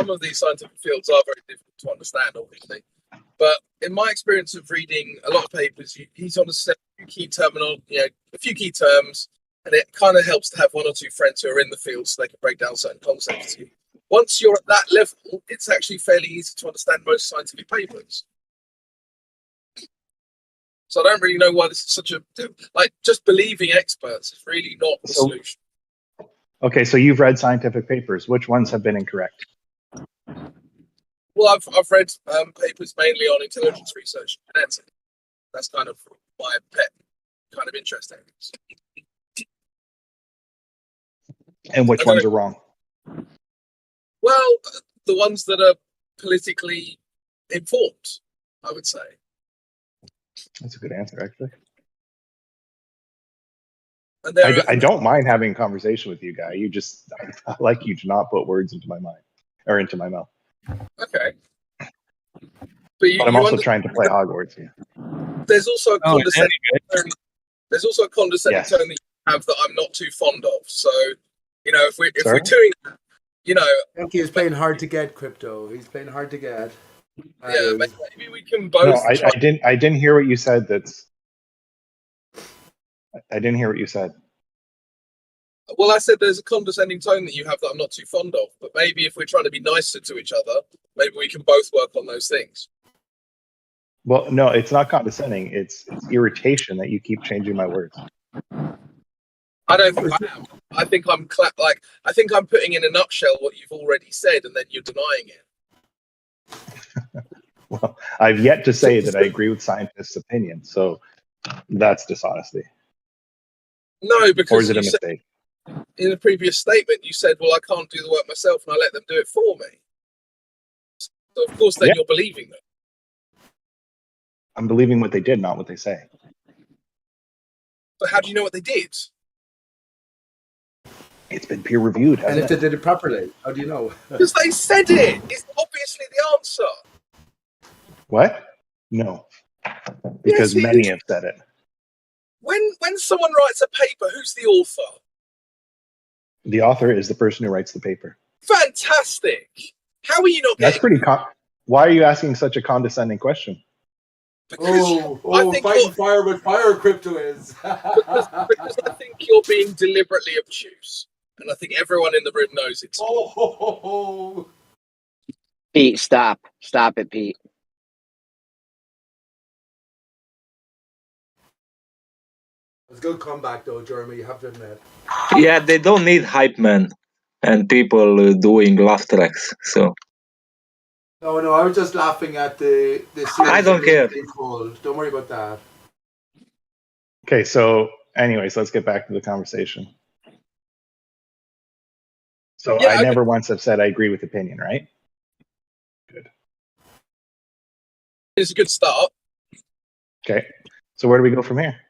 of these scientific fields are very difficult to understand, obviously. But in my experience of reading a lot of papers, he's on a few key terminology, a few key terms, and it kind of helps to have one or two friends who are in the field so they can break down certain concepts to you. once you're at that level, it's actually fairly easy to understand most scientific papers. So I don't really know why this is such a just believing experts is really not the solution. Okay, so you've read scientific papers. Which ones have been incorrect? Well, I've read papers mainly on intelligence research and genetic. That's kind of my pet kind of interest areas. And which ones are wrong? Well, the ones that are politically informed, I would say. That's a good answer, actually. And there I don't mind having a conversation with you, Guy. I like you to not put words into my mind or into my mouth. Okay. But I'm also trying to play Hogwarts here. There's also a condescending tone. There's also a condescending tone that you have that I'm not too fond of. So, if we're doing, I think he's playing hard to get, Crypto. He's playing hard to get. Yeah, maybe we can both. No, I didn't hear what you said. I didn't hear what you said. Well, I said there's a condescending tone that you have that I'm not too fond of. But maybe if we're trying to be nicer to each other, maybe we can both work on those things. Well, no, it's not condescending. It's irritation that you keep changing my words. I don't think I am. I think I'm I think I'm putting in a nutshell what you've already said, and then you're denying it. Well, I've yet to say that I agree with scientists' opinion, so that's dishonesty. No, because or is it a mistake? In a previous statement, you said, "Well, I can't do the work myself, and I let them do it for me." So, of course, then you're believing them. I'm believing what they did, not what they say. But how do you know what they did? It's been peer reviewed. And if they did it properly, how do you know? Because they said it. It's obviously the answer. What? No. Because many have said it. When someone writes a paper, who's the author? The author is the person who writes the paper. Fantastic. How are you not That's pretty Why are you asking such a condescending question? Because I think fighting fire with fire, Crypto is. because I think you're being deliberately obtuse. And I think everyone in the room knows it. Pete, stop. Stop it, Pete. It's a good comeback, though, Jeremy. You have to admit. Yeah, they don't need hype men and people doing laugh tracks. So No, I was just laughing at the I don't care. Don't worry about that. Okay, so anyways, let's get back to the conversation. So I never once have said I agree with opinion, right? Good. It's a good start. Okay, so where do we go from here?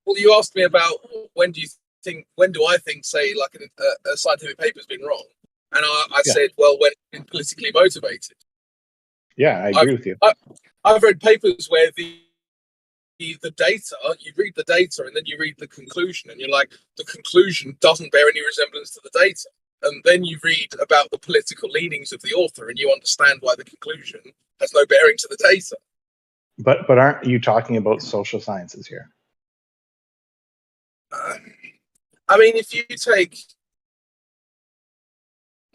Well, you asked me about when do I think, say, like a scientific paper's been wrong? And I said, well, when it's been politically motivated. Yeah, I agree with you. I've read papers where the data, you read the data and then you read the conclusion and you're like, the conclusion doesn't bear any resemblance to the data. And then you read about the political leanings of the author and you understand why the conclusion has no bearing to the data. But aren't you talking about social sciences here? I mean, if you take...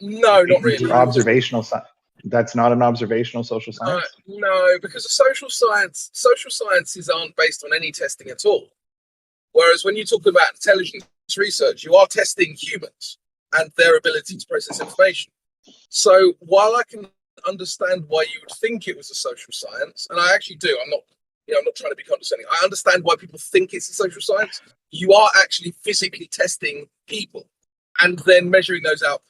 No, not really. Observational science. That's not an observational social science? No, because the social sciences aren't based on any testing at all. Whereas when you talk about intelligence research, you are testing humans and their ability to process information. So while I can understand why you would think it was a social science, and I actually do, I'm not trying to be condescending. I understand why people think it's a social science. You are actually physically testing people and then measuring those outcomes.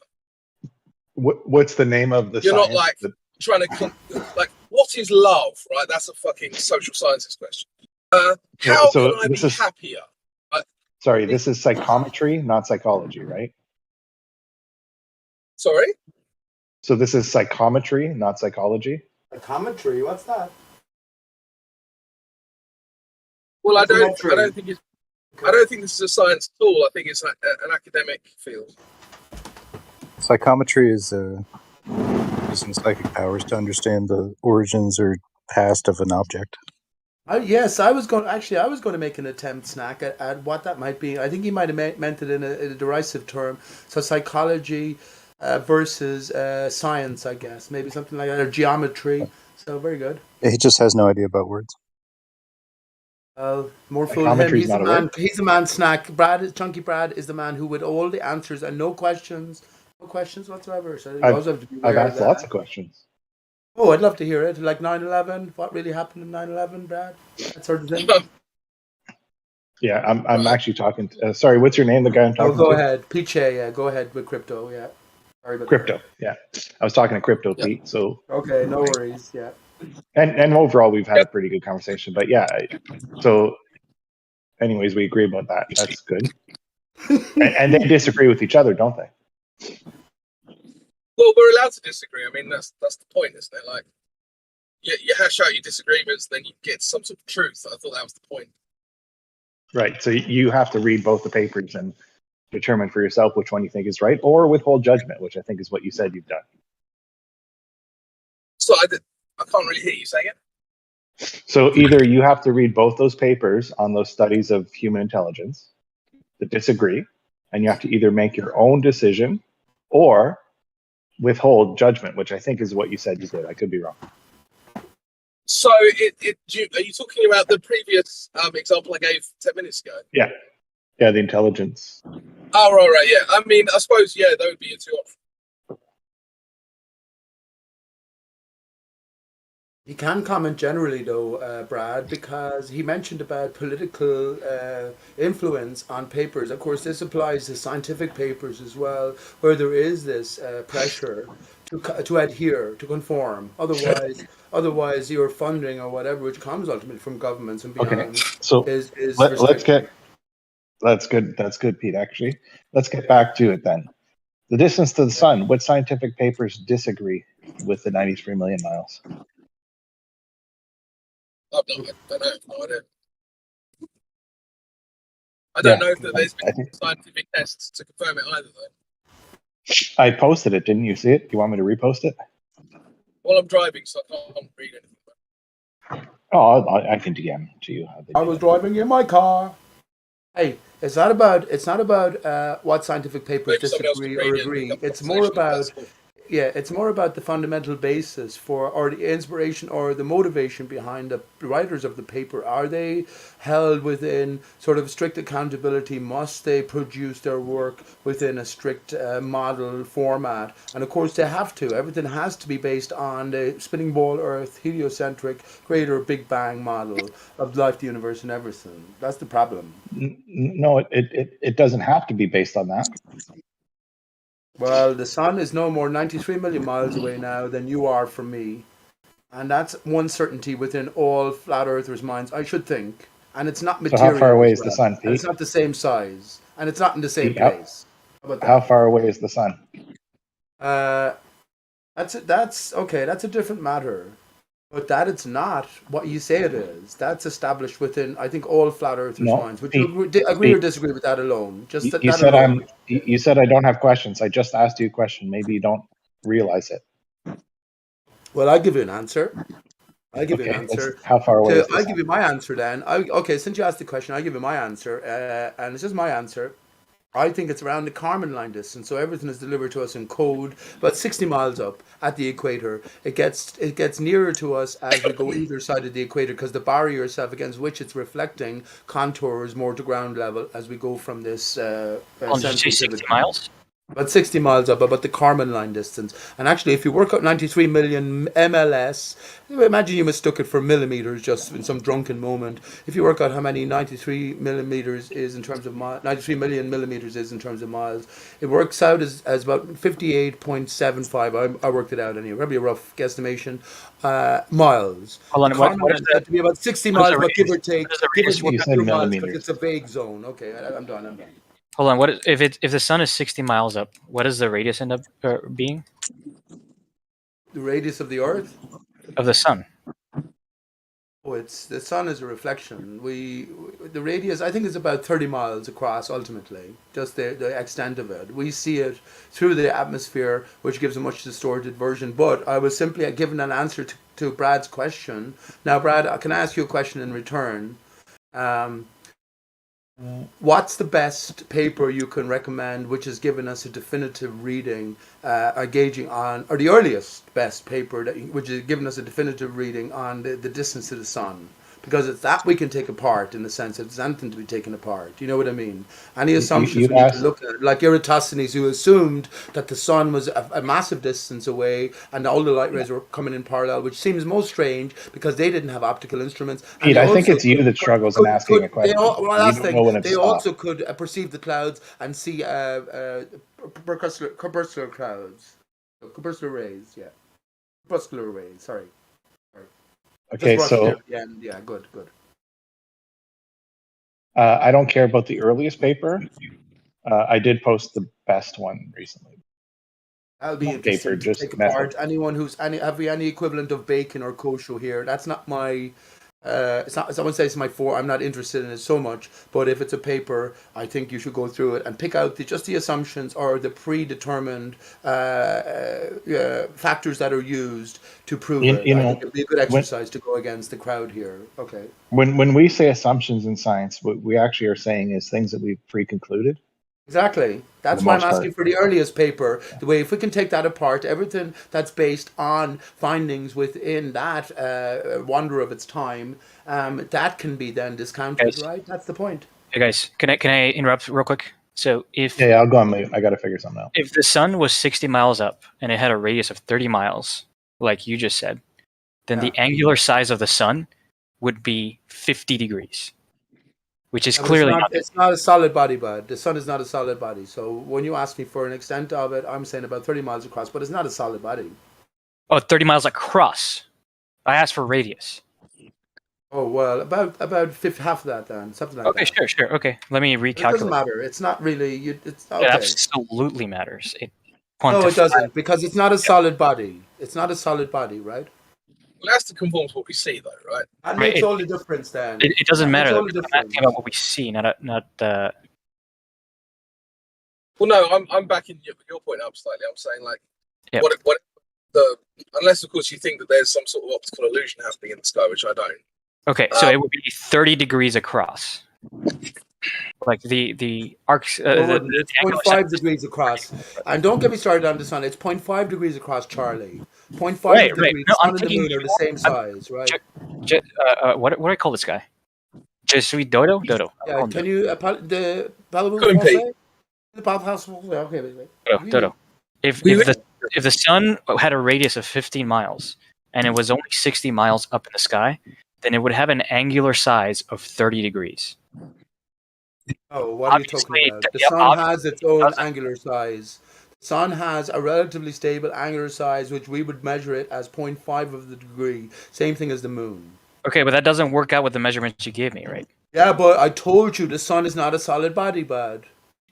What's the name of the You're science? not like trying to what is love, right? That's a fucking social sciences question. How can I be happier? Sorry, this is psychometry, not psychology, right? Sorry? So this is psychometry, not psychology? Psychometry? What's that? Well, I don't think this is a science tool. I think it's an academic field. Psychometry is using psychic powers to understand the origins or past of an object. Yes, I was going to make an attempt, Snack, at what that might be. I think he might have meant it in a derisive term. So psychology, versus science, I guess. Maybe something like that, or geometry. So very good. He just has no idea about words. More fool him. Geometry is not a word. He's the man. Snack. Chunky Brad is the man who with all the answers and no questions whatsoever. So you also have to be I've aware of asked lots that. of questions. Oh, I'd love to hear it. Like 9/11. What really happened in 9/11, Brad? That sort of thing. Yeah, I'm actually talking. Sorry, what's your name? The guy I'm Oh, talking go to? ahead, Piche. Yeah, go ahead with crypto. Yeah. Sorry about Crypto. Yeah, I was talking to Crypto that. Pete. So Okay, no worries. Yeah. and overall we've had a pretty good conversation. But yeah, so anyways, we agree about that. That's good. And they disagree with each other, don't they? Well, we're allowed to disagree. I mean, that's the point, isn't it? Like, you hash out your disagreements, then you get some sort of truth. I thought that was the point. Right. So you have to read both the papers and determine for yourself which one you think is right, or withhold judgment, which I think is what you said you've done. So I can't really hear you saying it. So either you have to read both those papers on those studies of human intelligence that disagree, and you have to either make your own decision or withhold judgment, which I think is what you said you did. I could be wrong. So are you talking about the previous example I gave 10 minutes ago? Yeah. Yeah, the intelligence. Oh, right, yeah. I mean, I suppose, yeah, that would be your two options. You can comment generally, though, Brad, because he mentioned about political influence on papers. Of course, this applies to scientific papers as well, where there is this pressure to adhere, to conform. Otherwise, your funding or whatever, which comes ultimately from governments and beyond, Okay, so is let's restricted. that's good, Pete. Actually, let's get back to it then. The distance to the sun. What scientific papers disagree with the 93 million miles? I don't know. No idea. I don't know if there's been scientific tests to confirm it either, though. I posted it. Didn't you see it? Do you want me to repost it? Well, I'm driving, so I can't read anything. Oh, I can DM to you. I was driving in my car. Hey, it's not about what scientific papers Maybe somebody else disagree can or read it. agree. It's more about the fundamental basis for, or the inspiration or the motivation behind the writers of the paper. Are they held within sort of strict accountability? Must they produce their work within a strict model format? And of course they have to. Everything has to be based on the spinning ball Earth, heliocentric, greater Big Bang model of life, the universe, and everything. That's the problem. No, it doesn't have to be based on that. Well, the sun is no more 93 million miles away now than you are from me. And that's one certainty within all flat earthers' minds, I should think. And it's not So material. how far away as is the well. sun, And it's Pete? not the same size. And it's not in the same Pete, place. How about how that? far away is the sun? That's okay, that's a different matter. But that it's not what you say it is. That's established within, I think, all flat earthers' No, minds. Would Pete, you agree or disagree with that alone? Just that, you that said alone. you said I don't have questions. I just asked you a question. Maybe you don't realize it. Well, I'll give you an answer. I'll give you an Okay, answer. how far away is the I'll sun? give you my answer then. Okay, since you asked the question, I'll give you my answer. And it's just my answer. I think it's around the Kármán line distance, so everything is delivered to us in code, about 60 miles up at the equator. It gets nearer to us as we go either side of the equator because the barrier itself against which it's reflecting contours more to ground level as we go from this Did you say central 60 pivot. miles? About 60 miles up, about the Kármán line distance. And actually, if you work out 93 million MLS, imagine you mistook it for millimeters just in some drunken moment. If you work out how many 93 millimeters is in terms of 93 million millimeters is in terms of miles, it works out as about 58.75. I worked it out anyway, probably a rough guesstimation. Miles. Hold on, The what Kármán is is that? said to be about 60 What is miles, the but give radius? or take, What is the give or radius? take You a said few miles because millimeters. it's a vague zone. Okay, I'm done. Hold on. What if the sun is 60 miles up? What does the radius end up being The radius of the Earth? of the sun? Oh, it's the sun is a reflection. The radius I think is about 30 miles across ultimately, just the extent of it. We see it through the atmosphere, which gives a much distorted version. But I was simply given an answer to Brad's question. Now, Brad, I can ask you a question in return. Um, What's the best paper you can recommend which has given us a definitive reading, gauging on, or the earliest best paper which has given us a definitive reading on the distance to the sun? Because it's that we can take apart in the sense that there's anything to be taken apart. You know what I mean? Any assumptions You we need to asked, look at, like Eratosthenes, who assumed that the sun was a massive distance away and all the light rays were coming in parallel, which seems most strange because they didn't have optical instruments. And Pete, they I think also it's you that struggles in asking a question. well, You last don't thing, know when it's they stopped. also could perceive the clouds and see corpuscular clouds, corpuscular rays. Yeah, corpuscular rays. Sorry. Okay, Just so at the end. Yeah, good. I don't care about the earliest paper. I did post the best one recently. That'll be Not interesting paper, to just take method. apart. Anyone who's have we any equivalent of bacon or kosher here? That's not my. It's not. Someone says it's my four. I'm not interested in it so much. But if it's a paper, I think you should go through it and pick out just the assumptions or the predetermined factors that are used to prove it. You I know, think it'd be a good exercise to go against the crowd here. Okay. when we say assumptions in science, what we actually are saying is things that we've pre-concluded. Exactly. For That's the why I'm most asking part. for the earliest paper. The way, if we can take that apart, everything that's based on findings within that wonder of its time, that can be then discounted, Guys. right? That's the point. Hey guys, can I interrupt real quick? So if Yeah, I'll go on mute. I got to figure something out. if the sun was 60 miles up and it had a radius of 30 miles, like you just said, then the angular size of the sun would be 50 degrees, which is Yeah, but it's clearly not. not. It's not a solid body, bud. The sun is not a solid body. So when you ask me for an extent of it, I'm saying about 30 miles across, but it's not a solid body. Oh, 30 miles across. I asked for radius. Oh well, about half of that then, something like Okay, that. sure. Okay, let me It doesn't recalculate. matter. It's not really. It's It okay. absolutely matters. It No, it quantifies. doesn't, because it's not a solid body. It's not a solid body, right? Well, it has to conform to what we see, though, right? That Right, makes all the difference then. It doesn't That makes matter. all Though, the because I'm difference. asking about what we see, not. Well, no, I'm backing your point up slightly. I'm saying like, Yep. what the unless of course you think that there's some sort of optical illusion happening in the sky, which I don't. Okay, so it would be 30 degrees across. Like the arcs. It's 0.5 degrees across. And don't get me started on the sun. It's 0.5 degrees across, Charlie. 0.5 Right. degrees. No, The I'm sun and the taking. moon are the same size, right? What do I call this guy? Je suis Dodo? Dodo. Yeah, can you the parlez-vous Couldn't be. français? The parle français? Yeah, okay, wait. Dodo. If the sun had a radius of 15 miles and it was only 60 miles up in the sky, then it would have an angular size of 30 degrees. Oh, what are you talking about? The sun has its own angular size. The sun has a relatively stable angular size, which we would measure it as 0.5 of the degree. Same thing as the moon. Okay, but that doesn't work out with the measurements you gave me, right? Yeah, but I told you the sun is not a solid body, bud.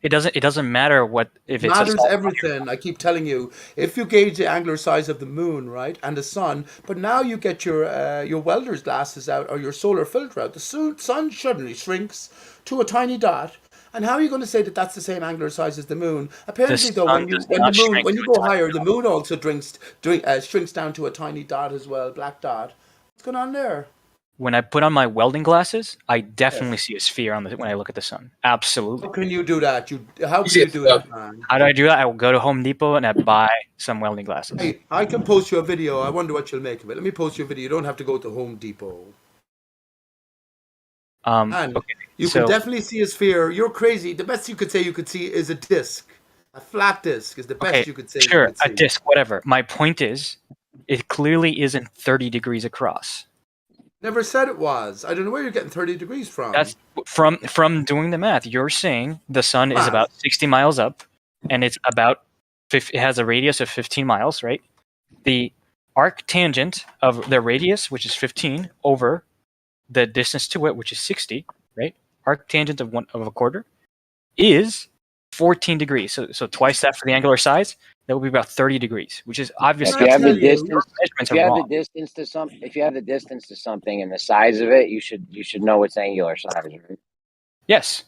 It doesn't matter what if It it's matters a solid everything. I keep telling you, if you gauge the angular size of the moon, right, and the sun, but now you get your welder's glasses out or your solar filter out, the sun suddenly shrinks to a tiny dot. And how are you going to say that that's the same angular size as the moon? Apparently, though, when you go higher, the moon also shrinks down to a tiny dot as well, black dot. What's going on there? When I put on my welding glasses, I definitely see a sphere when I look at the sun. Absolutely. How can you do that? How can you do that, man? How do I do that? I will go to Home Depot and I buy some welding glasses. Hey, I can post you a video. I wonder what you'll make of it. Let me post you a video. You don't have to go to Home Depot. And you can definitely see a sphere. You're crazy. The best you could say you could see is a disc. A flat disc is the best you could say. Sure, a disc, whatever. My point is, it clearly isn't 30 degrees across. Never said it was. I don't know where you're getting 30 degrees from. That's from doing the math. You're saying the sun is about 60 miles up, and it's about it has a radius of 15 miles, right? The arc tangent of the radius, which is 15, over the distance to it, which is 60, right? Arc tangent of a quarter is 14 degrees. So twice that for the angular size. That would be about 30 degrees, which is obviously if you have the distance. If you have the distance to something and the size of it, you should know its angular size, right? Yes.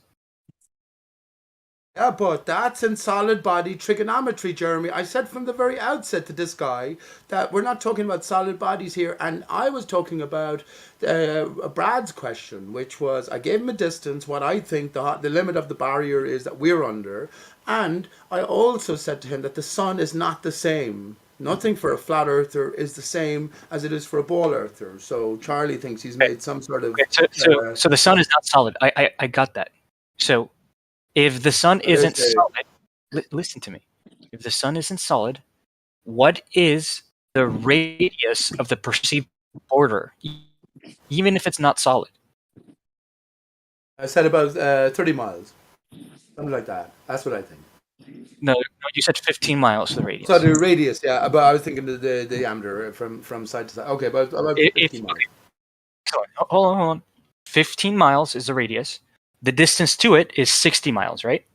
Yeah, but that's in solid body trigonometry, Jeremy. I said from the very outset to this guy that we're not talking about solid bodies here, and I was talking about Brad's question, which was I gave him a distance, what I think the limit of the barrier is that we're under, and I also said to him that the sun is not the same. Nothing for a flat earther is the same as it is for a ball earther. So Charlie thinks he's made some sort of. So the sun is not solid. I got that. So if the sun isn't solid, listen to me. If the sun isn't solid, what is the radius of the perceived border, even if it's not solid? I said about 30 miles, something like that. That's what I think. No, you said 15 miles for the radius. So the radius, yeah, but I was thinking the diameter from side to side. Okay, about 15 miles. Okay. Hold on. 15 miles is the radius. The distance to it is 60 miles, right?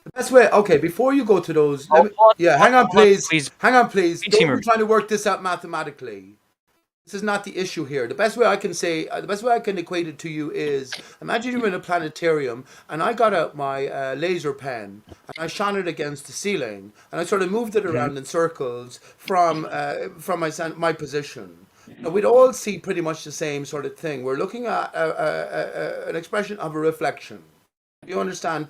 The best way, okay, before you go to those, hang on, please. Hang on, please. Don't be trying to work this out mathematically. This is not the issue here. The best way I can equate it to you is, imagine you're in a planetarium and I got out my laser pen and I shone it against the ceiling and I sort of moved it around in circles from my position. Now, we'd all see pretty much the same sort of thing. We're looking at an expression of a reflection. You understand?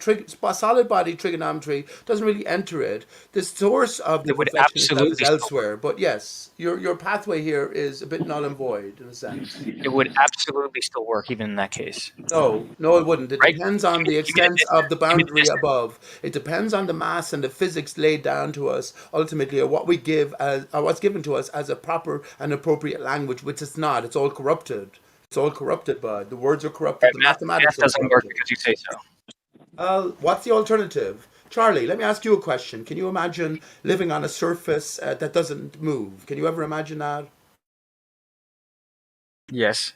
Solid body trigonometry doesn't really enter it. The source of the reflection itself is elsewhere. But yes, your pathway here is a bit null and void in a sense. It would absolutely still work even in that case. No, it wouldn't. It depends on the extent of the boundary above. It depends on the mass and the physics laid down to us ultimately, or what we give as, or what's given to us as a proper and appropriate language, which it's not. It's all corrupted. It's all corrupted, bud. The words are corrupted. The mathematics doesn't work because you say so. What's the alternative? Charlie, let me ask you a question. Can you imagine living on a surface that doesn't move? Can you ever imagine that? Yes.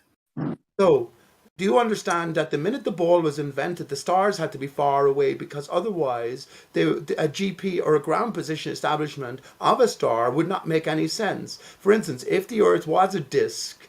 So, do you understand that the minute the ball was invented, the stars had to be far away because otherwise a GP or a ground position establishment of a star would not make any sense? For instance, if the Earth was a disk,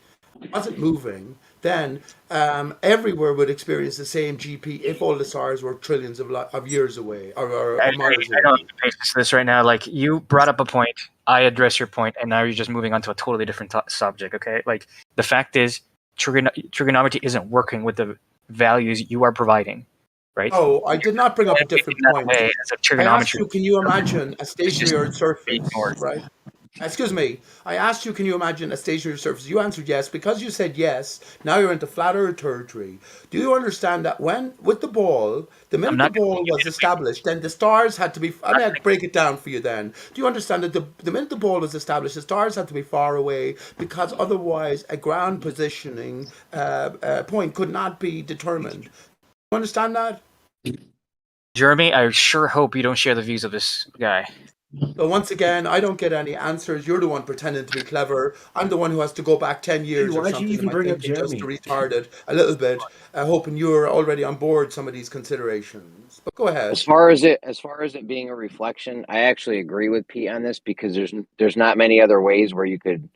wasn't moving, then everywhere would experience the same GP if all the stars were trillions of years away or miles away. I don't have the basis for this right now. Like, you brought up a point, I address your point, and now you're just moving on to a totally different subject, okay? Like, the fact is, trigonometry isn't working with the values you are providing, right? Oh, I did not bring up a different point. I asked you, can you imagine a stationary Earth surface, right? Excuse me. I asked you, can you imagine a stationary surface? You answered yes. Because you said yes, now you're into flat Earth territory. Do you understand that with the ball, the minute the ball was established, then the stars had to be. I'll break it down for you then. Do you understand that the minute the ball was established, the stars had to be far away because otherwise a ground positioning point could not be determined. Do you understand that? Jeremy, I sure hope you don't share the views of this guy. So once again, I don't get any answers. You're the one pretending to be clever. I'm the one who has to go back 10 years or something in my thinking just to retard it a little bit, hoping you're already on board some of these considerations. But go ahead. As far as it being a reflection, I actually agree with Pete on this because there's not many other ways where you could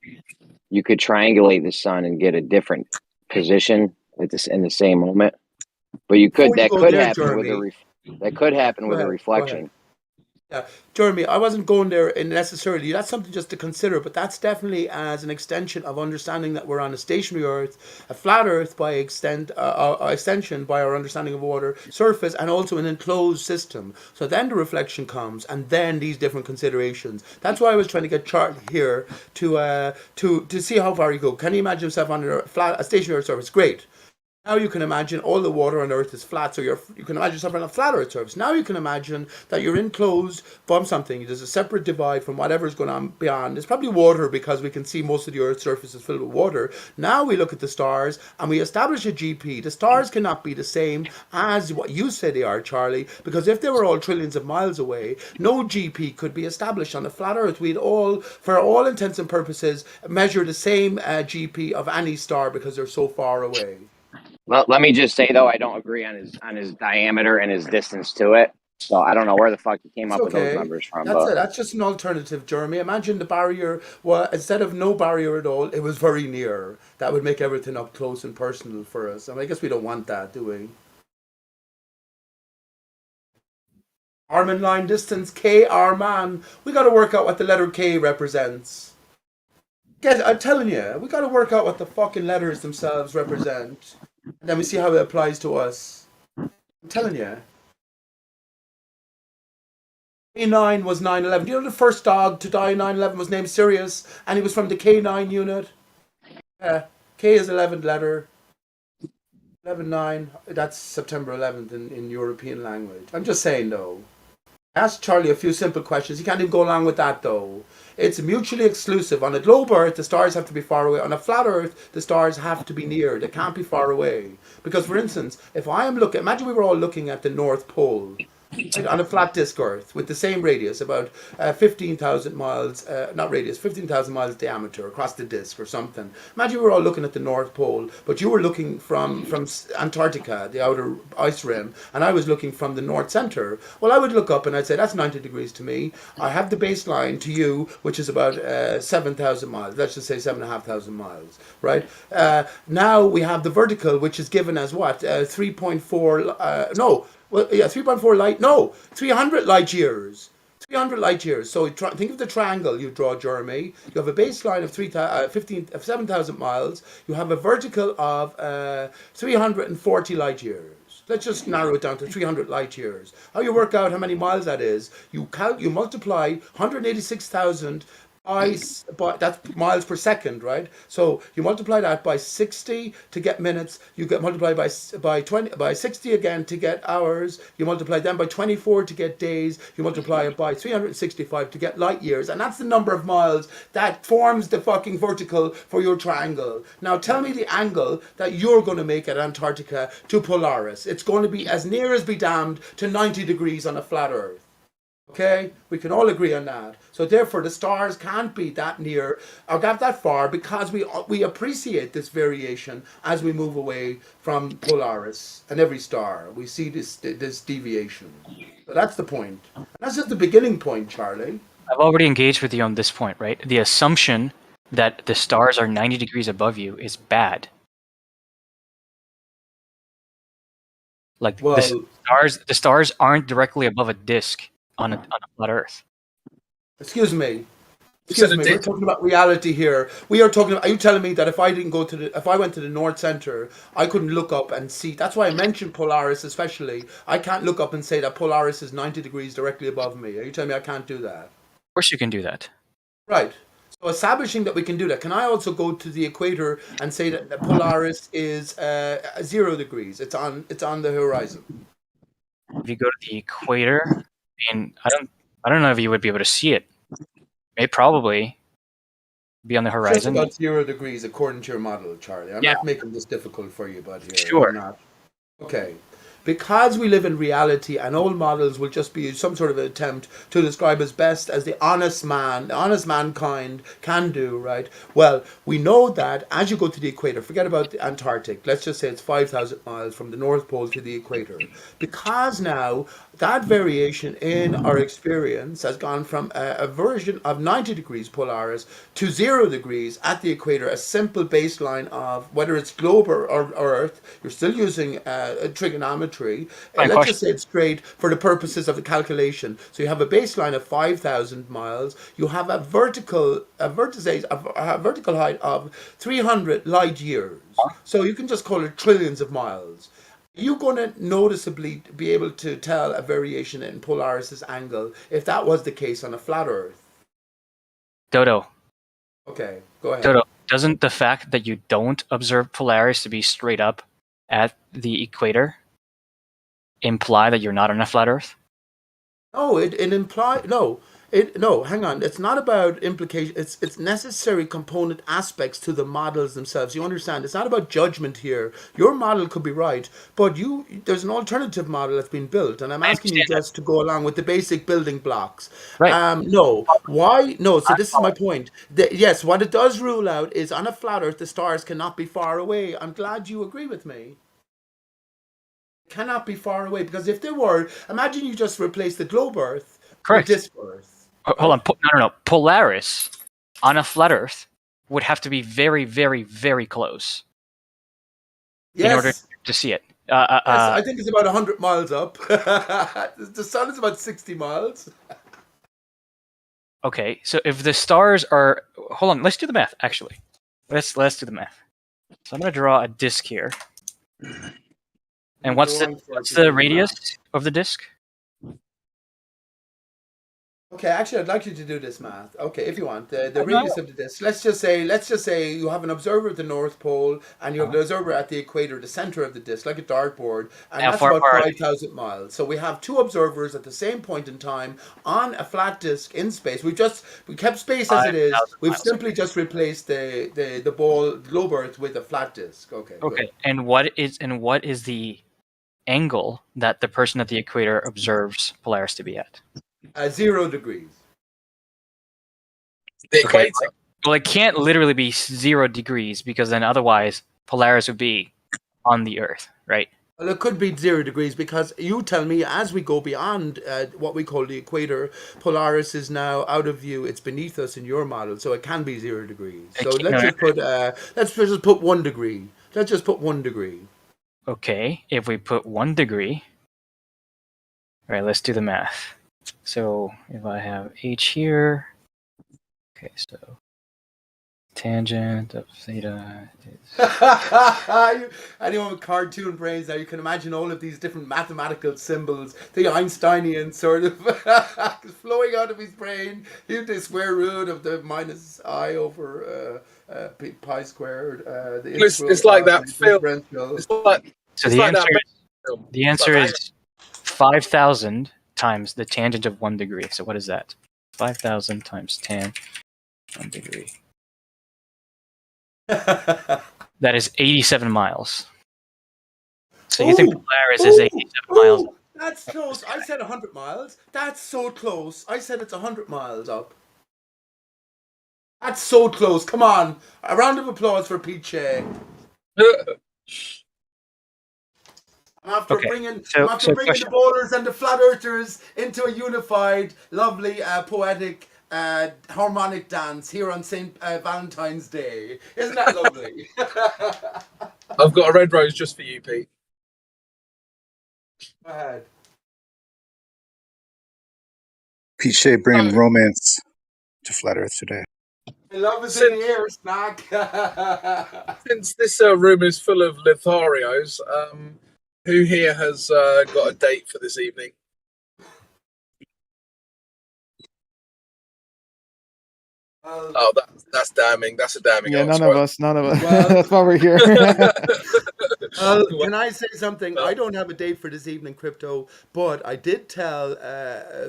triangulate the sun and get a different position in the same moment. But that could happen with a reflection. Yeah, Jeremy, I wasn't going there necessarily. That's something just to consider, but that's definitely as an extension of understanding that we're on a stationary Earth, a flat Earth by extension by our understanding of water surface, and also an enclosed system. So then the reflection comes, and then these different considerations. That's why I was trying to get Charlie here to see how far you go. Can you imagine yourself on a stationary Earth surface? Great. Now you can imagine all the water on Earth is flat, so you can imagine yourself on a flat Earth surface. Now you can imagine that you're enclosed from something. There's a separate divide from whatever's going on beyond. It's probably water because we can see most of the Earth's surface is filled with water. Now we look at the stars and we establish a GP. The stars cannot be the same as what you say they are, Charlie, because if they were all trillions of miles away, no GP could be established on a flat Earth. We'd all, for all intents and purposes, measure the same GP of any star because they're so far away. Well, let me just say though, I don't agree on his diameter and his distance to it. So I don't know where the fuck he came up with those numbers from. That's just an alternative, Jeremy. Imagine the barrier instead of no barrier at all, it was very near. That would make everything up close and personal for us. I guess we don't want that, do we? Arm in line distance, KR man. We got to work out what the letter K represents. I'm telling you, we got to work out what the fucking letters themselves represent. And then we see how it applies to us. I'm telling you. K9 was 9/11. Do you know the first dog to die in 9/11 was named Sirius, and he was from the K9 unit? K is 11th letter. 11/9. That's September 11th in European language. I'm just saying, though. Ask Charlie a few simple questions. He can't even go along with that, though. It's mutually exclusive. On a globe Earth, the stars have to be far away. On a flat Earth, the stars have to be near. They can't be far away. Because, for instance, if I am looking, imagine we were all looking at the North Pole. On a flat disk Earth with the same radius, about 15,000 miles, not radius, 15,000 miles diameter across the disk or something. Imagine we were all looking at the North Pole, but you were looking from Antarctica, the outer ice rim, and I was looking from the North Center. Well, I would look up and I'd say, that's 90 degrees to me. I have the baseline to you, which is about 7,000 miles. Let's just say 7,500 miles, right? Now we have the vertical, which is given as what? 3.4, no. Well, yeah, 3.4 light. No, 300 light years. 300 light years. So think of the triangle you draw, Jeremy. You have a baseline of 7,000 miles. You have a vertical of 340 light years. Let's just narrow it down to 300 light years. How you work out how many miles that is? You multiply 186,000 by that's miles per second, right? So you multiply that by 60 to get minutes. You get multiplied by 60 again to get hours. You multiply them by 24 to get days. You multiply it by 365 to get light years, and that's the number of miles that forms the fucking vertical for your triangle. Now tell me the angle that you're going to make at Antarctica to Polaris. It's going to be as near as be damned to 90 degrees on a flat Earth. Okay, we can all agree on that. So therefore, the stars can't be that near or that far because we appreciate this variation as we move away from Polaris and every star. We see this deviation. So that's the point. And that's just the beginning point, Charlie. I've already engaged with you on this point, right? The assumption that the stars are 90 degrees above you is bad. Like the stars aren't directly above a disk on a flat Earth. Excuse me. We're talking about reality here. We are talking about, are you telling me that if I went to the North Center, I couldn't look up and see? That's why I mentioned Polaris especially. I can't look up and say that Polaris is 90 degrees directly above me. Are you telling me I can't do that? Of course you can do that. Right. So establishing that we can do that, can I also go to the equator and say that Polaris is 0 degrees? It's on the horizon. If you go to the equator, and I don't know if you would be able to see it. It probably be on the horizon. Just about 0 degrees according to your model, Charlie. I'm not making this difficult for you, but here. Sure. Okay. Because we live in reality and all models will just be some sort of an attempt to describe as best as the honest mankind can do, right? Well, we know that as you go to the equator, forget about the Antarctic, let's just say it's 5,000 miles from the North Pole to the equator. Because now that variation in our experience has gone from a version of 90 degrees Polaris to 0 degrees at the equator, a simple baseline of whether it's globe or Earth, you're still using trigonometry. Let's just say it's straight for the purposes of the calculation. So you have a baseline of 5,000 miles. You have a vertical height of 300 light years. So you can just call it trillions of miles. Are you going to noticeably be able to tell a variation in Polaris's angle if that was the case on a flat Earth? Dodo. Okay, go ahead. Dodo, doesn't the fact that you don't observe Polaris to be straight up at the equator imply that you're not on a flat Earth? No, it implies no, hang on. It's not about implication. It's necessary component aspects to the models themselves. You understand? It's not about judgment here. Your model could be right, but there's an alternative model that's been built, and I'm asking you just to go along with the basic building blocks. Right. No. Why? No. So this is my point. Yes, what it does rule out is on a flat Earth, the stars cannot be far away. I'm glad you agree with me. Cannot be far away, because if they were, imagine you just replace the globe Earth with disk Earth. Hold on. No. Polaris on a flat Earth would have to be very, very, very close in order to see it. Yes, I think it's about 100 miles up. The sun is about 60 miles. Okay, so if the stars are, hold on, let's do the math. Actually, let's do the math. So I'm gonna draw a disk here. And what's the radius of the disk? Okay, actually, I'd like you to do this math. Okay, if you want the radius of the disk. Let's just say you have an observer at the North Pole and you have the observer at the equator, the center of the disk, like a dartboard, and that's about 5,000 miles. So we have two observers at the same point in time on a flat disk in space. We kept space as it is. We've simply just replaced the globe Earth with a flat disk. Okay. Okay, Good. and what is the angle that the person at the equator observes Polaris to be at? 0 degrees. The equator. Well, it can't literally be 0 degrees because then otherwise Polaris would be on the Earth, right? Well, it could be 0 degrees because you tell me as we go beyond what we call the equator, Polaris is now out of view. It's beneath us in your model, so it can be 0 degrees. So let's just put 1 degree. Let's just put 1 degree. Okay, if we put 1 degree, all right, let's do the math. So if I have h here, okay, so tangent of theta is... Anyone with cartoon brains now, you can imagine all of these different mathematical symbols, the Einsteinian sort of flowing out of his brain. Here's the square root of the minus I over pi squared. It's like that film. So the answer is 5,000 times the tangent of 1 degree. So what is that? 5,000 times tan 1 degree. That is 87 miles. So you think Polaris is 87 miles? That's close. I said 100 miles. That's so close. I said it's 100 miles up. That's so close. Come on. A round of applause for Pete Shea. After bringing the bowlers and the flat earthers into a unified, lovely, poetic, harmonic dance here on St. Valentine's Day. Isn't that lovely? I've got a red rose just for you, Pete. Go ahead. Pete Shea bringing romance to Flat Earth today. Love is in the air, snack. Since this room is full of Lotharios, who here has got a date for this evening? Oh, that's damning. That's a damning. Yeah, none of us. Well, that's why we're here. Can I say something? I don't have a date for this evening, Crypto, but I did tell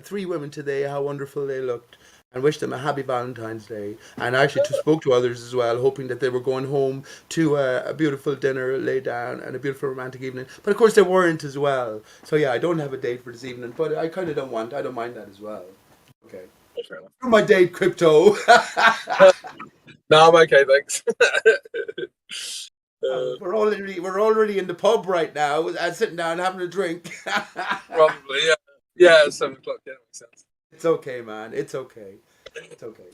3 women today how wonderful they looked and wish them a happy Valentine's Day. And I actually spoke to others as well, hoping that they were going home to a beautiful dinner, lay down, and a beautiful romantic evening. But of course, they weren't as well. So yeah, I don't have a date for this evening, but I kind of don't mind that as well. Okay. For my date, Crypto. No, I'm okay, thanks. We're already in the pub right now, sitting down having a drink. Probably, yeah. Yeah, 7 o'clock. Yeah, makes sense. It's okay, man. It's okay. It's okay.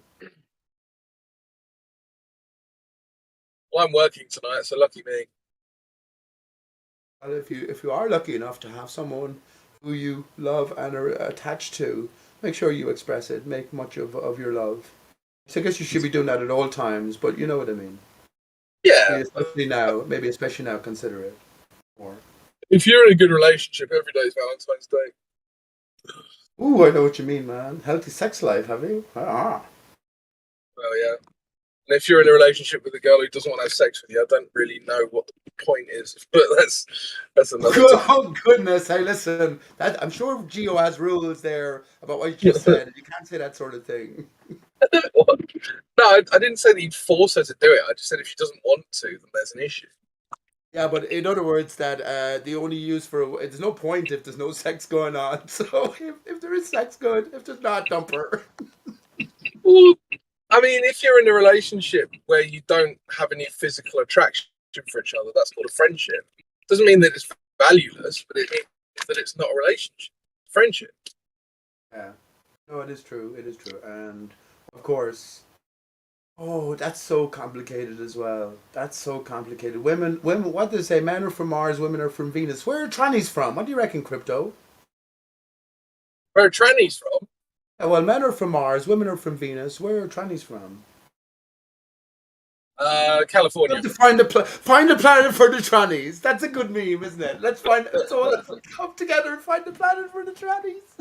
Well, I'm working tonight, so lucky me. Well, if you are lucky enough to have someone who you love and are attached to, make sure you express it. Make much of your love. So I guess you should be doing that at all times, but you know what I mean. Yeah. Maybe especially now, consider it. Or if you're in a good relationship, every day is Valentine's Day. Ooh, I know what you mean, man. Healthy sex life, have you? Ah. Well, yeah. And if you're in a relationship with a girl who doesn't want to have sex with you, I don't really know what the point is. But that's another. Oh goodness! Hey, listen. I'm sure Gio has rules there about what you just said. You can't say that sort of thing. No, I didn't say that you'd force her to do it. I just said if she doesn't want to, then there's an issue. Yeah, but in other words, that the only use for there's no point if there's no sex going on. So if there is sex, good. If there's not, dump her. Well, I mean, if you're in a relationship where you don't have any physical attraction for each other, that's called a friendship. Doesn't mean that it's valueless, but it means that it's not a relationship. Friendship. Yeah. No, it is true. It is true. And of course, Oh, that's so complicated as well. That's so complicated. Women. What do they say? Men are from Mars, women are from Venus. Where are trannies from? What do you reckon, Crypto? Where are trannies from? Well, men are from Mars, women are from Venus. Where are trannies from? California. We have to find find a planet for the trannies. That's a good meme, isn't it? Let's all come together and find the planet for the trannies.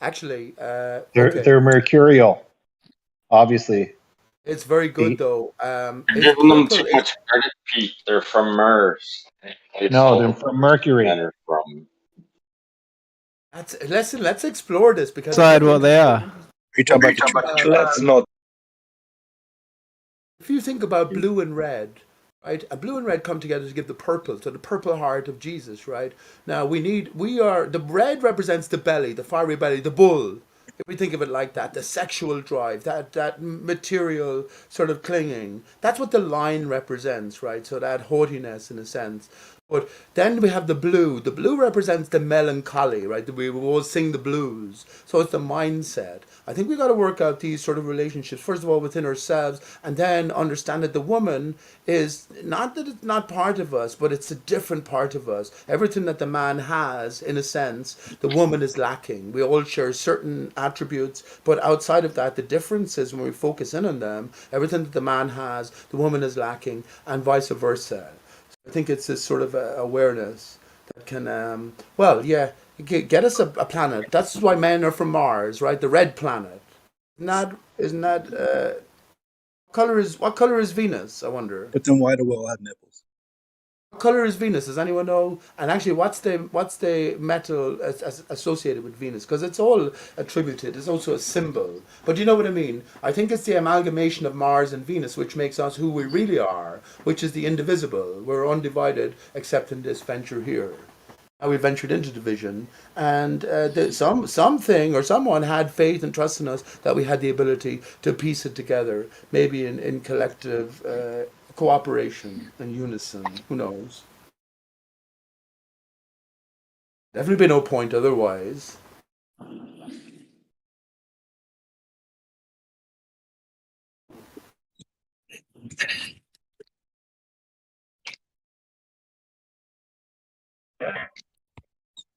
Actually, okay. They're mercurial, obviously. It's very good though. You're It's giving them purple. too much credit, Pete. They're from Mars. It's No, all they're from Mercury. men are from. Let's explore this because it's Decide very what they interesting. are. You talk about the Let's not. If you think about blue and red, right? And blue and red come together to give the purple, so the purple heart of Jesus, right? Now the red represents the belly, the fiery belly, the bull. If we think of it like that, the sexual drive, that material sort of clinging, that's what the line represents, right? So that haughtiness in a sense. But then we have the blue. The blue represents the melancholy, right? We all sing the blues. So it's the mindset. I think we got to work out these sort of relationships, first of all, within ourselves, and then understand that the woman is not that it's not part of us, but it's a different part of us. Everything that the man has, in a sense, the woman is lacking. We all share certain attributes, but outside of that, the differences, when we focus in on them, everything that the man has, the woman is lacking, and vice versa. I think it's this sort of awareness that can, get us a planet. That's why men are from Mars, right? The red planet. Isn't that what color is Venus? I wonder. But then why do we all have nipples? What color is Venus? Does anyone know? And actually, what's the metal associated with Venus? Because it's all attributed. It's also a symbol. But you know what I mean? I think it's the amalgamation of Mars and Venus which makes us who we really are, which is the indivisible. We're undivided, except in this venture here. Now we ventured into division, and something or someone had faith and trust in us that we had the ability to piece it together, maybe in collective cooperation and unison. Who knows? Definitely be no point otherwise.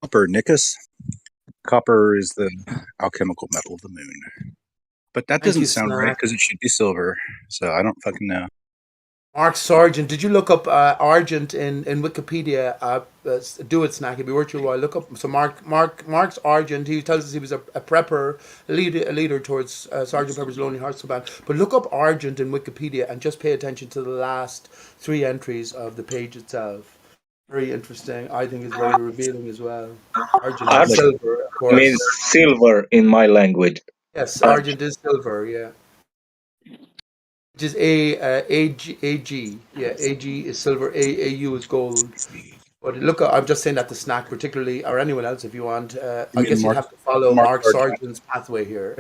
Copernicus. Copper is the alchemical metal of the moon. But that Thank doesn't you, sound right Snack. because it should be silver. So I don't fucking know. Mark Sargent, did you look up Argent in Wikipedia? Do it, Snack. It'd be worth your while. Look up. So Mark's Argent. He tells us he was a prepper, a leader towards Sergeant Pepper's Lonely Hearts Club Band. But look up Argent in Wikipedia and just pay attention to the last 3 entries of the page itself. Very interesting. I think it's very revealing as well. Argent is Argent silver, of course. means silver in my language. Yes, Argent is silver. Yeah. Which is AG. Yeah, AG is silver, AU is gold. But look, I'm just saying that to Snack particularly, or anyone else if you want. I guess you'd have to follow Mark Sargent's pathway here.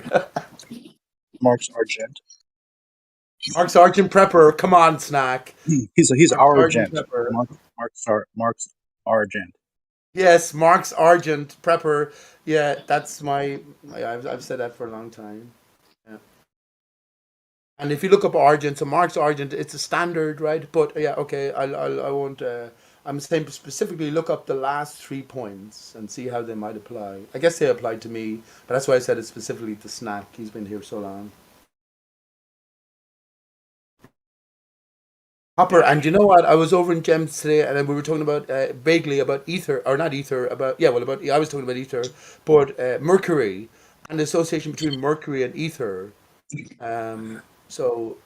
Mark's Argent. Mark Sargent Prepper, come on, Snack. He's Mark our Sargent gent. Prepper. Mark's Argent. Yes, Mark's Argent Prepper. Yeah, that's I've said that for a long time. Yeah. And if you look up Argent, so Mark's Argent, it's a standard, right? But yeah, okay, I won't. I'm saying specifically look up the last 3 points and see how they might apply. I guess they apply to me, but that's why I said it specifically to Snack. He's been here so long. Hopper, and you know what? I was over in Gems today, and then we were talking about vaguely about ether, or not ether, about I was talking about ether, but mercury and the association between mercury and ether. So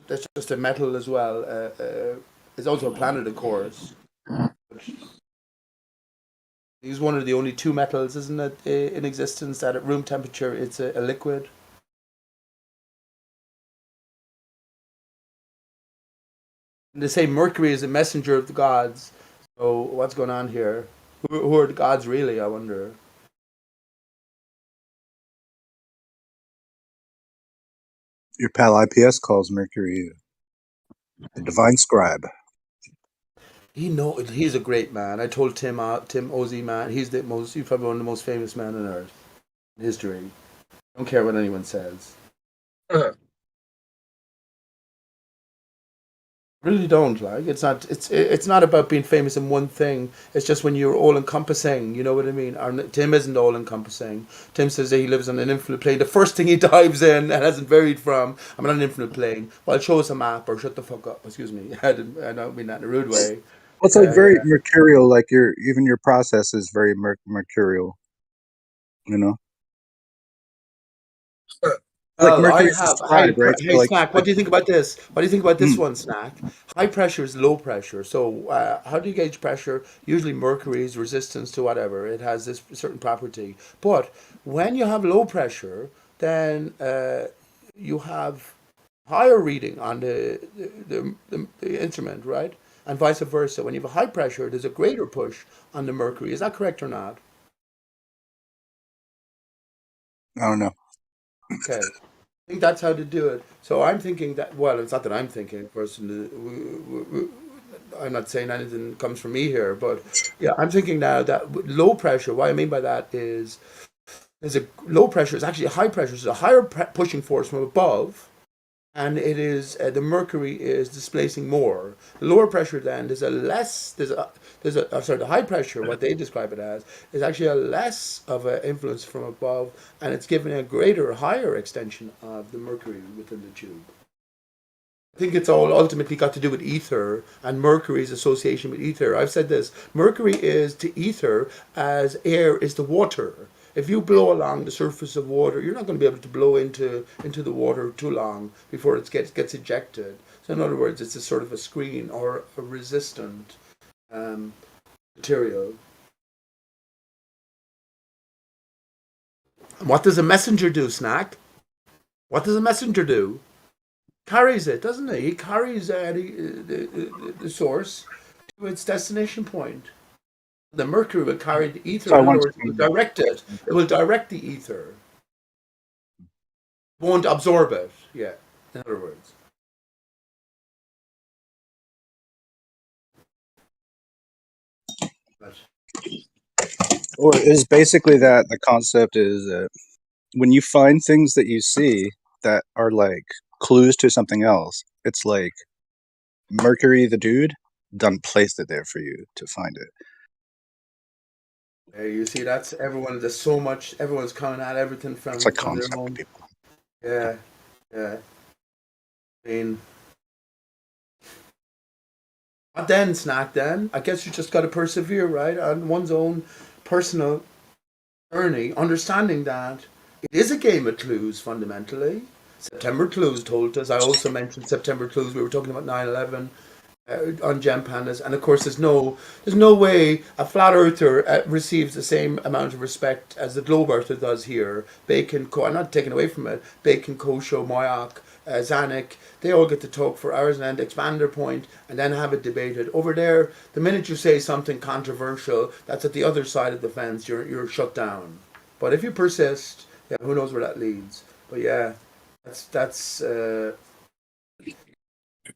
that's just a metal as well. It's also a planet, of course. It's one of the only 2 metals, isn't it, in existence that at room temperature it's a liquid. And they say Mercury is a messenger of the gods. So what's going on here? Who are the gods really, I wonder? Your pal IPS calls Mercury a divine scribe. He's a great man. I told Tim Ozzy, man, he's probably one of the most famous men on earth in history. Don't care what anyone says. Really don't like. It's not about being famous in one thing. It's just when you're all encompassing. You know what I mean? Tim isn't all encompassing. Tim says that he lives on an infinite plane. The first thing he dives in and hasn't varied from, I'm on an infinite plane. Well, show us a map or shut the fuck up. Excuse me. I don't mean that in a rude way. Well, it's like very Yeah. mercurial. Like even your process is very mercurial. You know, like Well, I Mercury's the have scribe, right? So hey like, Snack. What do you think about this? What do you think about this mm, one, Snack? High pressure is low pressure. So, how do you gauge pressure? Usually, mercury is resistance to whatever. It has this certain property. But when you have low pressure, then you have higher reading on the instrument, right? And vice versa. When you have a high pressure, there's a greater push on the mercury. Is that correct or not? I don't know. Okay. I think that's how to do it. So I'm thinking that, well, it's not that I'm thinking, personally. I'm not saying anything comes from me here, but yeah, I'm thinking now that low pressure, what I mean by that is a low pressure is actually a high pressure. It's a higher pushing force from above, and it is the mercury is displacing more. The lower pressure then sorry, the high pressure, what they describe it as, is actually a less of an influence from above, and it's giving a greater, higher extension of the mercury within the tube. I think it's all ultimately got to do with ether and Mercury's association with ether. I've said this: Mercury is to ether as air is to water. If you blow along the surface of water, you're not going to be able to blow into the water too long before it gets ejected. So, in other words, it's a sort of a screen or a resistant material. And what does a messenger do, Snack? What does a messenger do? Carries it, doesn't he? He carries the source to its destination point. The mercury will carry the ether. So I In other wanted words, it will to. direct it. It will direct the ether. It won't absorb it. Yeah. In other words. But Or is basically that the concept is that when you find things that you see that are like clues to something else, it's like Mercury the dude done placed it there for you to find it. you see, that's everyone. There's so much. Everyone's coming at everything It's from like their concept to own. people. Yeah. Yeah. I mean, what then, Snack? Then I guess you just got to persevere, right, on one's own personal journey, understanding that it is a game of clues fundamentally. September Clues told us. I also mentioned September Clues. We were talking about 9/11 on Gem Pandas, and of course, there's no way a flat earther receives the same amount of respect as the globe earther does here. Bacon, I'm not taking away from it. Bacon, Kosho, Moyak, Zanuck, they all get to talk for hours and end, expand their point, and then have it debated. Over there, the minute you say something controversial, that's at the other side of the fence. You're shut down. But if you persist, yeah, who knows where that leads? But yeah, that's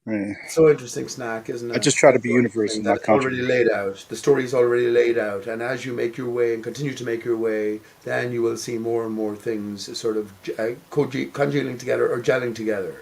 Right. so interesting, Snack, isn't I it? just try to That's be so interesting universal, that not it's already controversial. laid out. The story's already laid out, and as you make your way and continue to make your way, then you will see more and more things sort of congealing together or gelling together.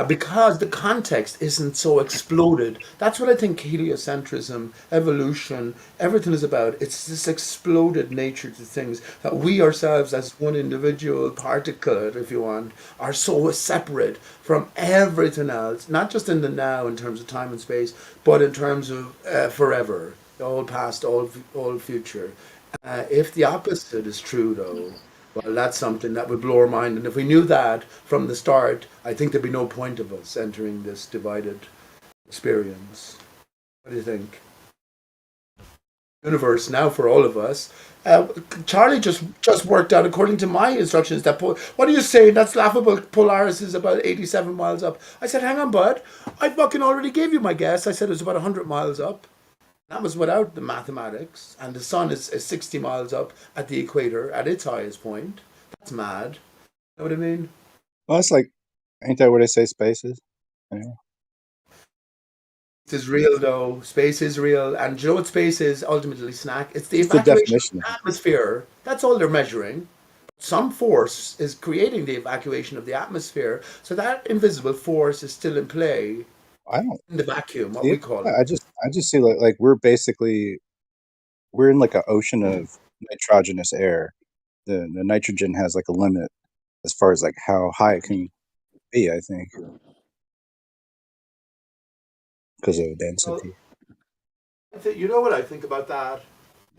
Because the context isn't so exploded. That's what I think heliocentrism, evolution, everything is about. It's this exploded nature to things that we ourselves, as one individual particle, if you want, are so separate from everything else, not just in the now in terms of time and space, but in terms of forever, all past, all future. If the opposite is true, though, well, that's something that would blow our mind. And if we knew that from the start, I think there'd be no point of us entering this divided experience. What do you think? Universe now for all of us. Charlie just worked out according to my instructions that what are you saying? That's laughable. Polaris is about 87 miles up. I said, hang on, bud. I fucking already gave you my guess. I said it was about 100 miles up. That was without the mathematics, and the sun is 60 miles up at the equator at its highest point. That's mad. You know what I mean? Well, it's like, ain't that what they say space is? Anyway. Is real though. Space is real, and do you know what space is ultimately, Snack? It's the It's the evacuation of definition of the it. atmosphere. That's all they're measuring. Some force is creating the evacuation of the atmosphere, so that invisible force is still in play I don't in the vacuum, what see we it. call Yeah, it. I just see like we're basically we're in like an ocean of nitrogenous air. The nitrogen has like a limit as far as like how high it can be, I think, because of Well, density. you know what I think about that?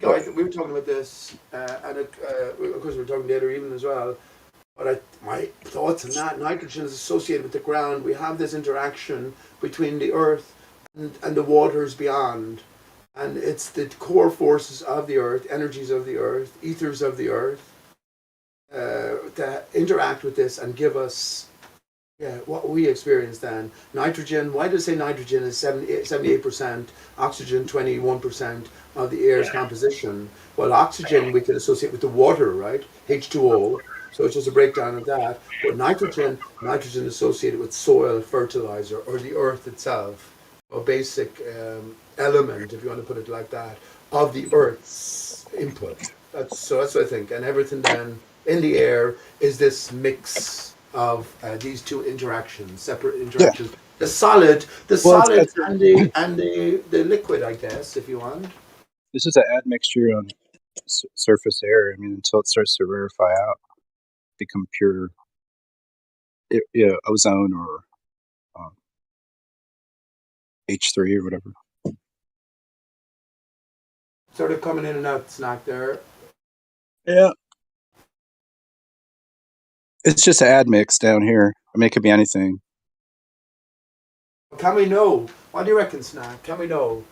What? Guys, we were talking about this, and of course we were talking the other evening as well. But my thoughts on that, nitrogen is associated with the ground. We have this interaction between the earth and the waters beyond. And it's the core forces of the earth, energies of the earth, ethers of the earth, that interact with this and give us what we experience then. Nitrogen, why do they say nitrogen is 78%, oxygen 21% of the air's composition? Well, oxygen we can associate with the water, right? H2O. So it's just a breakdown of that. But nitrogen associated with soil, fertilizer, or the earth itself, a basic element, if you want to put it like that, of the earth's input. That's what I think. And everything then in the air is this mix of these two interactions, separate Yeah. interactions. The solid, Well, it's the liquid, I guess, if you want. this is an admixture on surface air. I mean, until it starts to rarefy out, become pure, ozone or H3 or whatever. Sort of coming in and out, Snack there. Yeah. It's just an admix down here. I mean, it could be anything. Can we know? What do you reckon, Snack? Can we know?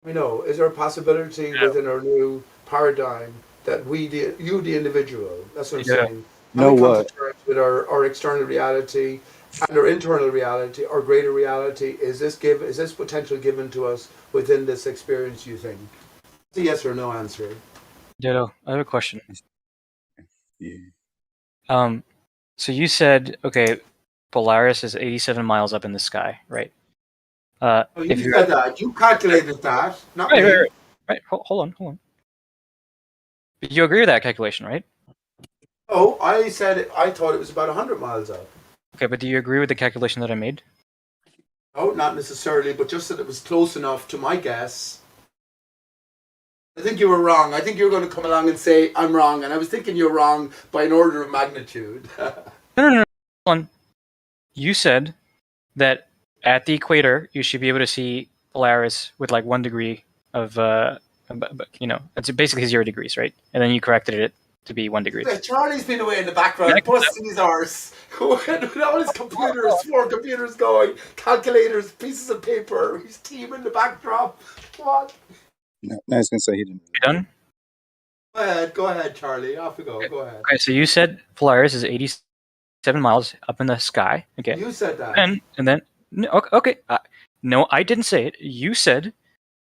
We know. Is there a possibility within our new paradigm that you, the individual, that's what I'm saying, Know we come to what? terms with our external reality and our internal reality, our greater reality? Is this potential given to us within this experience, you think? It's a yes or no answer. Ditto. I have a question. Yeah. So you said, okay, Polaris is 87 miles up in the sky, right? Oh, If you you're said that. You calculated that, not right, me. right. Hold on. But you agree with that calculation, right? Oh, I said it, I thought it was about 100 miles up. Okay, but do you agree with the calculation that I made? Oh, not necessarily, but just that it was close enough to my guess. I think you were wrong. I think you were going to come along and say I'm wrong, and I was thinking you're wrong by an order of magnitude. No. Hold on. You said that at the equator you should be able to see Polaris with like 1 degree of, it's basically 0 degrees, right? And then you corrected it to be 1 degree. Charlie's been away in the background, busting his arse with all his computers, 4 computers going, calculators, pieces of paper. His team in the backdrop. What? No, I was gonna say he didn't. You done? Go ahead, Charlie. Off we go. Go ahead. Okay, so you said Polaris is 87 miles up in the sky. Okay. You said that. And then okay. No, I didn't say it. You said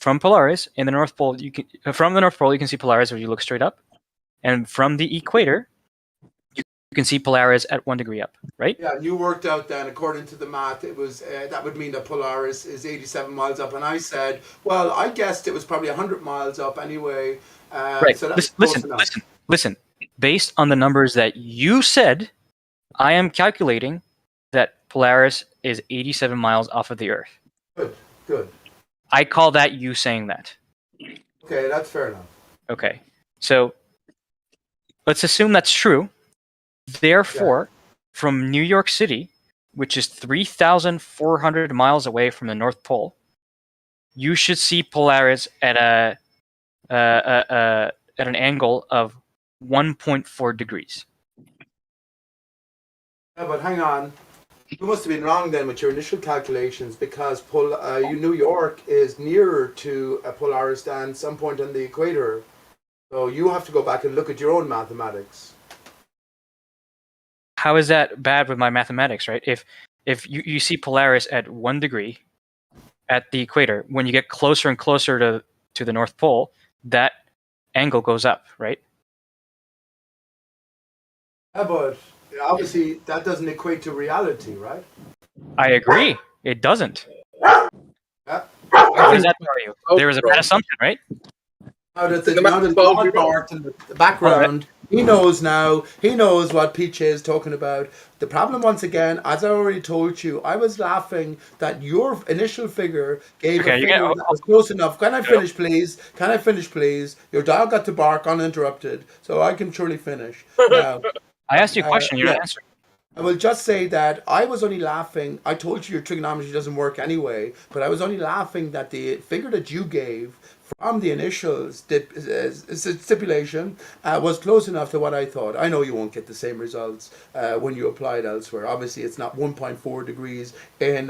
from Polaris in the North Pole, you can see Polaris if you look straight up, and from the equator, you can see Polaris at 1 degree up, right? Yeah, and you worked out then, according to the math, it was that would mean that Polaris is 87 miles up, and I said, well, I guessed it was probably 100 miles up anyway. Right. So that's close enough. Listen. Based on the numbers that you said, I am calculating that Polaris is 87 miles off of the Earth. Good. I call that you saying that. Okay, that's fair enough. Okay. So let's assume that's true. Therefore, from New York City, which is 3,400 miles away from the North Pole, you should see Polaris at an angle of 1.4 degrees. Yeah, but hang on. You must have been wrong then with your initial calculations, because New York is nearer to Polaris than some point on the equator. So you have to go back and look at your own mathematics. How is that bad with my mathematics, right? If you see Polaris at 1 degree at the equator, when you get closer and closer to the North Pole, that angle goes up, right? Yeah, but obviously that doesn't equate to reality, right? I agree. It doesn't. Yeah. How does that tell you? There is a bad assumption, right? Now that God Bart in the background, he knows now. He knows what Peach is talking about. The problem, once again, as I already told you, I was laughing that your initial figure gave a figure that was close enough. Can I finish, please? Can I finish, please? Your dog got to bark uninterrupted, so I can surely finish. Now, I asked you a question. You're not answering. I will just say that I was only laughing. I told you your trigonometry doesn't work anyway, but I was only laughing that the figure that you gave from the initial stipulation was close enough to what I thought. I know you won't get the same results when you apply it elsewhere. Obviously, it's not 1.4 degrees in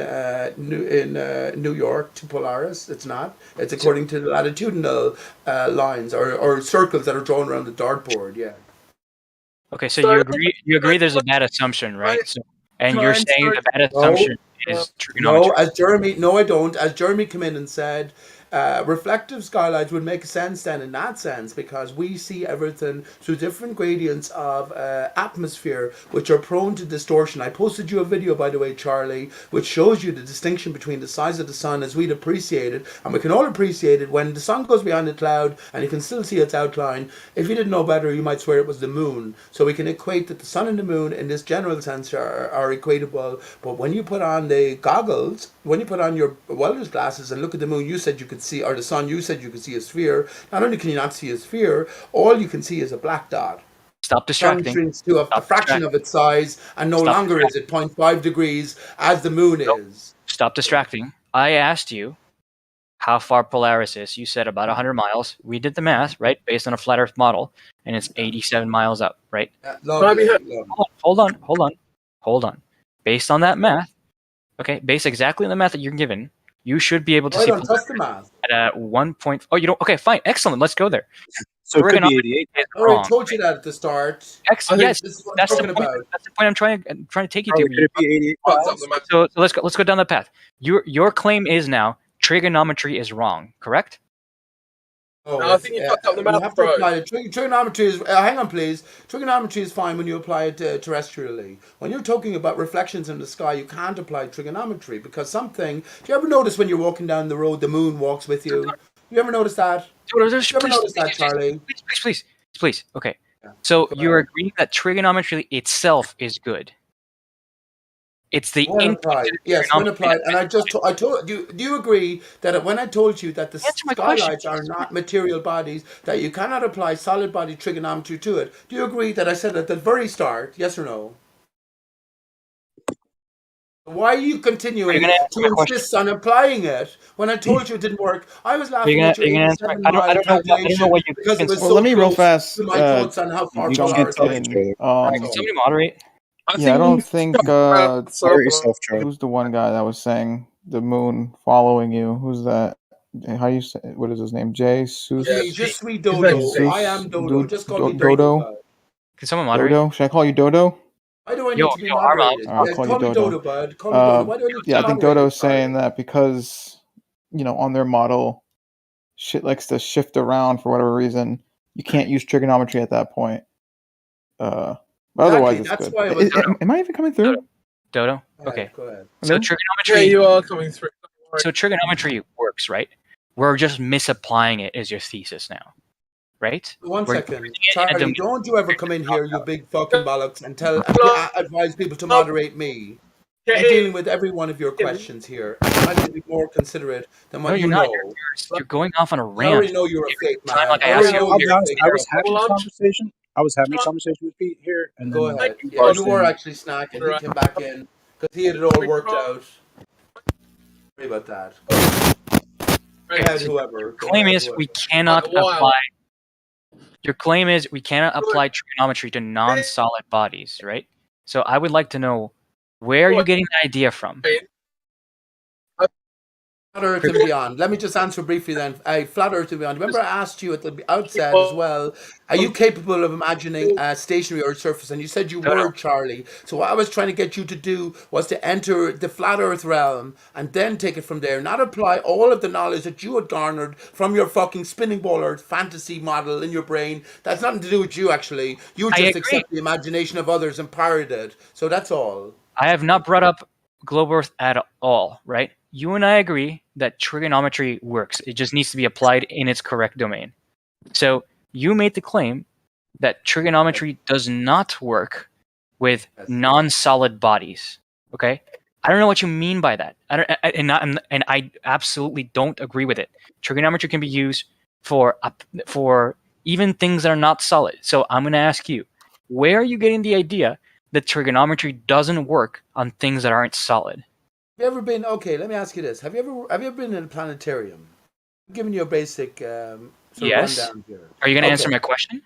New York to Polaris. It's not. It's according to the latitudinal lines or circles that are drawn around the dartboard. Yeah. Okay, so you agree there's a bad assumption, right? So, and you're saying the bad assumption is trigonometry. No, as Jeremy, no, I don't. As Jeremy came in and said, reflective skylights would make sense then in that sense because we see everything through different gradients of atmosphere which are prone to distortion. I posted you a video, by the way, Charlie, which shows you the distinction between the size of the sun as we'd appreciate it, and we can all appreciate it when the sun goes behind the cloud and you can still see its outline. If you didn't know better, you might swear it was the moon. So we can equate that the sun and the moon in this general sense are equatable, but when you put on the goggles, when you put on your welder's glasses and look at the moon, you said you could see, or the sun, you said you could see a sphere. Not only can you not see a sphere, all you can see is a black dot. Stop distracting. Sun shrinks to a fraction of its size, and no longer is it 0.5 degrees as the moon is. Stop distracting. I asked you how far Polaris is. You said about 100 miles. We did the math, right, based on a flat Earth model, and it's 87 miles up, right? Hold on. Based on that math, okay, based exactly on the math that you're given, you should be able to see don't trust the math. At 1 point. Oh, you don't. Okay, fine, excellent. Let's go there. So it could be 88. I already told you that at the start. Yes, this is what that's I'm the talking point. about. That's the point I'm trying to take you Probably to. could it be 88 miles? So let's go down that path. Your claim is now trigonometry is wrong, correct? Oh, No, I think you fucked up the you math, have to bro. apply it. Trigonometry is. Hang on, please. Trigonometry is fine when you apply it terrestrially. When you're talking about reflections in the sky, you can't apply trigonometry because something. Do you ever notice when you're walking down the road, the moon walks with you? You ever notice that? You ever notice that, Charlie? Please. Okay. So you're agreeing that trigonometry itself is good. It's the When applied, yes, when applied, and I told you. Do you agree that when I told you that the skylights are not material bodies, that you cannot apply solid body trigonometry to it? Do you agree that I said at the very start? Yes or no? Why are you continuing to insist on applying it when I told you it didn't work? I was laughing at your 87 mile calculation because it was so let me real close fast to my thoughts on how far Polaris is. Can somebody moderate? Yeah, I don't think yourself, Charlie. who's the one guy that was saying the moon following you? Who's that? How you say? What is his name? Jay Sus. Just me, Dodo. I am Dodo. Just call me Dodo. Can someone moderate? Dodo? Should I call you Dodo? Why do I need to be moderated? I'll call Call you me Dodo. Dodo, bud. Call me Dodo. Why do I need to be Yeah, I think moderated? Dodo's saying that because on their model, shit likes to shift around for whatever reason. You can't use trigonometry at that point. But otherwise, it's that's good. why I was. Am I even coming through? Dodo? Okay. Go ahead. So Hello? trigonometry. Yeah, you are coming through. So trigonometry works, right? We're just misapplying it, is your thesis now, right? One We're second, using it in a Charlie. Don't you ever come in here, you big fucking bollocks, and advise people to moderate me. I'm dealing with every one of your questions here. I'm going to be more considerate than what No, you you're know. not. You're going off on a I rant. already know you're a fake man. Like I I'll asked be you, honest, I was having a conversation. I was having a conversation with Pete here, and Go then ahead. you Yeah, barged you were in. actually snacking. He came back in because he had it all worked out. Sorry about that. Go ahead, whoever. Claim is we cannot apply. Your claim is we cannot apply trigonometry to non-solid bodies, right? So I would like to know where are you getting the idea from? Flat Earth and beyond. Let me just answer briefly then. Flat Earth and beyond. Remember, I asked you at the outset as well. Are you capable of imagining a stationary Earth surface? And you said you were, Charlie. So what I was trying to get you to do was to enter the flat Earth realm and then take it from there. Not apply all of the knowledge that you had garnered from your fucking spinning ball Earth fantasy model in your brain. That's nothing to do with you, actually. You I just agree. accept the imagination of others and parrot it. So that's all. I have not brought up globe Earth at all, right? You and I agree that trigonometry works. It just needs to be applied in its correct domain. So you made the claim that trigonometry does not work with non-solid bodies. Okay, I don't know what you mean by that. I absolutely don't agree with it. Trigonometry can be used for even things that are not solid. So I'm going to ask you, where are you getting the idea that trigonometry doesn't work on things that aren't solid? Have you ever been? Okay, let me ask you this: Have you ever been in a planetarium? I'm giving you a basic sort Yes. of rundown here. Are you going to answer my question?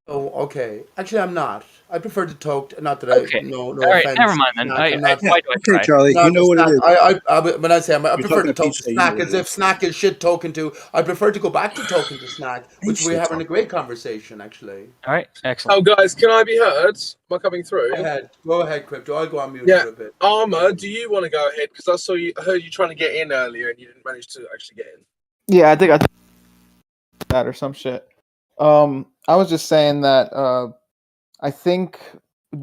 Oh, okay. Actually, I'm not. I prefer to talk. Not that Okay. no All right, offense. never mind then. Snack, I'm not. Why do I try? Charlie, Not you know to what it snack. is. When I say I You're prefer talking to to talk Pete, to so you snack know what as it if snack is shit talking to. I prefer to go back to talking to snack, which we're shit having a talking. great conversation actually. All right, excellent. Oh, guys, can I be heard? Am I coming through? Go ahead, Crypto. I'll go on mute Yeah, for a bit. Armor, do you want to go ahead? Because I heard you trying to get in earlier and you didn't manage to actually get in. Yeah, I think that or some shit. I was just saying that I think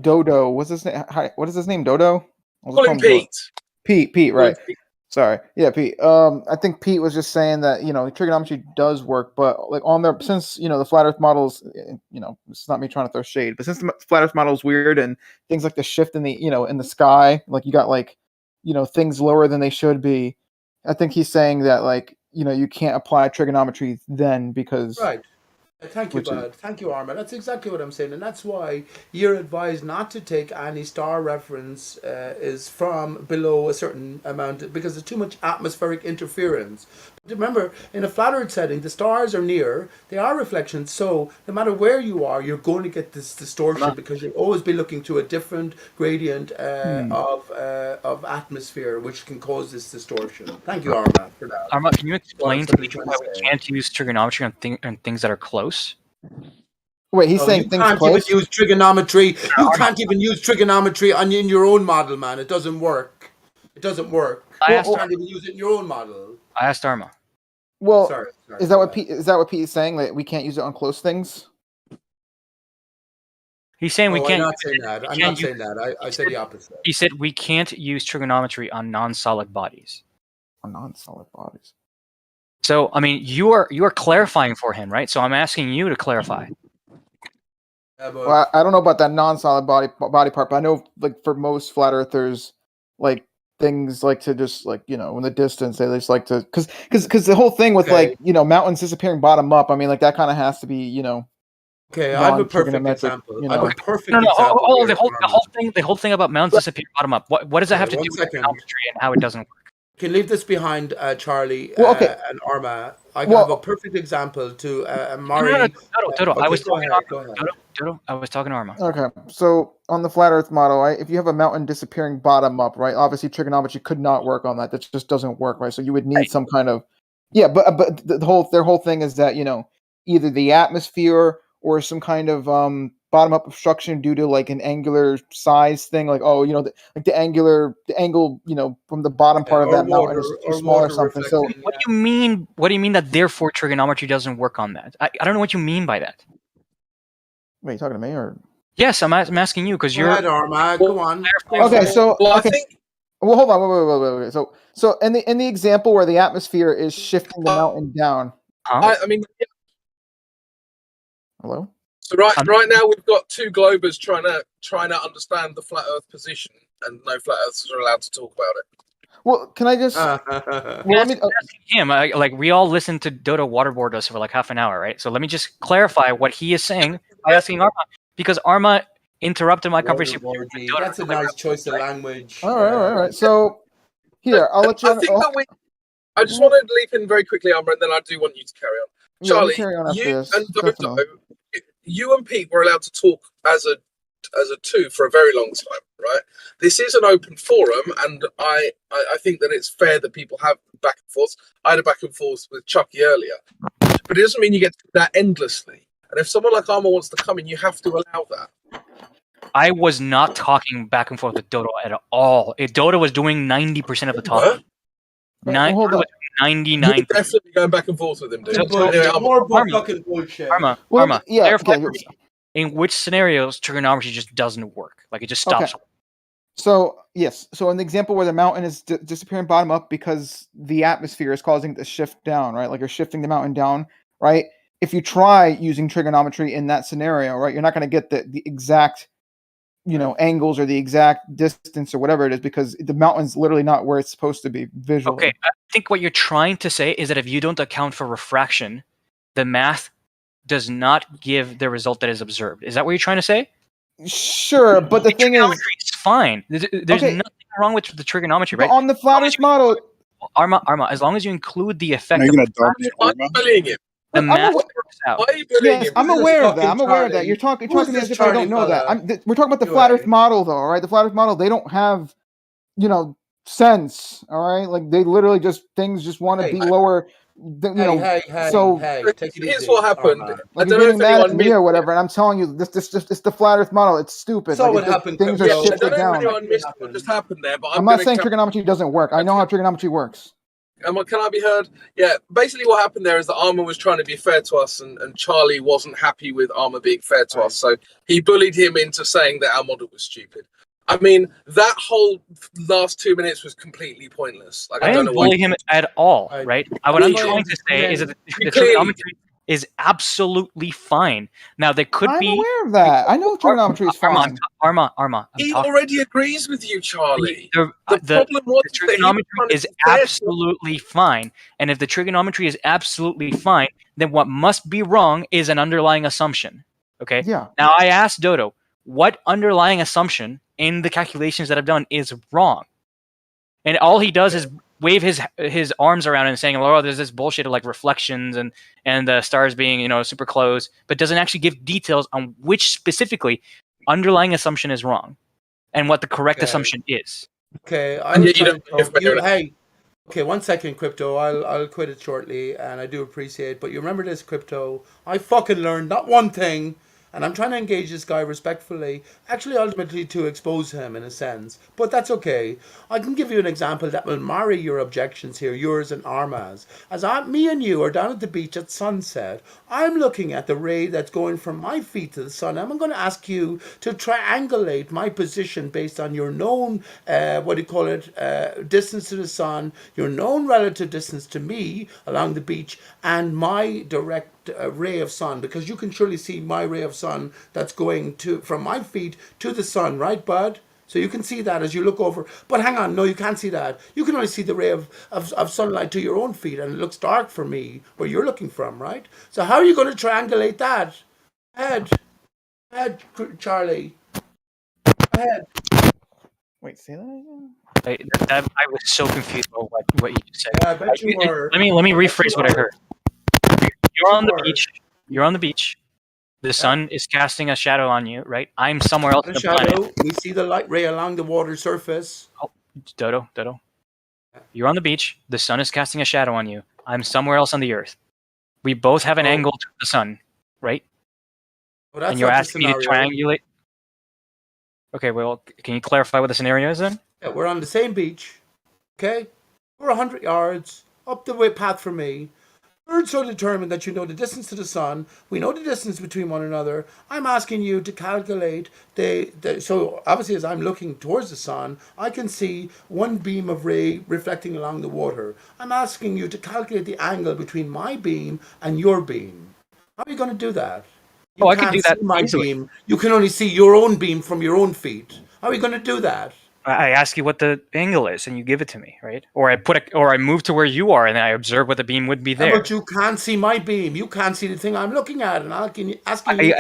Dodo. What's his name? What is his name? Dodo. Call him Pete. Pete, right? Pete. Sorry, yeah, Pete. I think Pete was just saying that trigonometry does work, but like on there, since the flat Earth models, it's not me trying to throw shade, but since the flat Earth model is weird and things like the shift in the in the sky, like you got things lower than they should be. I think he's saying that you can't apply trigonometry then because Right. Thank you, Bud. Thank you, Arma. That's exactly what I'm saying, and that's why you're advised not to take any star reference is from below a certain amount because there's too much atmospheric interference. But remember, in a flat Earth setting, the stars are near; they are reflections. So no matter where you are, you're going to get this distortion because you'll always be looking to a different gradient of atmosphere, which can cause this distortion. Thank you, Arma, for that. Arma, can you explain to me why we can't use trigonometry on things that are close? Wait, he's saying you things can't close. even use trigonometry. You can't even use trigonometry in your own model, man. It doesn't work. It doesn't work. You can't even use it in your own model. I asked Arma. Well, sorry, is that what Pete is saying, that we can't use it on close things? He's saying we can't. I'm not saying that. I'm not saying that. I said the opposite. He said we can't use trigonometry on non-solid bodies. On non-solid bodies. So I mean, you are clarifying for him, right? So I'm asking you to clarify. Well, I don't know about that non-solid body part, but I know for most flat earthers, things like to just in the distance they just like to because the whole thing with mountains disappearing bottom up. I mean, that kind of has to be Okay, I have a perfect example. I have a perfect example. No, the whole thing about mountains disappearing bottom up. What does that have to do with trigonometry and how it doesn't work? You can leave this behind, Charlie and Arma. I have a perfect example to Mari. Dodo, I was talking to Arma. Dodo, I was talking to Arma. Okay, so on the flat Earth model, if you have a mountain disappearing bottom up, right? Obviously, trigonometry could not work on that. That just doesn't work, right? So you would need some kind of but their whole thing is that either the atmosphere or some kind of bottom up obstruction due to an angular size thing, the angle from the bottom part of that mountain is too small or something. So what do you mean? What do you mean that therefore trigonometry doesn't work on that? I don't know what you mean by that. Wait, are you talking to me or? Yes, I'm asking you because you're. Go ahead, Arma. Go on. Okay, so I think. Well, hold on. Wait. So in the example where the atmosphere is shifting the mountain down. I mean. Hello. So right now we've got two globers trying to understand the flat Earth position, and no flat Earthers are allowed to talk about it. Well, can I just? Asking him. We all listened to Dodo waterboard us for half an hour, right? So let me just clarify what he is saying by asking Arma, because Arma interrupted my conversation. That's a nice choice of language. All right. So here, I'll let you. I just want to leap in very quickly, Arma, and then I do want you to carry on. Yeah, Charlie, carry on after you this, and Dodo, definitely. you and Pete were allowed to talk as a two for a very long time, right? This is an open forum, and I think that it's fair that people have back and forth. I had a back and forth with Chucky earlier, but it doesn't mean you get to do that endlessly. And if someone like Armour wants to come in, you have to allow that. I was not talking back and forth with Dodo at all. Dodo was doing 90% of the talking. Hold on. 99. You're definitely going back and forth with him, dude. Anyway, More Arma, fucking bullshit. Arma, yeah, clarify okay. for me. In which scenarios trigonometry just doesn't work? Like it just stops. Okay. So yes, so in the example where the mountain is disappearing bottom up because the atmosphere is causing the shift down, right? Like you're shifting the mountain down, right? If you try using trigonometry in that scenario, right, you're not going to get the exact, angles or the exact distance or whatever it is because the mountain's literally not where it's supposed to be visually. Okay, I think what you're trying to say is that if you don't account for refraction, the math does not give the result that is observed. Is that what you're trying to say? Sure, but the thing is, it's fine. There's Okay. nothing wrong with the trigonometry, but right? on the flat Earth model, Arma, as long as you include the effect Are you of going to dominate Why are you bullying him? the I'm math awa- works out. Why are you bullying yes, him? I'm This is aware of that. fucking I'm aware of that. Charlie. You're talking Who's to me this as if I don't Charlie know that. fella? We're talking about the Anyway. flat Earth model, though. All right, the flat Earth model. They don't have, sense. All right, like they literally things just want to be lower. So take it Here's easy. what happened. I like don't you're know getting if mad at anyone me missed or whatever, and I'm telling you, it's the flat Earth model. It's stupid. Saw Like what happened, things are Yeah, I shifted don't know if down. anyone missed what just happened there, but I'm not saying trigonometry doesn't work. I know how trigonometry works. Can I be heard? Yeah, basically what happened there is that Armour was trying to be fair to us, and Charlie wasn't happy with Armour being fair to us, so he bullied him into saying that our model was stupid. I mean, that whole last 2 minutes was completely pointless. Like, I I don't didn't know why. bully him at all, right? What I'm trying to say is that the trigonometry is absolutely fine. Now there could I'm be. aware of that. I know trigonometry is fine. Arma. He already agrees with you, Charlie. The problem was the trigonometry is absolutely fine, and if the trigonometry is absolutely fine, then what must be wrong is an underlying assumption. Okay. Yeah. Now I asked Dodo, what underlying assumption in the calculations that I've done is wrong, and all he does is wave his arms around and saying, "Oh, there's this bullshit of like reflections and the stars being super close," but doesn't actually give details on which specifically underlying assumption is wrong and what the correct assumption is. Okay, Okay, 1 second, Crypto. I'll quit it shortly, and I do appreciate. But you remember this, Crypto? I fucking learned not one thing, and I'm trying to engage this guy respectfully. Actually, ultimately to expose him in a sense, but that's okay. I can give you an example that will marry your objections here, yours and Arma's. As me and you are down at the beach at sunset, I'm looking at the ray that's going from my feet to the sun. I'm going to ask you to triangulate my position based on your known, distance to the sun, your known relative distance to me along the beach, and my direct ray of sun, because you can surely see my ray of sun that's going from my feet to the sun, right, bud? So you can see that as you look over. But hang on, no, you can't see that. You can only see the ray of sunlight to your own feet, and it looks dark for me where you're looking from, right? So how are you going to triangulate that? Head, Charlie. Head. Wait, say that again? I was so confused about what you just said. Yeah, I bet you were. Let me rephrase what I heard. You're on the beach. You're on the beach. The sun is casting a shadow on you, right? I'm somewhere else on the planet. We see the light ray along the water surface. Oh, Dodo. You're on the beach. The sun is casting a shadow on you. I'm somewhere else on the earth. We both have an angle to the sun, right? Well, and you're asking me to triangulate. Okay, well, can you clarify what the scenario is then? Yeah, we're on the same beach. Okay? We're 100 yards up the path from me. We're so determined that you know the distance to the sun. We know the distance between one another. I'm asking you to calculate so obviously as I'm looking towards the sun, I can see one beam of ray reflecting along the water. I'm asking you to calculate the angle between my beam and your beam. How are you going to do that? I can do that my easily. beam. You can only see your own beam from your own feet. How are you going to do that? I ask you what the angle is, and you give it to me, right? Or I move to where you are, and then I observe what the beam would be there. But you can't see my beam. You can't see the thing I'm looking at, and I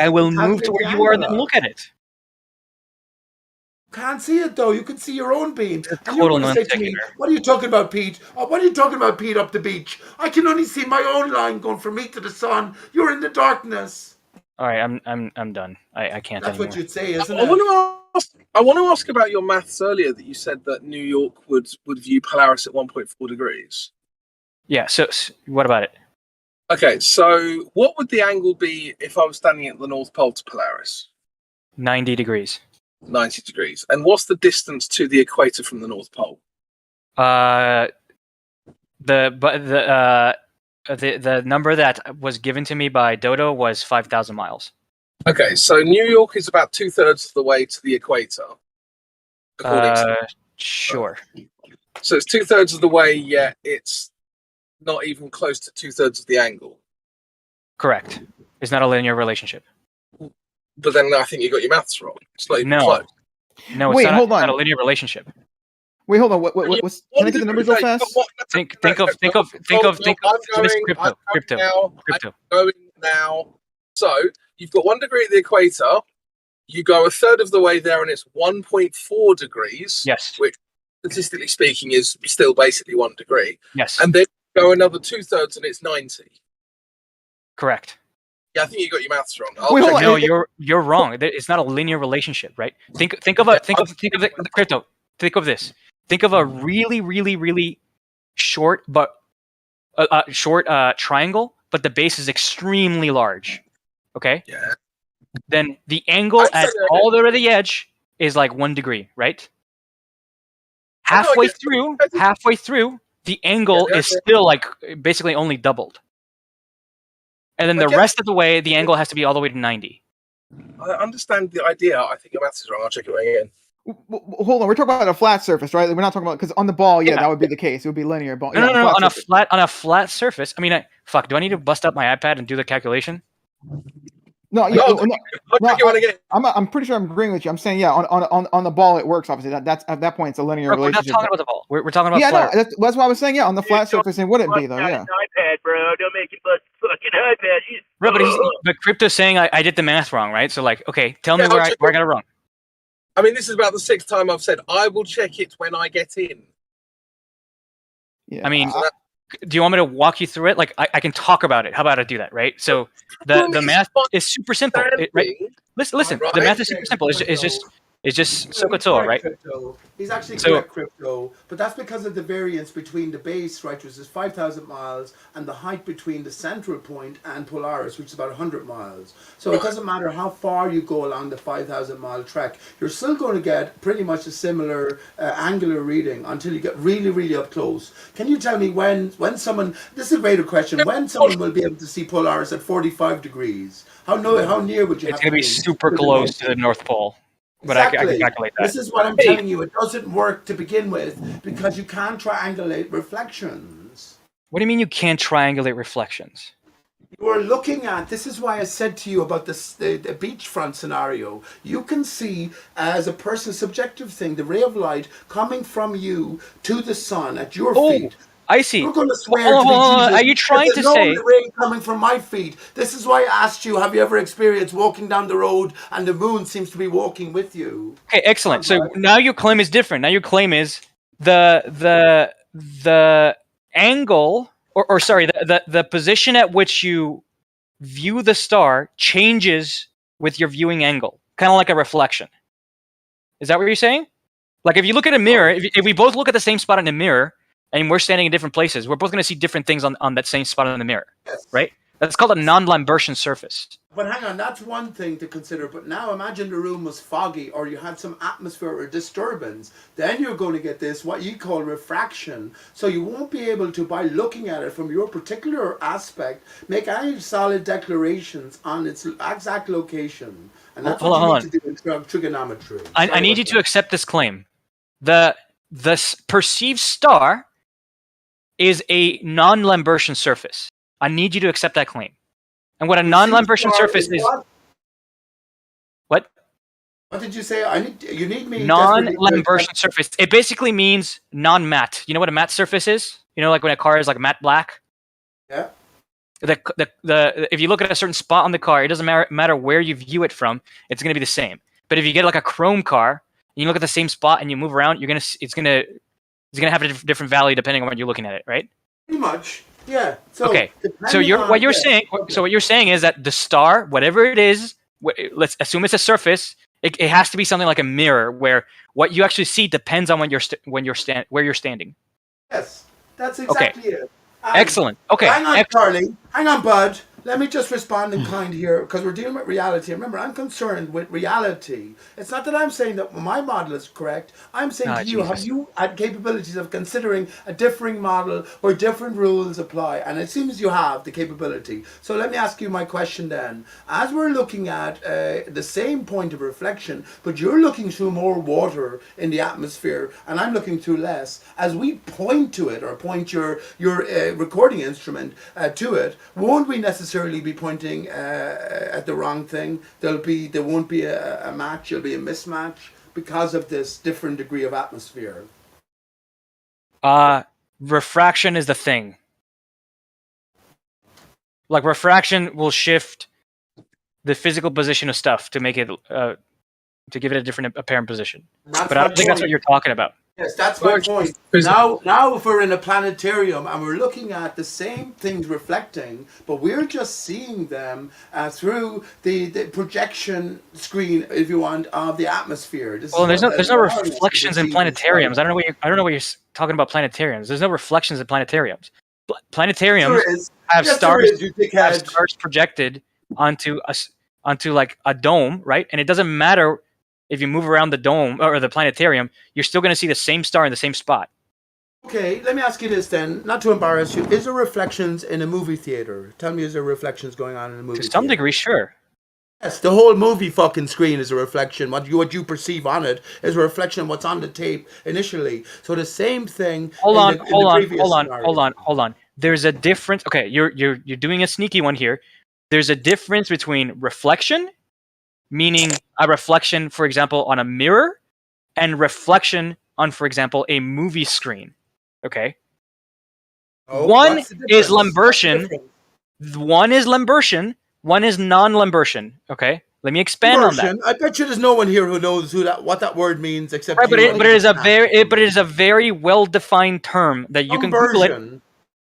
will move to where you are and then look at it. You can't see it though. You can see your own beam. And you're going to say to me, "What are you talking about, Pete? What are you talking about, Pete? Up the beach? I can only see my own line going from me to the sun. You're in the darkness." All right, I'm done. I can't. That's anymore. what you'd say, isn't it? want to ask about your maths earlier that you said that New York would view Polaris at 1.4 degrees. Yeah. So what about it? Okay, so what would the angle be if I was standing at the North Pole to Polaris? 90 degrees. 90 degrees. And what's the distance to the equator from the North Pole? The number that was given to me by Dodo was 5,000 miles. Okay, so New York is about 2/3 of the way to the equator. According to sure. So it's 2/3 of the way, yet it's not even close to 2/3 of the angle. Correct. It's not a linear relationship. But then I think you got your maths wrong. It's not even No. close. No, it's Wait, not, hold it's not a on. linear relationship. Wait, hold on. What's, can I get the numbers real fast? Think of crypto. I'm going now. So you've got 1 degree at the equator. You go 1/3 of the way there, and it's 1.4 degrees. Yes. Which, statistically speaking, is still basically 1 degree. Yes. And then you go another 2/3, and it's 90. Correct. Yeah, I think you got your maths wrong. No, you're wrong. It's not a linear relationship, right? Think of the crypto. Think of this. Think of a really, really, really short triangle, but the base is extremely large. Okay. Yeah. Then the angle all the way to the edge is like 1 degree, right? Halfway through, the angle is still like basically only doubled. And then the rest of the way, the angle has to be all the way to 90. I understand the idea. I think your maths is wrong. I'll check it again. Hold on, we're talking about a flat surface, right? We're not talking about, because on the ball, that would be the case. It would be linear. But No, on a flat surface. I mean, do I need to bust up my iPad and do the calculation? No, I'm pretty sure I'm agreeing with you. I'm saying on the ball it works. Obviously, that's at that point it's a linear relationship. We're not talking about the ball. We're talking about flat. that's what I was saying. Yeah, on the flat surface it wouldn't be though. Yeah. iPad, bro. Don't make you bust fucking iPad. Bro, but Crypto's saying I did the math wrong, right? So like, okay, tell me where I got it wrong. I mean, this is about the 6th time I've said I will check it when I get in. Yeah. I mean, do you want me to walk you through it? Like, I can talk about it. How about I do that, right? So the math is super simple, right? Listen. The math is super simple. It's just Sokoto, right? He's actually correct, Crypto, but that's because of the variance between the base, right, which is 5,000 miles, and the height between the central point and Polaris, which is about 100 miles. So it doesn't matter how far you go along the 5,000-mile trek, you're still going to get pretty much a similar angular reading until you get really, really up close. Can you tell me when someone, this is a greater question, when someone will be able to see Polaris at 45 degrees? How near would you have to be? It's going to be super close to the North Pole. But exactly. I can calculate that. This is what I'm telling you. It doesn't work to begin with because you can't triangulate reflections. What do you mean you can't triangulate reflections? You are looking at, this is why I said to you about the beachfront scenario. You can see as a person's subjective thing, the ray of light coming from you to the sun at your feet. I see. You're going to swear to me, Jesus. Are you trying to say the rain coming from my feet? This is why I asked you, have you ever experienced walking down the road and the moon seems to be walking with you? Okay, excellent. So now your claim is different. Now your claim is the angle or sorry, the position at which you view the star changes with your viewing angle, kind of like a reflection. Is that what you're saying? Like if you look at a mirror, if we both look at the same spot in a mirror, and we're standing in different places, we're both going to see different things on that same spot in the mirror, right? That's called a non-Lambertian surface. But hang on, that's one thing to consider. But now imagine the room was foggy or you had some atmosphere or disturbance. Then you're going to get this, what you call refraction. So you won't be able to, by looking at it from your particular aspect, make any solid declarations on its exact location. And that's what you need to do in trigonometry. I need you to accept this claim. The perceived star is a non-Lambertian surface. I need you to accept that claim. And what a non-Lambertian surface is... What? What did you say? You need me... Non-Lambertian surface. It basically means non-matte. You know what a matte surface is? You know, like when a car is like matte black? Yeah. If you look at a certain spot on the car, it doesn't matter where you view it from, it's going to be the same. But if you get like a chrome car, and you look at the same spot and you move around, it's gonna have a different value depending on what you're looking at it, right? Pretty much, yeah. So okay. So what you're saying is that the star, whatever it is, let's assume it's a surface, It has to be something like a mirror where what you actually see depends on where you're standing. Yes, that's exactly it. And Excellent. Okay. Hang on, Excellent. Charlie. Hang on, Bud. Let me just respond in kind here, because we're dealing with reality. Remember, I'm concerned with reality. It's not that I'm saying that my model is correct. I'm saying to you, have Jesus. you had capabilities of considering a differing model where different rules apply? And it seems you have the capability. So let me ask you my question then. As we're looking at the same point of reflection, but you're looking through more water in the atmosphere, and I'm looking through less, as we point to it, or point your recording instrument to it, won't we necessarily be pointing at the wrong thing? There won't be a match. There'll be a mismatch because of this different degree of atmosphere. Refraction is the thing. Like refraction will shift the physical position of stuff to make it to give it a different apparent position. But I don't think that's what you're talking about. Yes, that's my point. Now if we're in a planetarium and we're looking at the same things reflecting, but we're just seeing them through the projection screen, if you want, of the atmosphere. Well, there's no reflections in planetariums. I don't know what you're talking about planetariums. There's no reflections in planetariums. Planetariums have stars projected onto like a dome, right? And it doesn't matter if you move around the dome or the planetarium, you're still going to see the same star in the same spot. Okay, let me ask you this then, not to embarrass you. Is there reflections in a movie theater? Tell me, is there reflections going on in a movie theater? To some degree, sure. Yes, the whole movie fucking screen is a reflection. What you perceive on it is a reflection of what's on the tape initially. So the same thing. Hold on. There's a difference. Okay, you're doing a sneaky one here. There's a difference between reflection, meaning a reflection, for example, on a mirror, and reflection on, for example, a movie screen. Okay. One is Lambertian. One is Lambertian. One is non-Lambertian. Okay. Let me expand on that. I bet you there's no one here who knows what that word means except. Right, but it is a very well-defined term that you can Google it.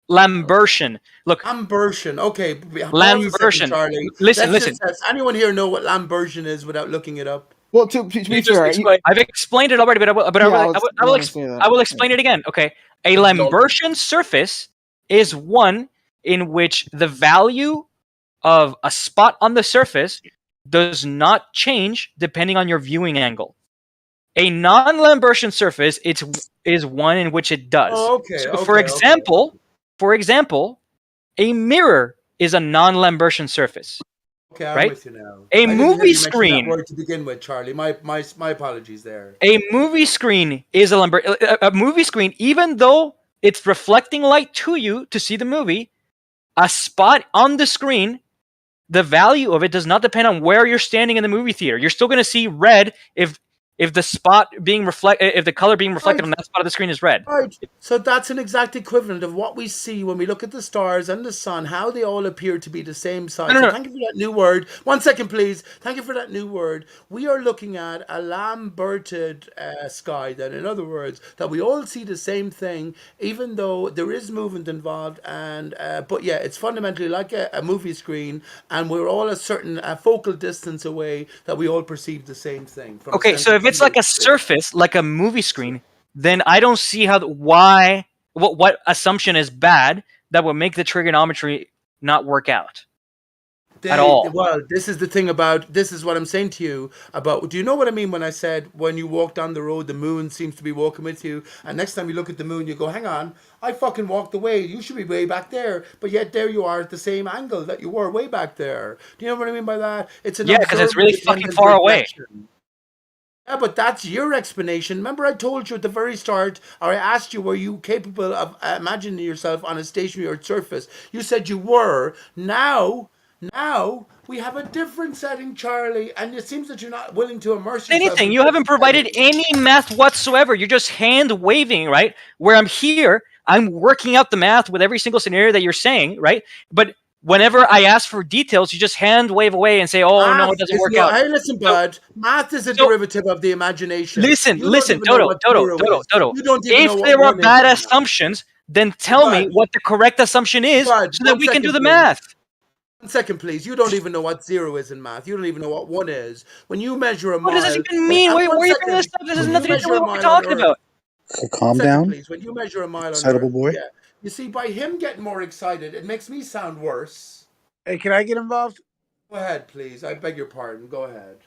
Lambertian. Look. Lambertian. Okay. Lambertian. Charlie. Listen. Does anyone here know what Lambertian is without looking it up? Well, to be fair, I've explained it already, but I will explain it again. Okay. A Lambertian surface is one in which the value of a spot on the surface does not change depending on your viewing angle. A non-Lambertian surface is one in which it does. Oh, okay. So for example, a mirror is a non-Lambertian surface. Okay, I'm right? with you now. A movie screen. That word to begin with, Charlie. My apologies there. A movie screen is a movie screen, even though it's reflecting light to you to see the movie. A spot on the screen, the value of it does not depend on where you're standing in the movie theater. You're still going to see red if the color being reflected on that spot of the screen is red. Right. So that's an exact equivalent of what we see when we look at the stars and the sun, how they all appear to be the same size. No. Thank you for that new word. 1 second, please. Thank you for that new word. We are looking at a Lamberted sky, then, in other words, that we all see the same thing, even though there is movement involved. And but yeah, it's fundamentally like a movie screen, and we're all a certain focal distance away that we all perceive the same thing. Okay, so if it's like a surface, like a movie screen, then I don't see what assumption is bad that would make the trigonometry not work out at all. Well, this is the thing this is what I'm saying to you about, do you know what I mean when I said when you walk down the road, the moon seems to be walking with you, and next time you look at the moon, you go, hang on, I fucking walked away, you should be way back there, but yet there you are at the same angle that you were way back there. Do you know what I mean by that? It's because it's really fucking far away. Yeah, but that's your explanation. Remember I told you at the very start, or I asked you, were you capable of imagining yourself on a stationary Earth surface? You said you were. Now we have a different setting, Charlie, and it seems that you're not willing to immerse yourself. Anything. You haven't provided any math whatsoever. You're just hand waving, right? Where I'm here, I'm working out the math with every single scenario that you're saying, right? But whenever I ask for details, you just hand wave away and say, "Oh, no, it doesn't work out." Hey, listen, bud. Math is a derivative of the imagination. Listen, Dodo. If there are bad assumptions, then tell me what the correct assumption is, so that we can do the math. 1 second, please. You don't even know what 0 is in math. You don't even know what 1 is. When you measure a What does this mile, even mean? Why 1 are you bringing this second. up? This has When you nothing to do measure with a what we're mile on talking Earth, about. So 1 calm second, down, please. When you measure a mile on excitable Earth, boy. yeah. You see, by him getting more excited, it makes me sound worse. Hey, can I get involved? Go ahead, please. I beg your pardon. Go ahead.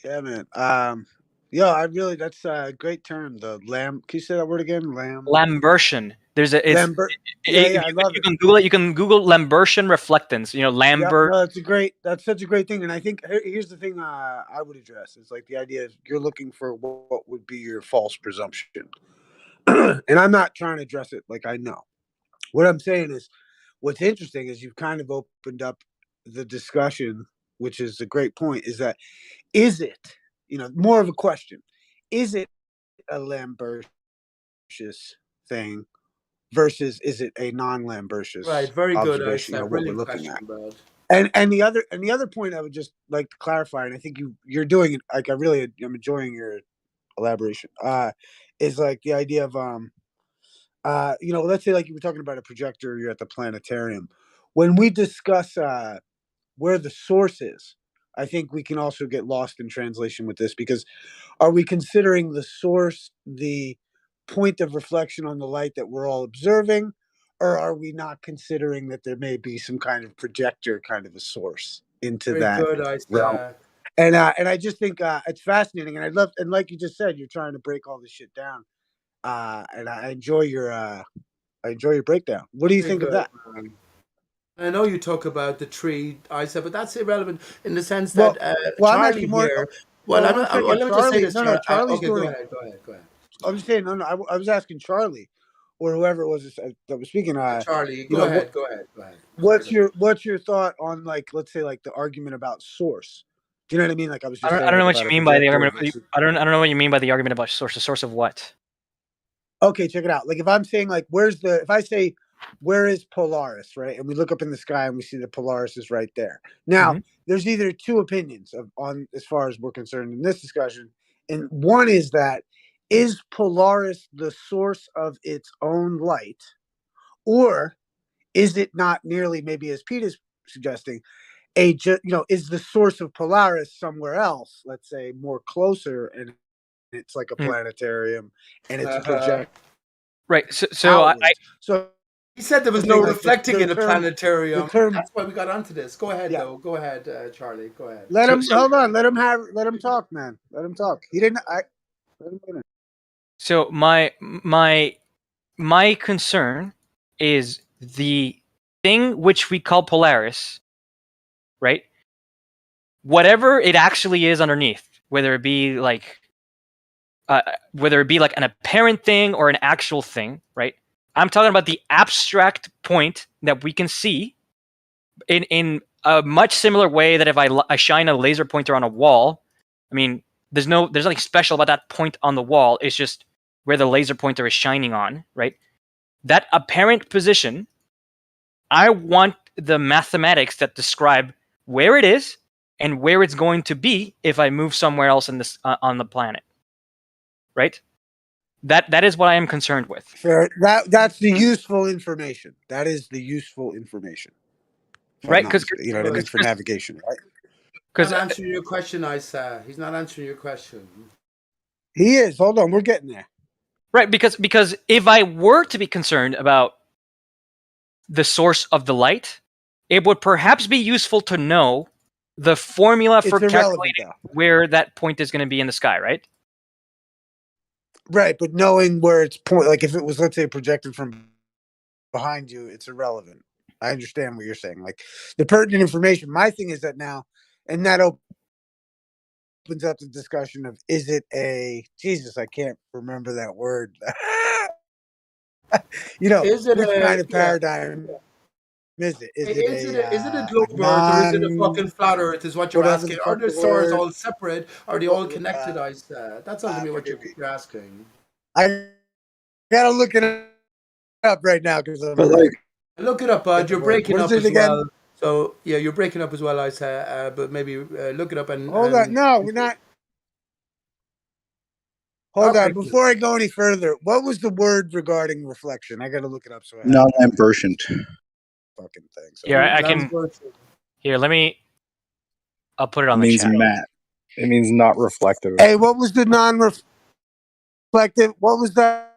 Yeah, man. I really that's a great term. The lamb. Can you say that word again? Lambertian. There's a it's Lambert. I- Yeah, I love you it. can Google it. You can Google Lambertian reflectance. Yep. Lambert. No, that's such a great thing. And I think here's the thing I would address. It's like the idea is you're looking for what would be your false presumption. And I'm not trying to address it like I know. What I'm saying is what's interesting is you've kind of opened up the discussion, which is a great point, is it, more of a question. Is it a Lambertius thing versus is it a non-Lambertius Right. Very good, observation, Isaac. what we're Brilliant looking question, at? bud. And the other point I would just like to clarify, and I think you're doing it. Like I'm enjoying your elaboration. Is like the idea of let's say like you were talking about a projector. You're at the planetarium. When we discuss where the source is, I think we can also get lost in translation with this because are we considering the source the point of reflection on the light that we're all observing, or are we not considering that there may be some kind of projector kind of a source into Very that good, realm? Isaac. And I just think it's fascinating, and and like you just said, you're trying to break all this shit down. And I enjoy your breakdown. What do you Very think of good, that? man. I know you talk about the tree, Isaac, but that's irrelevant in the sense Well, that I'm Charlie asking more. here. Well, Well, I'm one not, well, second, let me just say Charlie. this, No, Charlie. Charlie's Okay, go doing. ahead. Go ahead. Go ahead. I'm just saying. No. I was asking Charlie, or whoever it was that was speaking. Charlie, go ahead. Go ahead. Go ahead. What's your thought on like let's say like the argument about source? Do you know what I mean? Like I was just I saying don't know like what about you a mean by the projector argument. versus. I don't know what you mean by the argument about source. The source of what? Okay, check it out. Like if I'm saying like if I say where is Polaris, right? And we look up in the sky and we see that Polaris is right there. Now, there's either two opinions on as far as we're concerned in this discussion. And one is that is Polaris the source of its own light, or is it not nearly maybe as Pete is suggesting, is the source of Polaris somewhere else, let's say more closer, and it's like a planetarium and it's project. Right. So So he said there was no reflecting in a planetarium. That's why we got onto this. Go ahead, though. Go ahead, Charlie. Go ahead. Hold on. Let him talk, man. Let him talk. He didn't. Let him finish. So my concern is the thing which we call Polaris, right? Whatever it actually is underneath, whether it be like an apparent thing or an actual thing, right? I'm talking about the abstract point that we can see in a much similar way that if I shine a laser pointer on a wall, I mean, there's nothing special about that point on the wall. It's just where the laser pointer is shining on, right? That apparent position, I want the mathematics that describe where it is and where it's going to be if I move somewhere else in this on the planet, right? That is what I am concerned with. Fair. That's the useful information. That is the useful information. Right? Because you know what I mean, for navigation, right? He's not answering your question, Isaac. He's not answering your question. He is. Hold on, we're getting there. Right, because if I were to be concerned about the source of the light, it would perhaps be useful to know the formula for calculating where that point is going to be in the sky, right? Right, but knowing where it's like if it was, let's say, projected from behind you, it's irrelevant. I understand what you're saying. Like the pertinent information. My thing is that now, and that opens up the discussion of is it a Jesus? I can't remember that word. Which kind of paradigm is it? Is it a globe Earth or is it a fucking flat Earth? Is what you're asking? Are the stars all separate? Are they all connected? That's ultimately what you're asking. I gotta look it up right now because look it up, bud. You're breaking what up is it as again? well. So yeah, you're breaking up as well. I say, but maybe look it up and hold on. No, we're not. Hold on. Before I go any further, what was the word regarding reflection? I got to look it up. So Non-Lambertian. Fucking thing. So Yeah, I can. Here, I'll put it on It the means chat. matte. It means not reflective. Hey, what was the non-reflective? What was that?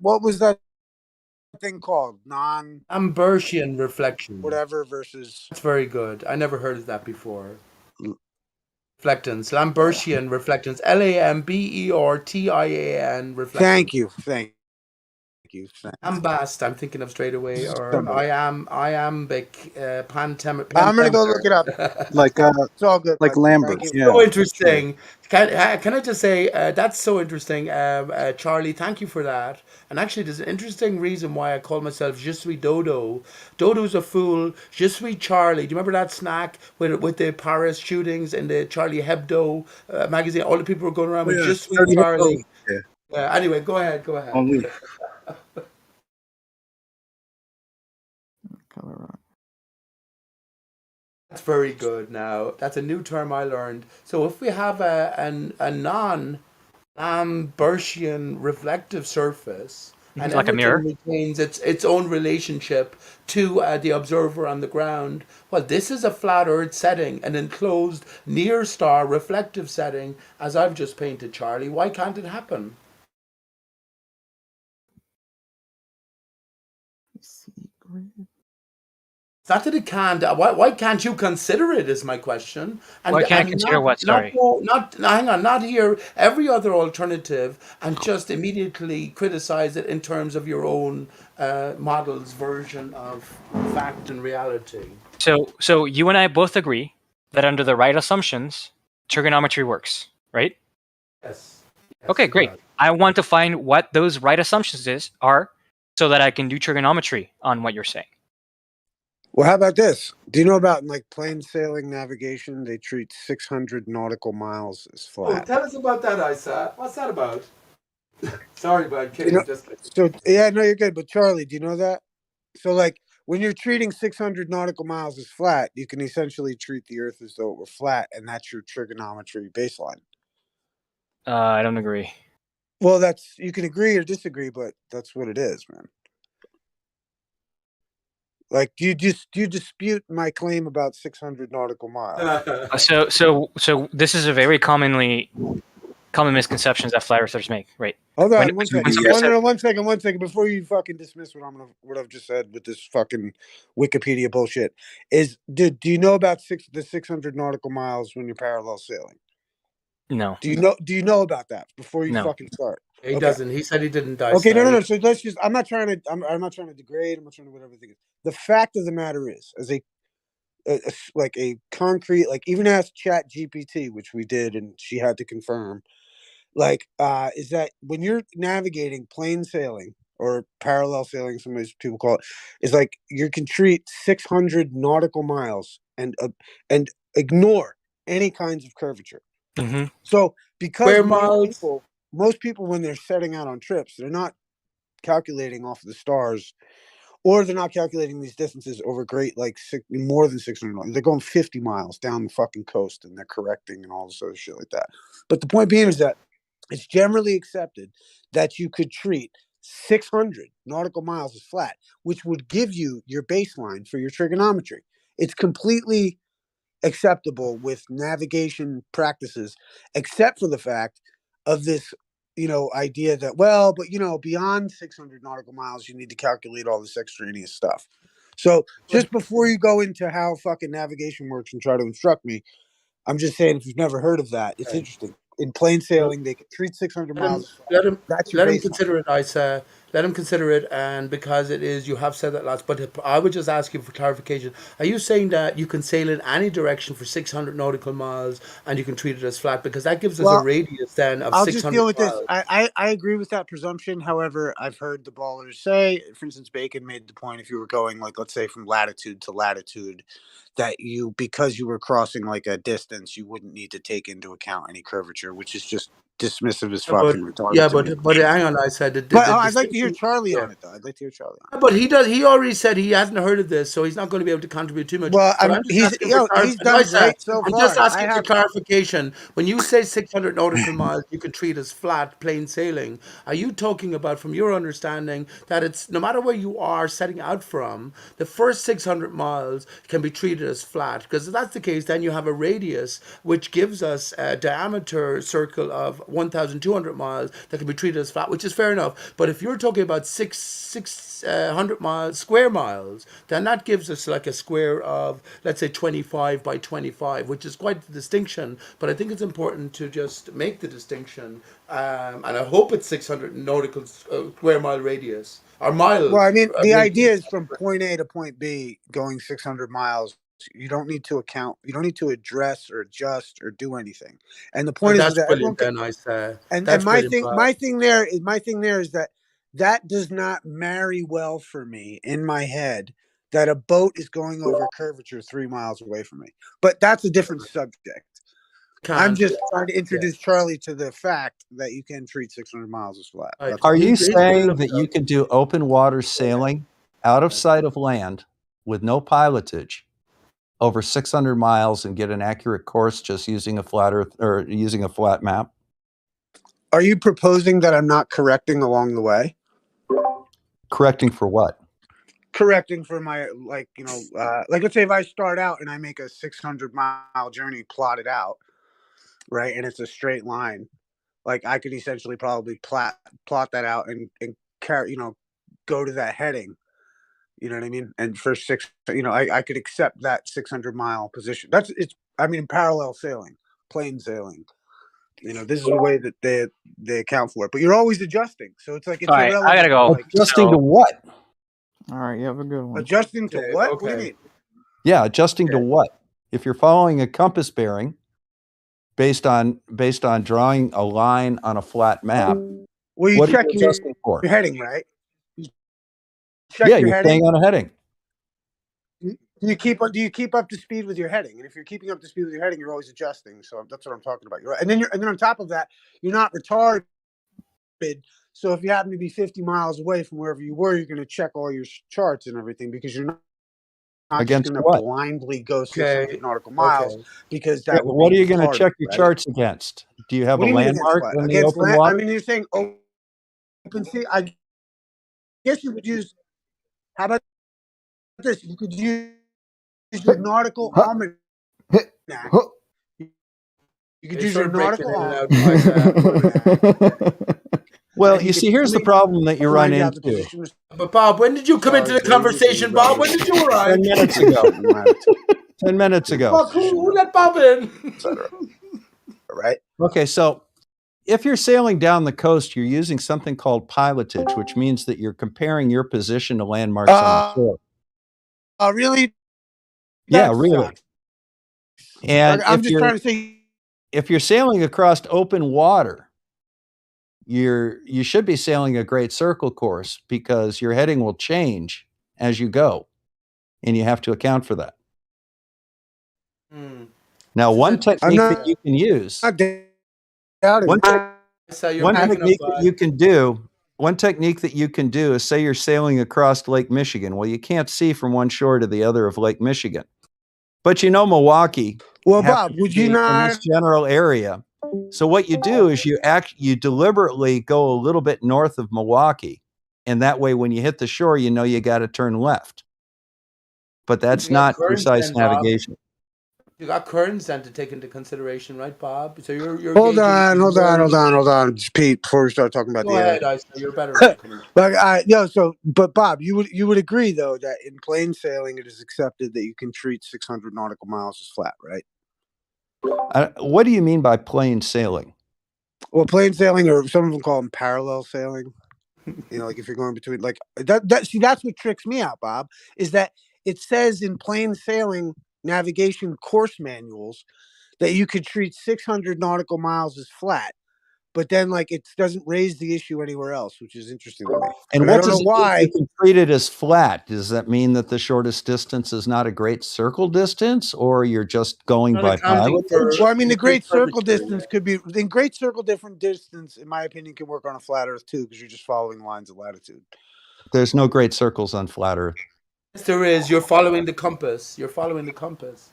What was that thing called? Ambertian reflection. Whatever versus. That's very good. I never heard of that before. Reflectance. Lambertian reflectance. Lambertian reflectance. Thank you. Ambast, I'm thinking of straight away, or Somebody. iambic, I'm gonna go look it up. Like It's all good. like bud. Lambert. Thank you. Yeah. So interesting. Can I just say that's so interesting, Charlie? Thank you for that. And actually, there's an interesting reason why I call myself Je suis Dodo. Dodo's a fool. Je suis Charlie. Do you remember that snack with the Paris shootings and the Charlie Hebdo magazine? All the people were going around with Je suis Charlie. Yeah. Anyway, go ahead. Only. That's very good. Now that's a new term I learned. So if we have a non-Lambertian reflective surface, and like a mirror, retains its own relationship to the observer on the ground, well, this is a flat Earth setting, an enclosed near star reflective setting, as I've just painted, Charlie. Why can't it happen? It's not that it can't. Why can't you consider it? Is my question. Why can't I consider what? Sorry. Hang on. Not hear every other alternative and just immediately criticize it in terms of your own model's version of fact and reality. So you and I both agree that under the right assumptions, trigonometry works, right? Yes. Okay, great. I want to find what those right assumptions are, so that I can do trigonometry on what you're saying. Well, how about this? Do you know about like plain sailing navigation? They treat 600 nautical miles as flat. Tell us about that, Isa. What's that about? Sorry, but I'm kidding. You're good. But Charlie, do you know that? So, like, when you're treating 600 nautical miles as flat, you can essentially treat the Earth as though it were flat, and that's your trigonometry baseline. I don't agree. Well, you can agree or disagree, but that's what it is, man. Like, do you dispute my claim about 600 nautical miles? So this is a very common misconceptions that flat earthers make, right? Hold on, one second. Before you fucking dismiss what I've just said with this fucking Wikipedia bullshit, do you know about the 600 nautical miles when you're parallel sailing? No. Do you know about that before you fucking start? He doesn't. He said he didn't die. Okay, no. So let's just. I'm not trying to degrade. I'm not trying to whatever thing is. The fact of the matter is, as a concrete, like even ask Chat GPT, which we did, and she had to confirm. Is that when you're navigating plain sailing or parallel sailing, some people call it, is like you can treat 600 nautical miles and ignore any kinds of curvature. Mm-hmm. So because most people when they're setting out on trips, they're not calculating off the stars, or they're not calculating these distances over more than 600 miles. They're going 50 miles down the fucking coast and they're correcting and all this other shit like that. But the point being is that it's generally accepted that you could treat 600 nautical miles as flat, which would give you your baseline for your trigonometry. It's completely acceptable with navigation practices, except for the fact of this, idea that, beyond 600 nautical miles, you need to calculate all this extraneous stuff. So just before you go into how fucking navigation works and try to instruct me, I'm just saying, if you've never heard of that, it's interesting. In plain sailing, they can treat 600 miles. Let him baseline. consider it, Isa. Let him consider it, and because it is, you have said that lots. But I would just ask you for clarification. Are you saying that you can sail in any direction for 600 nautical miles, and you can treat it as flat? Because that gives us a radius then of 600 miles. I'll just deal with this. I agree with that presumption. However, I've heard the ballers say, for instance, Bacon made the point, if you were going, let's say from latitude to latitude, that because you were crossing like a distance, you wouldn't need to take into account any curvature, which is just dismissive as Yeah, but fucking retarded. yeah, to me. but hang on, I said But I'd like to hear distinction- Charlie yeah. on it though. I'd like to hear Charlie on it. But he does. He already said he hasn't heard of this, so he's not going to be able to contribute too much. Well, But I'm just asking for he's done great so I'm far. just I asking for have clarification. When you say 600 nautical miles, you can treat as flat, plain sailing. Are you talking about, from your understanding, that it's no matter where you are setting out from, the first 600 miles can be treated as flat? Because if that's the case, then you have a radius which gives us a diameter circle of 1,200 miles that can be treated as flat, which is fair enough. But if you're talking about 600 miles, square miles, then that gives us like a square of, let's say, 25 by 25, which is quite the distinction. But I think it's important to just make the distinction. And I hope it's 600 nautical square mile radius. Or mile. Well, I mean, the radius. idea is from point A to point B, going 600 miles. You don't need to account. You don't need to address or adjust or do anything. And the point is That's that everyone brilliant. can. Then I say. And That's my brilliant, Bob. thing there is that does not marry well for me in my head. That a boat is going over curvature 3 miles away from me. But that's a different subject. I'm just trying to introduce Charlie to the fact that you can treat 600 miles as flat. That's Are all. you saying that you can do open water sailing out of sight of land with no pilotage over 600 miles and get an accurate course just using a flat earth or using a flat map? Are you proposing that I'm not correcting along the way? Correcting for what? Correcting for my, like let's say if I start out and I make a 600-mile journey plotted out, right, and it's a straight line, like I could essentially probably plot that out and carry, go to that heading, you know what I mean? And for I could accept that 600-mile position. Parallel sailing, plain sailing. This is the way that they account for it. But you're always adjusting, so it's like it's All right, irrelevant. I gotta go. Like, Adjusting to what? All right, you have a good one. Adjusting to what? What do you mean? Yeah, adjusting to what? If you're following a compass bearing based on drawing a line on a flat map, well, you what check are you your adjusting for? heading, right? You check Yeah, your you're heading. staying on a heading. Do you keep up to speed with your heading? And if you're keeping up to speed with your heading, you're always adjusting. So that's what I'm talking about. You're right. And then on top of that, you're not retarded. So if you happen to be 50 miles away from wherever you were, you're going to check all your charts and everything because you're not just Against going to what? blindly go 600 nautical miles because Yeah, that would what be are you going to retarded, check your right? charts against? Do you have What a do you mean against landmark what? in the Against open land? water? I mean, you're saying open sea. I guess you would use. How about this? You could use your nautical almanac. You could use your nautical Well, you see, here's the problem that you run into. But Bob, when did you come into the conversation, Bob? When did you arrive? 10 minutes ago. 10 minutes ago. Bob, who let Bob in? Right. Okay, so if you're sailing down the coast, you're using something called pilotage, which means that you're comparing your position to landmarks on the shore. Oh, really? Yeah, That really. sucks. And I'm just trying to say, if you're sailing across open water, you should be sailing a great circle course because your heading will change as you go, and you have to account for that. Now, one technique that you can use, one technique that you can do is say you're sailing across Lake Michigan. Well, you can't see from one shore to the other of Lake Michigan, but Milwaukee. Well, Bob, would you not in this general area? So what you do is you deliberately go a little bit north of Milwaukee, and that way, when you hit the shore, you know you got to turn left. But that's not precise navigation. You got currents then to take into consideration, right, Bob? So you're hold on, Pete. Before we start talking about Go the ahead, area, you're better. but Bob, you would agree though that in plain sailing, it is accepted that you can treat 600 nautical miles as flat, right? What do you mean by plain sailing? Well, plain sailing, or some of them call them parallel sailing. Like if you're going between, like that. See, that's what tricks me out, Bob. Is that it says in plain sailing navigation course manuals that you could treat 600 nautical miles as flat, but then like it doesn't raise the issue anywhere else, which is interesting to me. And But I what don't know does it mean why. you can treat it as flat? Does that mean that the shortest distance is not a great circle distance, or you're just going Not by accounting for pilotage? Well, I mean, the increased great circle curvature. distance could be the great circle different distance, in my opinion, can work on a flat Earth too, because you're just following lines of latitude. There's no great circles on flat Earth. Yes, there is. You're following the compass. You're following the compass.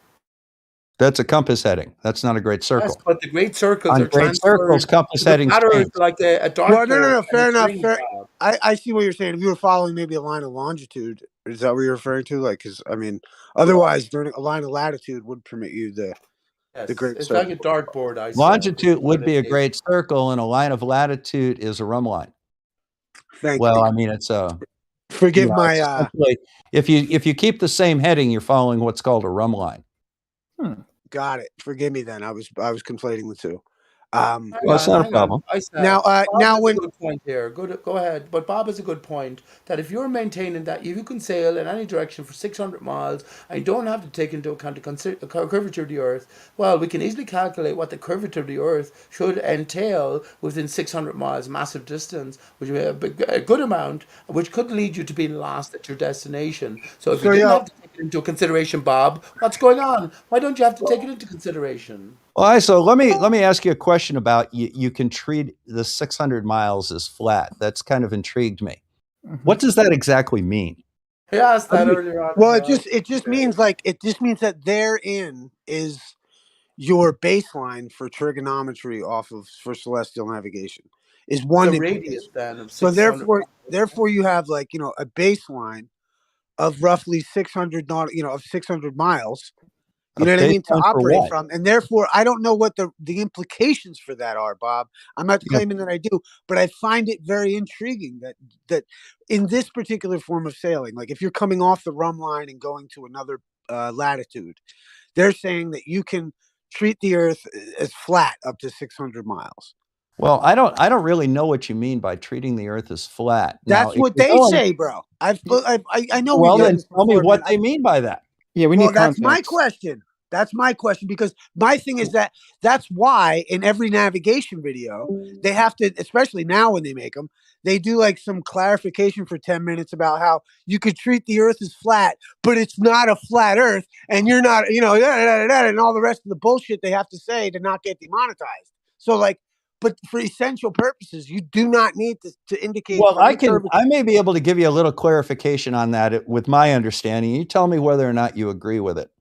That's a compass heading. That's not a great Yes, circle. but the great circles On are great circles, transferred compass to the headings flat Earth change. like a Well, no, dartboard. fair enough. Fair. I see what you're saying. If you were following maybe a line of longitude, is that what you're referring to? Like, because I mean, otherwise, during a line of latitude would permit you the Yes, great it's circle. like a dartboard. I said. Longitude would be a great circle, and a line of latitude is a rhumb line. Thank Well, you. I mean, it's a Forgive it's my essentially, if you keep the same heading, you're following what's called a rhumb line. Got it. Forgive me then. I was conflating the two. Well, it's not a problem. I said, Now, Bob now has when a good point here. Go ahead. But Bob has a good point that if you're maintaining that you can sail in any direction for 600 miles and you don't have to take into account the curvature of the Earth, well, we can easily calculate what the curvature of the Earth should entail within 600 miles, massive distance, which would be a good amount, which could lead you to being lost at your destination. So if you didn't have to take it into consideration, Bob, what's going on? Why don't you have to take it into consideration? All right, so let me ask you a question about you can treat the 600 miles as flat. That's kind of intrigued me. What does that exactly mean? I asked that earlier on. Well, it just means that therein is your baseline for trigonometry for celestial navigation is one the implication. radius then of So 600 therefore you have a baseline of roughly 600 of 600 miles. You know what I mean, to baseline for operate what? from. And therefore, I don't know what the implications for that are, Bob. I'm not claiming that I do, but I find it very intriguing that in this particular form of sailing, like if you're coming off the rhumb line and going to another latitude, they're saying that you can treat the Earth as flat up to 600 miles. Well, I don't really know what you mean by treating the Earth as flat. Now, That's if what you're they going- say, bro. I know. Well, we've then done this tell me before, what man. they mean by that. Yeah, we Well, need that's context. my question. That's my question, because my thing is that's why in every navigation video they have to, especially now when they make them, they do like some clarification for 10 minutes about how you could treat the Earth as flat, but it's not a flat Earth, and you're not, and all the rest of the bullshit they have to say to not get demonetized. So but for essential purposes, you do not need to indicate. Well, for any curvature. I may be able to give you a little clarification on that with my understanding. You tell me whether or not you agree with it.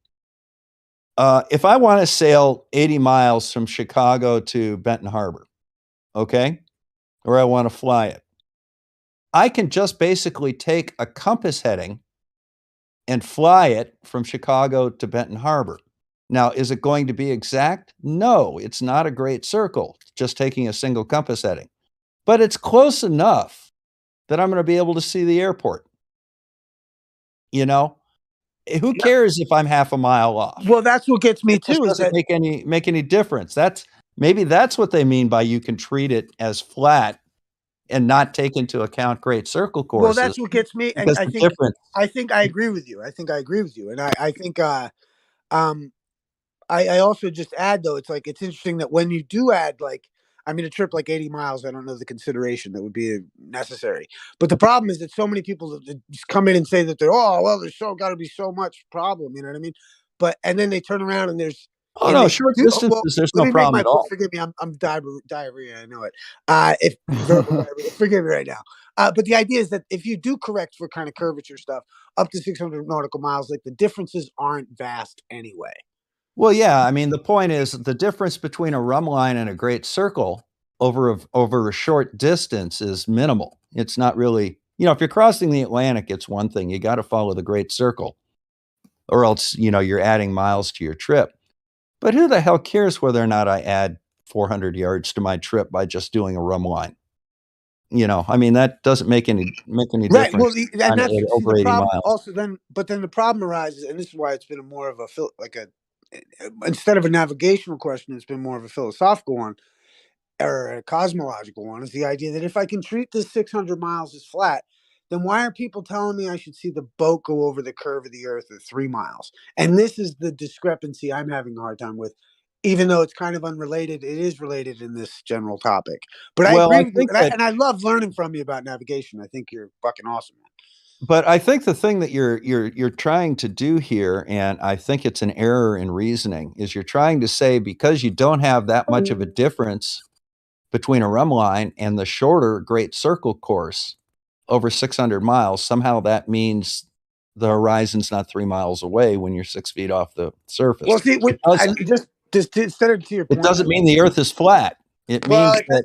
If I want to sail 80 miles from Chicago to Benton Harbor, okay, or I want to fly it, I can just basically take a compass heading and fly it from Chicago to Benton Harbor. Now, is it going to be exact? No, it's not a great circle, just taking a single compass heading. But it's close enough that I'm going to be able to see the airport. You know, who cares if I'm half a mile off? Well, that's what gets me It just too. Is doesn't that make any difference. Maybe that's what they mean by you can treat it as flat and not take into account great circle courses. well, that's what gets me, and because the difference. I think I agree with you. And I think I also just add though, it's interesting that when you do add a trip like 80 miles, I don't know the consideration that would be necessary. But the problem is that so many people just come in and say that there's got to be so much problem. You know what I mean? And then they turn around and there's Short distances, there's no problem at all. Forgive me, I'm diarrhea. I know it. If verbal diarrhea, forgive me right now. But the idea is that if you do correct for kind of curvature stuff up to 600 nautical miles, like the differences aren't vast anyway. Well, yeah. I mean, the point is the difference between a rhumb line and a great circle over a short distance is minimal. It's not really, if you're crossing the Atlantic, it's one thing. You got to follow the great circle, or else, you're adding miles to your trip. But who the hell cares whether or not I add 400 yards to my trip by just doing a rhumb line? That doesn't make any Right. difference. Well, and that's over the 80 problem. miles. Also, but then the problem arises, and this is why it's been more of instead of a navigational question, it's been more of a philosophical one or a cosmological one. Is the idea that if I can treat this 600 miles as flat, then why are people telling me I should see the boat go over the curve of the Earth at 3 miles? And this is the discrepancy I'm having a hard time with. even though it's kind of unrelated, it is related in this general topic. But I Well, agree I with you, think that, and I love learning from you about navigation. I think you're fucking awesome. but I think the thing that you're trying to do here, and I think it's an error in reasoning, is you're trying to say because you don't have that much of a difference between a run line and the shorter Great Circle course over 600 miles, somehow that means the horizon's not 3 miles away when you're 6 feet off the surface. Well, see, It doesn't. just instead of to your It point, doesn't mean the Earth is flat. It well, means that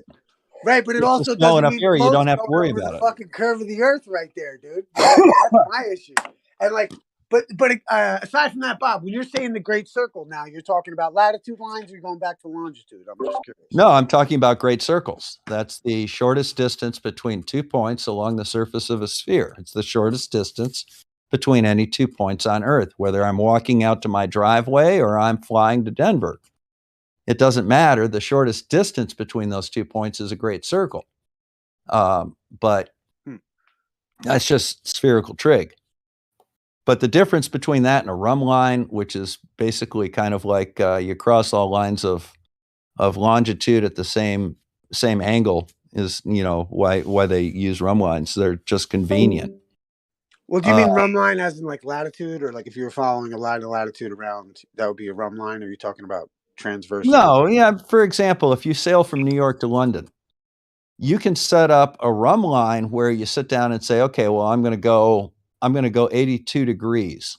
right, but it it's a also small doesn't enough mean the area you boat's don't have to going worry over the about it. fucking curve of the earth right there, dude. That's my issue. And like, but aside from that, Bob, when you're saying the Great Circle now, you're talking about latitude lines, or you're going back to longitude? I'm just curious. No, I'm talking about great circles. That's the shortest distance between 2 points along the surface of a sphere. It's the shortest distance between any 2 points on Earth, whether I'm walking out to my driveway or I'm flying to Denver. It doesn't matter. The shortest distance between those 2 points is a great circle. But that's just spherical trig. But the difference between that and a rhumb line, which is basically kind of like you cross all lines of longitude at the same angle, is why they use rhumb lines. They're just convenient. Well, do you mean rhumb line as in like latitude, or like if you were following a line of latitude around, that would be a rhumb line? Or are you talking about transverse? No, yeah. For example, if you sail from New York to London, you can set up a rhumb line where you sit down and say, okay, well, I'm going to go 82 degrees,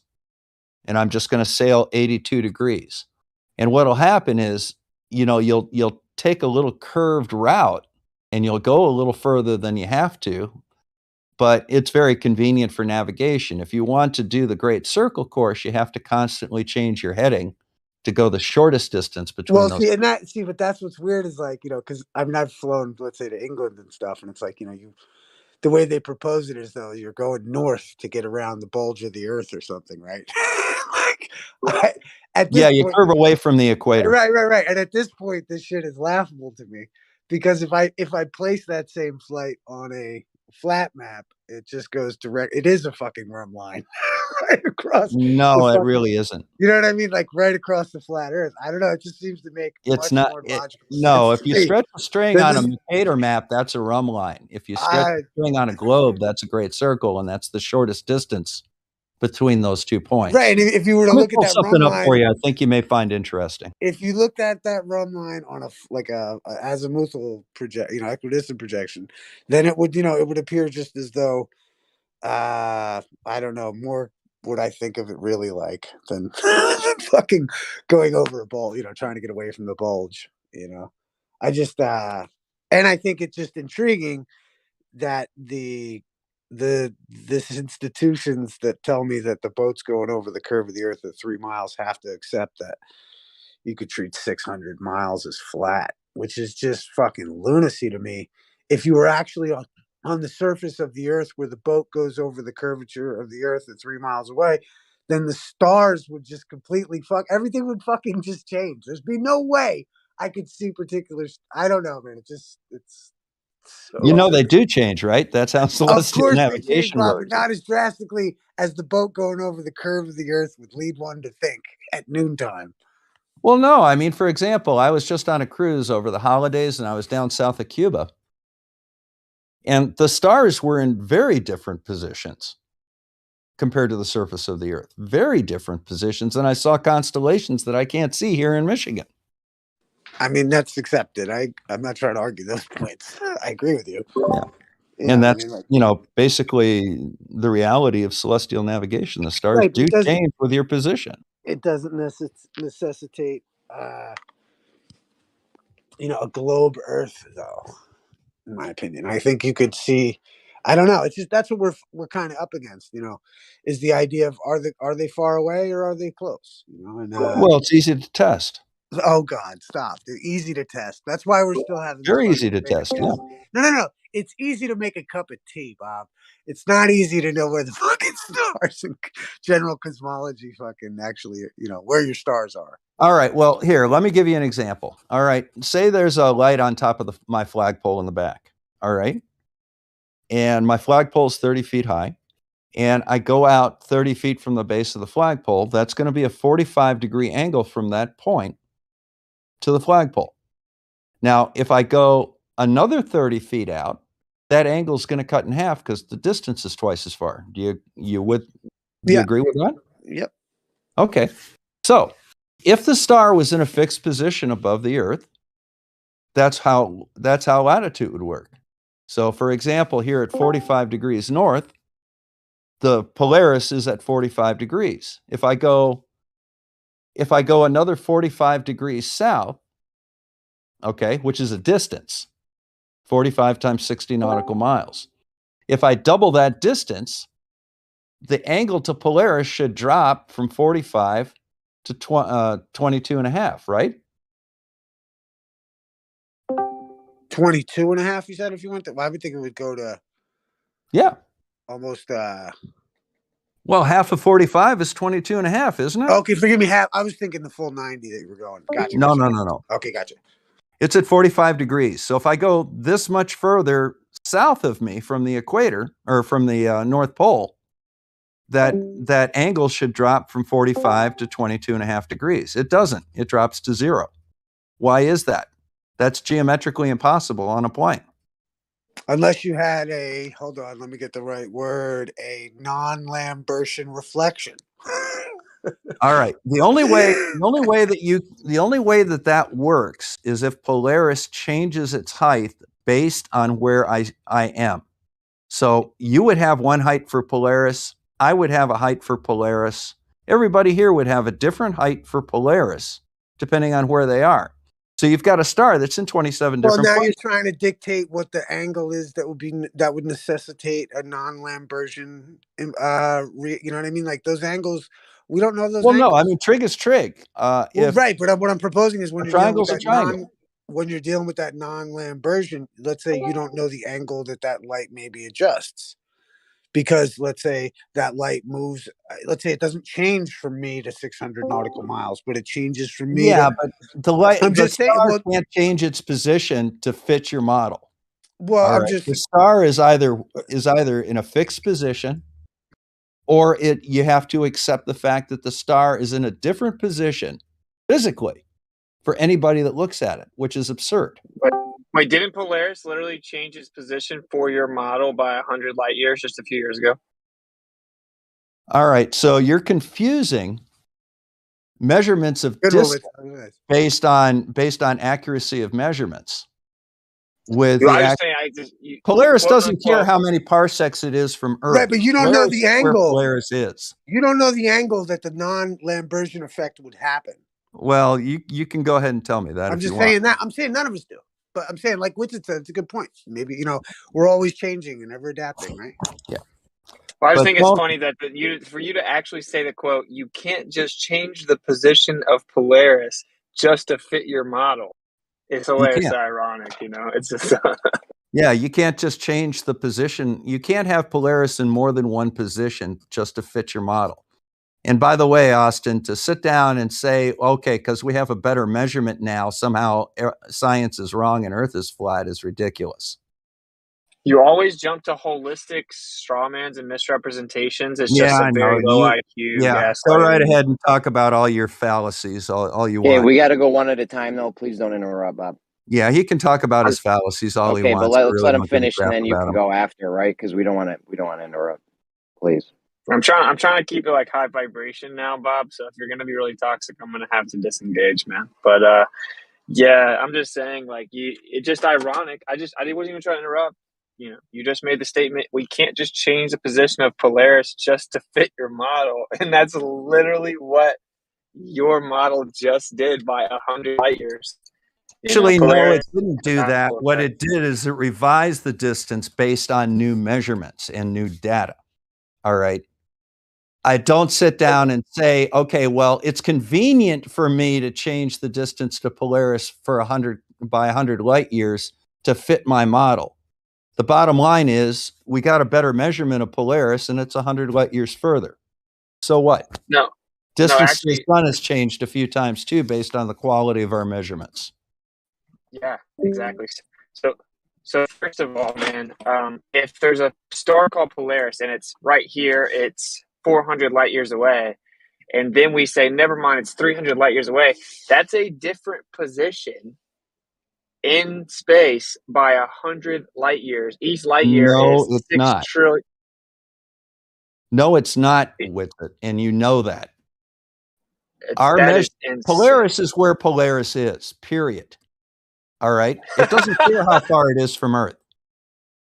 and I'm just going to sail 82 degrees. And what'll happen is, you'll take a little curved route and you'll go a little further than you have to, but it's very convenient for navigation. If you want to do the Great Circle course, you have to constantly change your heading to go the shortest distance between Well, those. but that's what's weird is like, because I mean, I've flown, let's say, to England and stuff, and it's like, the way they propose it is though you're going north to get around the bulge of the earth or something, right? At this You point, curve away from the equator. right. And at this point, this shit is laughable to me because if I place that same flight on a flat map, it just goes direct. It is a fucking rhumb line right across. No, it really isn't. You know what I mean? Like right across the flat Earth. I don't know. It just seems to make It's much not. more logical No, sense if to you me. stretch a string on a Mercator map, that's a rhumb line. If you stretch a string on a globe, that's a great circle, and that's the shortest distance between those 2 points. Right, and if you were to look at that something rhumb up for line, you, I think you may find interesting. if you looked at that rhumb line on a azimuthal equidistant projection, then it would it would appear just as though I don't know, more what I think of it really like than fucking going over a bulge, trying to get away from the bulge. I just and I think it's just intriguing that this institutions that tell me that the boat's going over the curve of the earth at 3 miles have to accept that you could treat 600 miles as flat, which is just fucking lunacy to me. If you were actually on the surface of the earth where the boat goes over the curvature of the earth at 3 miles away, then the stars would just completely everything would fucking just change. There's be no way I could see particulars. I don't know, man. It's so They do change, right? That's how celestial of course they change, navigation Bob, works. but not as drastically as the boat going over the curve of the earth would lead one to think at noontime. Well, no, I mean, for example, I was just on a cruise over the holidays and I was down south of Cuba. And the stars were in very different positions compared to the surface of the earth. Very different positions. And I saw constellations that I can't see here in Michigan. I mean, that's accepted. I'm not trying to argue those points. I agree with you. Yeah. And that's, basically the reality of celestial navigation. The stars do change with your position. It doesn't necessitate, a globe Earth, though, in my opinion. I think you could see, I don't know. It's just, that's what we're kind of up against, is the idea of, are they far away or are they close? Well, it's easy to test. Oh God, stop. They're easy to test. That's why we're still having very easy to test. Yeah. No. It's easy to make a cup of tea, Bob. It's not easy to know where the fucking stars and general cosmology fucking actually, where your stars are. All right. Well, here, let me give you an example. All right. Say there's a light on top of my flagpole in the back. All right. And my flagpole is 30 feet high. And I go out 30 feet from the base of the flagpole. That's going to be a 45-degree angle from that point to the flagpole. Now, if I go another 30 feet out, that angle is going to cut in half because the distance is twice as far. Do you agree with that? Yep. Okay. So if the star was in a fixed position above the Earth, that's how latitude would work. So for example, here at 45 degrees north, the Polaris is at 45 degrees. If I go another 45 degrees south, okay, which is a distance, 45 times 60 nautical miles. If I double that distance, the angle to Polaris should drop from 45 to 22 and a half, right? 22 and a half, you said, if you went to, well, I would think it would go to almost well, half of 45 is 22 and a half, isn't it? okay, forgive me, half. I was thinking the full 90 that you were going. Gotcha. No, gotcha. no, no, no. Okay, gotcha. It's at 45 degrees. So if I go this much further south of me from the equator or from the North Pole, that angle should drop from 45 to 22 and a half degrees. It doesn't. It drops to 0. Why is that? That's geometrically impossible on a plane. Unless you had a, hold on, let me get the right word, a non-Lambertian reflection. All right. The only way that works is if Polaris changes its height based on where I am. So you would have one height for Polaris. I would have a height for Polaris. Everybody here would have a different height for Polaris, depending on where they are. So you've got a star that's in 27 Well, different now places. you're trying to dictate what the angle is that would necessitate a non-Lambertian. You know what I mean? Like those angles, we don't know those Well, angles. no, I mean trig is trig. Well, right, but what I'm proposing is when a you're dealing with triangle's a that triangle. when you're dealing with that non-Lambertian, let's say you don't know the angle that light maybe adjusts. Because let's say that light moves, let's say it doesn't change from me to 600 nautical miles, but it changes from me Yeah, to. but the just saying, star well- can't change its position to fit your model. Well, All I'm right. just. The star is either in a fixed position, or you have to accept the fact that the star is in a different position physically for anybody that looks at it, which is absurd. Wait, didn't Polaris literally change its position for your model by 100 light years just a few years ago? All right, so you're confusing measurements of distance based on accuracy of measurements with Polaris doesn't care how many parsecs it is from Earth. Right, but you don't know the Where angle. Polaris is. You don't know the angle that the non-Lambertian effect would happen. Well, you can go ahead and tell me that. I'm if just you saying want. that. I'm saying none of us do. But I'm saying, like Winston said, it's a good point. Maybe, we're always changing and ever adapting, right? Yeah. Well, I just But think it's funny that for you to actually say the quote, you can't just change the position of Polaris just to fit your model. It's hilarious, ironic, It's just. Yeah, you can't just change the position. You can't have Polaris in more than one position just to fit your model. And by the way, Austin, to sit down and say, okay, because we have a better measurement now, somehow science is wrong and Earth is flat is ridiculous. You always jump to holistic strawmans and misrepresentations. It's just a very low IQ. Yeah, go right ahead and talk about all your fallacies, all you want. Okay, we got to go one at a time, though. Please don't interrupt, Bob. Yeah, he can talk about his fallacies all he wants. Okay, but let's let him finish, and then you can go after, right? Because we don't want to interrupt. Please. I'm trying to keep it like high vibration now, Bob. So if you're gonna be really toxic, I'm gonna have to disengage, man. But yeah, I'm just saying, like, it's just ironic. I wasn't even trying to interrupt. You just made the statement. We can't just change the position of Polaris just to fit your model, and that's literally what your model just did by 100 light years. Actually, no, it didn't do that. What it did is it revised the distance based on new measurements and new data. All right. I don't sit down and say, okay, well, it's convenient for me to change the distance to Polaris for 100 light years to fit my model. The bottom line is we got a better measurement of Polaris and it's 100 light years further. So what? No. Distance to the sun has changed a few times too, based on the quality of our measurements. Yeah, exactly. So first of all, man, if there's a star called Polaris and it's right here, it's 400 light years away, and then we say, never mind, it's 300 light years away. That's a different position in space by 100 light years. Each light year No, is it's 6 not. trillion. No, it's not with it, and you know that. Our That measure, is insane. Polaris is where Polaris is, period. All right? It doesn't care how far it is from Earth.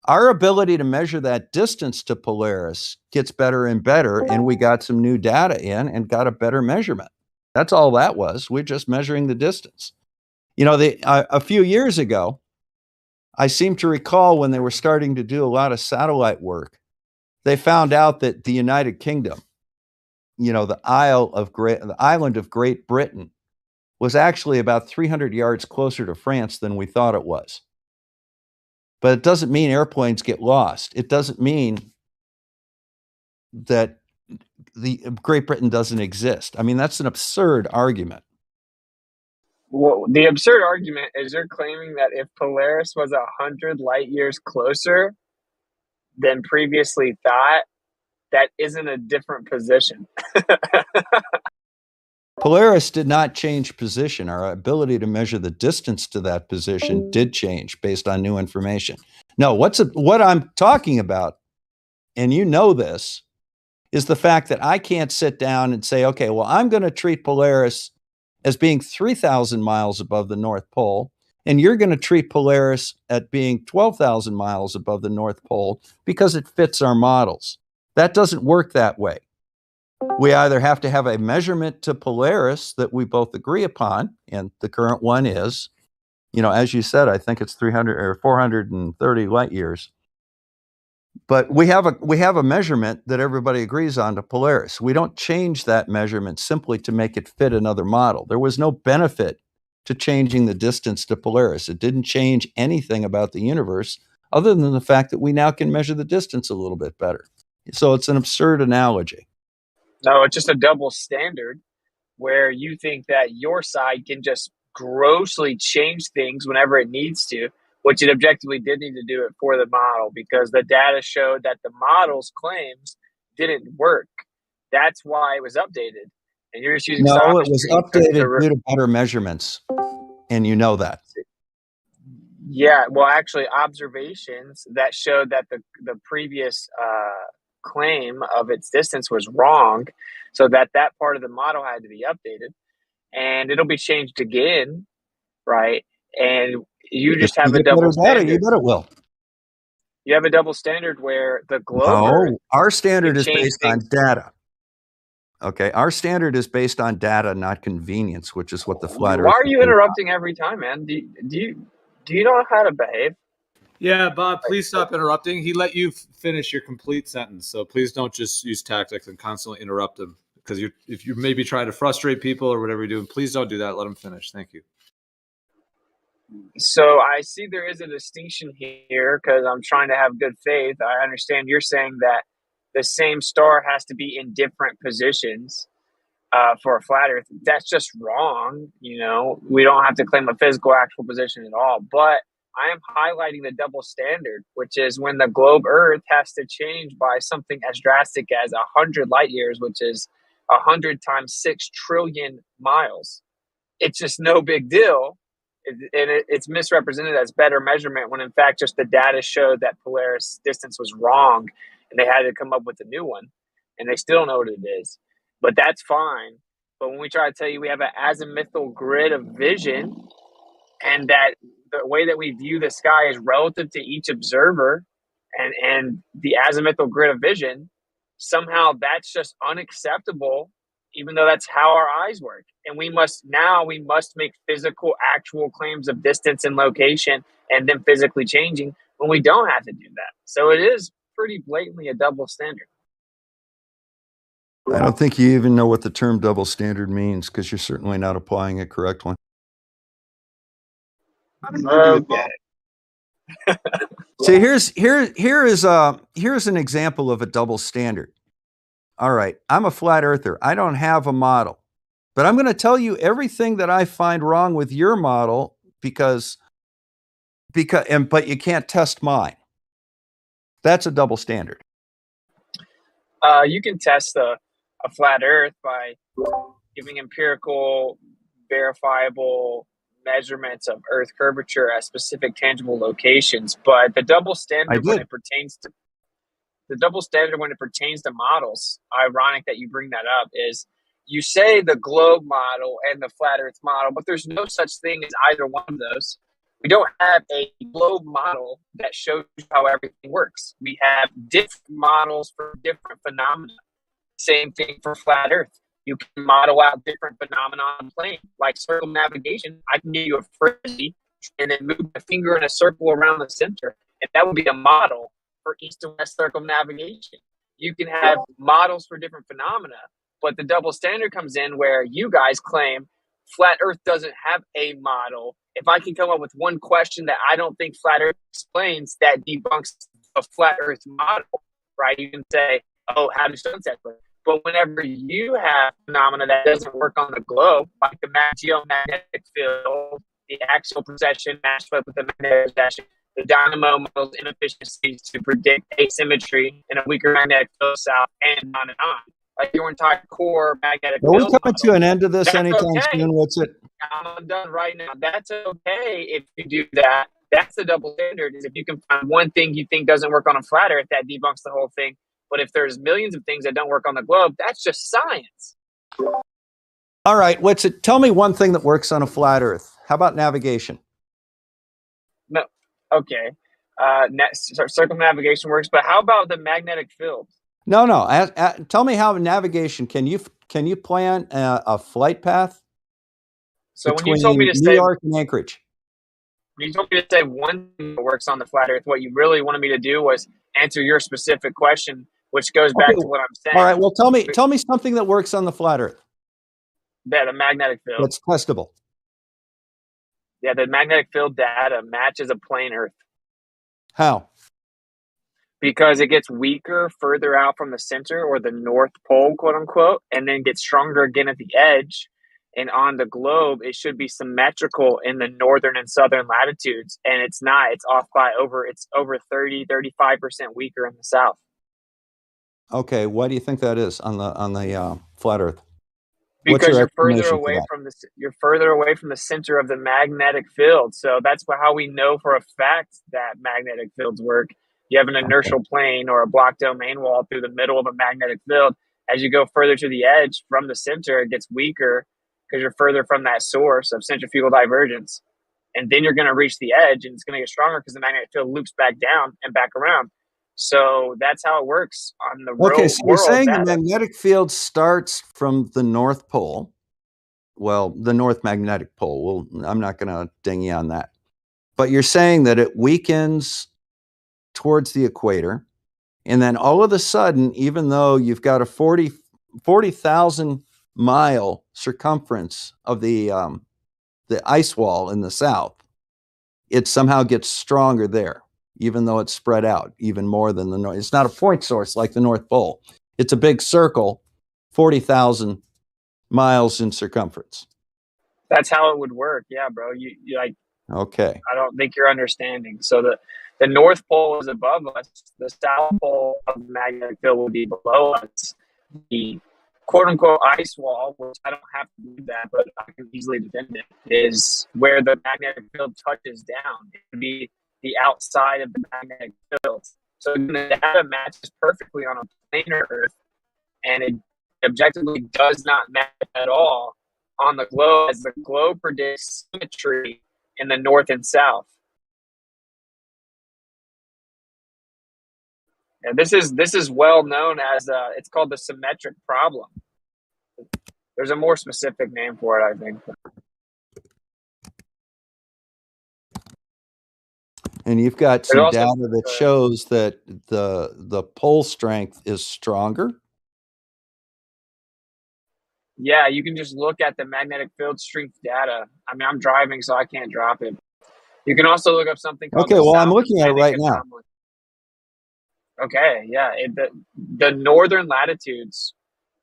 Our ability to measure that distance to Polaris gets better and better, and we got some new data in and got a better measurement. That's all that was. We're just measuring the distance. You know, a few years ago, I seem to recall when they were starting to do a lot of satellite work, they found out that the United Kingdom, you know, the island of Great Britain, was actually about 300 yards closer to France than we thought it was. But it doesn't mean airplanes get lost. It doesn't mean that the Great Britain doesn't exist. I mean, that's an absurd argument. Well, the absurd argument is you're claiming that if Polaris was 100 light years closer than previously thought, that isn't a different position. Polaris did not change position. Our ability to measure the distance to that position did change based on new information. No, what I'm talking about, and you know this, is the fact that I can't sit down and say, okay, well, I'm going to treat Polaris as being 3,000 miles above the North Pole, and you're going to treat Polaris at being 12,000 miles above the North Pole because it fits our models. That doesn't work that way. We either have to have a measurement to Polaris that we both agree upon, and the current one is, you know, as you said, I think it's 300 or 430 light years. But we have a measurement that everybody agrees on to Polaris. We don't change that measurement simply to make it fit another model. There was no benefit to changing the distance to Polaris. It didn't change anything about the universe other than the fact that we now can measure the distance a little bit better. So it's an absurd analogy. No, it's just a double standard where you think that your side can just grossly change things whenever it needs to, which it objectively did need to do it for the model because the data showed that the model's claims didn't work. That's why it was updated. And you're just using No, it sophistry was updated due to better measurements, and you know that. Yeah, well, actually, observations that showed that the previous claim of its distance was wrong, so that part of the model had to be updated, and it'll be changed again, right? And you just have a double standard. You bet it will. You have a double standard where the globe Earth. No, our standard can is change based on things. data. Okay, our standard is based on data, not convenience, which is what the flat Earth. Why are you interrupting every time, man? Do you know how to behave? Yeah, Bob, please stop interrupting. He let you finish your complete sentence, so please don't just use tactics and constantly interrupt him. Because if you're maybe trying to frustrate people or whatever you're doing, please don't do that. Let him finish. Thank you. So I see there is a distinction here because I'm trying to have good faith. I understand you're saying that the same star has to be in different positions for a flat Earth. That's just wrong. You know, we don't have to claim a physical actual position at all. But I am highlighting the double standard, which is when the globe Earth has to change by something as drastic as 100 light years, which is 100 times 6 trillion miles. It's just no big deal. It's misrepresented as better measurement when in fact just the data showed that Polaris distance was wrong and they had to come up with a new one and they still don't know what it is. But that's fine. But when we try to tell you we have an azimuthal grid of vision and that the way that we view the sky is relative to each observer and the azimuthal grid of vision, somehow that's just unacceptable, even though that's how our eyes work. And we must make physical, actual claims of distance and location and then physically changing when we don't have to do that. So it is pretty blatantly a double standard. I don't think you even know what the term double standard means because you're certainly not applying it correctly. Okay. See, here's an example of a double standard. All right, I'm a flat earther. I don't have a model, but I'm going to tell you everything that I find wrong with your model but you can't test mine. That's a double standard. You can test a flat Earth by giving empirical, verifiable measurements of Earth curvature at specific tangible locations. But the double standard when it pertains to models, ironic that you bring that up, is you say the globe model and the flat Earth model, but there's no such thing as either one of those. We don't have a globe model that shows how everything works. We have different models for different phenomena. Same thing for flat Earth. You can model out different phenomena on plane, like circumnavigation. I can give you a frisbee and then move my finger in a circle around the center, and that would be a model for east and west circumnavigation. You can have models for different phenomena, but the double standard comes in where you guys claim flat Earth doesn't have a model. If I can come up with one question that I don't think flat Earth explains, that debunks a flat Earth model, right? You can say, oh, how do sunsets work? But whenever you have phenomena that doesn't work on the globe, like the geomagnetic field, the axial precession matched up with the magnetic precession, the dynamo model's inefficiencies to predict asymmetry in a weaker magnetic field south, and on and on. Like your entire core magnetic Are we field coming model. to an end of this That's anytime okay. soon? What's it? I'm done right now. That's okay if you do that. That's the double standard, is if you can find one thing you think doesn't work on a flat Earth, that debunks the whole thing. But if there's millions of things that don't work on the globe, that's just science. All right. What's it? Tell me one thing that works on a flat Earth. How about navigation? No. Okay. Circumnavigation works, but how about the magnetic field? No. Tell me how navigation. Can you plan a flight path So when between you told me to New say York and Anchorage? When you told me to say one thing that works on the flat Earth, what you really wanted me to do was answer your specific question, which goes back to what I'm saying. All right. Well, tell me something that works on the flat Earth. Yeah, the magnetic field. That's testable. Yeah, the magnetic field data matches a plane Earth How? because it gets weaker further out from the center, or the North Pole, quote unquote, and then gets stronger again at the edge. And on the globe, it should be symmetrical in the northern and southern latitudes, and it's not. It's off by over 30, 35% weaker in the south. Okay. Why do you think that is on the flat Earth? Because you're further explanation for away that? you're further away from the center of the magnetic field. So that's how we know for a fact that magnetic fields work. You have an inertial plane or a block domain wall through the middle of a magnetic field. As you go further to the edge from the center, it gets weaker because you're further from that source of centrifugal divergence. And then you're going to reach the edge, and it's going to get stronger because the magnetic field loops back down and back around. So that's how it works on the Okay, so you're world saying data. the magnetic field starts from the North Pole. Well, the North Magnetic Pole. Well, I'm not going to ding you on that. But you're saying that it weakens towards the equator. And then all of a sudden, even though you've got a 40,000 mile circumference of the ice wall in the south, it somehow gets stronger there, even though it's spread out even more than the North. It's not a point source like the North Pole. It's a big circle, 40,000 miles in circumference. That's how it would work. Yeah, bro. You like, okay. I don't think you're understanding. So the North Pole is above us. The South Pole of the magnetic field will be below us. The quote unquote ice wall, which I don't have to do that, but I can easily defend it, is where the magnetic field touches down. It would be the outside of the magnetic field. So the data matches perfectly on a planar Earth, and it objectively does not match at all on the globe, as the globe predicts symmetry in the north and south. And this is well known as it's called the symmetric problem. There's a more specific name for it, I think. And you've got some data that shows that the pole strength is stronger. Yeah, you can just look at the magnetic field strength data. I mean, I'm driving, so I can't drop it. You can also look up something called okay, well, I'm looking at it right now. Okay, yeah. The northern latitudes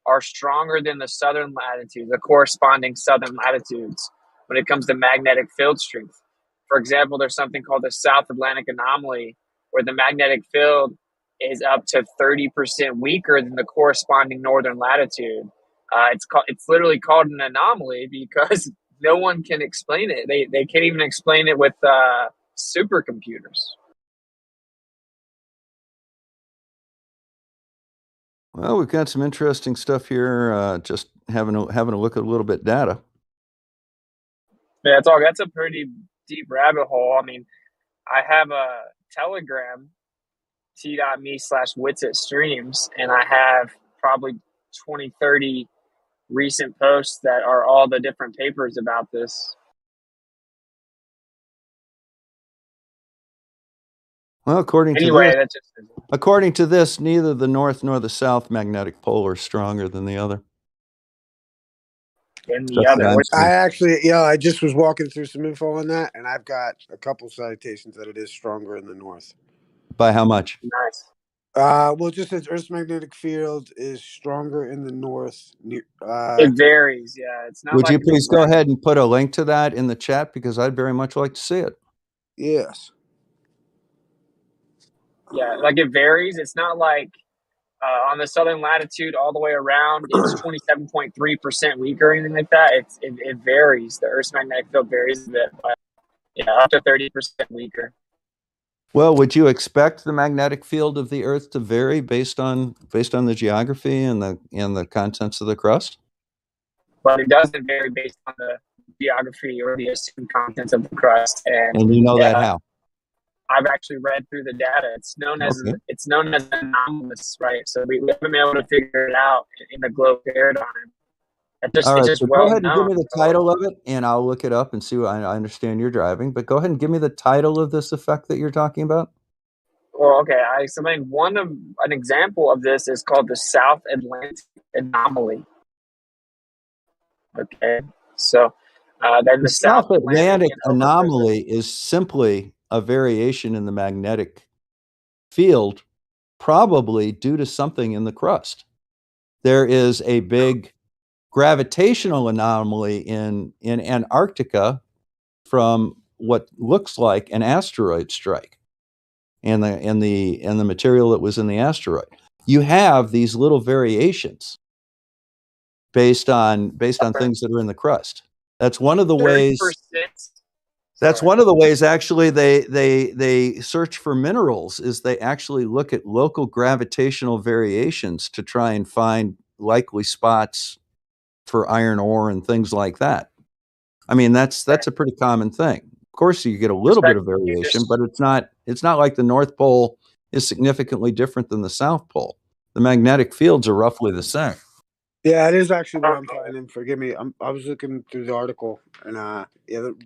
are stronger than the southern latitudes, the corresponding southern latitudes, when it comes to magnetic field strength. For example, there's something called the South Atlantic anomaly, where the magnetic field is up to 30% weaker than the corresponding northern latitude. It's literally called an anomaly because no one can explain it. They can't even explain it with supercomputers. Well, we've got some interesting stuff here. Just having a look at a little bit data. Yeah, that's a pretty deep rabbit hole. I mean, I have a Telegram, t.me/Witsit streams, and I have probably 20, 30 recent posts that are all the different papers about this. Well, according to this, neither the north nor the south magnetic pole are stronger than the other. And the other, I actually, I just was walking through some info on that, and I've got a couple citations that it is stronger in the north. By how much? Nice. Well, just says Earth's magnetic field is stronger in the north. It varies. Yeah, it's not. Would like you please go ahead and put a link to that in the chat, because I'd very much like to see it. Yes. Yeah, like it varies. It's not like on the southern latitude all the way around, it's 27.3% weaker or anything like that. It varies. The Earth's magnetic field varies a bit, but yeah, up to 30% weaker. Well, would you expect the magnetic field of the Earth to vary based on the geography and the contents of the crust? But it doesn't vary based on the geography or the assumed contents of the crust. And you know that how? I've actually read through the data. It's known as anomalous, right? So we haven't been able to figure it out in the globe paradigm. All right, so go ahead and give me the title of it, and I'll look it up and see what I understand you're driving. But go ahead and give me the title of this effect that you're talking about. Well, okay. I explained an example of this is called the South Atlantic anomaly. Okay, so then the South Atlantic anomaly is simply a variation in the magnetic field, probably due to something in the crust. There is a big gravitational anomaly in Antarctica from what looks like an asteroid strike, and the material that was in the asteroid. You have these little variations based on things that are in the crust. That's one of the ways. That's one of the ways actually they search for minerals, is they actually look at local gravitational variations to try and find likely spots for iron ore and things like that. I mean, that's a pretty common thing. Of course, you get a little bit of variation, but it's not like the North Pole is significantly different than the South Pole. The magnetic fields are roughly the same. Yeah, it is actually what I'm finding. Forgive me. I was looking through the article, and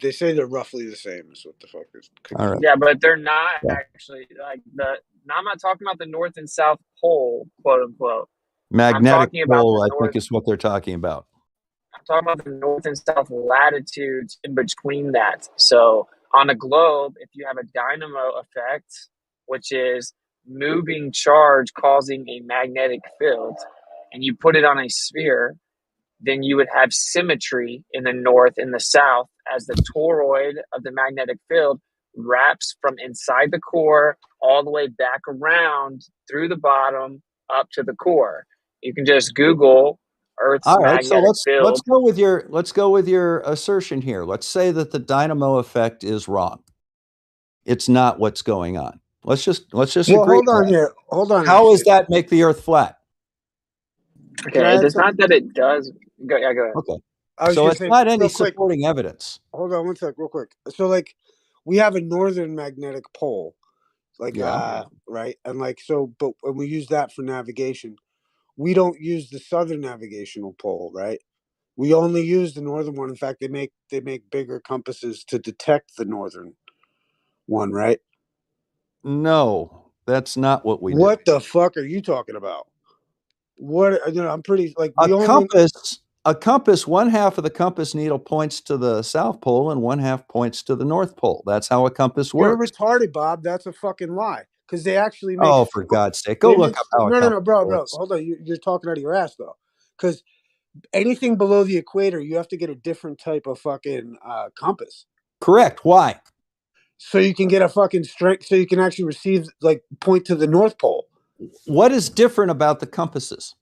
they say they're roughly the same. Is what the fuck is. All right. Yeah, but they're not actually like I'm not talking about the North and South Pole, quote unquote. Magnetic pole, I think, is what they're talking about. I'm talking about the north and south latitudes in between that. So on a globe, if you have a dynamo effect, which is moving charge causing a magnetic field, and you put it on a sphere, then you would have symmetry in the north and the south as the toroid of the magnetic field wraps from inside the core all the way back around through the bottom up to the core. You can just Google Earth's magnetic field. Let's go with your assertion here. Let's say that the dynamo effect is wrong. It's not what's going on. Let's just agree. Hold on here. Hold on. How does that make the Earth flat? Okay, it's not that it does. Go ahead. Okay. So it's not any supporting evidence. Hold on one sec, real quick. So like, we have a northern magnetic pole, like right, and like so, but when we use that for navigation, we don't use the southern navigational pole, right? We only use the northern one. In fact, they make bigger compasses to detect the northern one, right? No, that's not what we do. What the fuck are you talking about? What I'm pretty like a compass. One half of the compass needle points to the South Pole, and one half points to the North Pole. That's how a compass works. You're retarded, Bob. That's a fucking lie. Because they actually make. Oh, for God's sake, go look up how. No, bro. Hold on, you're talking out of your ass though. Because anything below the equator, you have to get a different type of fucking compass. Correct. Why? So you can get a fucking strength. So you can actually point to the North Pole. what is different about the compasses?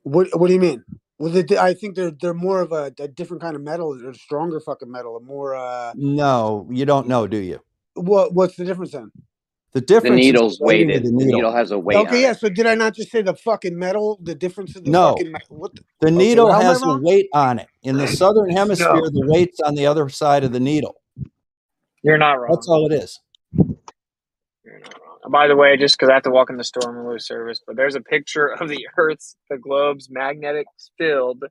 What do you mean? Well, I think they're more of a different kind of metal. They're a stronger fucking metal. A more No, you don't know, do you? what's the difference then? The difference is needle's the weighting of weighted. the The needle. needle has a weight Okay, on yeah. it. So did I not just say the fucking metal? The difference of the No. fucking what? The Okay, needle how am I has a wrong? weight on it. In the southern hemisphere, No. the weight's on the other side of the needle. You're not wrong. That's all it is. You're not wrong. By the way, just because I have to walk in the store, I'm going to lose service, but there's a picture of the Earth's, the globe's magnetic field.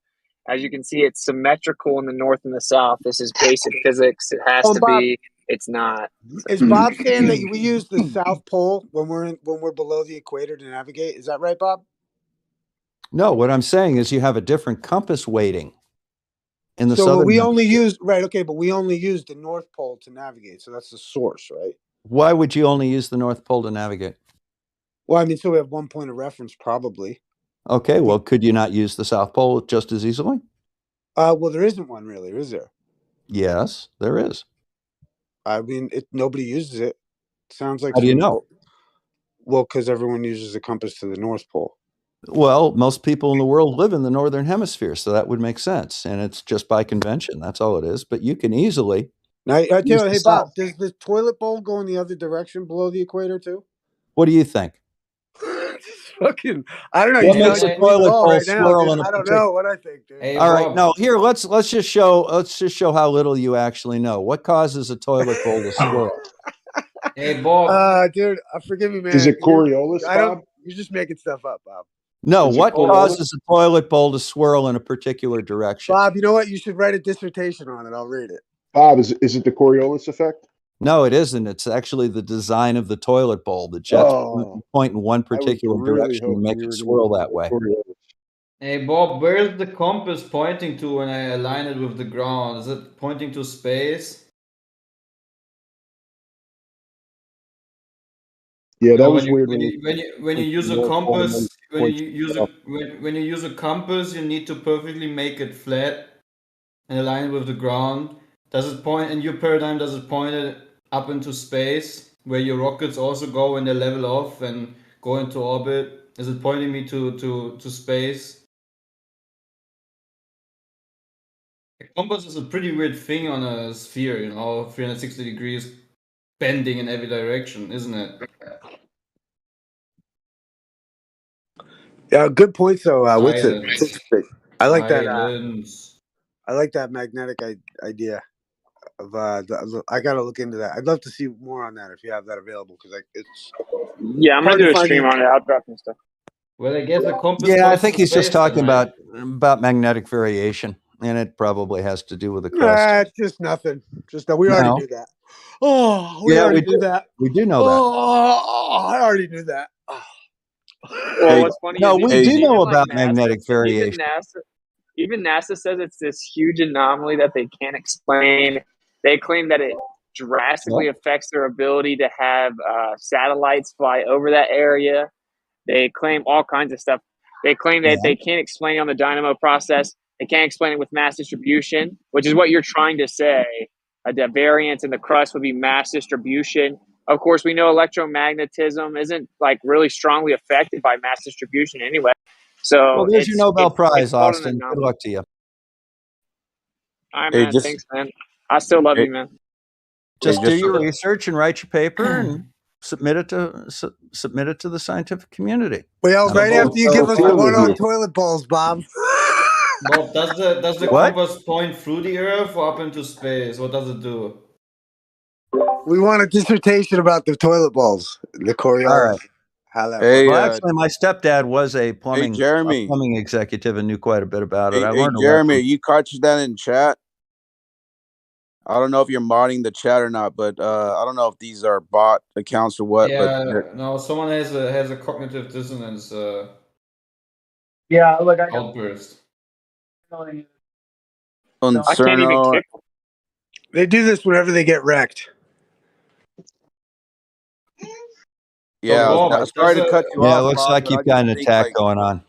As you can see, it's symmetrical in the north and the south. This is basic physics. It has to Bob, be. It's not. is Bob saying that we use the South Pole when we're below the equator to navigate? Is that right, Bob? No, what I'm saying is you have a different compass weighting in the So southern we hemisphere. only use but we only use the North Pole to navigate. So that's the source, right? Why would you only use the North Pole to navigate? Well, I mean, so we have one point of reference, probably. Okay, well, could you not use the South Pole just as easily? Well, there isn't one really, is there? Yes, there is. I mean, nobody uses it. Sounds like How do you know? Well, because everyone uses a compass to the North Pole. Well, most people in the world live in the northern hemisphere, so that would make sense. And it's just by convention. That's all it is. But you can easily. Now, I tell use you, the hey, south. Bob, does the toilet bowl go in the other direction below the equator, too? What do you think? Fucking, I don't know. What You makes sound a like Queen toilet Ball bowl right now, swirl dude. in a I don't particular? know what I think, dude. Hey, All right, Bob. no. Here, let's just show how little you actually know. What causes a toilet bowl to swirl? Hey, Bob. Dude, forgive me, man. Is it Coriolis, I don't. Bob? You're just making stuff up, Bob. No, Is it what Coriolis? causes a toilet bowl to swirl in a particular direction? Bob, you know what? You should write a dissertation on it. I'll read it. Bob, is it the Coriolis effect? No, it isn't. It's actually the design of the toilet bowl. The jets point in one I was particular really direction and hoping make you it were swirl gonna that way. Coriolis. Hey, Bob, where's the compass pointing to when I align it with the ground? Is it pointing to space? Yeah, that When was you weird. when you use a North Pole and compass, then when points you use a south. when you use a compass, you need to perfectly make it flat and align it with the ground. Does it point in your paradigm? Does it point it up into space where your rockets also go when they level off and go into orbit? Is it pointing me to space? A compass is a pretty weird thing on a sphere, 360 degrees bending in every direction, isn't it? Yeah, good point. So, what's it? Islands. I like that. Islands. I like that magnetic idea of. I gotta look into that. I'd love to see more on that if you have that available, because it's. Yeah, I'm going hard to do to a find stream it. on it. I'll drop some stuff. Well, I guess a compass. Yeah, I goes think to he's just space then, talking right? about magnetic variation, and it probably has to do with the crust. It's just nothing. Just that we already No. knew that. Oh, we Yeah, already we knew do. that. We do know that. Oh, I already knew that. Well, what's funny No, is we do know about magnetic variation. Even NASA says it's this huge anomaly that they can't explain. They claim that it drastically affects their ability to have satellites fly over that area. They claim all kinds of stuff. They claim that they can't explain it on the dynamo process. They can't explain it with mass distribution, which is what you're trying to say. The variance in the crust would be mass distribution. Of course, we know electromagnetism isn't like really strongly affected by mass distribution anyway. So Well, there's your Nobel Prize, called an Austin. Good anomaly. luck to you. All right, Hey, man. just Thanks, man. I still love hey, you, man. Just hey, do just your research and write your paper and submit it to the scientific community. Well, I'm right sure after you they'll give us deal one with on you. toilet balls, Bob. Bob, does the What? compass point through the Earth or up into space? What does it do? We want a dissertation about the toilet balls, the Coriolis. All right. How that hey, Well, actually, my stepdad was a plumbing Jeremy. executive and knew quite a bit about it. I Hey, learned a lot Jeremy, from you catch that in chat? I don't know if you're modding the chat or not, but I don't know if these are bot accounts or what. Yeah, no, someone has a cognitive dissonance Yeah, look, I know. outburst. I can't even Uncerno, kick them. They do this whenever they get wrecked. yeah, So, Bob, sorry to cut you Yeah, it off, looks Bob, like but I you've just got an think, attack like, going on.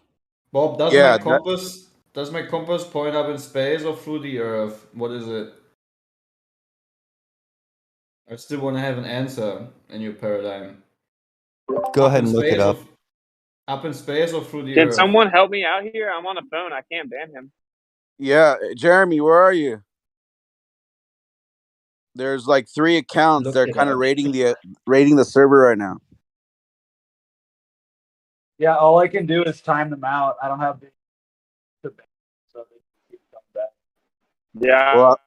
Bob, does yeah, my compass point up in space or through the Earth? What is it? I still want to have an answer in your paradigm. Go Up ahead in and look it space up. Up in space or through the Can Earth? someone help me out here? I'm on the phone. I can't ban him. Yeah, Jeremy, where are you? There's like 3 accounts. Look They're it kind of up. rating the server right now. Yeah, all I can do is time them out. I don't have the so they keep coming back. Yeah. Well,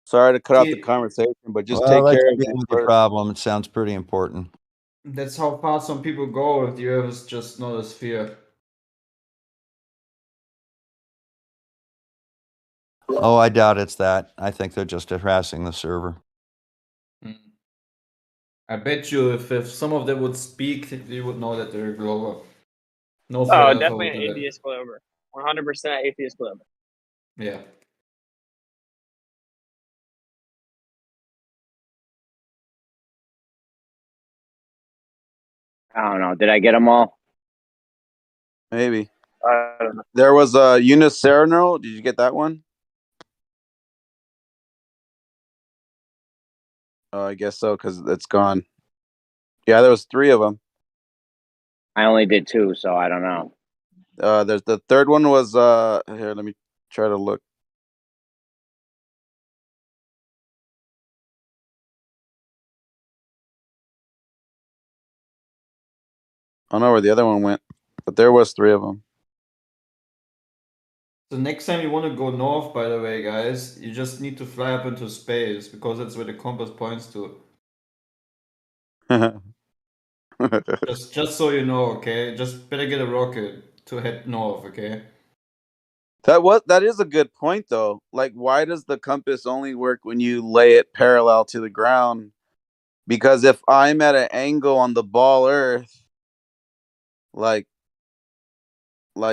sorry to cut out the See, conversation, but just Well, I'll take let care you of deal it with your first. problem. It sounds pretty important. that's how far some people go if the Earth is just not a sphere. Oh, I doubt it's that. I think they're just harassing the server. I bet you if some of them would speak, you would know that they're global. No Oh, flat earther definitely would an do that. atheist clover. 100% atheist clover. Yeah. I don't know. Did I get them all? Maybe. I don't know. There was a Unicerno. Did you get that one? Oh, I guess so, because it's gone. Yeah, there was 3 of them. I only did 2, so I don't know. There's the third one was here. Let me try to look. I don't know where the other one went, but there was 3 of them. So next time you want to go north, by the way, guys, you just need to fly up into space because that's where the compass points to. Just so you know, okay? Just better get a rocket to head north, okay? That is a good point though. Like, why does the compass only work when you lay it parallel to the ground? Because if I'm at an angle on the ball Earth, like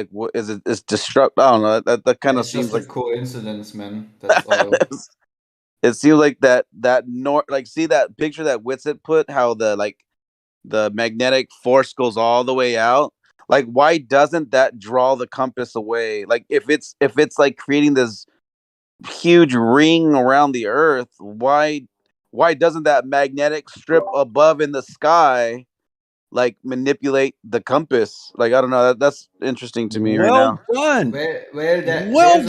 what is it? It's disrupt. I don't know. That kind of It's seems just a like coincidence, man. That's all. it seems like that like see that picture that Witsit put, how the magnetic force goes all the way out. Like, why doesn't that draw the compass away? Like, if it's like creating this huge ring around the Earth, why doesn't that magnetic strip above in the sky like manipulate the compass? Like, I don't know. That's interesting to me right Well now. done. Well,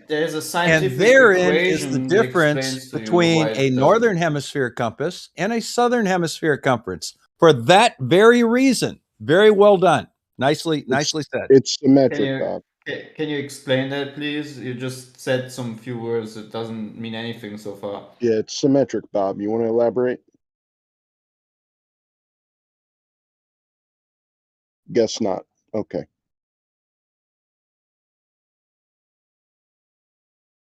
there's a And scientific therein is the equation that difference explains to you between why a it northern doesn't. hemisphere compass and a southern hemisphere compass. For that very reason. Very well done. Nicely said. It's symmetric, Bob. Can you explain that, please? You just said some few words. It doesn't mean anything so far. Yeah, it's symmetric, Bob. You want to elaborate? Guess not. Okay.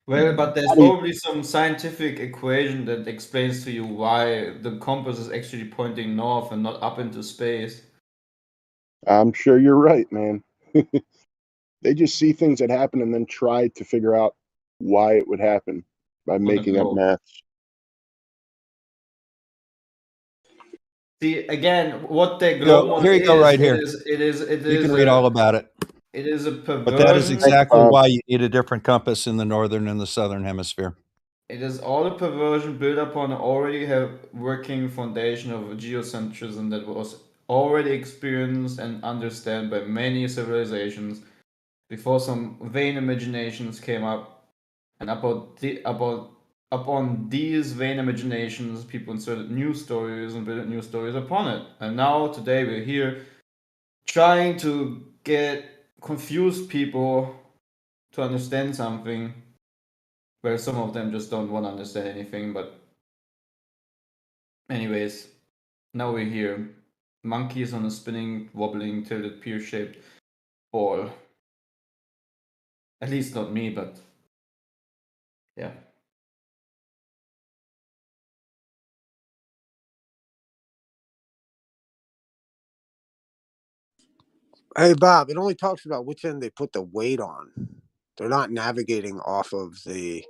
Well, but there's How do you- probably some scientific equation that explains to you why the compass is actually pointing north and not up into space. I'm sure you're right, man. They just see things that happen and then try to figure out why it would happen by making up maths. See, again, what the Go, globe one here you go, is, right here. it is You can read all about it. It is a But that is perversion. exactly why you need a different compass in the northern and the southern hemisphere. It is all a perversion built upon already have working foundation of geocentrism that was already experienced and understood by many civilizations before some vain imaginations came up, and upon these vain imaginations, people inserted new stories and built new stories upon it. And now today we're here trying to get confused people to understand something where some of them just don't want to understand anything. But anyways, now we're here. Monkeys on a spinning, wobbling, tilted, pear-shaped ball. At least not me, but yeah. Hey, Bob, it only talks about which end they put the weight on. They're not navigating off of the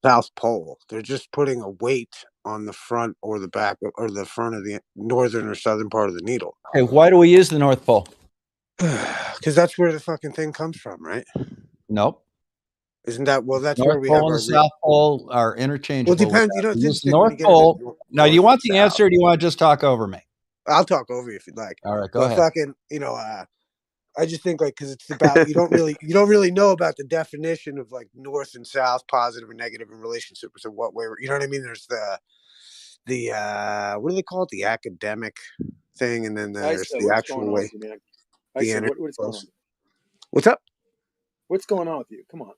South Pole. They're just putting a weight on the front or the back or the front of the northern or southern part of the needle. Okay, why do we use the North Pole? Because that's where the fucking thing comes from, right? Nope. Isn't that that's North where we Pole have and our the South Pole are interchangeable. Well, it depends. With You know, that. it's We use the interesting when you North get into Pole. Now, do you north want and the south. answer, or do you want to just talk over me? I'll talk over you if you'd like. All right, go But ahead. fucking, I just think like because it's about you don't really know about the definition of like north and south, positive and negative in relationships and what way. You know what I mean? There's the what do they call it? The academic thing, and then there's the actual way. What's going on? What's up? What's going on with you? Come on.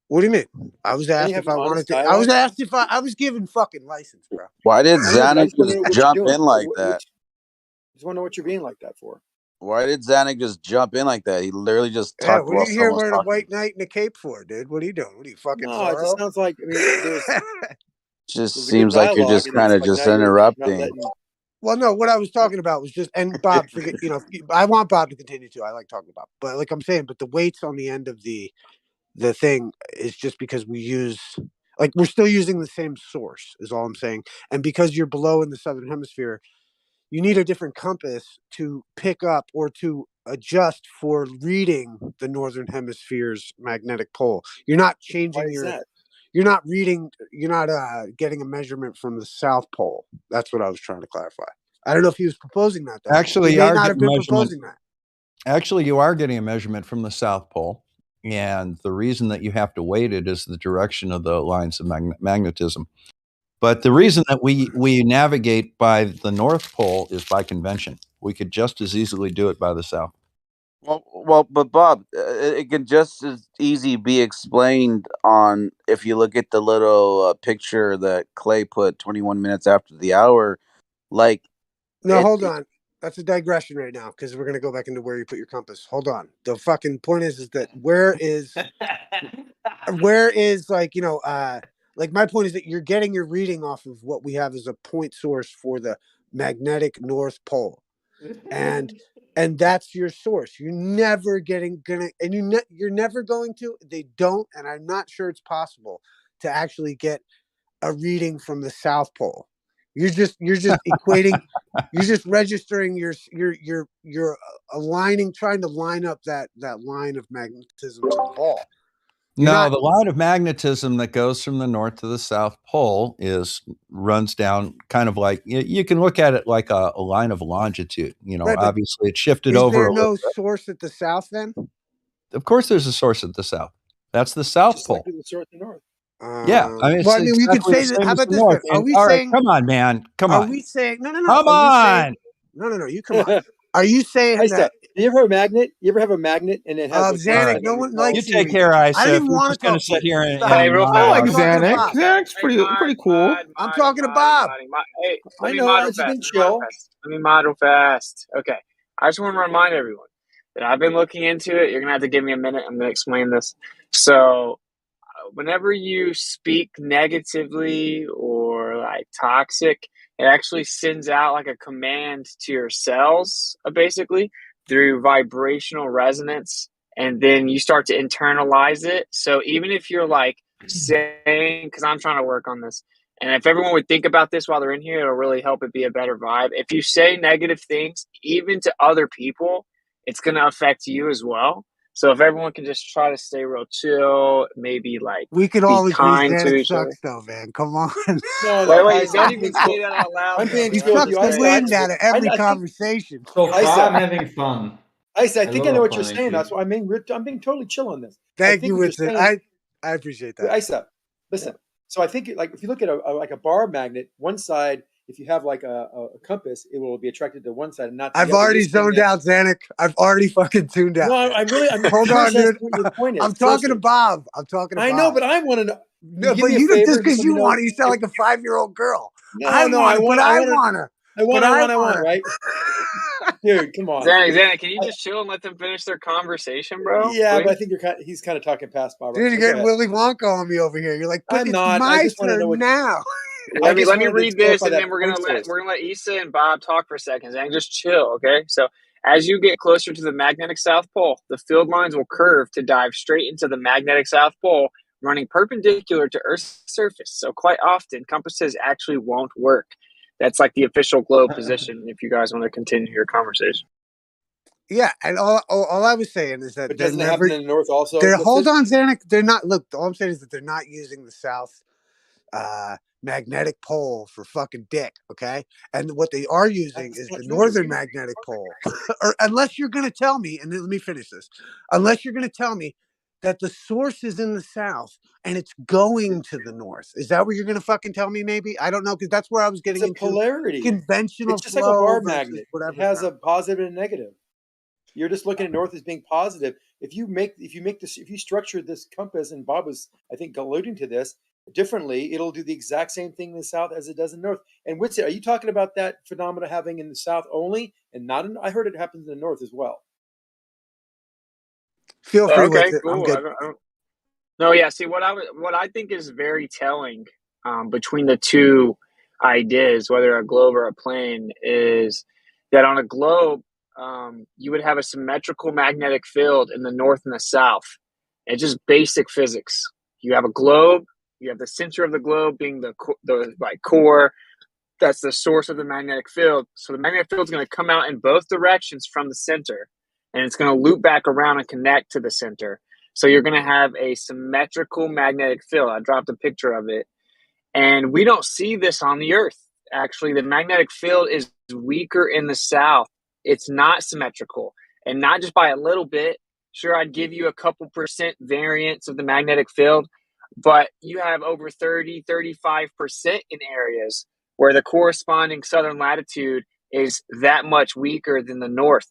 What do you mean? I was asked if I wanted to. I was asked if I was given fucking license, bro. Why did I know, but I Zanuck just want to just know what jump you're doing. in like that? Just want to know what you're being like that for. Why did Zanuck just jump in like that? He literally just Yeah, talked what are while you here someone was wearing a talking. white knight and a cape for, dude? What are you doing? What are you fucking? No, it just sounds like there's Just a good seems like you're dialogue, just and kind it's of like just now you're not interrupting. letting. Well, no, what I was talking about was just, and Bob, forget, I want Bob to continue too. I like talking about, but like I'm saying, but the weights on the end of the thing is just because we use, like, we're still using the same source, is all I'm saying. And because you're below in the southern hemisphere, you need a different compass to pick up or to adjust for reading the northern hemisphere's magnetic pole. You're not changing you're not reading, you're not getting a measurement from the South Pole. That's what I was trying to clarify. I don't know if he was proposing that, though. Actually, he you may are not have getting been measurement. proposing that. Actually, you are getting a measurement from the South Pole. And the reason that you have to weight it is the direction of the lines of magnetism. But the reason that we navigate by the North Pole is by convention. We could just as easily do it by the South. Well, but Bob, it can just as easy be explained on if you look at the little picture that Clay put 21 minutes after the hour. Like, no, hold on. That's a digression right now because we're gonna go back into where you put your compass. Hold on. The fucking point is that where is like like my point is that you're getting your reading off of what we have as a point source for the magnetic North Pole, and that's your source. You're never you're never going to. They don't, and I'm not sure it's possible to actually get a reading from the South Pole. You're just equating. You're just registering you're aligning, trying to line up that line of magnetism to the ball. No, the line of magnetism that goes from the North to the South Pole runs down kind of like, you can look at it like a line of longitude. Right, but obviously it shifted is over there a little no bit. source at the South then? Of course there's a source at the South. That's the South Just Pole. like the source in north. Yeah, I mean, it's well, I mean, you could exactly say the that. same How as about the this North. then? Are And, we all right, saying? come on, man, come Are on. we saying? No. Come on. No. You come on. Are you saying Isa, that? you ever have a magnet? You ever have a magnet and it has a Xanax, no one likes You take care, I Isa. didn't If even you're want just to going talk to to sit you. here and, Stop. Hey, real quick. I'm I like talking to Xanax. Bob. Xanax pretty cool. I'm talking to Bob. Hey, let I me know. mod real It's been fast. chill. Let me mod real fast. Okay. I just want to remind everyone that I've been looking into it. You're going to have to give me a minute. I'm going to explain this. So, whenever you speak negatively or like toxic, it actually sends out like a command to your cells, basically through vibrational resonance, and then you start to internalize it. So even if you're like saying, because I'm trying to work on this, and if everyone would think about this while they're in here, it'll really help it be a better vibe. If you say negative things, even to other people, it's going to affect you as well. So if everyone can just try to stay real chill, maybe like We can be all agree kind to Xanax each other. sucks, though, man. Come on. No. Wait, Isa, don't I'm even being say chill. that out loud. I'm being He chill with sucks you. the Isa, wind out of every I think, conversation. So far, Isa, I'm having fun. Isa, I think I love know a what you're fun saying. AP. That's why I'm being totally chill on this. Thank you, what you're Winston. saying. I appreciate that. Isa, listen. So I think like if you look at a bar magnet, one side, if you have like a compass, it will be attracted to one side and not to the I've other. already You're saying zoned that- out, Xanax. I've already fucking tuned out. No, I'm Hold on, curious as dude. to what your point is. I'm talking to Seriously. Bob. I'm talking to Bob. I know, but I want to know. No, give but me a you don't favor, just because let you me know want it. You sound if- like a 5-year-old girl. No, I want it, but I want her. I want, right? Dude, come on. Xanax, can you just chill and let them finish their conversation, bro? Yeah, Please? but I think he's kind of talking past Bob. Dude, you're getting Willy Wonka on me over here. You're like, but I'm it's not. I my just wanna know turn what- now. Let me wanted to read this, clarify and that then we're point gonna source. let Issa and Bob talk for a second. And just chill, okay? So as you get closer to the magnetic South Pole, the field lines will curve to dive straight into the magnetic South Pole, running perpendicular to Earth's surface. So quite often, compasses actually won't work. That's like the official globe position. If you guys want to continue your conversation. Yeah, and all I was saying is that But they're doesn't it never. happen in the north also? They're What's hold it? on, Zanuck. They're not. Look, all I'm saying is that they're not using the south magnetic pole for fucking dick. Okay, and what they are using is not the true. northern magnetic pole. Or unless you're going to tell me, and let me finish this. Unless you're going to tell me that the source is in the south and it's going to the north. Is that what you're going to fucking tell me? Maybe I don't know, because that's where I was It's getting a into polarity. conventional It's just like a flow bar versus magnet. It whatever has crap. a positive and a negative. You're just looking at north as being positive. If you structure this compass, and Bob was, I think, alluding to this differently, it'll do the exact same thing in the south as it does in the north. And Whitsitt, are you talking about that phenomena having in the south only, and not in? I heard it happens in the north as well. Feel free with Okay, it. I'm cool. good. No, yeah. See, what I think is very telling between the two ideas, whether a globe or a plane, is that on a globe, you would have a symmetrical magnetic field in the north and the south. It's just basic physics. You have a globe. You have the center of the globe being the core. That's the source of the magnetic field. So the magnetic field is going to come out in both directions from the center, and it's going to loop back around and connect to the center. So you're going to have a symmetrical magnetic field. I dropped a picture of it. And we don't see this on the Earth. Actually, the magnetic field is weaker in the south. It's not symmetrical, and not just by a little bit. Sure, I'd give you a couple percent variance of the magnetic field, but you have over 30, 35% in areas where the corresponding southern latitude is that much weaker than the north.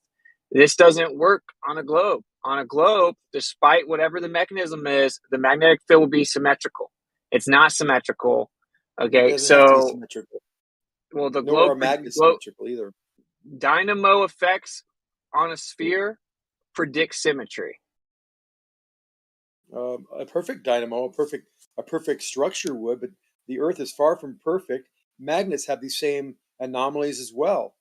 This doesn't work on a globe. On a globe, despite whatever the mechanism is, the magnetic field will be symmetrical. It's not symmetrical. It Okay, doesn't have to be so symmetrical. well, the Nor are globe magnets symmetrical either. dynamo effects on a sphere predict symmetry. A perfect dynamo, a perfect structure would, but the Earth is far from perfect. Magnets have these same anomalies as well,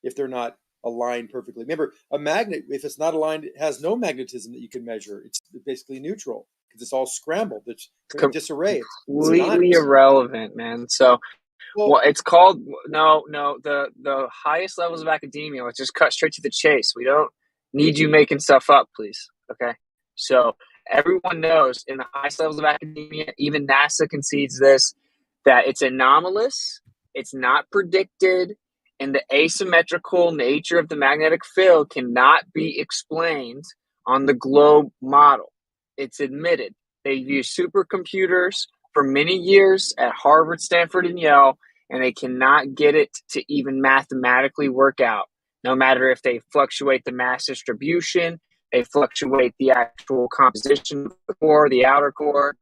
if they're not aligned perfectly. Remember, a magnet, if it's not aligned, it has no magnetism that you can measure. It's basically neutral because it's all scrambled. It's in disarray. It's Completely synonymous. irrelevant, man. So, Well, it's called no. The highest levels of academia. Let's just cut straight to the chase. We don't need you making stuff up, please. Okay. So everyone knows in the highest levels of academia, even NASA concedes this, that it's anomalous, it's not predicted, and the asymmetrical nature of the magnetic field cannot be explained on the globe model. It's admitted. They've used supercomputers for many years at Harvard, Stanford, and Yale, and they cannot get it to even mathematically work out. No matter if they fluctuate the mass distribution, they fluctuate the actual composition of the core, the outer core,